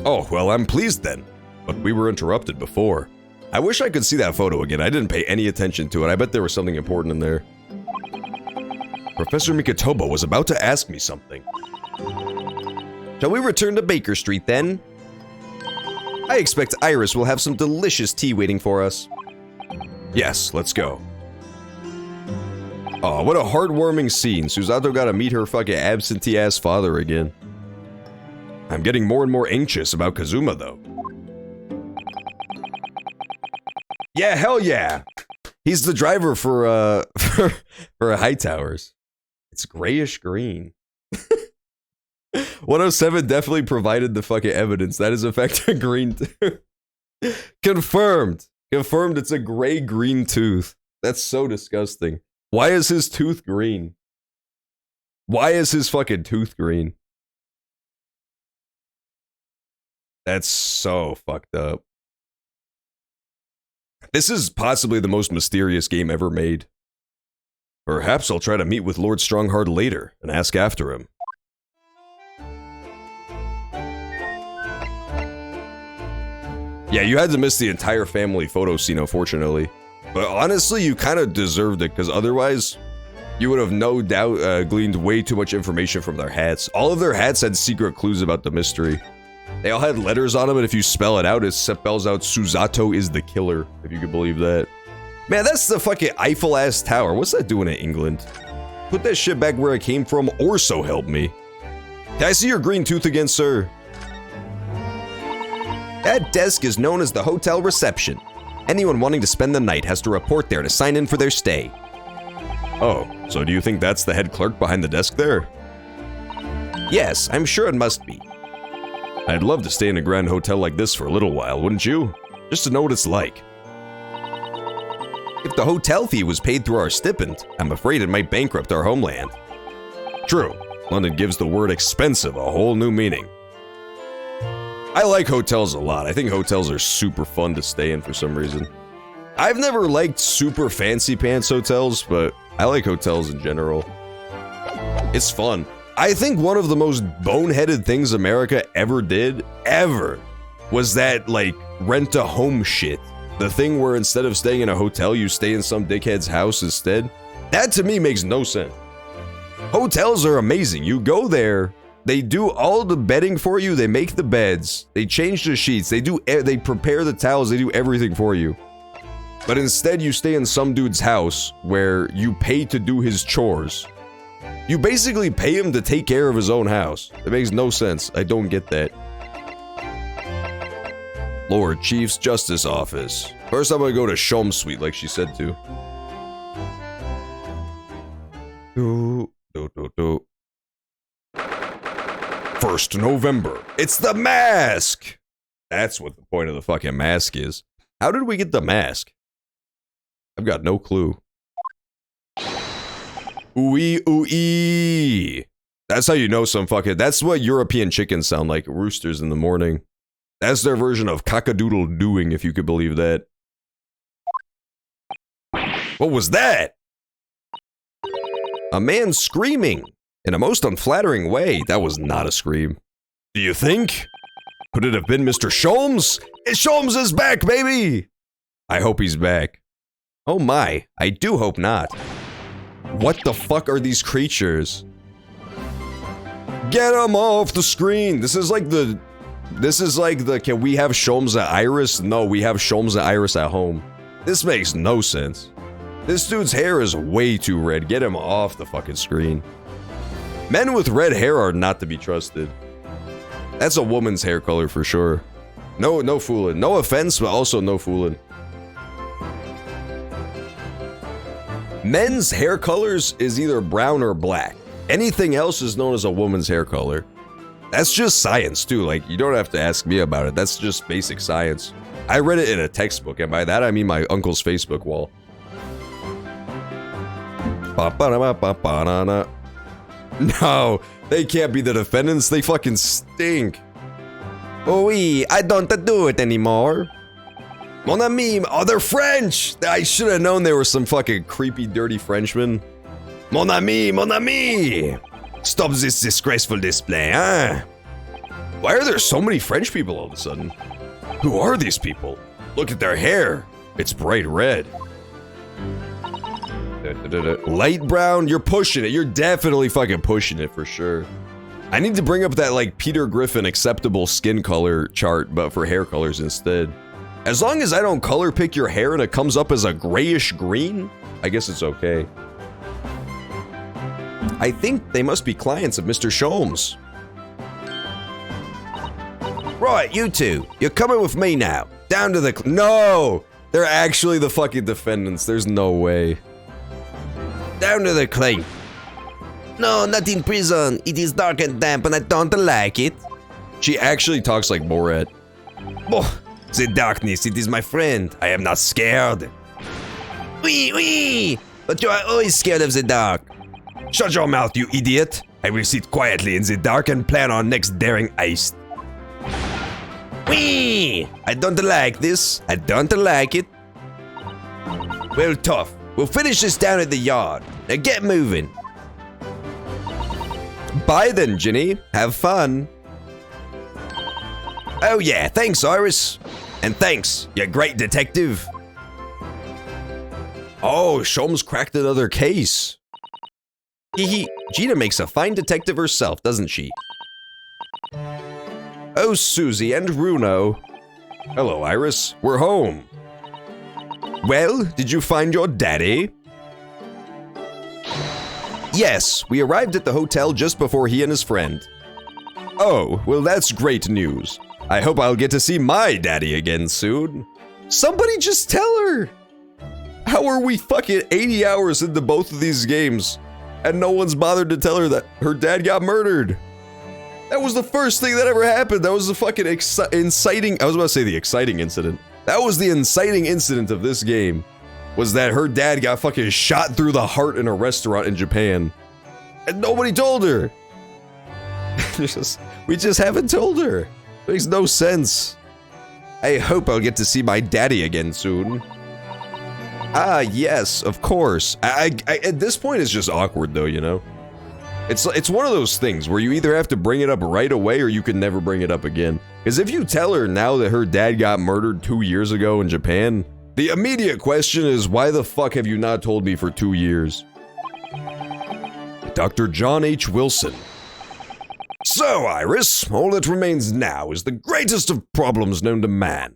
Oh, well, I'm pleased then. But we were interrupted before. I wish I could see that photo again. I didn't pay any attention to it. I bet there was something important in there. Professor Mikotoba was about to ask me something. Shall we return to Baker Street then? I expect Iris will have some delicious tea waiting for us. Yes, let's go. Oh, what a heartwarming scene. Susato got to meet her fucking absentee-ass father again. I'm getting more and more anxious about Kazuma, though. Yeah, hell yeah! He's the driver for Hightowers. It's grayish green. 107 definitely provided the fucking evidence. That is in fact a green tooth. Confirmed. Confirmed it's a gray-green tooth. That's so disgusting. Why is his tooth green? Why is his fucking tooth green? That's so fucked up. This is possibly the most mysterious game ever made. Perhaps I'll try to meet with Lord Strongheart later and ask after him. Yeah, you had to miss the entire family photo scene, unfortunately. But honestly, you kind of deserved it, because otherwise, you would have no doubt gleaned way too much information from their hats. All of their hats had secret clues about the mystery. They all had letters on them, and if you spell it out, it spells out Susato is the killer, if you could believe that. Man, that's the fucking Eiffel-ass tower. What's that doing in England? Put that shit back where it came from, or so help me. Can I see your green tooth again, sir? That desk is known as the hotel reception. Anyone wanting to spend the night has to report there to sign in for their stay. Oh, so do you think that's the head clerk behind the desk there? Yes, I'm sure it must be. I'd love to stay in a grand hotel like this for a little while, wouldn't you? Just to know what it's like. If the hotel fee was paid through our stipend, I'm afraid it might bankrupt our homeland. True. London gives the word expensive a whole new meaning. I like hotels a lot. I think hotels are super fun to stay in for some reason. I've never liked super fancy pants hotels, but I like hotels in general. It's fun. I think one of the most boneheaded things America ever did, was that, like, rent-a-home shit. The thing where instead of staying in a hotel, you stay in some dickhead's house instead. That to me makes no sense. Hotels are amazing. You go there, they do all the bedding for you, they make the beds, they change the sheets, they prepare the towels, they do everything for you. But instead you stay in some dude's house where you pay to do his chores. You basically pay him to take care of his own house. It makes no sense. I don't get that. Lord Chief's Justice Office. First I'm gonna go to Shom Suite like she said to. Do. 1st November. It's the mask! That's what the point of the fucking mask is. How did we get the mask? I've got no clue. Ooey ooey. That's how you know some fucking... That's what European chickens sound like. Roosters in the morning. That's their version of cock-a-doodle doing, if you could believe that. What was that? A man screaming in a most unflattering way. That was not a scream. Do you think? Could it have been Mr. Sholmes? Sholmes is back, baby! I hope he's back. Oh my, I do hope not. What the fuck are these creatures? Get him off the screen! This is like the, can we have Sholmes at Iris? No, we have Sholmes at Iris at home. This makes no sense. This dude's hair is way too red. Get him off the fucking screen. Men with red hair are not to be trusted. That's a woman's hair color for sure. No fooling. No offense, but also no fooling. Men's hair colors is either brown or black. Anything else is known as a woman's hair color. That's just science too, like you don't have to ask me about it, that's just basic science. I read it in a textbook, and by that I mean my uncle's Facebook wall. No, they can't be the defendants, they fucking stink. Oui, I don't do it anymore. Mon ami, oh, they're French! I should have known they were some fucking creepy, dirty Frenchmen. Mon ami, mon ami! Stop this disgraceful display, huh? Why are there so many French people all of a sudden? Who are these people? Look at their hair. It's bright red. Light brown, you're pushing it. You're definitely fucking pushing it for sure. I need to bring up that like Peter Griffin acceptable skin color chart, but for hair colors instead. As long as I don't color pick your hair and it comes up as a grayish green, I guess it's okay. I think they must be clients of Mr. Sholmes. Right, you two. You're coming with me now. Down to the... No! They're actually the fucking defendants. There's no way. Down to the claim. No, not in prison. It is dark and damp and I don't like it. She actually talks like Borat. Oh, the darkness, it is my friend. I am not scared. Oui, but you are always scared of the dark. Shut your mouth, you idiot. I will sit quietly in the dark and plan our next daring heist. Oui, I don't like this. I don't like it. Well, tough. We'll finish this down at the yard. Now get moving. Bye then, Ginny. Have fun. Oh yeah, thanks, Iris. And thanks, you great detective. Oh, Sholmes cracked another case. Gina makes a fine detective herself, doesn't she? Oh, Susie and Runo. Hello, Iris. We're home. Well, did you find your daddy? Yes, we arrived at the hotel just before he and his friend. Oh, well that's great news. I hope I'll get to see my daddy again soon. Somebody just tell her! How are we fucking 80 hours into both of these games, and no one's bothered to tell her that her dad got murdered? That was the first thing that ever happened. That was the fucking inciting, I was about to say the exciting incident. That was the inciting incident of this game, was that her dad got fucking shot through the heart in a restaurant in Japan. And nobody told her. We just haven't told her. Makes no sense. I hope I'll get to see my daddy again soon. Ah, yes, of course. I at this point it's just awkward though, you know? It's one of those things where you either have to bring it up right away or you can never bring it up again. Because if you tell her now that her dad got murdered 2 years ago in Japan, the immediate question is, why the fuck have you not told me for 2 years? Dr. John H. Wilson. So, Iris, all that remains now is the greatest of problems known to man.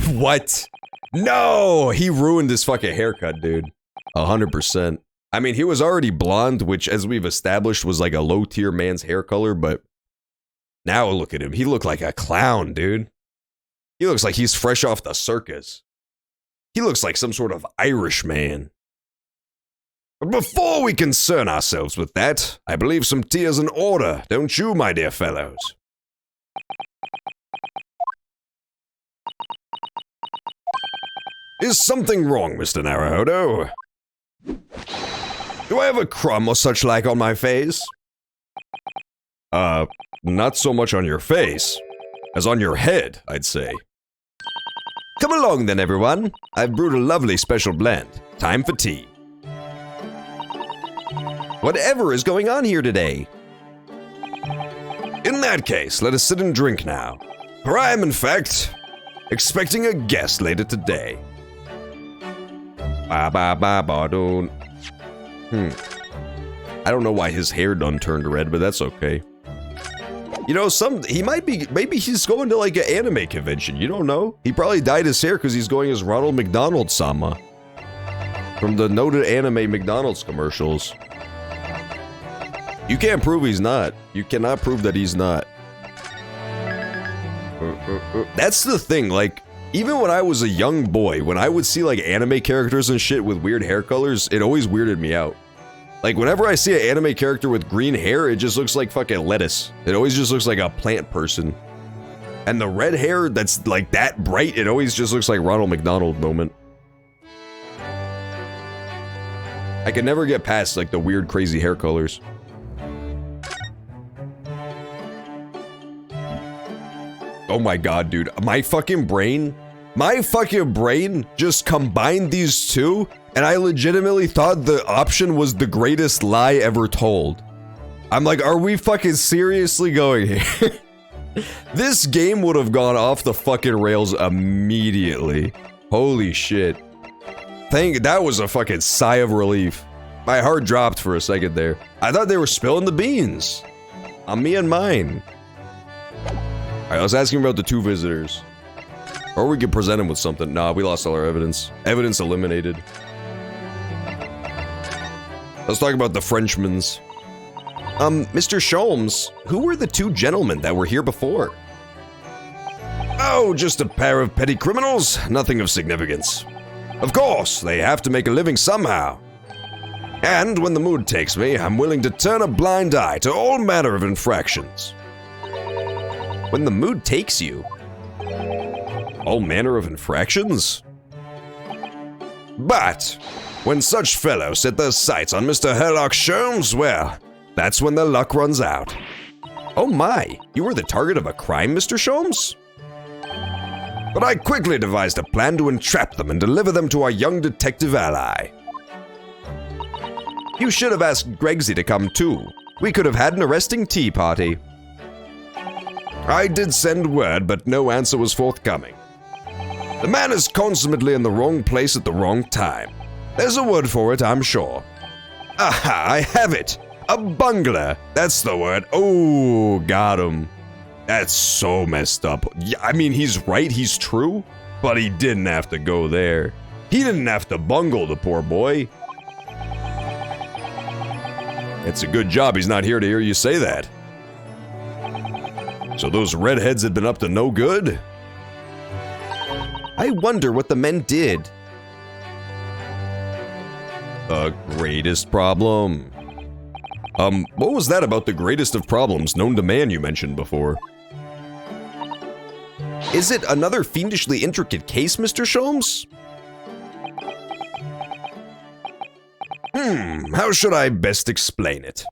What? No! He ruined his fucking haircut, dude. 100%. I mean, he was already blonde, which, as we've established, was like a low-tier man's hair color, but now look at him. He looked like a clown, dude. He looks like he's fresh off the circus. He looks like some sort of Irish man. But before we concern ourselves with that, I believe some tea is in order, don't you, my dear fellows? Is something wrong, Mr. Naruhodo? Do I have a crumb or such like on my face? Not so much on your face, as on your head, I'd say. Come along then, everyone. I've brewed a lovely special blend. Time for tea. Whatever is going on here today? In that case, let us sit and drink now. For I am, in fact, expecting a guest later today. I don't know why his hair done turned red, but that's okay. You know, maybe he's going to like an anime convention, you don't know? He probably dyed his hair because he's going as Ronald McDonald-sama. From the noted anime McDonald's commercials. You can't prove he's not. You cannot prove that he's not. That's the thing, like, even when I was a young boy, when I would see like anime characters and shit with weird hair colors, it always weirded me out. Like, whenever I see an anime character with green hair, it just looks like fucking lettuce. It always just looks like a plant person. And the red hair that's like that bright, it always just looks like Ronald McDonald moment. I can never get past like the weird crazy hair colors. Oh my god, dude. My fucking brain just combined these two, and I legitimately thought the option was the greatest lie ever told. I'm like, are we fucking seriously going here? This game would have gone off the fucking rails immediately. Holy shit. That was a fucking sigh of relief. My heart dropped for a second there. I thought they were spilling the beans. On me and mine. Alright, let's ask him about the two visitors. Or we could present him with something. Nah, we lost all our evidence. Evidence eliminated. Let's talk about the Frenchmans. Mr. Sholmes, who were the two gentlemen that were here before? Oh, just a pair of petty criminals. Nothing of significance. Of course, they have to make a living somehow. And when the mood takes me, I'm willing to turn a blind eye to all manner of infractions. When the mood takes you? All manner of infractions? But when such fellows set their sights on Mr. Herlock Sholmes, well, that's when their luck runs out. Oh my, you were the target of a crime, Mr. Sholmes? But I quickly devised a plan to entrap them and deliver them to our young detective ally. You should have asked Gregsy to come too. We could have had an arresting tea party. I did send word, but no answer was forthcoming. The man is consummately in the wrong place at the wrong time. There's a word for it, I'm sure. Aha, I have it! A bungler! That's the word. Oh, got him. That's so messed up. Yeah, I mean, he's right, he's true, but he didn't have to go there. He didn't have to bungle the poor boy. It's a good job he's not here to hear you say that. So those redheads had been up to no good? I wonder what the men did. The greatest problem. What was that about the greatest of problems known to man you mentioned before? Is it another fiendishly intricate case, Mr. Sholmes? How should I best explain it?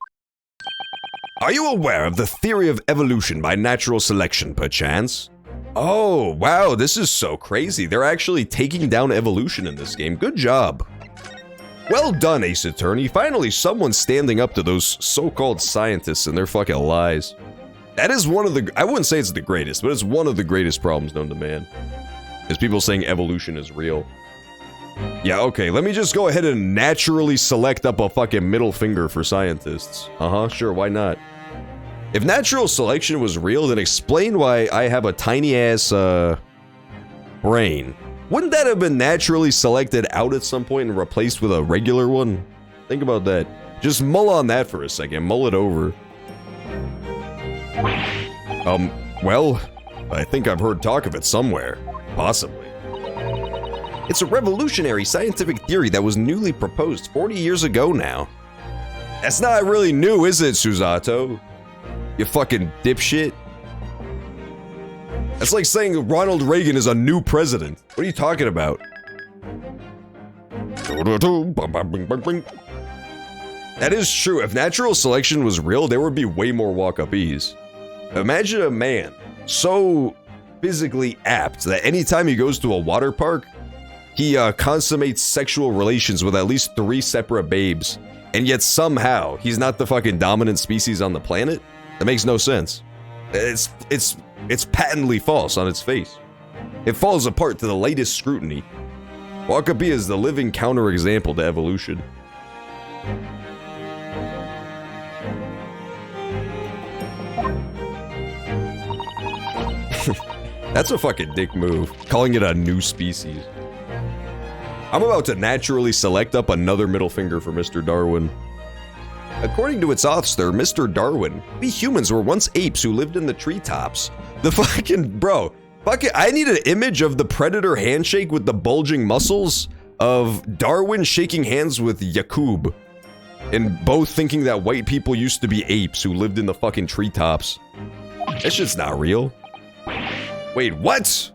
Are you aware of the theory of evolution by natural selection, perchance? Oh, wow, this is so crazy. They're actually taking down evolution in this game. Good job. Well done, Ace Attorney. Finally, someone's standing up to those so-called scientists and their fucking lies. That is one of the... I wouldn't say it's the greatest, but it's one of the greatest problems known to man. Is people saying evolution is real. Yeah, okay, let me just go ahead and naturally select up a fucking middle finger for scientists. Sure, why not? If natural selection was real, then explain why I have a tiny-ass, brain. Wouldn't that have been naturally selected out at some point and replaced with a regular one? Think about that. Just mull on that for a second. Mull it over. Well, I think I've heard talk of it somewhere. Possibly. It's a revolutionary scientific theory that was newly proposed 40 years ago now. That's not really new, is it, Susato? You fucking dipshit. That's like saying Ronald Reagan is a new president. What are you talking about? That is true. If natural selection was real, there would be way more walk-up-ease. Imagine a man so physically apt that anytime he goes to a water park, he consummates sexual relations with at least 3 separate babes. and yet somehow he's not the fucking dominant species on the planet? That makes no sense. It's patently false on its face. It falls apart to the latest scrutiny. Wakabi is the living counterexample to evolution. That's a fucking dick move, calling it a new species. I'm about to naturally select up another middle finger for Mr. Darwin. According to its author, Mr. Darwin, we humans were once apes who lived in the treetops. The fucking, bro, fucking, I need an image of the predator handshake with the bulging muscles of Darwin shaking hands with Yakub, and both thinking that white people used to be apes who lived in the fucking treetops. That shit's not real. Wait, what?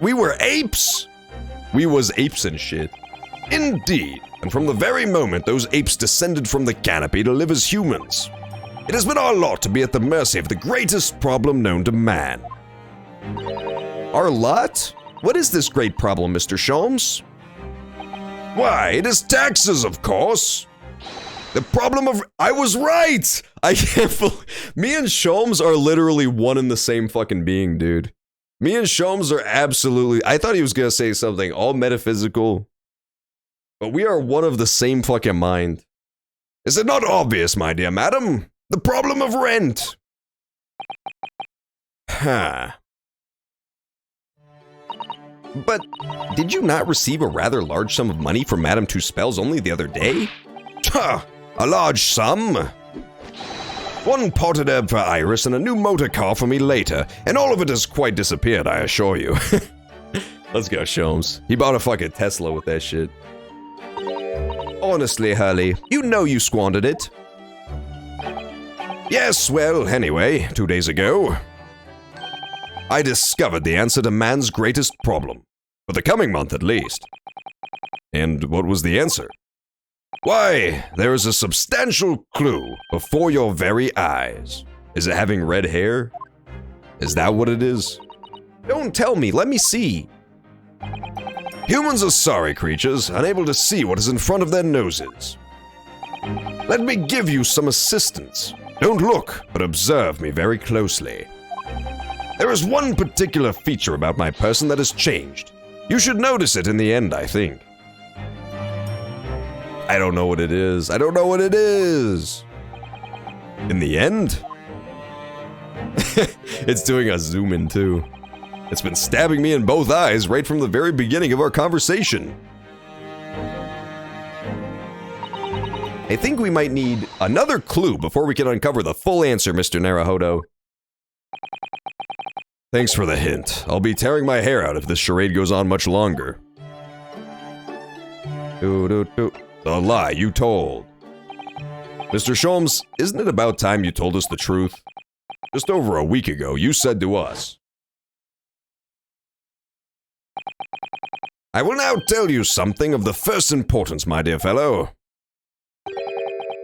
We were apes? We was apes and shit. Indeed, and from the very moment those apes descended from the canopy to live as humans, it has been our lot to be at the mercy of the greatest problem known to man. Our lot? What is this great problem, Mr. Sholmes? Why, it is taxes, of course. The problem of... I was right! I can't believe... Me and Sholmes are literally one and the same fucking being, dude. Me and Sholmes are absolutely... I thought he was gonna say something all metaphysical. But we are one of the same fucking mind. Is it not obvious, my dear madam? The problem of rent. Huh. But did you not receive a rather large sum of money from Madame Two Spells only the other day? A large sum? 1 potted herb for Iris and a new motor car for me later, and all of it has quite disappeared, I assure you. Let's go, Sholmes. He bought a fucking Tesla with that shit. Honestly, Hurley, you know you squandered it. Yes, well, anyway, 2 days ago, I discovered the answer to man's greatest problem. For the coming month, at least. And what was the answer? Why, there is a substantial clue before your very eyes. Is it having red hair? Is that what it is? Don't tell me, let me see. Humans are sorry creatures, unable to see what is in front of their noses. Let me give you some assistance. Don't look, but observe me very closely. There is one particular feature about my person that has changed. You should notice it in the end, I think. I don't know what it is. I don't know what it is. In the end? It's doing a zoom in too. It's been stabbing me in both eyes right from the very beginning of our conversation. I think we might need another clue before we can uncover the full answer, Mr. Naruhodo. Thanks for the hint. I'll be tearing my hair out if this charade goes on much longer. The lie you told. Mr. Sholmes, isn't it about time you told us the truth? Just over a week ago, you said to us, I will now tell you something of the first importance, my dear fellow.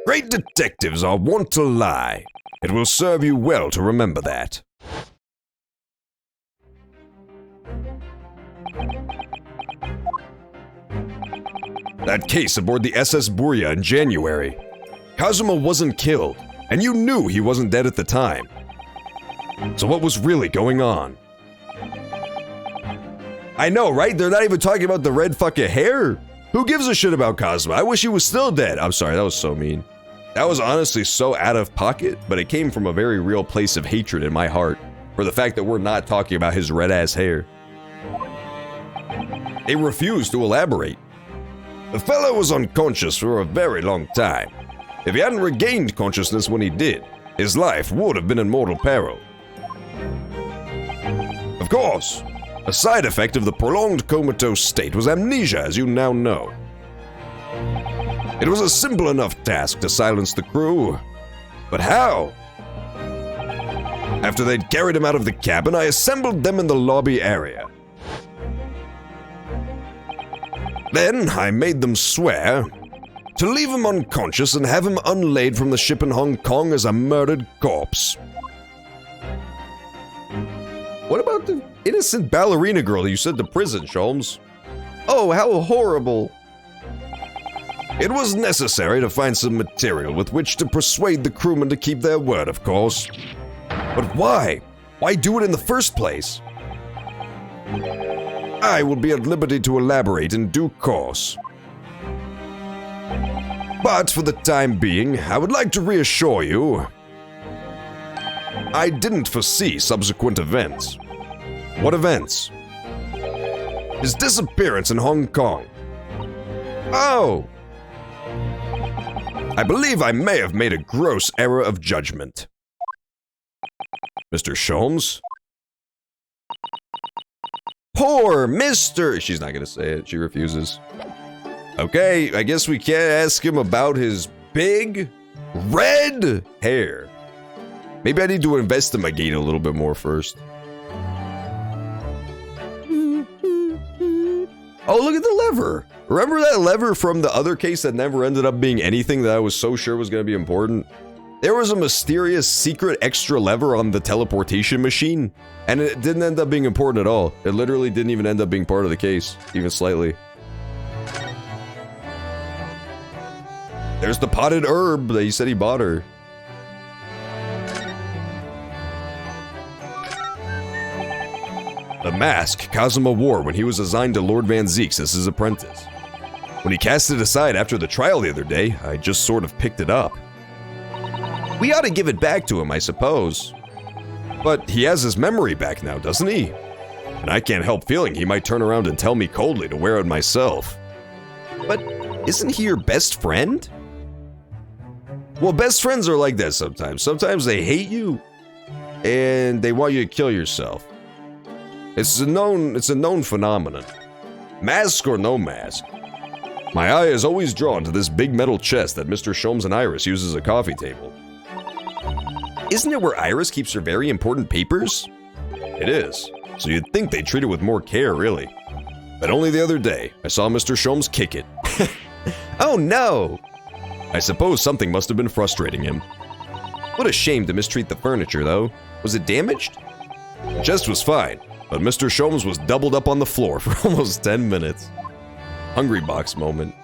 Great detectives are wont to lie. It will serve you well to remember that. That case aboard the SS Burya in January. Kazuma wasn't killed, and you knew he wasn't dead at the time. So what was really going on? I know, right? They're not even talking about the red fucking hair. Who gives a shit about Kazuma? I wish he was still dead. I'm sorry, that was so mean. That was honestly so out of pocket, but it came from a very real place of hatred in my heart for the fact that we're not talking about his red-ass hair. They refused to elaborate. The fellow was unconscious for a very long time. If he hadn't regained consciousness when he did, his life would have been in mortal peril. Of course, a side effect of the prolonged comatose state was amnesia, as you now know. It was a simple enough task to silence the crew. But how? After they'd carried him out of the cabin, I assembled them in the lobby area. Then I made them swear to leave him unconscious and have him unlaid from the ship in Hong Kong as a murdered corpse. What about the innocent ballerina girl you sent to prison, Sholmes? Oh, how horrible. It was necessary to find some material with which to persuade the crewmen to keep their word, of course. But why? Why do it in the first place? I will be at liberty to elaborate in due course. But for the time being, I would like to reassure you, I didn't foresee subsequent events. What events? His disappearance in Hong Kong. Oh! I believe I may have made a gross error of judgment. Mr. Sholmes? Poor Mr. She's not gonna say it, she refuses. Okay, I guess we can't ask him about his big red hair. Maybe I need to investigate a little bit more first. Oh, look at the lever. Remember that lever from the other case that never ended up being anything that I was so sure was going to be important? There was a mysterious secret extra lever on the teleportation machine, and it didn't end up being important at all. It literally didn't even end up being part of the case, even slightly. There's the potted herb that he said he bought her. The mask Cosima wore when he was assigned to Lord Van Zeeks as his apprentice. When he cast it aside after the trial the other day, I just sort of picked it up. We ought to give it back to him, I suppose. But he has his memory back now, doesn't he? And I can't help feeling he might turn around and tell me coldly to wear it myself. But isn't he your best friend? Well, best friends are like that sometimes. Sometimes they hate you, and they want you to kill yourself. It's a known phenomenon. Mask or no mask. My eye is always drawn to this big metal chest that Mr. Sholmes and Iris use as a coffee table. Isn't it where Iris keeps her very important papers? It is, so you'd think they'd treat it with more care, really. But only the other day, I saw Mr. Sholmes kick it. Oh no! I suppose something must have been frustrating him. What a shame to mistreat the furniture, though. Was it damaged? The chest was fine, but Mr. Sholmes was doubled up on the floor for almost 10 minutes. Hungry box moment.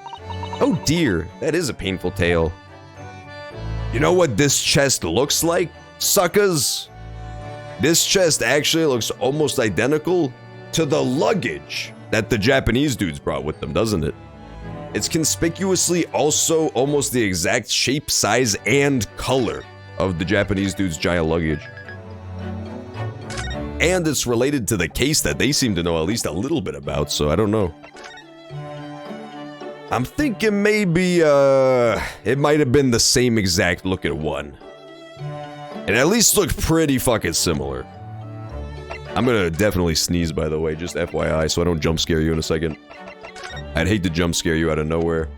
Oh dear, that is a painful tale. You know what this chest looks like, suckers? This chest actually looks almost identical to the luggage that the Japanese dudes brought with them, doesn't it? It's conspicuously also almost the exact shape, size, and color of the Japanese dude's giant luggage. And it's related to the case that they seem to know at least a little bit about, so I don't know. I'm thinking maybe, it might have been the same exact looking one. It at least looked pretty fucking similar. I'm gonna definitely sneeze, by the way, just FYI, so I don't jump scare you in a second. I'd hate to jump scare you out of nowhere.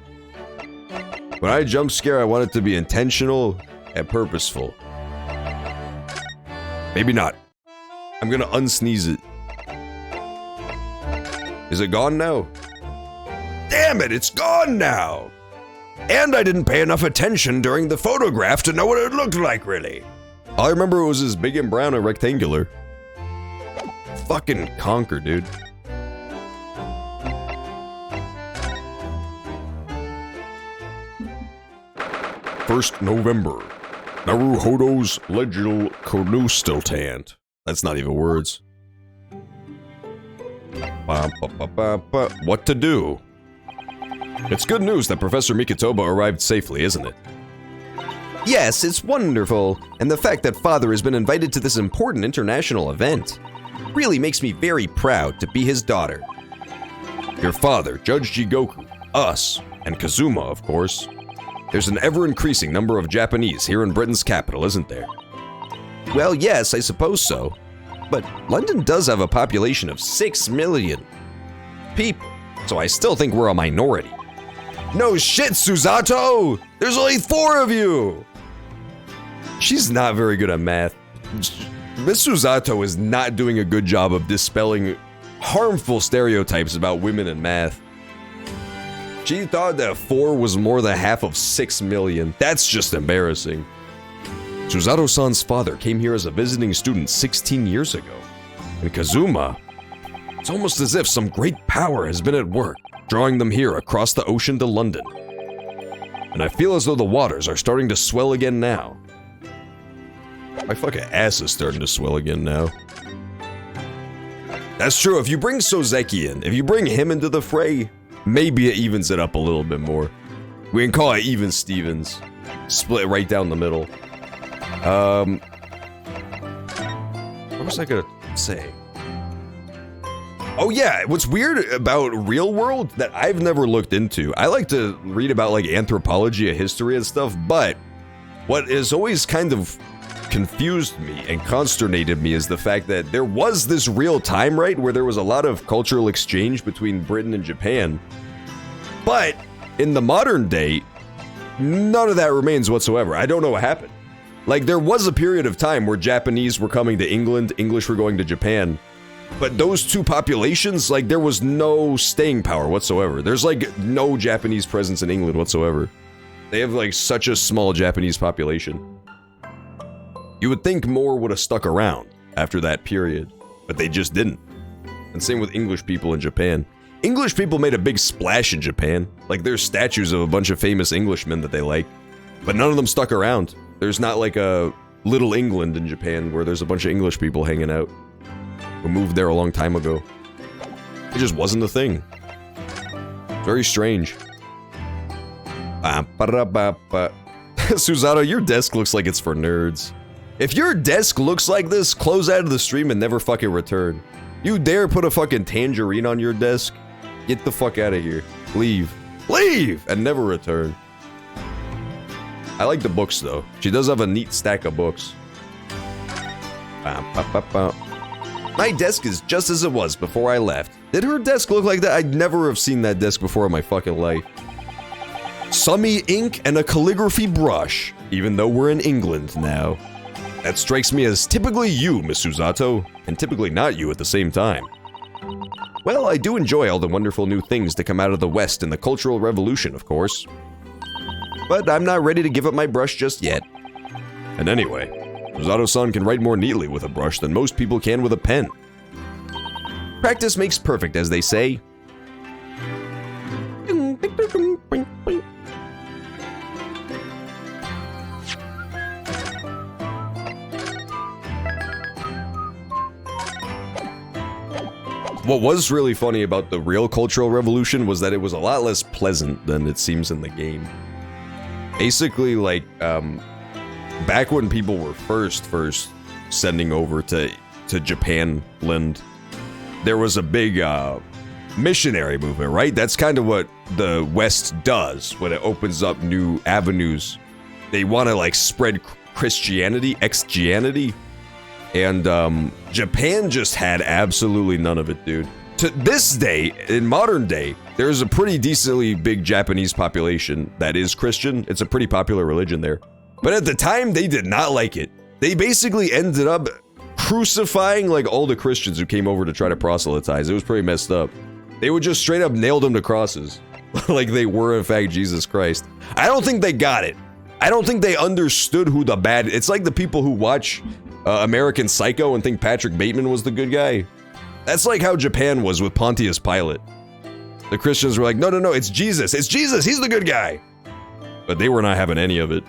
When I jump scare, I want it to be intentional and purposeful. Maybe not. I'm gonna unsneeze it. Is it gone now? Damn it, it's gone now! And I didn't pay enough attention during the photograph to know what it looked like, really. All I remember was as big and brown and rectangular. Fucking conquer, dude. First November. Naruhodo's Legil Konustiltant. That's not even words. What to do? It's good news that Professor Mikotoba arrived safely, isn't it? Yes, it's wonderful. And the fact that Father has been invited to this important international event really makes me very proud to be his daughter. Your father, Judge Jigoku, us, and Kazuma, of course. There's an ever-increasing number of Japanese here in Britain's capital, isn't there? Well, yes, I suppose so. But London does have a population of 6 million people, so I still think we're a minority. No shit, Susato! There's only 4 of you! She's not very good at math. Miss Susato is not doing a good job of dispelling harmful stereotypes about women in math. She thought that 4 was more than half of 6 million. That's just embarrassing. Susato-san's father came here as a visiting student 16 years ago. And Kazuma, it's almost as if some great power has been at work, drawing them here across the ocean to London. And I feel as though the waters are starting to swell again now. My fucking ass is starting to swell again now. That's true, if you bring Sozeki in, if you bring him into the fray, maybe it evens it up a little bit more. We can call it even Stevens. Split right down the middle. What was I gonna say? Oh yeah, what's weird about real world that I've never looked into, I like to read about like anthropology, history and stuff, but what has always kind of confused me and consternated me is the fact that there was this real time, right, where there was a lot of cultural exchange between Britain and Japan, but in the modern day, none of that remains whatsoever. I don't know what happened. Like, there was a period of time where Japanese were coming to England, English were going to Japan, but those two populations, like, there was no staying power whatsoever. There's, like, no Japanese presence in England whatsoever. They have, like, such a small Japanese population. You would think more would have stuck around after that period, but they just didn't. And same with English people in Japan. English people made a big splash in Japan. Like, there's statues of a bunch of famous Englishmen that they like, but none of them stuck around. There's not like a Little England in Japan where there's a bunch of English people hanging out who moved there a long time ago. It just wasn't a thing. Very strange. Suzato, your desk looks like it's for nerds. If your desk looks like this, close out of the stream and never fucking return. You dare put a fucking tangerine on your desk? Get the fuck out of here. Leave. Leave! And never return. I like the books though. She does have a neat stack of books. My desk is just as it was before I left. Did her desk look like that? I'd never have seen that desk before in my fucking life. Summy ink and a calligraphy brush, even though we're in England now. That strikes me as typically you, Miss Suzato, and typically not you at the same time. Well, I do enjoy all the wonderful new things to come out of the West in the Cultural Revolution, of course. But I'm not ready to give up my brush just yet. And anyway, Suzato-san can write more neatly with a brush than most people can with a pen. Practice makes perfect, as they say. What was really funny about the real Cultural Revolution was that it was a lot less pleasant than it seems in the game. Basically, like, back when people were first sending over to Japan-land, there was a big, missionary movement, right? That's kind of what the West does when it opens up new avenues. They want to, like, spread Christianity, Christianity, and, Japan just had absolutely none of it, dude. To this day, in modern day, there's a pretty decently big Japanese population that is Christian. It's a pretty popular religion there. But at the time, they did not like it. They basically ended up crucifying, like, all the Christians who came over to try to proselytize. It was pretty messed up. They would just straight up nail them to crosses. Like they were, in fact, Jesus Christ. I don't think they got it. I don't think they understood who the bad... It's like the people who watch American Psycho and think Patrick Bateman was the good guy. That's like how Japan was with Pontius Pilate. The Christians were like, no, it's Jesus, he's the good guy. But they were not having any of it.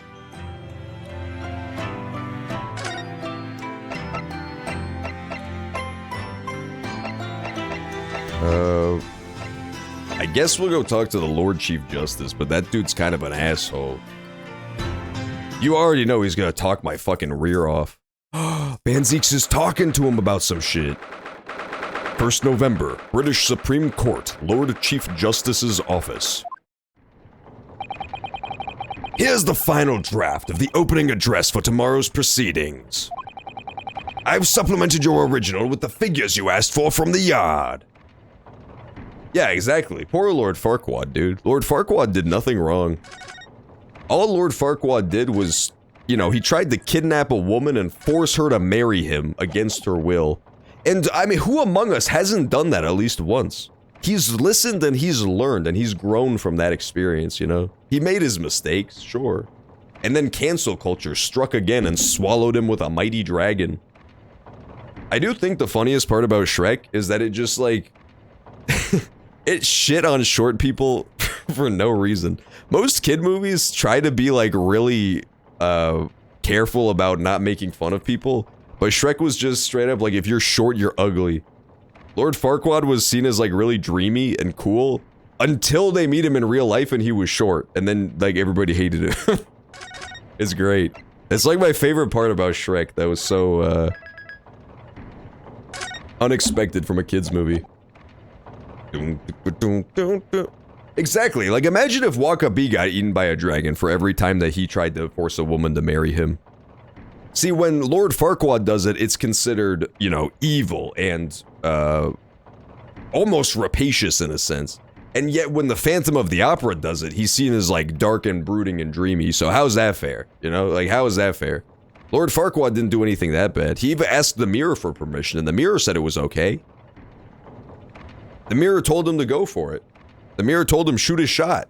I guess we'll go talk to the Lord Chief Justice, but that dude's kind of an asshole. You already know he's gonna talk my fucking rear off. Banzeeks is talking to him about some shit. 1st November, British Supreme Court, Lord Chief Justice's office. Here's the final draft of the opening address for tomorrow's proceedings. I've supplemented your original with the figures you asked for from the yard. Yeah, exactly. Poor Lord Farquaad, dude. Lord Farquaad did nothing wrong. All Lord Farquaad did was, you know, he tried to kidnap a woman and force her to marry him against her will. And, I mean, who among us hasn't done that at least once? He's listened and he's learned and he's grown from that experience, you know? He made his mistakes, sure. And then cancel culture struck again and swallowed him with a mighty dragon. I do think the funniest part about Shrek is that it just, like... it shit on short people for no reason. Most kid movies try to be like really careful about not making fun of people, but Shrek was just straight up like, if you're short, you're ugly. Lord Farquaad was seen as like really dreamy and cool until they meet him in real life and he was short, and then like everybody hated him. It's great. It's like my favorite part about Shrek. That was so unexpected from a kids movie. Exactly. Like, imagine if Waka B got eaten by a dragon for every time that he tried to force a woman to marry him. See, when Lord Farquaad does it, it's considered, you know, evil and, almost rapacious in a sense. And yet, when the Phantom of the Opera does it, he's seen as, like, dark and brooding and dreamy. So how's that fair? You know? Like, how is that fair? Lord Farquaad didn't do anything that bad. He even asked the mirror for permission, and the mirror said it was okay. The mirror told him to go for it. The mirror told him shoot his shot.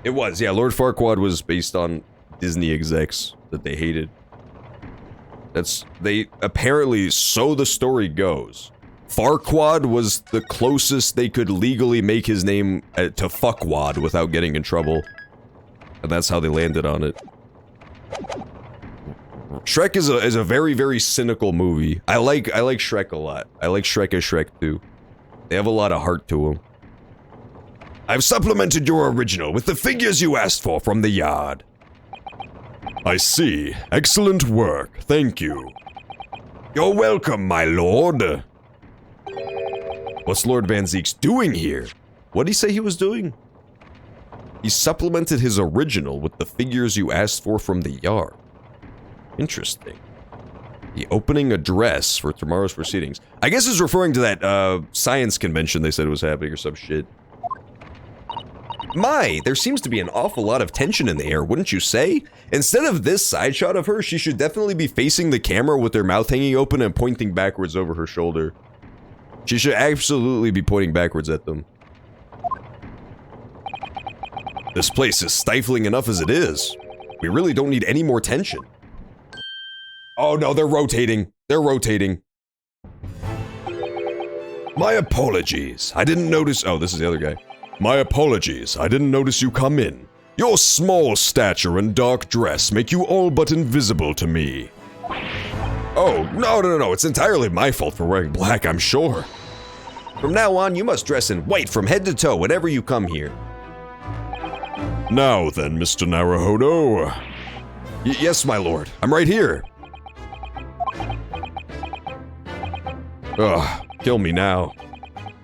It was, yeah, Lord Farquaad was based on Disney execs that they hated. They apparently, so the story goes, Farquaad was the closest they could legally make his name to Fuckwad without getting in trouble. And that's how they landed on it. Shrek is a very, very cynical movie. I like Shrek a lot. I like Shrek as Shrek too. They have a lot of heart to them. I've supplemented your original with the figures you asked for from the yard. I see. Excellent work. Thank you. You're welcome, my lord. What's Lord Van Zeek's doing here? What'd he say he was doing? He supplemented his original with the figures you asked for from the yard. Interesting. The opening address for tomorrow's proceedings. I guess it's referring to that, science convention they said was happening or some shit. My, there seems to be an awful lot of tension in the air, wouldn't you say? Instead of this side shot of her, she should definitely be facing the camera with her mouth hanging open and pointing backwards over her shoulder. She should absolutely be pointing backwards at them. This place is stifling enough as it is. We really don't need any more tension. Oh no, they're rotating. They're rotating. My apologies. I didn't notice. Oh, this is the other guy. My apologies. I didn't notice you come in. Your small stature and dark dress make you all but invisible to me. Oh, no. It's entirely my fault for wearing black, I'm sure. From now on, you must dress in white from head to toe whenever you come here. Now then, Mr. Naruhodo. Yes, my lord. I'm right here. Ugh, kill me now.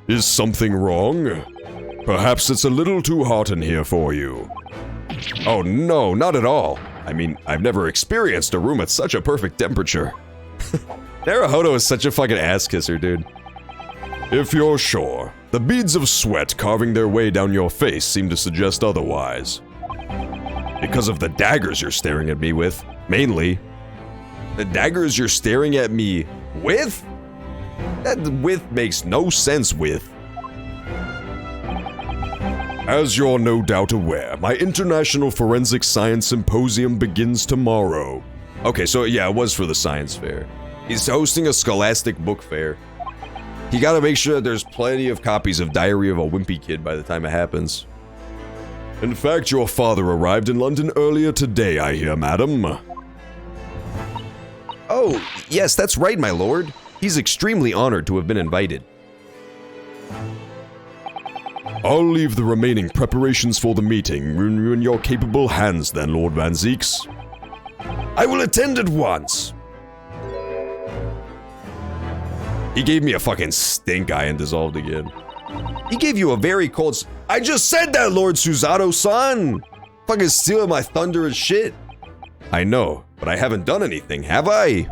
Is something wrong? Perhaps it's a little too hot in here for you. Oh no, not at all. I mean, I've never experienced a room at such a perfect temperature. Naruhodo is such a fucking ass kisser, dude. If you're sure, the beads of sweat carving their way down your face seem to suggest otherwise. Because of the daggers you're staring at me with, mainly. The daggers you're staring at me with? That with makes no sense with. As you're no doubt aware, my International Forensic Science Symposium begins tomorrow. Okay, so yeah, it was for the science fair. He's hosting a scholastic book fair. You gotta make sure that there's plenty of copies of Diary of a Wimpy Kid by the time it happens. In fact, your father arrived in London earlier today, I hear, madam. Oh, yes, that's right, my lord. He's extremely honored to have been invited. I'll leave the remaining preparations for the meeting in your capable hands then, Lord Van Zeeks. I will attend at once. He gave me a fucking stink eye and dissolved again. He gave you a very cold I just said that, Lord Susato-san! Fucking stealing my thunder and shit. I know, but I haven't done anything, have I?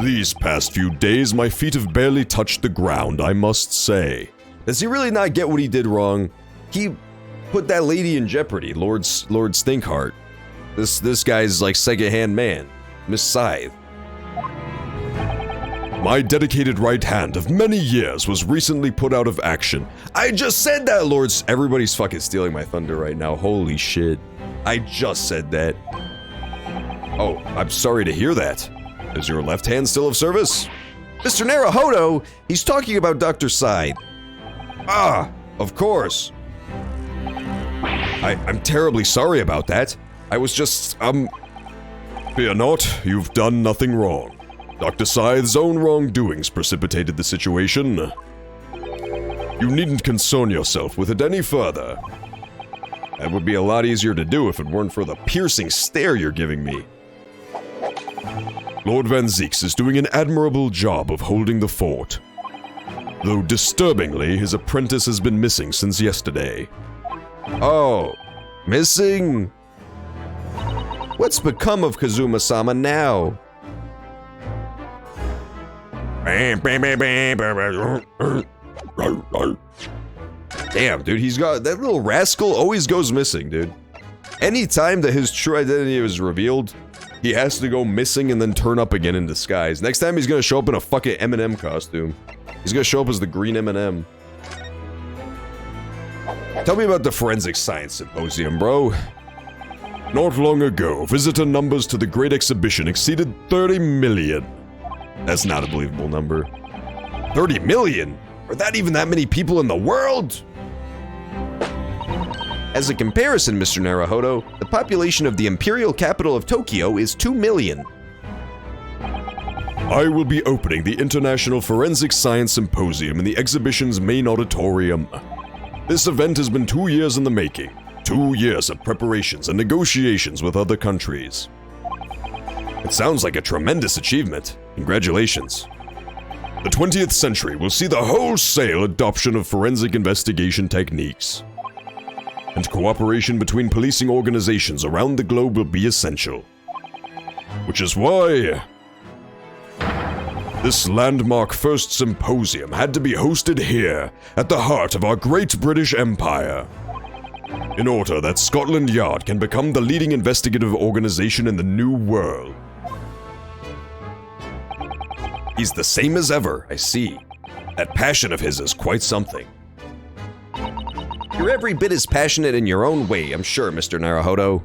These past few days, my feet have barely touched the ground, I must say. Does he really not get what he did wrong? He put that lady in jeopardy, Lord Stinkheart. This guy's like second-hand man, Miss Scythe. My dedicated right hand of many years was recently put out of action. I just said that, Lords. Everybody's fucking stealing my thunder right now. Holy shit. I just said that. Oh, I'm sorry to hear that. Is your left hand still of service? Mr. Naruhodo, he's talking about Dr. Side. Ah, of course. I'm terribly sorry about that. I was just, Fear not, you've done nothing wrong. Dr. Scythe's own wrongdoings precipitated the situation. You needn't concern yourself with it any further. That would be a lot easier to do if it weren't for the piercing stare you're giving me. Lord Van Zeeks is doing an admirable job of holding the fort. Though disturbingly, his apprentice has been missing since yesterday. Oh, missing? What's become of Kazuma-sama now? Damn, dude, he's got... That little rascal always goes missing, dude. Anytime that his true identity is revealed, he has to go missing and then turn up again in disguise. Next time he's gonna show up in a fucking M&M costume. He's gonna show up as the green M&M. Tell me about the Forensic Science Symposium, bro. Not long ago, visitor numbers to the Great Exhibition exceeded 30 million. That's not a believable number. 30 million? Are that even that many people in the world? As a comparison, Mr. Naruhodo, the population of the imperial capital of Tokyo is 2 million. I will be opening the International Forensic Science Symposium in the exhibition's main auditorium. This event has been 2 years in the making. 2 years of preparations and negotiations with other countries. It sounds like a tremendous achievement. Congratulations. The 20th century will see the wholesale adoption of forensic investigation techniques. And cooperation between policing organizations around the globe will be essential. Which is why this landmark first symposium had to be hosted here, at the heart of our great British Empire, in order that Scotland Yard can become the leading investigative organization in the New World. He's the same as ever, I see. That passion of his is quite something. You're every bit as passionate in your own way, I'm sure, Mr. Naruhodo.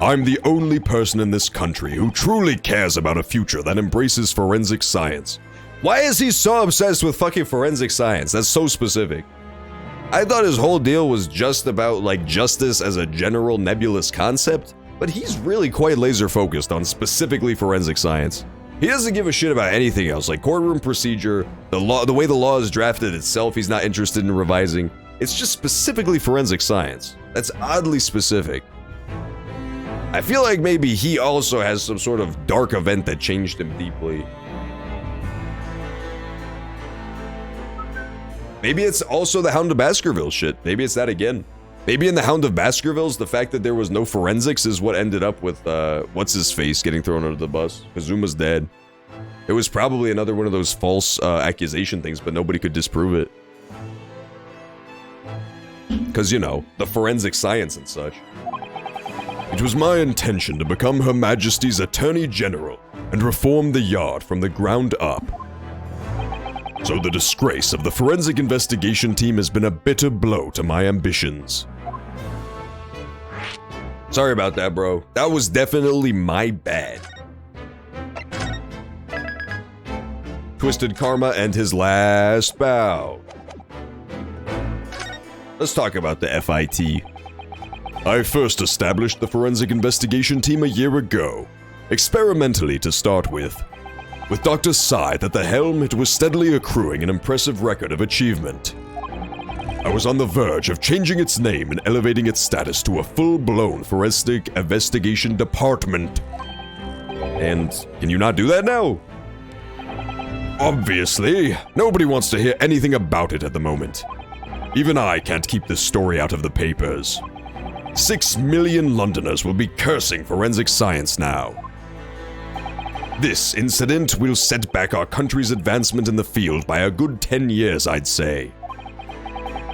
I'm the only person in this country who truly cares about a future that embraces forensic science. Why is he so obsessed with fucking forensic science? That's so specific. I thought his whole deal was just about, like, justice as a general nebulous concept, but he's really quite laser focused on specifically forensic science. He doesn't give a shit about anything else, like courtroom procedure, the way the law is drafted itself, he's not interested in revising. It's just specifically forensic science. That's oddly specific. I feel like maybe he also has some sort of dark event that changed him deeply. Maybe it's also the Hound of Baskerville shit. Maybe it's that again. Maybe in the Hound of Baskervilles, the fact that there was no forensics is what ended up with, what's-his-face getting thrown under the bus. Kazuma's dead. It was probably another one of those false accusation things, but nobody could disprove it. Because, you know, the forensic science and such. It was my intention to become Her Majesty's Attorney General and reform the Yard from the ground up. So the disgrace of the forensic investigation team has been a bitter blow to my ambitions. Sorry about that, bro. That was definitely my bad. Twisted Karma and his last bow. Let's talk about the FIT. I first established the forensic investigation team a year ago, experimentally to start with. With Dr. Scythe at the helm, it was steadily accruing an impressive record of achievement. I was on the verge of changing its name and elevating its status to a full-blown forensic investigation department. And can you not do that now? Obviously, nobody wants to hear anything about it at the moment. Even I can't keep this story out of the papers. 6 million Londoners will be cursing forensic science now. This incident will set back our country's advancement in the field by a good 10 years, I'd say.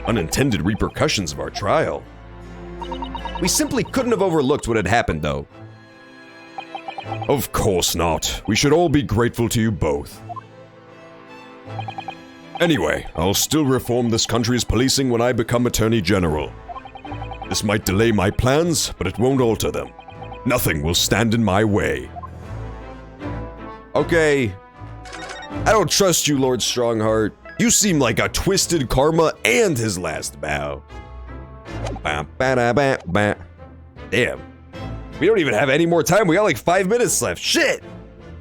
Unintended repercussions of our trial. We simply couldn't have overlooked what had happened, though. Of course not. We should all be grateful to you both. Anyway, I'll still reform this country's policing when I become Attorney General. This might delay my plans, but it won't alter them. Nothing will stand in my way. Okay. I don't trust you, Lord Strongheart. You seem like a twisted karma and his last bow. Damn. We don't even have any more time. We got like 5 minutes left. Shit!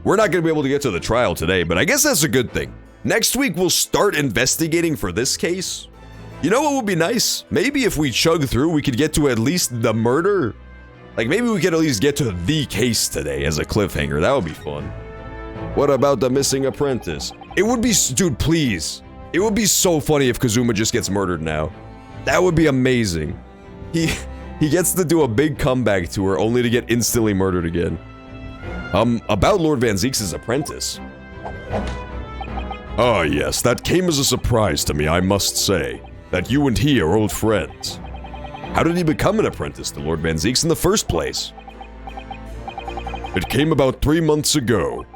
We're not going to be able to get to the trial today, but I guess that's a good thing. Next week, we'll start investigating for this case. You know what would be nice? Maybe if we chug through, we could get to at least the murder. Like, maybe we could at least get to the case today as a cliffhanger. That would be fun. What about the missing apprentice? It would be, dude, please. It would be so funny if Kazuma just gets murdered now. That would be amazing. He gets to do a big comeback tour only to get instantly murdered again. About Lord Van Zieks' apprentice. Ah, yes, that came as a surprise to me, I must say. That you and he are old friends. How did he become an apprentice to Lord Van Zieks in the first place? It came about 3 months ago.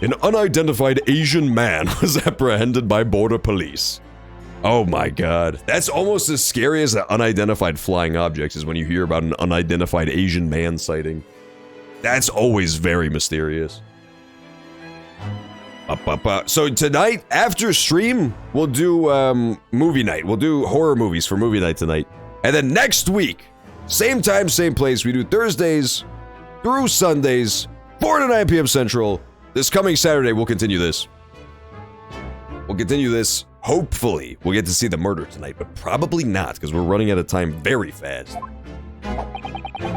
An unidentified Asian man was apprehended by border police. Oh my god. That's almost as scary as an unidentified flying object is when you hear about an unidentified Asian man sighting. That's always very mysterious. So tonight, after stream, we'll do movie night. We'll do horror movies for movie night tonight. And then next week, same time, same place, we do Thursdays through Sundays, 4 to 9 p.m. Central. This coming Saturday, we'll continue this. Hopefully, we'll get to see the murder tonight, but probably not, because we're running out of time very fast.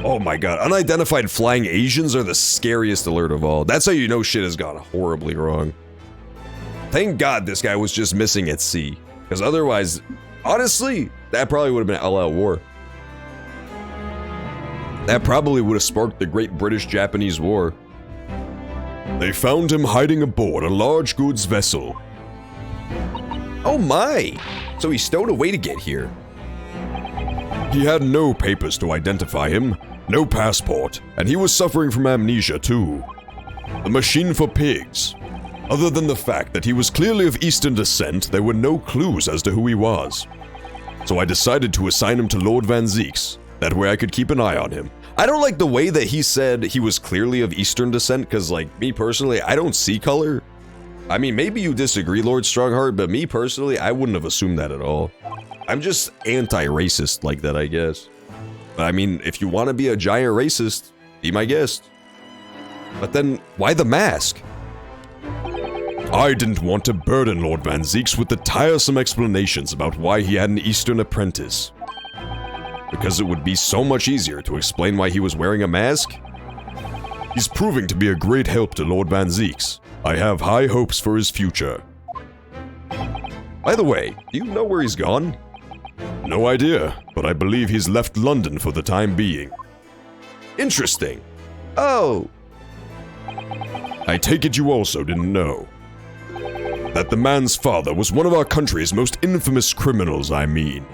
Oh my god, unidentified flying Asians are the scariest alert of all. That's how you know shit has gone horribly wrong. Thank god this guy was just missing at sea, because otherwise, honestly, that probably would have been all-out war. That probably would have sparked the Great British-Japanese War. They found him hiding aboard a large goods vessel. Oh my! So he stowed away to get here. He had no papers to identify him, no passport, and he was suffering from amnesia too. The machine for pigs. Other than the fact that he was clearly of Eastern descent, there were no clues as to who he was. So I decided to assign him to Lord Van Zieks. That way I could keep an eye on him. I don't like the way that he said he was clearly of Eastern descent, because, like, me personally, I don't see color. I mean, maybe you disagree, Lord Strongheart, but me personally, I wouldn't have assumed that at all. I'm just anti-racist like that, I guess. But I mean, if you want to be a giant racist, be my guest. But then, why the mask? I didn't want to burden Lord Van Zieks with the tiresome explanations about why he had an Eastern apprentice. Because it would be so much easier to explain why he was wearing a mask? He's proving to be a great help to Lord Van Zieks. I have high hopes for his future. By the way, do you know where he's gone? No idea, but I believe he's left London for the time being. Interesting. Oh. I take it you also didn't know that the man's father was one of our country's most infamous criminals, I mean.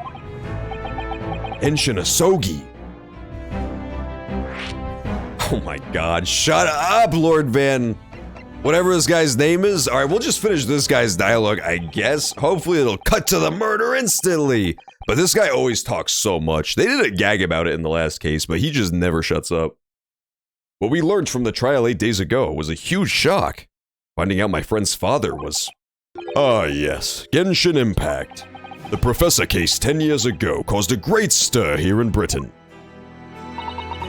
Enshin Asogi. Oh my god, shut up, Lord Van. Whatever this guy's name is. Alright, we'll just finish this guy's dialogue, I guess. Hopefully it'll cut to the murder instantly. But this guy always talks so much. They did a gag about it in the last case, but he just never shuts up. What we learned from the trial 8 days ago was a huge shock. Finding out my friend's father was... Ah yes, Genshin Impact. The Professor case 10 years ago caused a great stir here in Britain.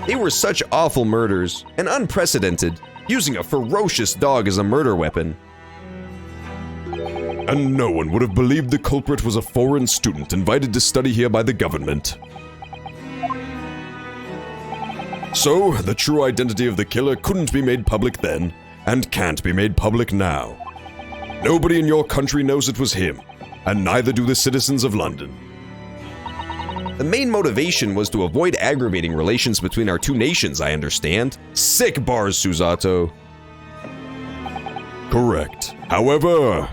They were such awful murders, and unprecedented, using a ferocious dog as a murder weapon. And no one would have believed the culprit was a foreign student invited to study here by the government. So, the true identity of the killer couldn't be made public then, and can't be made public now. Nobody in your country knows it was him, and neither do the citizens of London. The main motivation was to avoid aggravating relations between our two nations, I understand. Sick bars, Susato. Correct. However,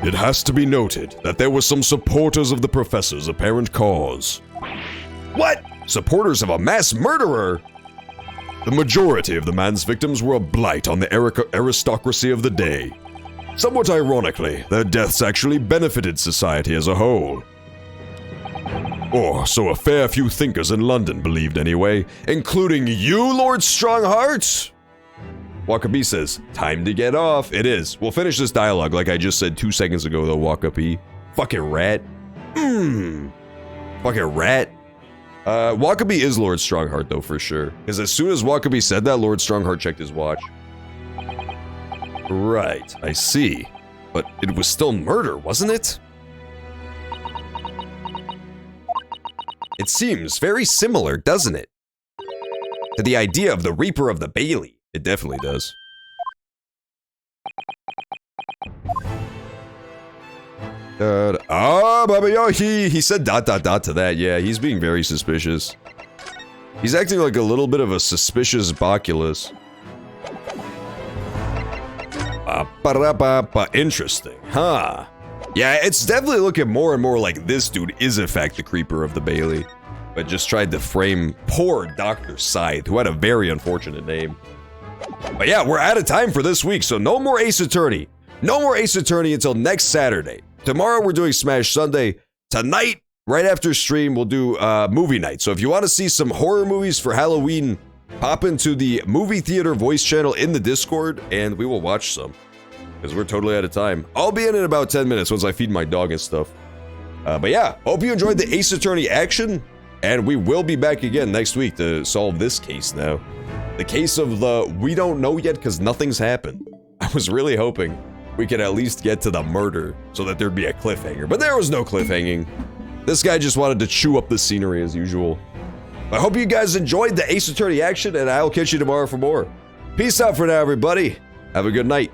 it has to be noted that there were some supporters of the Professor's apparent cause. What? Supporters of a mass murderer? The majority of the man's victims were a blight on the aristocracy of the day. Somewhat ironically, their deaths actually benefited society as a whole. Or so a fair few thinkers in London believed anyway, including you, Lord Strongheart? Wakabi says, time to get off. It is. We'll finish this dialogue like I just said 2 seconds ago, though, Wakabi. Fucking rat. Fucking rat. Wakabi is Lord Strongheart, though, for sure. Because as soon as Wakabi said that, Lord Strongheart checked his watch. Right, I see. But it was still murder, wasn't it? It seems very similar, doesn't it? To the idea of the Reaper of the Bailey. It definitely does. Baba Yo, he said ... to that. Yeah, he's being very suspicious. He's acting like a little bit of a suspicious Baculus. Interesting, huh? Yeah, it's definitely looking more and more like this dude is in fact the Creeper of the Bailey, but just tried to frame poor Dr. Scythe, who had a very unfortunate name. But yeah, we're out of time for this week, so no more Ace Attorney. No more Ace Attorney until next Saturday. Tomorrow we're doing Smash Sunday. Tonight, right after stream, we'll do movie night. So if you want to see some horror movies for Halloween, pop into the movie theater voice channel in the Discord, and we will watch some. Because we're totally out of time. I'll be in about 10 minutes once I feed my dog and stuff. But yeah, hope you enjoyed the Ace Attorney action, and we will be back again next week to solve this case now. The case of the we don't know yet because nothing's happened. I was really hoping we could at least get to the murder so that there'd be a cliffhanger, but there was no cliffhanging. This guy just wanted to chew up the scenery as usual. I hope you guys enjoyed the Ace Attorney action, and I'll catch you tomorrow for more. Peace out for now, everybody. Have a good night.